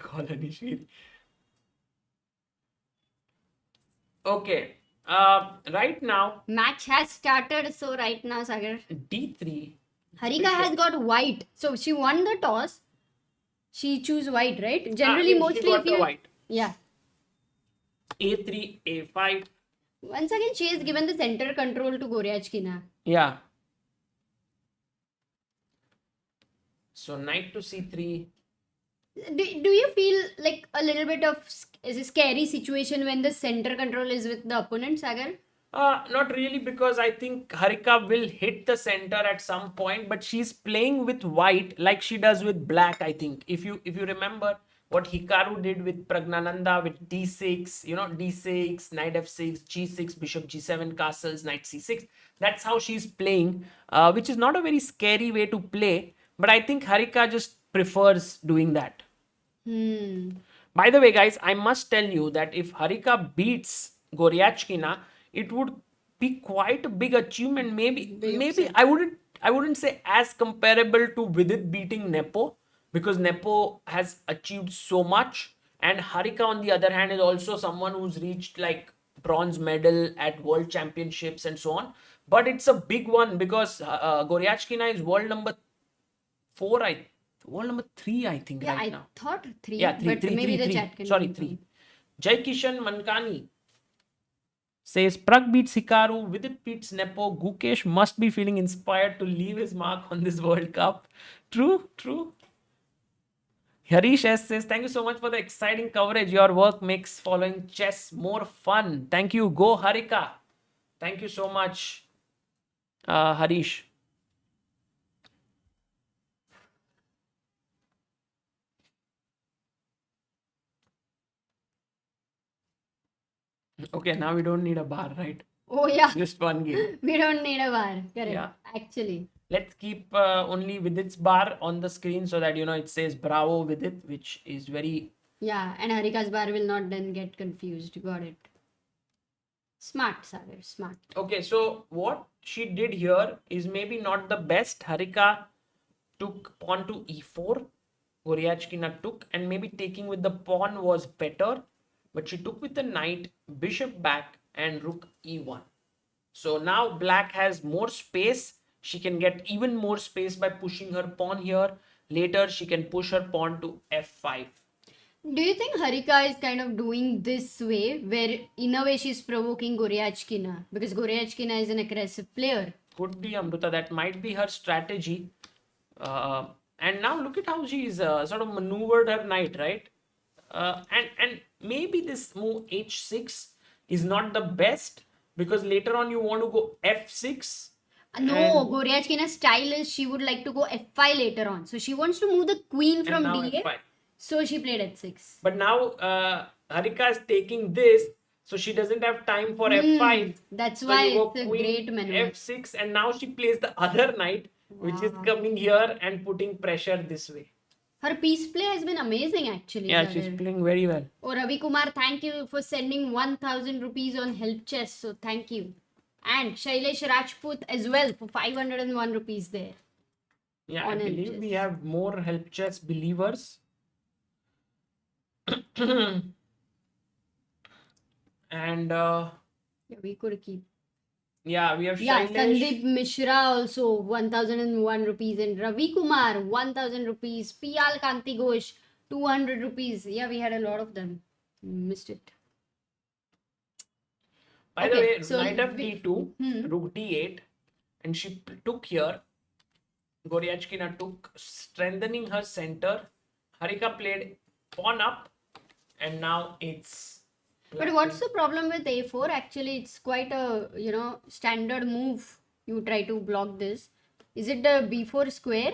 Call Anish Giri. Okay. Right now, Match has started, so right now, Sagar. D3. Harika has got white. So she won the toss. She choose white, right? Generally, she mostly got if the you... white. Yeah. A3, A5. Once again, she has given the center control to Goryachkina. Yeah. So knight to C3. Do you feel like a little bit of is a scary situation when the center control is with the opponent, Sagar? Not really, because I think Harika will hit the center at some point, but she's playing with white like she does with black, I think. If you remember what Hikaru did with Pragnananda with D6, D6, knight F6, G6, bishop G7, castles, knight C6. That's how she's playing, which is not a very scary way to play, but I think Harika just prefers doing that. By the way, guys, I must tell you that if Harika beats Goryachkina, it would be quite a big achievement. Maybe I wouldn't say as comparable to Vidit beating Nepo, because Nepo has achieved so much, and Harika on the other hand is also someone who's reached like bronze medal at world championships and so on. But it's a big one because Goryachkina is world number 4, World number 3, I think, Yeah, right I now. thought 3, Yeah, 3, but 3, maybe 3, the 3. chat can Sorry, confirm. 3. Jai Kishan Mankani says Prag beats Hikaru, Vidit beats Nepo. Gukesh must be feeling inspired to leave his mark on this World Cup. True, true. Harish S says, thank you so much for the exciting coverage. Your work makes following chess more fun. Thank you. Go Harika. Thank you so much, Harish. Okay, now we don't need a bar, right? Oh yeah, Just one game. we don't need a bar. Correct. Yeah. Actually. Let's keep only Vidit's bar on the screen so that it says Bravo Vidit, which is very Yeah, and Harika's bar will not then get confused. Got it. Smart, Sagar. Smart. okay. So what she did here is maybe not the best. Harika took pawn to e4. Goryachkina took, and maybe taking with the pawn was better, but she took with the knight, bishop back, and rook e1. So now black has more space. She can get even more space by pushing her pawn here. Later, she can push her pawn to f5. Do you think Harika is kind of doing this way, where in a way she's provoking Goryachkina? Because Goryachkina is an aggressive player. Could be, Amruta. That might be her strategy. And now look at how she's sort of maneuvered her knight, right? And maybe this move h6 is not the best because later on you want to go f6. No, and- Goryachkina's style is she would like to go f5 later on. So she wants to move the queen from now d8. f5. So she played h6. But now Harika is taking this, so she doesn't have time for f5. That's So why you go it's a queen great maneuver. f6, and now she plays the other knight, which is coming here and putting pressure this way. Her piece play has been amazing actually. Yeah, Sagar. she's playing very well. Oh, Ravi Kumar, thank you for sending 1000 rupees on help chess. So thank you. And Shailesh Rajput as well for 501 rupees there. Yeah, I On help believe chess. we have more help chess believers. And Yeah, we could keep. yeah, we have Yeah, Shailesh. Sandeep Mishra also 1001 rupees and Ravi Kumar 1000 rupees. Piyal Kanti Ghosh 200 rupees. Yeah, we had a lot of them. Missed it. By the Okay, way, so knight of we- d2, rook d8, and she took here. Goryachkina took, strengthening her center. Harika played pawn up, and now it's. But what's the problem with a4? Actually, it's quite a standard move. You try to block this. Is it the b4 square?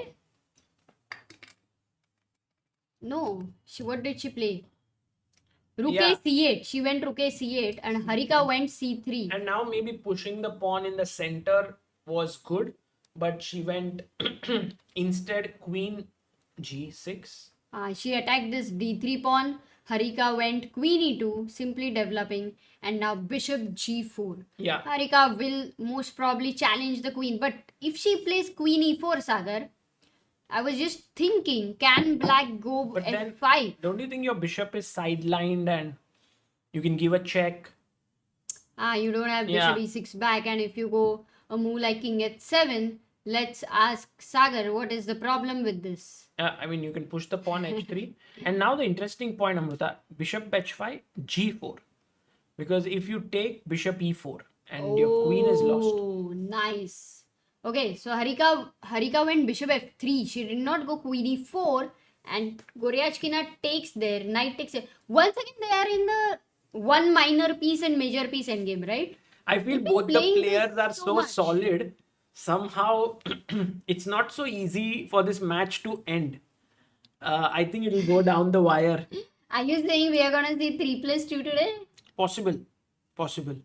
No. What did she play? Rook Yeah. a c8. She went rook a c8 and Harika went c3. And now maybe pushing the pawn in the center was good, but she went instead queen g6. She attacked this d3 pawn. Harika went queen e2, simply developing, and now bishop g4. Yeah. Harika will most probably challenge the queen, but if she plays queen e4, Sagar, I was just thinking, can black go But then, f5? don't you think your bishop is sidelined and you can give a check? You don't have Yeah. bishop e6 back, and if you go a move like king h7, let's ask Sagar, what is the problem with this? I mean, you can push the pawn h3. And now the interesting point, Amruta, bishop h5, g4. Because if you take bishop e4 and your queen is lost. Oh, nice. Okay, so Harika went bishop f3. She did not go queen e4, and Goryachkina takes there. Knight takes it. Once again, they are in the one minor piece and major piece endgame, right? I feel They've been both the playing this players are so so much. solid. Somehow, it's not so easy for this match to end. I think it will go down the wire. Are you saying we are gonna see 3+2 today? Possible. Possible.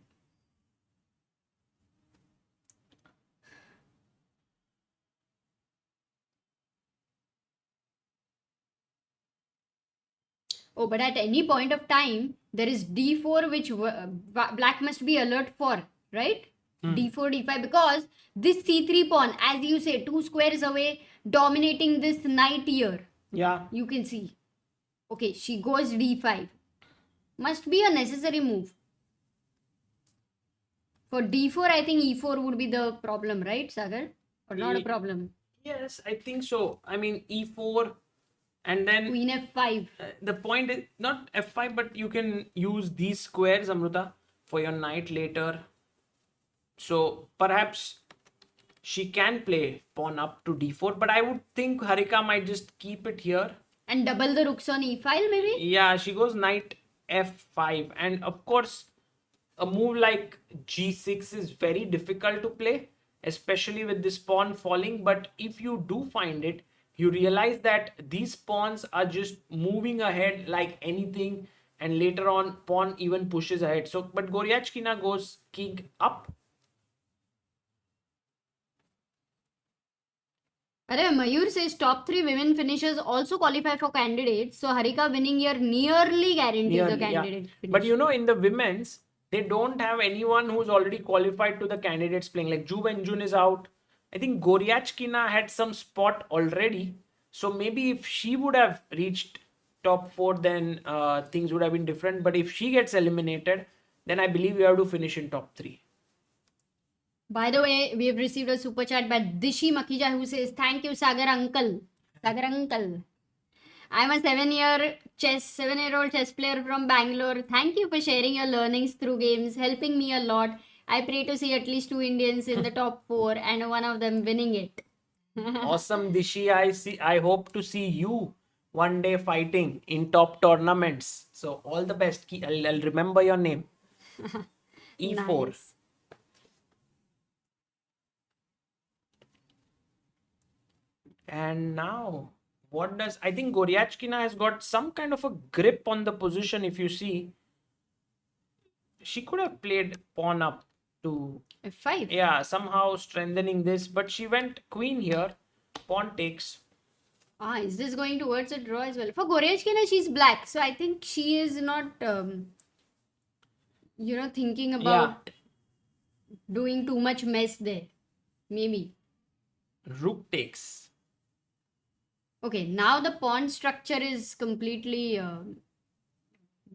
Oh, but at any point of time, there is d4 which black must be alert for, right? d4, d5, because this c3 pawn, as you say, 2 squares away, dominating this knight here. Yeah. You can see. Okay, she goes d5. Must be a necessary move. For d4, I think e4 would be the problem, right, Sagar? Or not a problem? Yes, I think so. I mean, e4, and then Queen f5. the point is not f5, but you can use these squares, Amruta, for your knight later. So perhaps she can play pawn up to d4, but I would think Harika might just keep it here. And double the rooks on e file, maybe? Yeah, she goes knight f5, and of course, a move like g6 is very difficult to play, especially with this pawn falling. But if you do find it, you realize that these pawns are just moving ahead like anything, and later on, pawn even pushes ahead. So, but Goryachkina goes king up. Mayur says top 3 women finishers also qualify for candidates. So Harika winning here nearly guarantees a Nearly, yeah. candidate finish. But you know, in the women's, they don't have anyone who's already qualified to the candidates playing. Like Ju Wenjun is out. I think Goryachkina had some spot already. So maybe if she would have reached top 4, then things would have been different. But if she gets eliminated, then I believe we have to finish in top 3. By the way, we have received a super chat by Dishi Makija who says, "Thank you, Sagar Uncle. Sagar Uncle. I'm a 7-year-old chess player from Bangalore. Thank you for sharing your learnings through games, helping me a lot. I pray to see at least 2 Indians in the top 4 and one of them winning it." Awesome, Dishi. I hope to see you one day fighting in top tournaments. So all the best. I'll remember your name. E4. Nice. And now, what does I think Goryachkina has got some kind of a grip on the position. If you see, she could have played pawn up to, F5. yeah, somehow strengthening this, but she went queen here, pawn takes. Is this going towards a draw as well? For Goryachkina, she's black. So I think she is not, thinking about doing too much mess there. Maybe. Rook takes. Okay, now the pawn structure is completely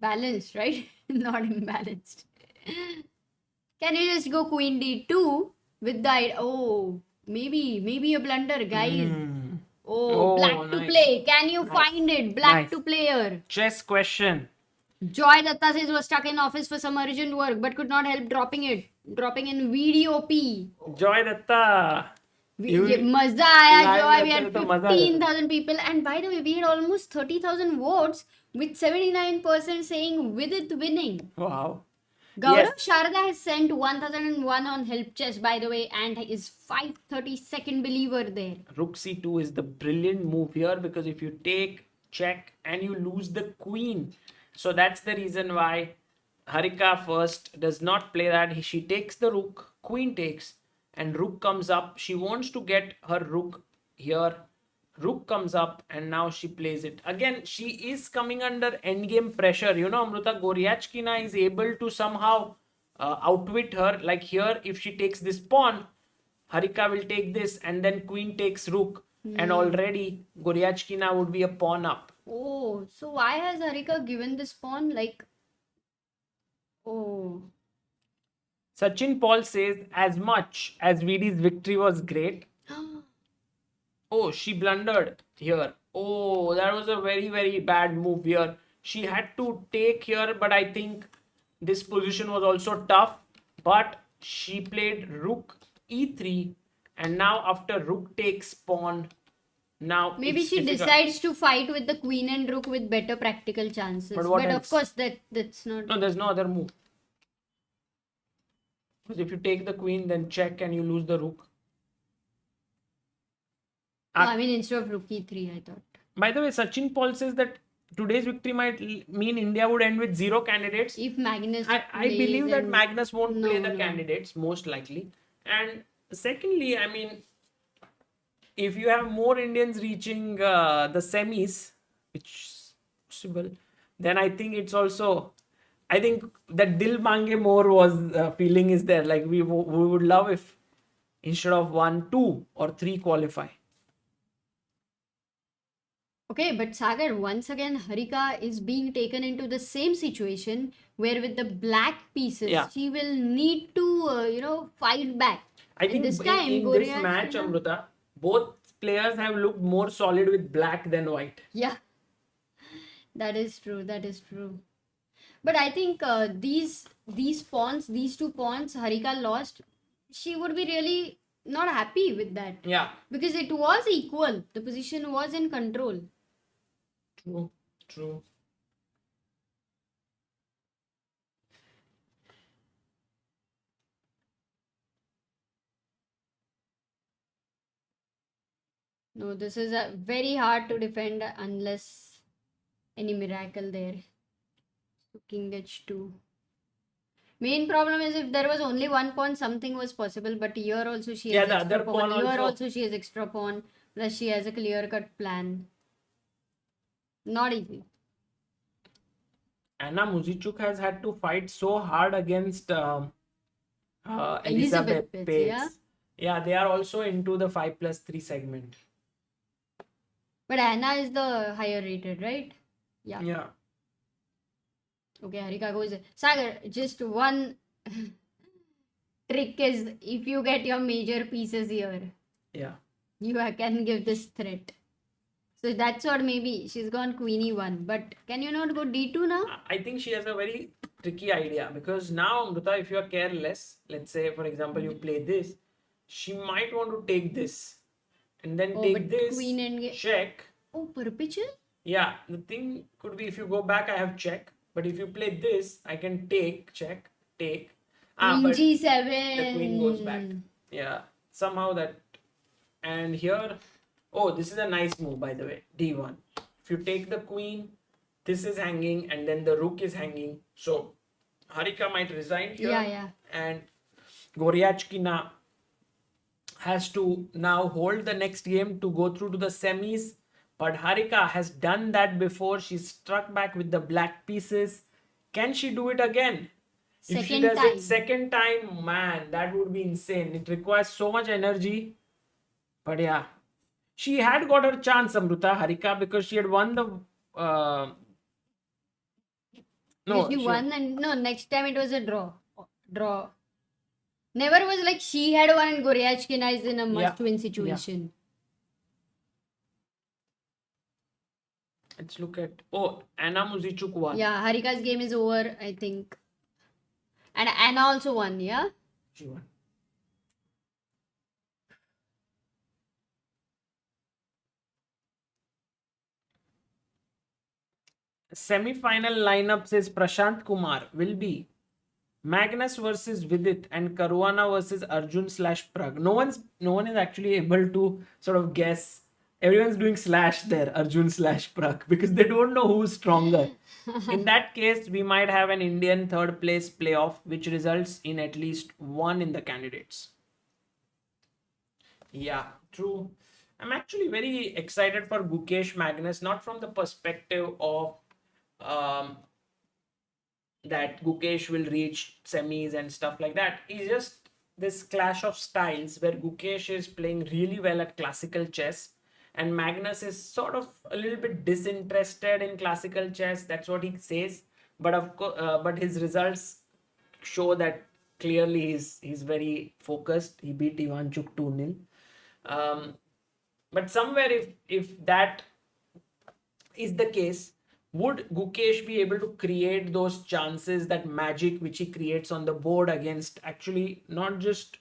balanced, right? Not imbalanced. Can you just go queen d2 with the... Oh, maybe a blunder, guys. Oh, black to nice. play. Can you find it? Black Nice. to player. Chess question. Joy Datta says was stuck in office for some urgent work but could not help dropping in VDOP. Joy Datta. Maza aaya live Joy. We lecture had to maza aaya. 15,000 people, and by the way, we had almost 30,000 votes with 79% saying Vidit winning. Wow. Gaurav Sharda has sent 1001 on help chess, by the way, and is 532nd believer there. Rook c2 is the brilliant move here, because if you take check and you lose the queen, so that's the reason why Harika first does not play that. She takes the rook, queen takes, and rook comes up. She wants to get her rook here. Rook comes up, and now she plays it. Again, she is coming under endgame pressure. You know, Amruta, Goryachkina is able to somehow outwit her. Like here, if she takes this pawn, Harika will take this, and then queen takes rook. And already Goryachkina would be a pawn up. Oh, so why has Harika given this pawn? Like, oh. Sachin Paul says, as much as Vidit's victory was great, oh, she blundered here. Oh, that was a very, very bad move here. She had to take here, but I think this position was also tough. But she played rook e3, and now after rook takes pawn, now Maybe it's she difficult. decides to fight with the queen and rook with better practical chances. But what of else? course, that's not... No, there's no other move. Because if you take the queen, then check and you lose the rook. No, I mean, instead of rook e3, I thought. By the way, Sachin Paul says that today's victory might mean India would end with 0 candidates. If Magnus I plays believe that and- Magnus won't play the No. candidates, most likely. And secondly, I mean, if you have more Indians reaching the semis, which is possible, then I think it's also... I think that Dil Mange More was feeling is there. Like we would love if instead of 1, 2 or 3 qualify. Okay, but Sagar, once again, Harika is being taken into the same situation where with the black pieces, Yeah. she will need to, fight back. I And think this time, in this Goryachkina- match, Amruta, both players have looked more solid with black than white. Yeah, that is true. That is true. But I think these pawns, these two pawns, Harika lost. She would be really not happy with that Yeah, because it was equal. The position was in control. true, true. No, this is very hard to defend unless any miracle there. So King H2. Main problem is if there was only one pawn, something was possible. But here also she Yeah, has the extra other pawn. pawn Here also. also she has extra pawn. Plus she has a clear-cut plan. Not easy. Anna Muzichuk has had to fight so hard against Elizabeth Elizabeth Pitts, Pates. yeah. Yeah, they are also into the 5+3 segment. But Anna is the higher rated, right? Yeah. Yeah. Okay, Harika goes. Sagar, just one trick is if you get your major pieces here, Yeah. you can give this threat. So that's what maybe she's gone queenie one. But can you not go d2 now? I think she has a very tricky idea because now, Amrita, if you are careless, let's say, for example, you play this, she might want to take this and then Oh, take but this, queen and check. oh, perpetual? Yeah, the thing could be if you go back, I have check. But if you play this, I can take, check, take. Queen But g7. the queen goes back. Yeah, somehow that. And here, oh, this is a nice move, by the way. d1. If you take the queen, this is hanging, and then the rook is hanging. So Harika might resign here. Yeah. And Goryachkina has to now hold the next game to go through to the semis. But Harika has done that before. She struck back with the black pieces. Can she do it again? If she Second does time. it second time, man, that would be insane. It requires so much energy. But yeah, she had got her chance, Amrita, Harika, because she had won the. No, She won and no, next time it was a draw. Draw. Never was like she had won and Goryachkina is in a must-win situation. Let's look at. Oh, Anna Muzichuk won. Yeah, Harika's game is over, I think. And Anna also won, yeah? She won. Semi-final lineup says Prashant Kumar will be Magnus versus Vidit and Caruana versus Arjun/Prag. No one is actually able to sort of guess. Everyone's doing slash there, Arjun/Prag, because they don't know who's stronger. In that case, we might have an Indian third place playoff, which results in at least one in the candidates. Yeah, true. I'm actually very excited for Gukesh Magnus, not from the perspective of that Gukesh will reach semis and stuff like that. It's just this clash of styles where Gukesh is playing really well at classical chess and Magnus is sort of a little bit disinterested in classical chess. That's what he says. But of course, but his results show that clearly he's very focused. He beat Ivanchuk 2-0. But somewhere if that is the case, would Gukesh be able to create those chances, that magic which he creates on the board against actually not just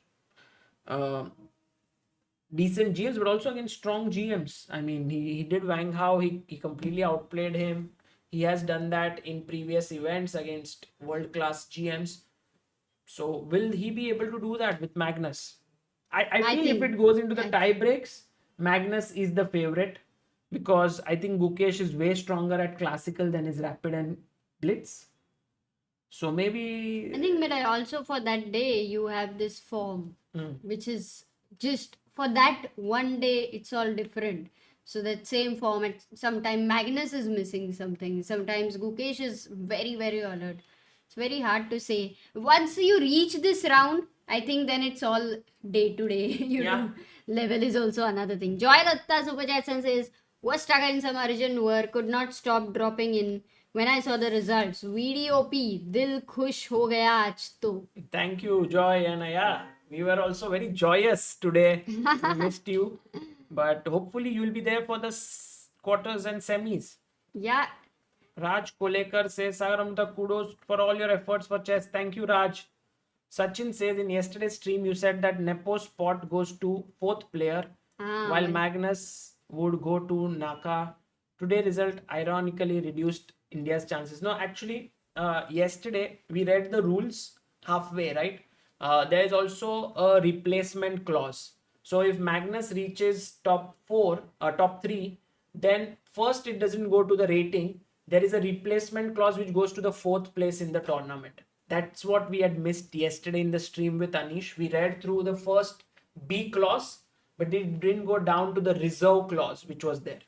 decent GMs but also against strong GMs? I mean, he did Wang Hao, he completely outplayed him. He has done that in previous events against world-class GMs. So will he be able to do that with Magnus? I feel if it goes into the tie breaks, Magnus is the favorite because I think Gukesh is way stronger at classical than his rapid and blitz. So maybe I think, but I also for that day you have this form, which is just for that one day. It's all different. So that same format. Sometimes Magnus is missing something. Sometimes Gukesh is very very alert. It's very hard to say. Once you reach this round, I think then it's all day to day. You know, level is also another thing. Joy Datta Super Chat says, was struggling in some urgent work, could not stop dropping in. When I saw the results, VDOP, dil khush ho gaya aaj to. Thank you, Joy, and yeah, we were also very joyous today. We missed you. but hopefully you'll be there for the quarters and semis. Yeah. Raj Kolekar says, Sagar Amruta, kudos for all your efforts for chess. Thank you, Raj. Sachin says, in yesterday's stream, you said that Nepo's spot goes to fourth player, while Well, Magnus would go to Naka. Today result ironically reduced India's chances. No, actually, yesterday we read the rules halfway, right? There is also a replacement clause. So if Magnus reaches top three, then first it doesn't go to the rating. There is a replacement clause which goes to the fourth place in the tournament. That's what we had missed yesterday in the stream with Anish. We read through the first B clause, but it didn't go down to the reserve clause which was there,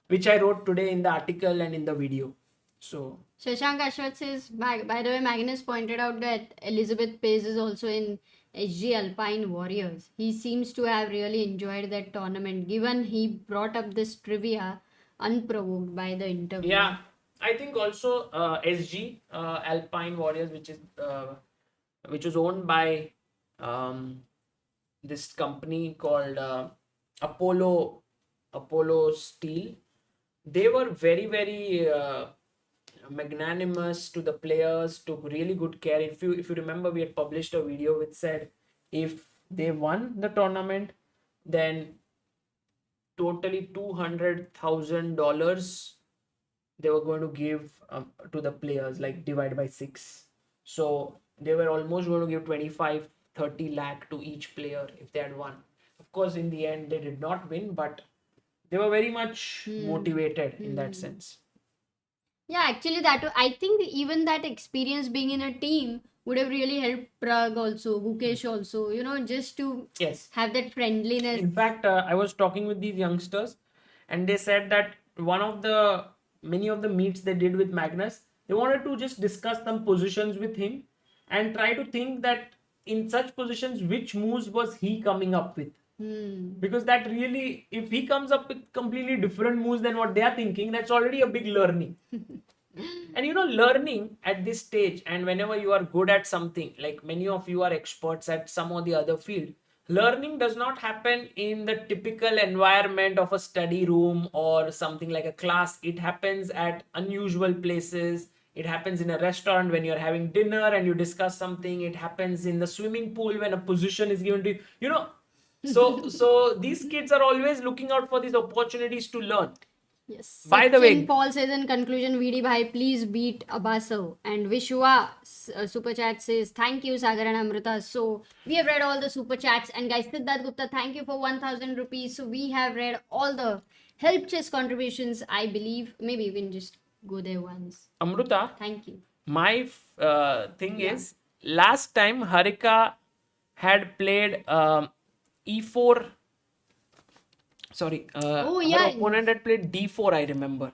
which I wrote today in the article and in the video. So Shashank Ashwath says, by the way, Magnus pointed out that Elizabeth Pace is also in HG Alpine Warriors. He seems to have really enjoyed that tournament, given he brought up this trivia unprovoked by the interview. yeah, I think also SG Alpine Warriors, which was owned by this company called Apollo Steel. They were very, very magnanimous to the players, took really good care. If you remember, we had published a video which said if they won the tournament, then totally $200,000 they were going to give to the players, like divide by 6. So they were almost going to give 25-30 lakh to each player if they had won. Of course, in the end they did not win, but they were very much motivated in that sense. Yeah, actually, I think even that experience being in a team would have really helped Prag also, Gukesh also, just to Yes. have that friendliness. In fact, I was talking with these youngsters, and they said that many of the meets they did with Magnus, they wanted to just discuss some positions with him and try to think that in such positions, which moves was he coming up with? Because that really, if he comes up with completely different moves than what they are thinking, that's already a big learning. And learning at this stage, and whenever you are good at something, like many of you are experts at some or the other field, learning does not happen in the typical environment of a study room or something like a class. It happens at unusual places. It happens in a restaurant when you're having dinner and you discuss something. It happens in the swimming pool when a position is given to you. So these kids are always looking out for these opportunities to learn. Yes. By the way, Paul says in conclusion, VD bhai, please beat Abaso. And Vishwa super chat says, thank you, Sagar and Amrita. So we have read all the super chats. And guys, Siddharth Gupta, thank you for 1,000 rupees. So we have read all the help chess contributions, I believe. Maybe you can just go there once. Amrita, Thank you. my thing is, last time Harika had played E4. Sorry, her opponent had played D4, I remember.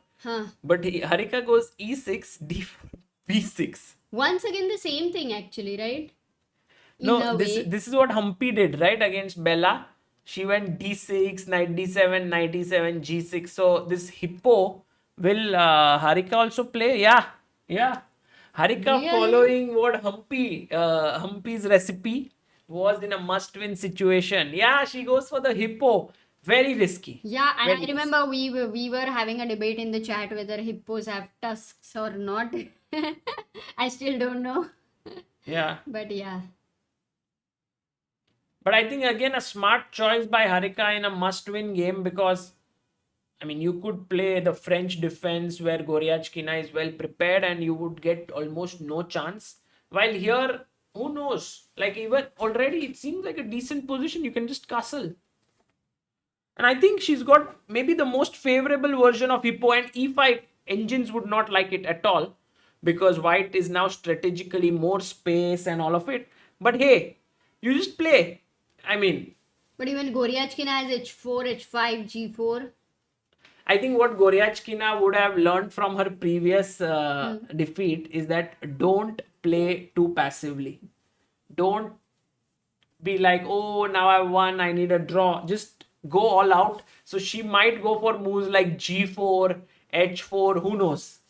But Harika goes E6, D4, B6. Once again, the same thing actually, right? No, this is what Humpy did, right? Against Bella. She went D6, knight D7, knight D7, G6. So this hippo, will Harika also play? Yeah. Harika Really? following what Humpy's recipe was in a must-win situation. Yeah, she goes for the hippo. Very risky. Yeah, and I remember we were having a debate in the chat whether hippos have tusks or not. I still don't know. Yeah. But yeah. But I think again a smart choice by Harika in a must-win game, because you could play the French defense where Goryachkina is well prepared and you would get almost no chance. While here, who knows? Like even already it seems like a decent position. You can just castle. And I think she's got maybe the most favorable version of hippo, and E5 engines would not like it at all because white is now strategically more space and all of it. But hey, you just play. But even Goryachkina has H4, H5, G4. I think what Goryachkina would have learned from her previous defeat is that don't play too passively. Don't be like, oh, now I won, I need a draw. Just go all out. So she might go for moves like G4, H4, who knows?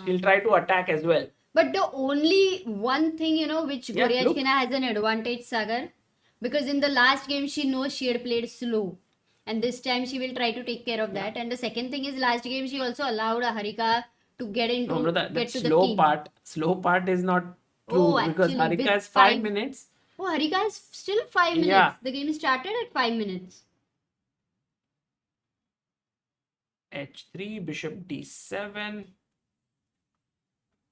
She'll try to attack as well. But the only one thing, which Goryachkina has an advantage, Sagar, because in the last game she knows she had played slow. and this time she will try to take care of that. And the second thing is, last game she also allowed Harika to get into No, brother, that get to the slow king. part is not true, Oh, because actually, Harika with has 5 5 minutes. Oh, Harika is still 5 minutes. Yeah. The game started at 5 minutes. H3, bishop d7.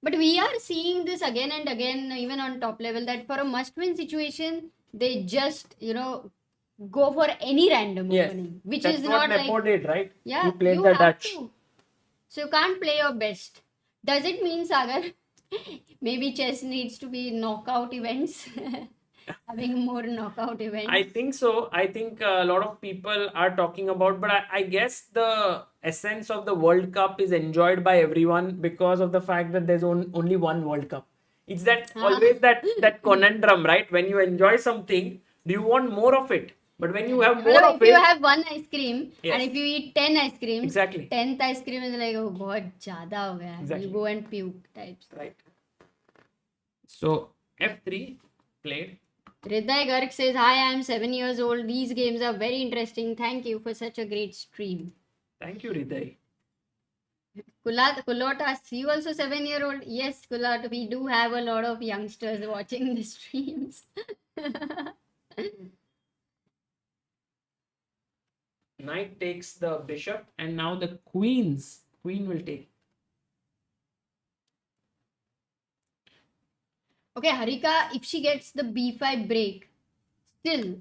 But we are seeing this again and again, even on top level, that for a must-win situation, they just, go for any random Yes, opening, which that's is what not Nepo like, did, right? yeah, He played you the have Dutch. to. So you can't play your best. Does it mean, Sagar, maybe chess needs to be knockout events? Having more knockout events? I think so. I think a lot of people are talking about, but I guess the essence of the World Cup is enjoyed by everyone because of the fact that there's only one World Cup. It's that always that conundrum, right? When you enjoy something, do you want more of it? But when you have more of If you it, have one ice cream, Yes. and if you eat 10 ice creams, Exactly. 10th ice cream is like, oh, बहुत ज़्यादा हो गया. Exactly. You go and puke types. right? So F3 played. Hriday Garg says, hi, I am 7 years old. These games are very interesting. Thank you for such a great stream. Thank you, Hriday. Kulot asks, you also 7-year-old? Yes, Kulot, we do have a lot of youngsters watching the streams. Knight takes the bishop, and now the queen will take. Okay, Harika, if she gets the b5 break, still,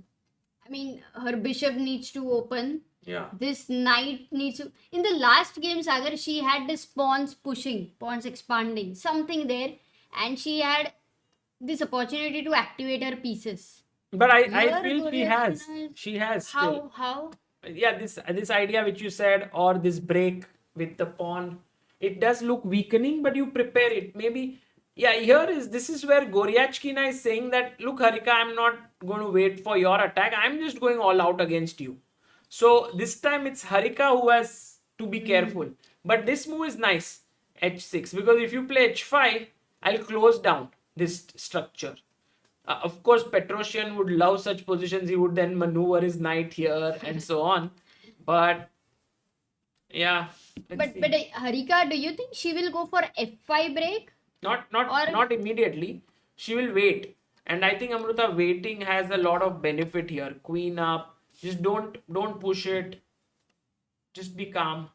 I mean, her bishop needs to open. Yeah. This knight needs to. In the last game, Sagar, she had this pawns pushing, pawns expanding, something there, and she had this opportunity to activate her pieces. But I Here, feel Goryachkina she has still. How? Yeah, this idea which you said, or this break with the pawn, it does look weakening, but you prepare it. Maybe, yeah, this is where Goryachkina is saying that, look, Harika, I'm not going to wait for your attack. I'm just going all out against you. So this time it's Harika who has to be careful. But this move is nice, h6, because if you play h5, I'll close down this structure. Of course, Petrosian would love such positions. He would then maneuver his knight here and so on. But yeah, But Harika, do you think she will go for f5 break? Not immediately. She will wait, and I think Amruta waiting has a lot of benefit here. Queen up. Just don't push it. Just be calm.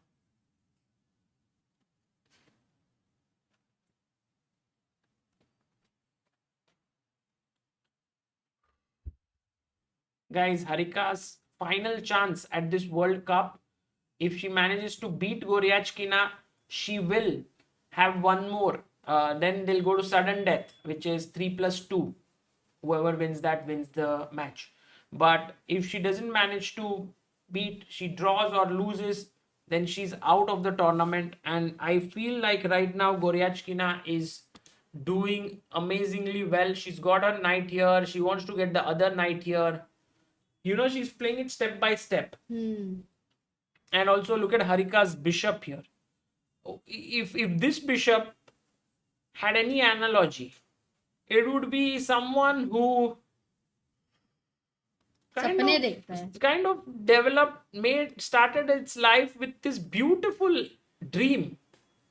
Guys, Harika's final chance at this World Cup, if she manages to beat Goryachkina, she will have one more. Then they'll go to sudden death, which is 3+2. Whoever wins that wins the match. But if she doesn't manage to beat, she draws or loses, then she's out of the tournament. And I feel like right now Goryachkina is doing amazingly well. She's got her knight here. She wants to get the other knight here. She's playing it step by step. And also look at Harika's bishop here. If this bishop had any analogy, it would be someone who kind of started its life with this beautiful dream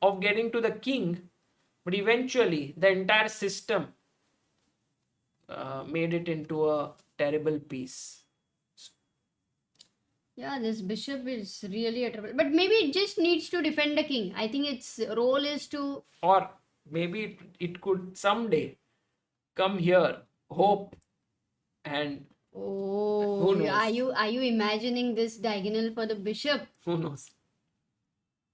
of getting to the king, but eventually the entire system made it into a terrible piece. Yeah, this bishop is really a trouble. But maybe it just needs to defend the king. I think its role is to... Or maybe it could someday come here, hope, and... Oh, who knows? Are you imagining this diagonal for the bishop? Who knows?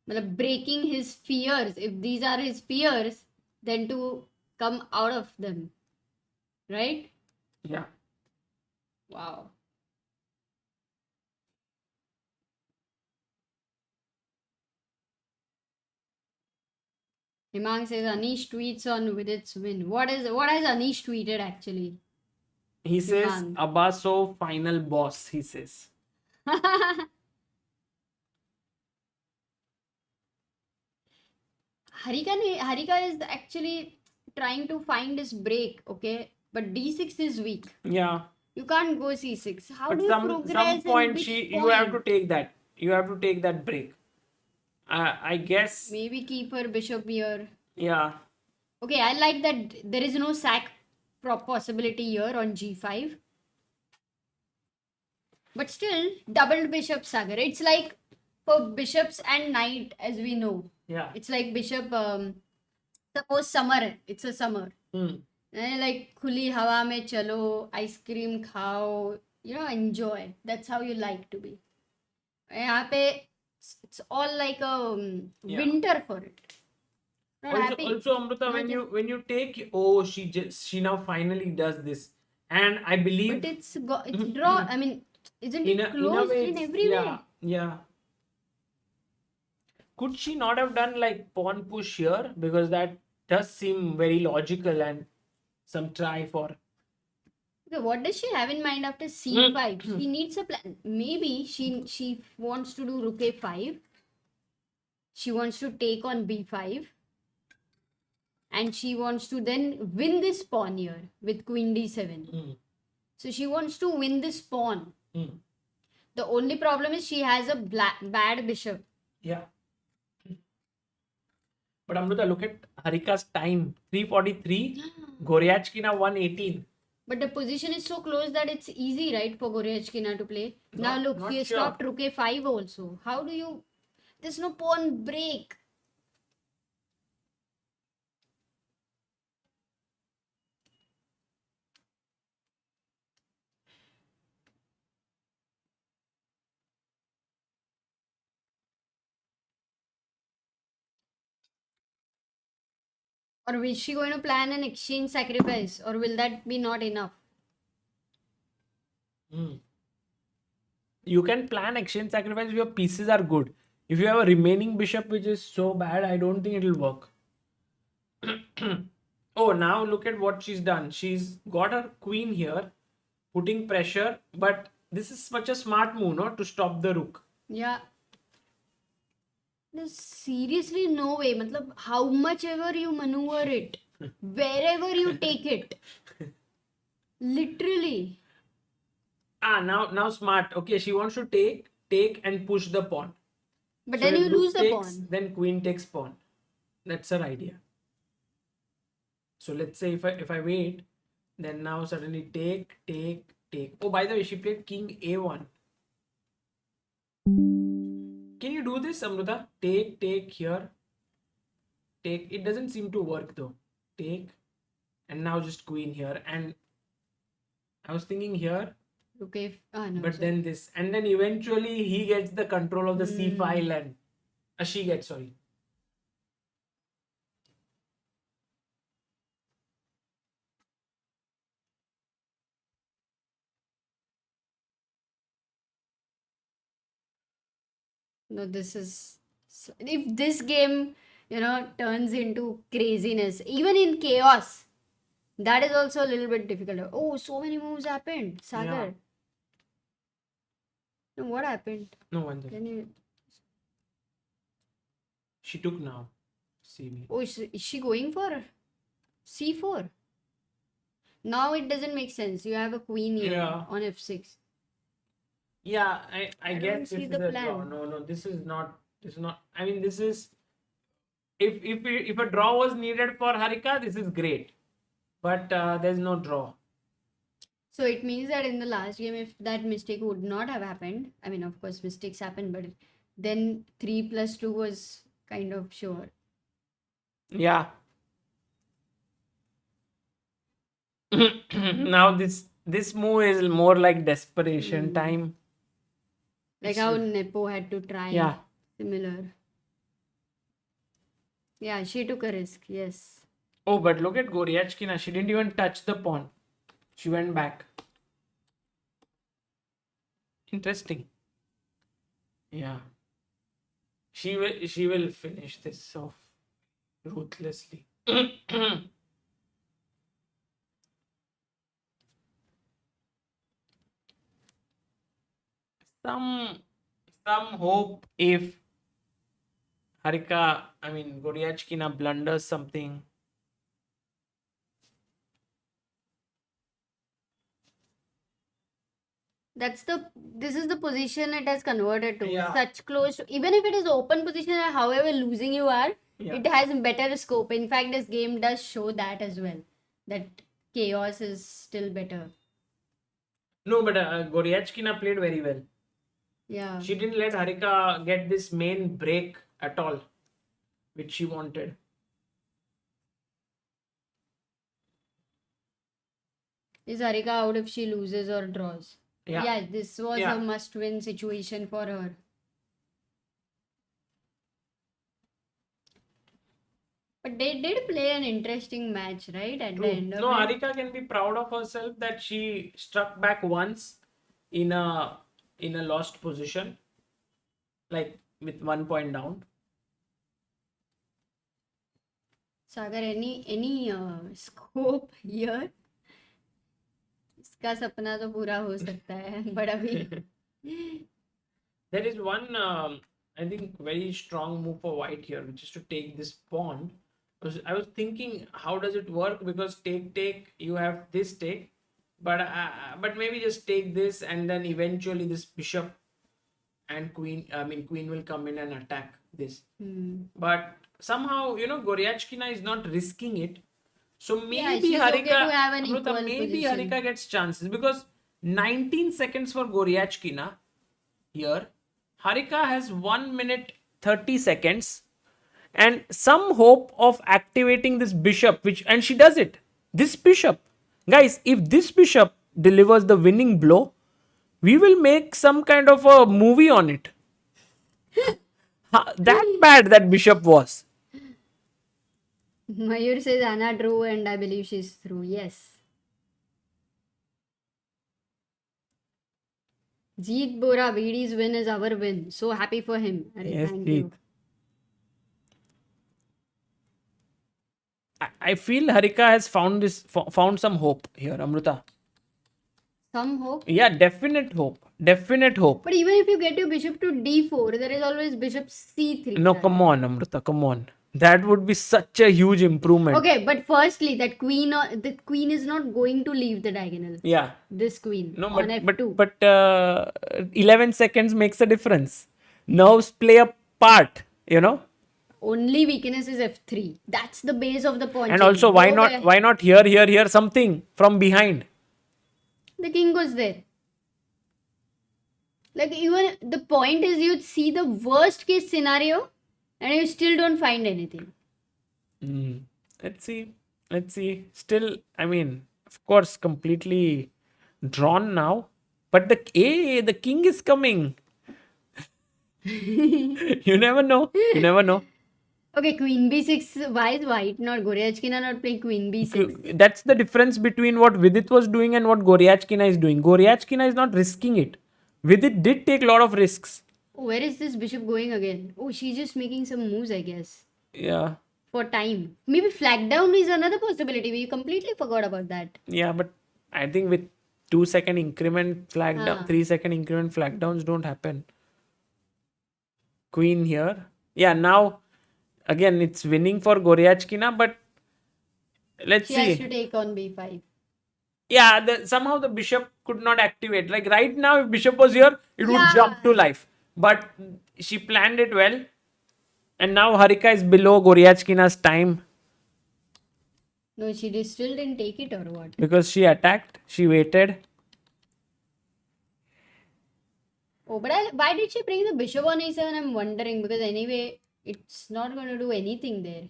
Breaking his fears. If these are his fears, then to come out of them. Right? Yeah. Wow. Himang says Anish tweets on Vidit's win. What has Anish tweeted actually? He says Abaso final boss, he says. Harika is actually trying to find his break, okay? But d6 is weak. Yeah. You can't go c6. How But do you some progress point and which you have to point? take that. You have to take that break. I guess. Maybe keep her bishop here. Yeah. Okay, I like that there is no sack possibility here on g5. But still, doubled bishop sagar. It's like for bishops and knight, as we know. Yeah. It's like bishop. Suppose summer. It's a summer. Like khuli hawa mein chalo, ice cream khao. Enjoy. That's how you like to be. यहाँ पे it's all like a Yeah. winter for it. Not happy. Also, Amrita, Not when you take, she now finally does this, and I believe But it's draw. I mean, isn't it in a closed way, in every way? yeah. Could she not have done like pawn push here, because that does seem very logical, and some try for. Okay, what does she have in mind after c5? She needs a plan. Maybe she wants to do rook a5. She wants to take on b5. And she wants to then win this pawn here with queen d7. So she wants to win this pawn. The only problem is she has a bad bishop. Yeah. But Amrita, look at Harika's time, 3:43. Goryachkina 1:18. But the position is so close that it's easy, right, for Goryachkina to play. Now look, not he sure. stopped rook a5 also. How do you... There's no pawn break. Or is she going to plan an exchange sacrifice? Or will that be not enough? You can plan exchange sacrifice if your pieces are good. If you have a remaining bishop which is so bad, I don't think it will work. Oh, now look at what she's done. She's got her queen here, putting pressure, but this is such a smart move, no? To stop the rook. Yeah. There's seriously no way. Matlab, how much ever you maneuver it, wherever you take it. Literally. Now smart. Okay, she wants to take and push the pawn. But So then if you rook lose the takes, pawn. then queen takes pawn. That's her idea. So let's say if I wait, then now suddenly take. Oh, by the way, she played king a1. Can you do this, Amrita? Take here. Take. It doesn't seem to work though. Take. And now just queen here. And I was thinking here. Okay. No, But sorry. then this. And then eventually he gets the control of the c file, and she gets, sorry. No, this is... If this game, turns into craziness, even in chaos, that is also a little bit difficult. Oh, so many moves happened. Sagar. Yeah. No, what happened? No one. Can you... She took now. CB. Oh, is she going for c4? Now it doesn't make sense. You have a queen here on f6. Yeah, I don't guess see this the is a draw. plan. No, this is not. This is not. I mean, this is. If a draw was needed for Harika, this is great. But there's no draw. So it means that in the last game, if that mistake would not have happened, I mean, of course, mistakes happen, but then 3 + 2 was kind of sure. Yeah. Now this move is more like desperation time. Like how Nepo had to try. Yeah. Similar. Yeah, she took a risk. Yes. Oh, but look at Goryachkina. She didn't even touch the pawn. She went back. Interesting. Yeah. She will finish this off ruthlessly. some hope if Goryachkina blunders something. This is the position it has converted to. Yeah. Such close to, even if it is open position, however losing you are, Yeah. it has better scope. In fact, this game does show that as well. That chaos is still better. No, but Goryachkina played very well. Yeah. She didn't let Harika get this main break at all, which she wanted. Is Harika out if she loses or draws? Yeah. Yeah, this was Yeah. a must-win situation for her. But they did play an interesting match, right? At the True. end of No, it. Harika can be proud of herself that she struck back once in a lost position, like with 1 point down. Sagar, any scope here? इसका सपना तो पूरा हो सकता है, but अभी There is one, I think, very strong move for white here, which is to take this pawn. Because I was thinking, how does it work? Because take, you have this take, but maybe just take this, and then eventually this bishop and queen. I mean, queen will come in and attack this. But somehow, Goryachkina is not risking it. So maybe she's okay Harika, to have an Amrita, equal maybe position. Harika gets chances because 19 seconds for Goryachkina here. Harika has 1 minute 30 seconds and some hope of activating this bishop, and she does it. This bishop, guys, if this bishop delivers the winning blow, we will make some kind of a movie on it. That bad that bishop was. Mayur says Anna drew and I believe she's through. Yes. Jeet Bora, Vidi's win is our win. So happy for him. Yes, Thank Jeet. you. I feel Harika has found some hope here, Amrita. Some hope. Yeah, definite hope. Definite hope. But even if you get your bishop to d4, there is always bishop c3. No, come on, Amrita, come on. That would be such a huge improvement. Okay, but firstly, the queen is not going to leave the diagonal. Yeah. This queen No, on f2. but 11 seconds makes a difference. Nerves play a part, Only weakness is f3. That's the base of the pawn. And chain. also, Go there. why not here something from behind? The king goes there. Like, even the point is you see the worst case scenario and you still don't find anything. Let's see. Still, I mean, of course, completely drawn now. But the king is coming. You never know. Okay, queen b6. Why is white not Goryachkina not playing queen b6? That's the difference between what Vidit was doing and what Goryachkina is doing. Goryachkina is not risking it. Vidit did take a lot of risks. Oh, where is this bishop going again? Oh, she's just making some moves, I guess. Yeah. For time. Maybe flag down is another possibility. We completely forgot about that. Yeah, but I think with 2-second increment flag down, 3-second increment flag downs don't happen. Queen here. Yeah, now again it's winning for Goryachkina, but let's She see. has to take on b5. Yeah, somehow the bishop could not activate. Like right now, if bishop was here, it would jump to life. But she planned it well. And now Harika is below Goryachkina's time. No, she still didn't take it or what? Because she attacked. She waited. Oh, but why did she bring the bishop on a7? I'm wondering, because anyway, it's not going to do anything there.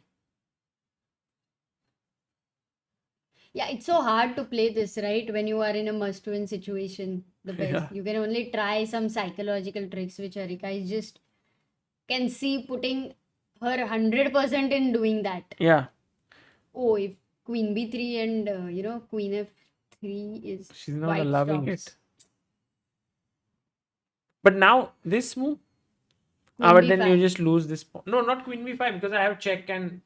Yeah, it's so hard to play this, right? When you are in a must-win situation, the best. Yeah. You can only try some psychological tricks, which Harika is just can see putting her 100% in doing that. Yeah. Oh, if queen b3 and queen f3 is She's not white loving stops. it. But now this move. Queen But then you b5. just lose this pawn. No, not queen b5 because I have check and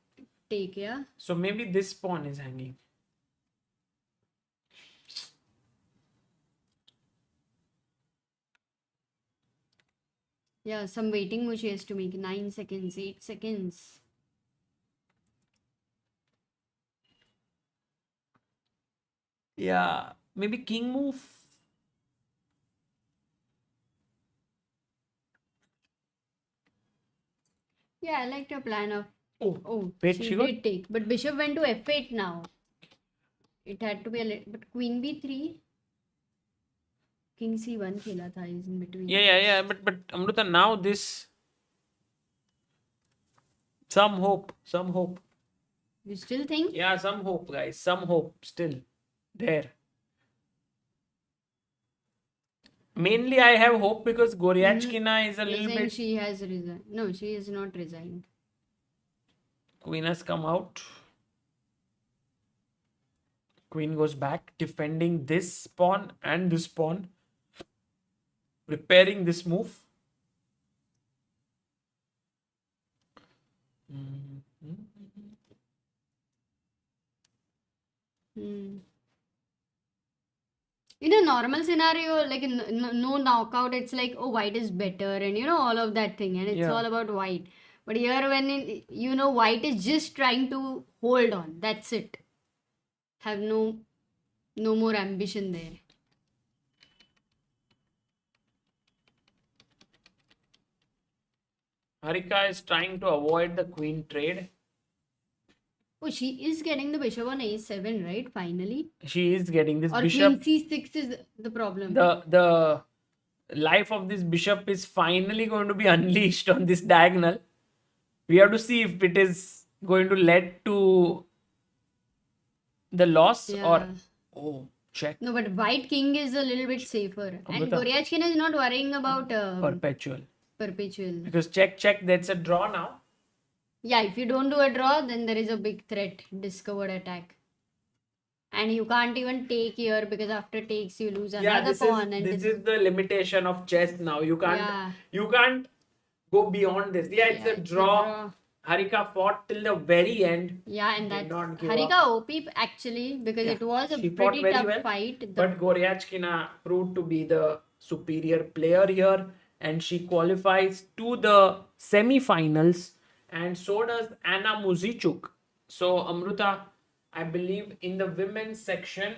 Take, yeah. so maybe this pawn is hanging. Yeah, some waiting moves she has to make. 9 seconds, 8 seconds. Yeah, maybe king move. Yeah, I liked your plan of. Oh, Oh, wait, she she got. did take, but bishop went to f8 now. It had to be a little, but queen b3, king c1 खेला था is in between. Yeah. But Amruta, now this some hope. You still think? Yeah, some hope, guys. Some hope still there. Mainly, I have hope because Goryachkina is a You're little saying bit. she has resigned. No, she is not resigned. Queen has come out. Queen goes back, defending this pawn and this pawn, preparing this move. Hmm. In a normal scenario, like no knockout, it's like, oh, white is better, and all of that thing, and it's Yeah. all about white. But here, when white is just trying to hold on, that's it. Have no more ambition there. Harika is trying to avoid the queen trade. Oh, she is getting the bishop on a7, right? Finally. She is getting this Or bishop. queen c6 is the problem. The life of this bishop is finally going to be unleashed on this diagonal. We have to see if it is going to lead to the loss or check. No, but white king is a little bit safer. And Amrita. Goryachkina is not worrying about Perpetual. perpetual. Because check, that's a draw now. Yeah, if you don't do a draw, then there is a big threat, discovered attack. And you can't even take here because after takes you lose another pawn. This is the limitation of chess now. You can't Yeah. you can't go beyond this. Yeah, it's a draw. Harika fought till the very end. Yeah, and Did that's not give Harika OP actually because it was a She fought pretty very tough well, fight. But Goryachkina proved to be the superior player here, and she qualifies to the semi-finals, and so does Anna Muzichuk. So Amruta, I believe in the women's section,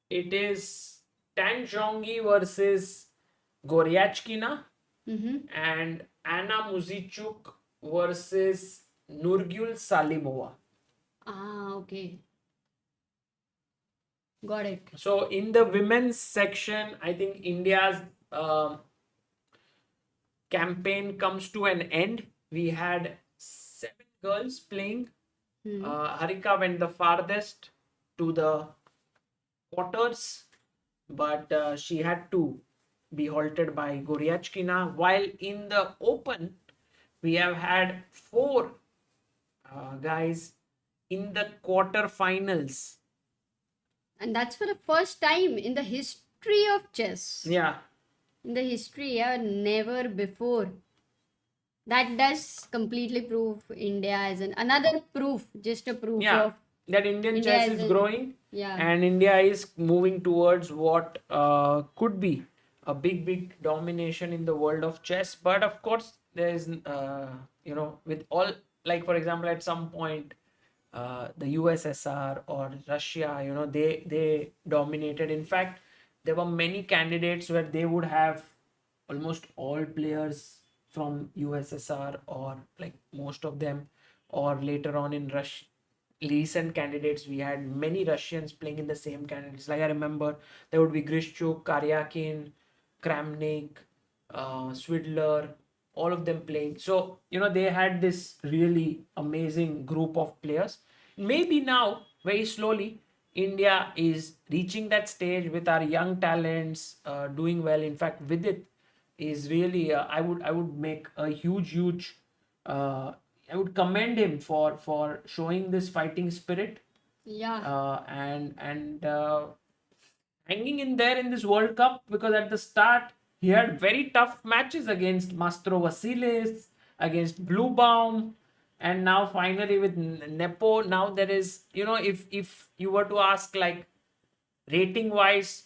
it is Tan Zhongyi versus Goryachkina and Anna Muzichuk versus Nurgul Salimova. Ah, okay. Got it. So in the women's section, I think India's campaign comes to an end. We had 7 girls playing. Harika went the farthest to the quarters, but she had to be halted by Goryachkina. While in the open, we have had 4 guys in the quarterfinals. And that's for the first time in the history of chess. Yeah. In the history, yeah, never before. That does completely prove India as another proof, just a proof of that Indian India chess as is a- growing, yeah. and India is moving towards what could be a big domination in the world of chess. But of course, there is with all, like for example, at some point the USSR or Russia, they dominated. In fact, there were many candidates where they would have almost all players from USSR, or like most of them, or later on in Russia. Recent candidates, we had many Russians playing in the same candidates. Like I remember, there would be Grishchuk, Karyakin, Kramnik, Swidler, all of them playing. So they had this really amazing group of players. Maybe now, very slowly, India is reaching that stage with our young talents doing well. In fact, Vidit is really I would make a huge I would commend him for showing this fighting spirit. And hanging in there in this World Cup, because at the start he had very tough matches against Mastro Vasilis, against Bluebaum, and now finally with Nepo. Now there is, if you were to ask, like, rating wise,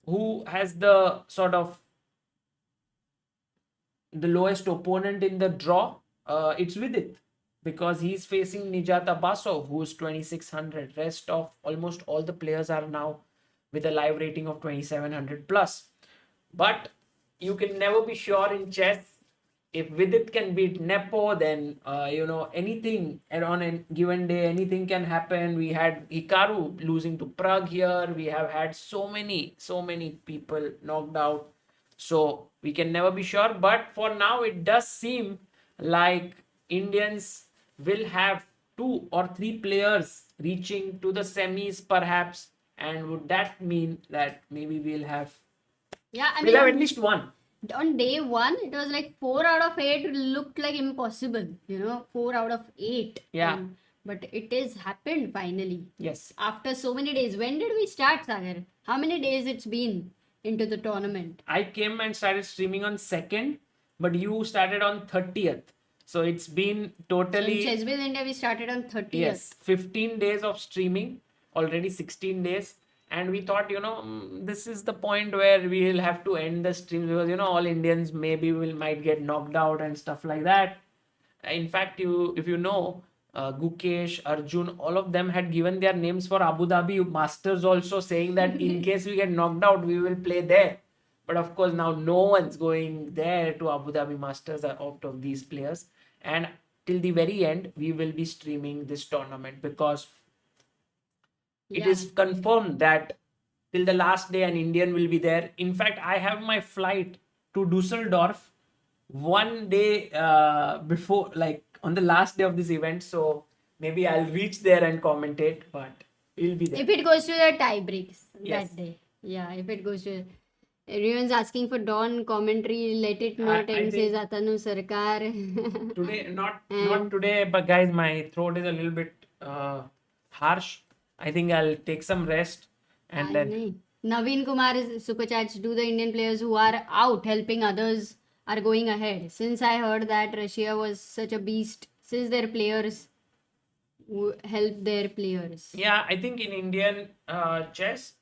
who has the sort of the lowest opponent in the draw, it's Vidit, because he's facing Nijat Abbasov, who's 2600. Rest of almost all the players are now with a live rating of 2700 plus. But you can never be sure in chess. if Vidit can beat Nepo, then anything, and on a given day, anything can happen. We had Hikaru losing to Prague here. We have had so many people knocked out. So we can never be sure. But for now, it does seem like Indians will have 2 or 3 players reaching to the semis, perhaps. And would that mean that maybe we'll have we'll have at least one? On day one, it was like 4 out of 8 looked like impossible, 4 out of 8. Yeah. But it is happened finally. Yes. After so many days. When did we start, Sagar? How many days it's been into the tournament? I came and started streaming on 2nd, but you started on 30th. So it's been totally. So in Chess India, we started on 30th. Yes, 15 days of streaming, already 16 days. And we thought, this is the point where we will have to end the stream because, all Indians maybe might get knocked out and stuff like that. In fact, if you know, Gukesh, Arjun, all of them had given their names for Abu Dhabi Masters also, saying that in case we get knocked out, we will play there. But of course, now no one's going there to Abu Dhabi Masters out of these players. And till the very end, we will be streaming this tournament because it is confirmed that till the last day an Indian will be there. In fact, I have my flight to Dusseldorf one day before, like on the last day of this event. So maybe I'll reach there and commentate, but we'll be there. If it goes to the tie breaks Yes. that day. Yeah, if it goes to. Everyone's asking for Dawn commentary. Let it not I end, says think- Atanu Sarkar. Today, not today, but guys, my throat is a little bit harsh. I think I'll take some rest and then. Nahi. Naveen Kumar is super chats. Do the Indian players who are out helping others are going ahead? Since I heard that Russia was such a beast, since their players help their players. Yeah, I think in Indian chess,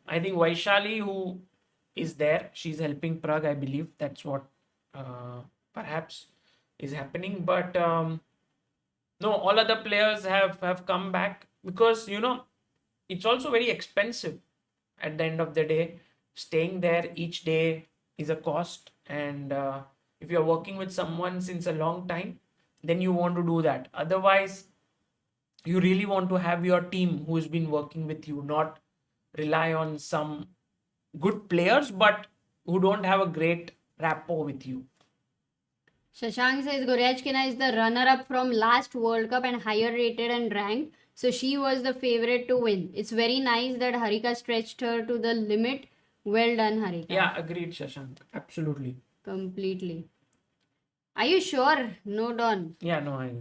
I think Vaishali, who is there, she's helping Prague, I believe. That's what perhaps is happening. But no, all other players have come back because, it's also very expensive at the end of the day. Staying there each day is a cost. And if you're working with someone since a long time, then you want to do that. Otherwise, you really want to have your team who's been working with you, not rely on some good players, but who don't have a great rapport with you. Shashank says Goryachkina is the runner-up from last World Cup and higher rated and ranked. So she was the favorite to win. It's very nice that Harika stretched her to the limit. Well done, Harika. Yeah, agreed, Shashank. Absolutely. Completely. Are you sure? No, Don. Yeah, no, I.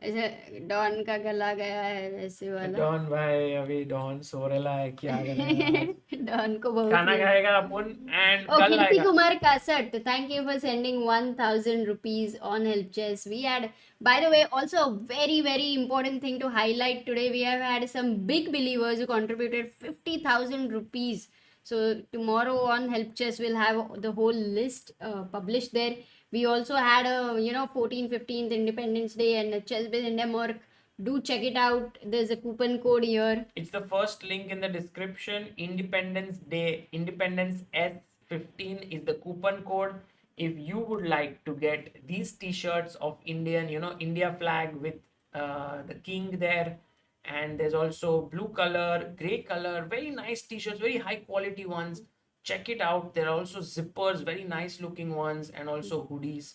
ऐसे don का गला गया है वैसे वाला don भाई अभी don सो रहा है क्या करेगा डॉन को बहुत खाना खाएगा अपन एंड Oh, कल Kirti आएगा Kumar Kasat, thank you for sending 1,000 rupees on Help Chess. We had, by the way, also a very, very important thing to highlight today. We have had some big believers who contributed 50,000 rupees. So tomorrow on Help Chess, we'll have the whole list published there. We also had a 14th, 15th Independence Day and a Chess Biz India Merc. Do check it out. There's a coupon code here. It's the first link in the description. Independence Day, Independence S15 is the coupon code. If you would like to get these t-shirts of Indian, India flag with the king there, and there's also blue color, gray color, very nice t-shirts, very high quality ones. Check it out. There are also zippers, very nice looking ones, and also hoodies,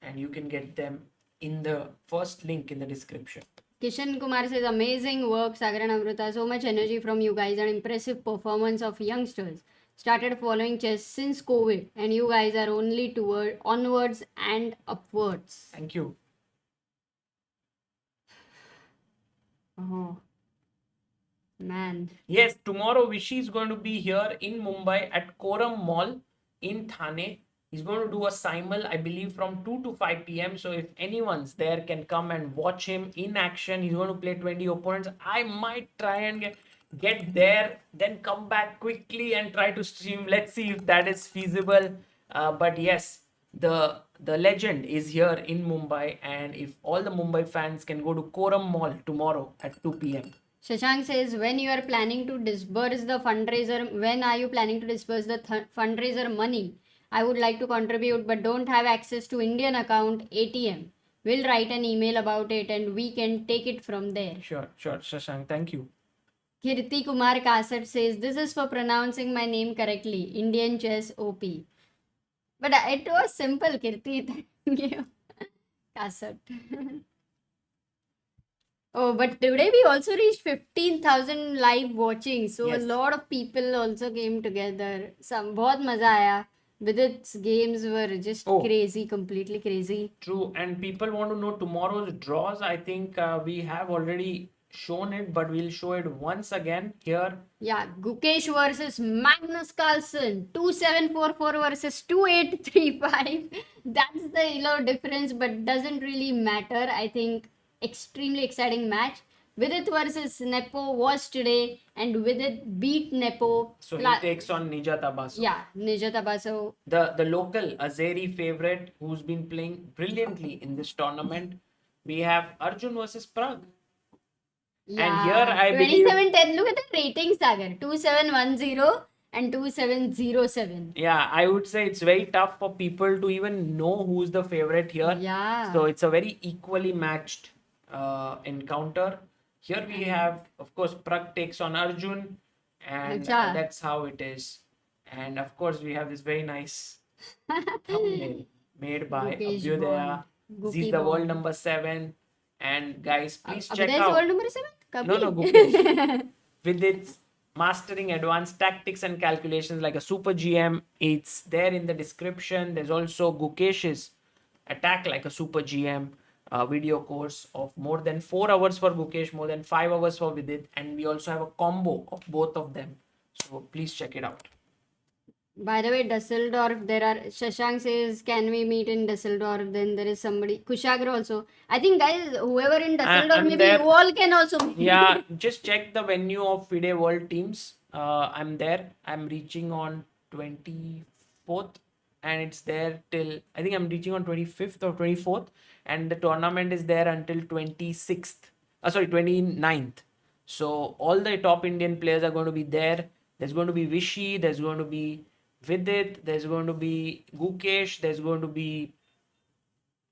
and you can get them in the first link in the description. Kishan Kumar says, amazing work, Sagar and Amrita. So much energy from you guys and impressive performance of youngsters. Started following chess since COVID, and you guys are only onwards and upwards. Thank you. Oh, man. Yes, tomorrow Vishy is going to be here in Mumbai at Koram Mall in Thane. He's going to do a simul, I believe, from 2 to 5 p.m. So if anyone's there, can come and watch him in action. He's going to play 20 opponents. I might try and get there, then come back quickly and try to stream. Let's see if that is feasible. But yes, the legend is here in Mumbai, and if all the Mumbai fans can go to Koram Mall tomorrow at 2 p.m. Shashank says, when you are planning to disburse the fundraiser, when are you planning to disburse the fundraiser money? I would like to contribute but don't have access to Indian account ATM. We'll write an email about it and we can take it from there. Sure, Shashank. Thank you. Kirti Kumar Kasat says, this is for pronouncing my name correctly. Indian chess OP. But it was simple, Kirti. Thank you. Kasat. Oh, but today we also reached 15,000 live watching. So Yes. a lot of people also came together. बहुत मजा आया. Vidit's games were just Oh. crazy, completely crazy. True, and people want to know tomorrow's draws. I think we have already shown it, but we'll show it once again here. Yeah, Gukesh versus Magnus Carlsen, 2744 versus 2835. That's the difference, but doesn't really matter. I think extremely exciting match. Vidit versus Nepo was today, and Vidit beat Nepo. So he takes on Nija Tabaso. Yeah, Nija Tabaso. The local Azeri favorite who's been playing brilliantly in this tournament. We have Arjun versus Prague. Yeah, And here I believe 2710. Look at the ratings, Sagar. 2710 and 2707. yeah, I would say it's very tough for people to even know who's the favorite here. Yeah. So it's a very equally matched encounter. Here we have, of course, Prague takes on Arjun, and Acha. that's how it is. And of course, we have this very nice thumbnail made by Gukesh Abhyudaya. Bond. He's the world number 7. And guys, please check Abhyudaya is out. world number 7? No, Gukesh. With its mastering advanced tactics and calculations like a super GM, it's there in the description. There's also Gukesh's attack like a super GM video course of more than 4 hours for Gukesh, more than 5 hours for Vidit, and we also have a combo of both of them. So please check it out. By the way, Dusseldorf, there are Shashank says, can we meet in Dusseldorf? Then there is somebody, Kushagra also. I think, guys, whoever in Dusseldorf, I'm maybe there. you all can also meet. Yeah, just check the venue of FIDE World Teams. I'm there. I'm reaching on 24th, and it's there till I think I'm reaching on 25th or 24th, and the tournament is there until 26th. 29th. So all the top Indian players are going to be there. There's going to be Vishy. There's going to be Vidit. There's going to be Gukesh. There's going to be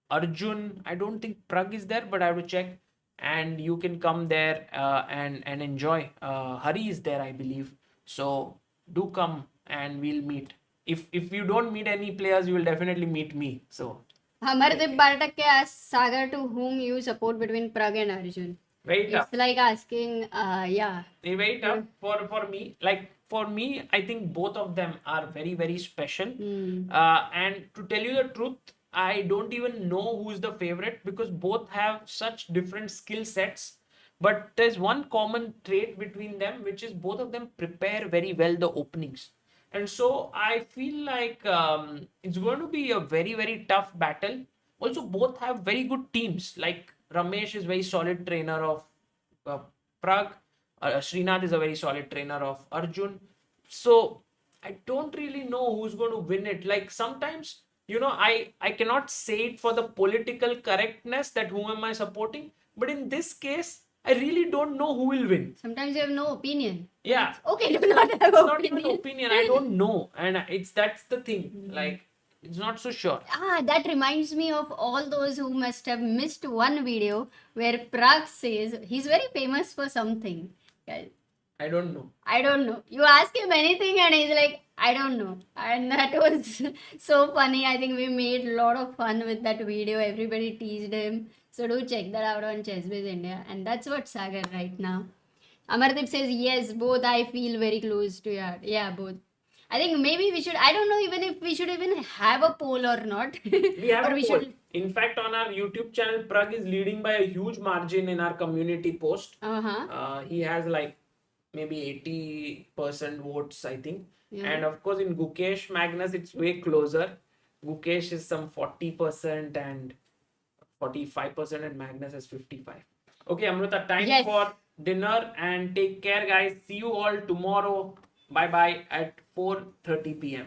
Arjun. I don't think Prague is there, but I have to check. And you can come there and enjoy. Hari is there, I believe. So do come and we'll meet. If you don't meet any players, you will definitely meet me. So Amardeep Bartak asked Sagar to whom you support between Prague and Arjun. very tough. It's like asking, yeah. Very tough for me. Like for me, I think both of them are very, very special. And to tell you the truth, I don't even know who's the favorite because both have such different skill sets. But there's one common trait between them, which is both of them prepare very well the openings. And so I feel like it's going to be a very, very tough battle. Also, both have very good teams. Like Ramesh is very solid trainer of Prague. Srinath is a very solid trainer of Arjun. So I don't really know who's going to win it. Like sometimes, I cannot say it for the political correctness that whom am I supporting. But in this case, I really don't know who will win. Sometimes you have no opinion. Yeah. Okay, do not have It's not opinion. even opinion. I don't know. And that's the thing. Like, it's not so sure. That reminds me of all those who must have missed one video where Prague says he's very famous for something. Guys, I don't know. I don't know. You ask him anything and he's like, I don't know. And that was so funny. I think we made a lot of fun with that video. Everybody teased him. So do check that out on ChessBase India. And that's what Sagar right now. Amardeep says, yes, both I feel very close to. Yeah, both. I think maybe we should, I don't know even if we should even have a poll or not. We have Or a we poll. should. In fact, on our YouTube channel, Prague is leading by a huge margin in our community post. He has like maybe 80% votes, I think. Yeah. And of course, in Gukesh Magnus, it's way closer. Gukesh is some 40% and 45%, and Magnus is 55%. Okay, Amrita, time Yes. for dinner and take care, guys. See you all tomorrow. Bye bye at 4:30 p.m.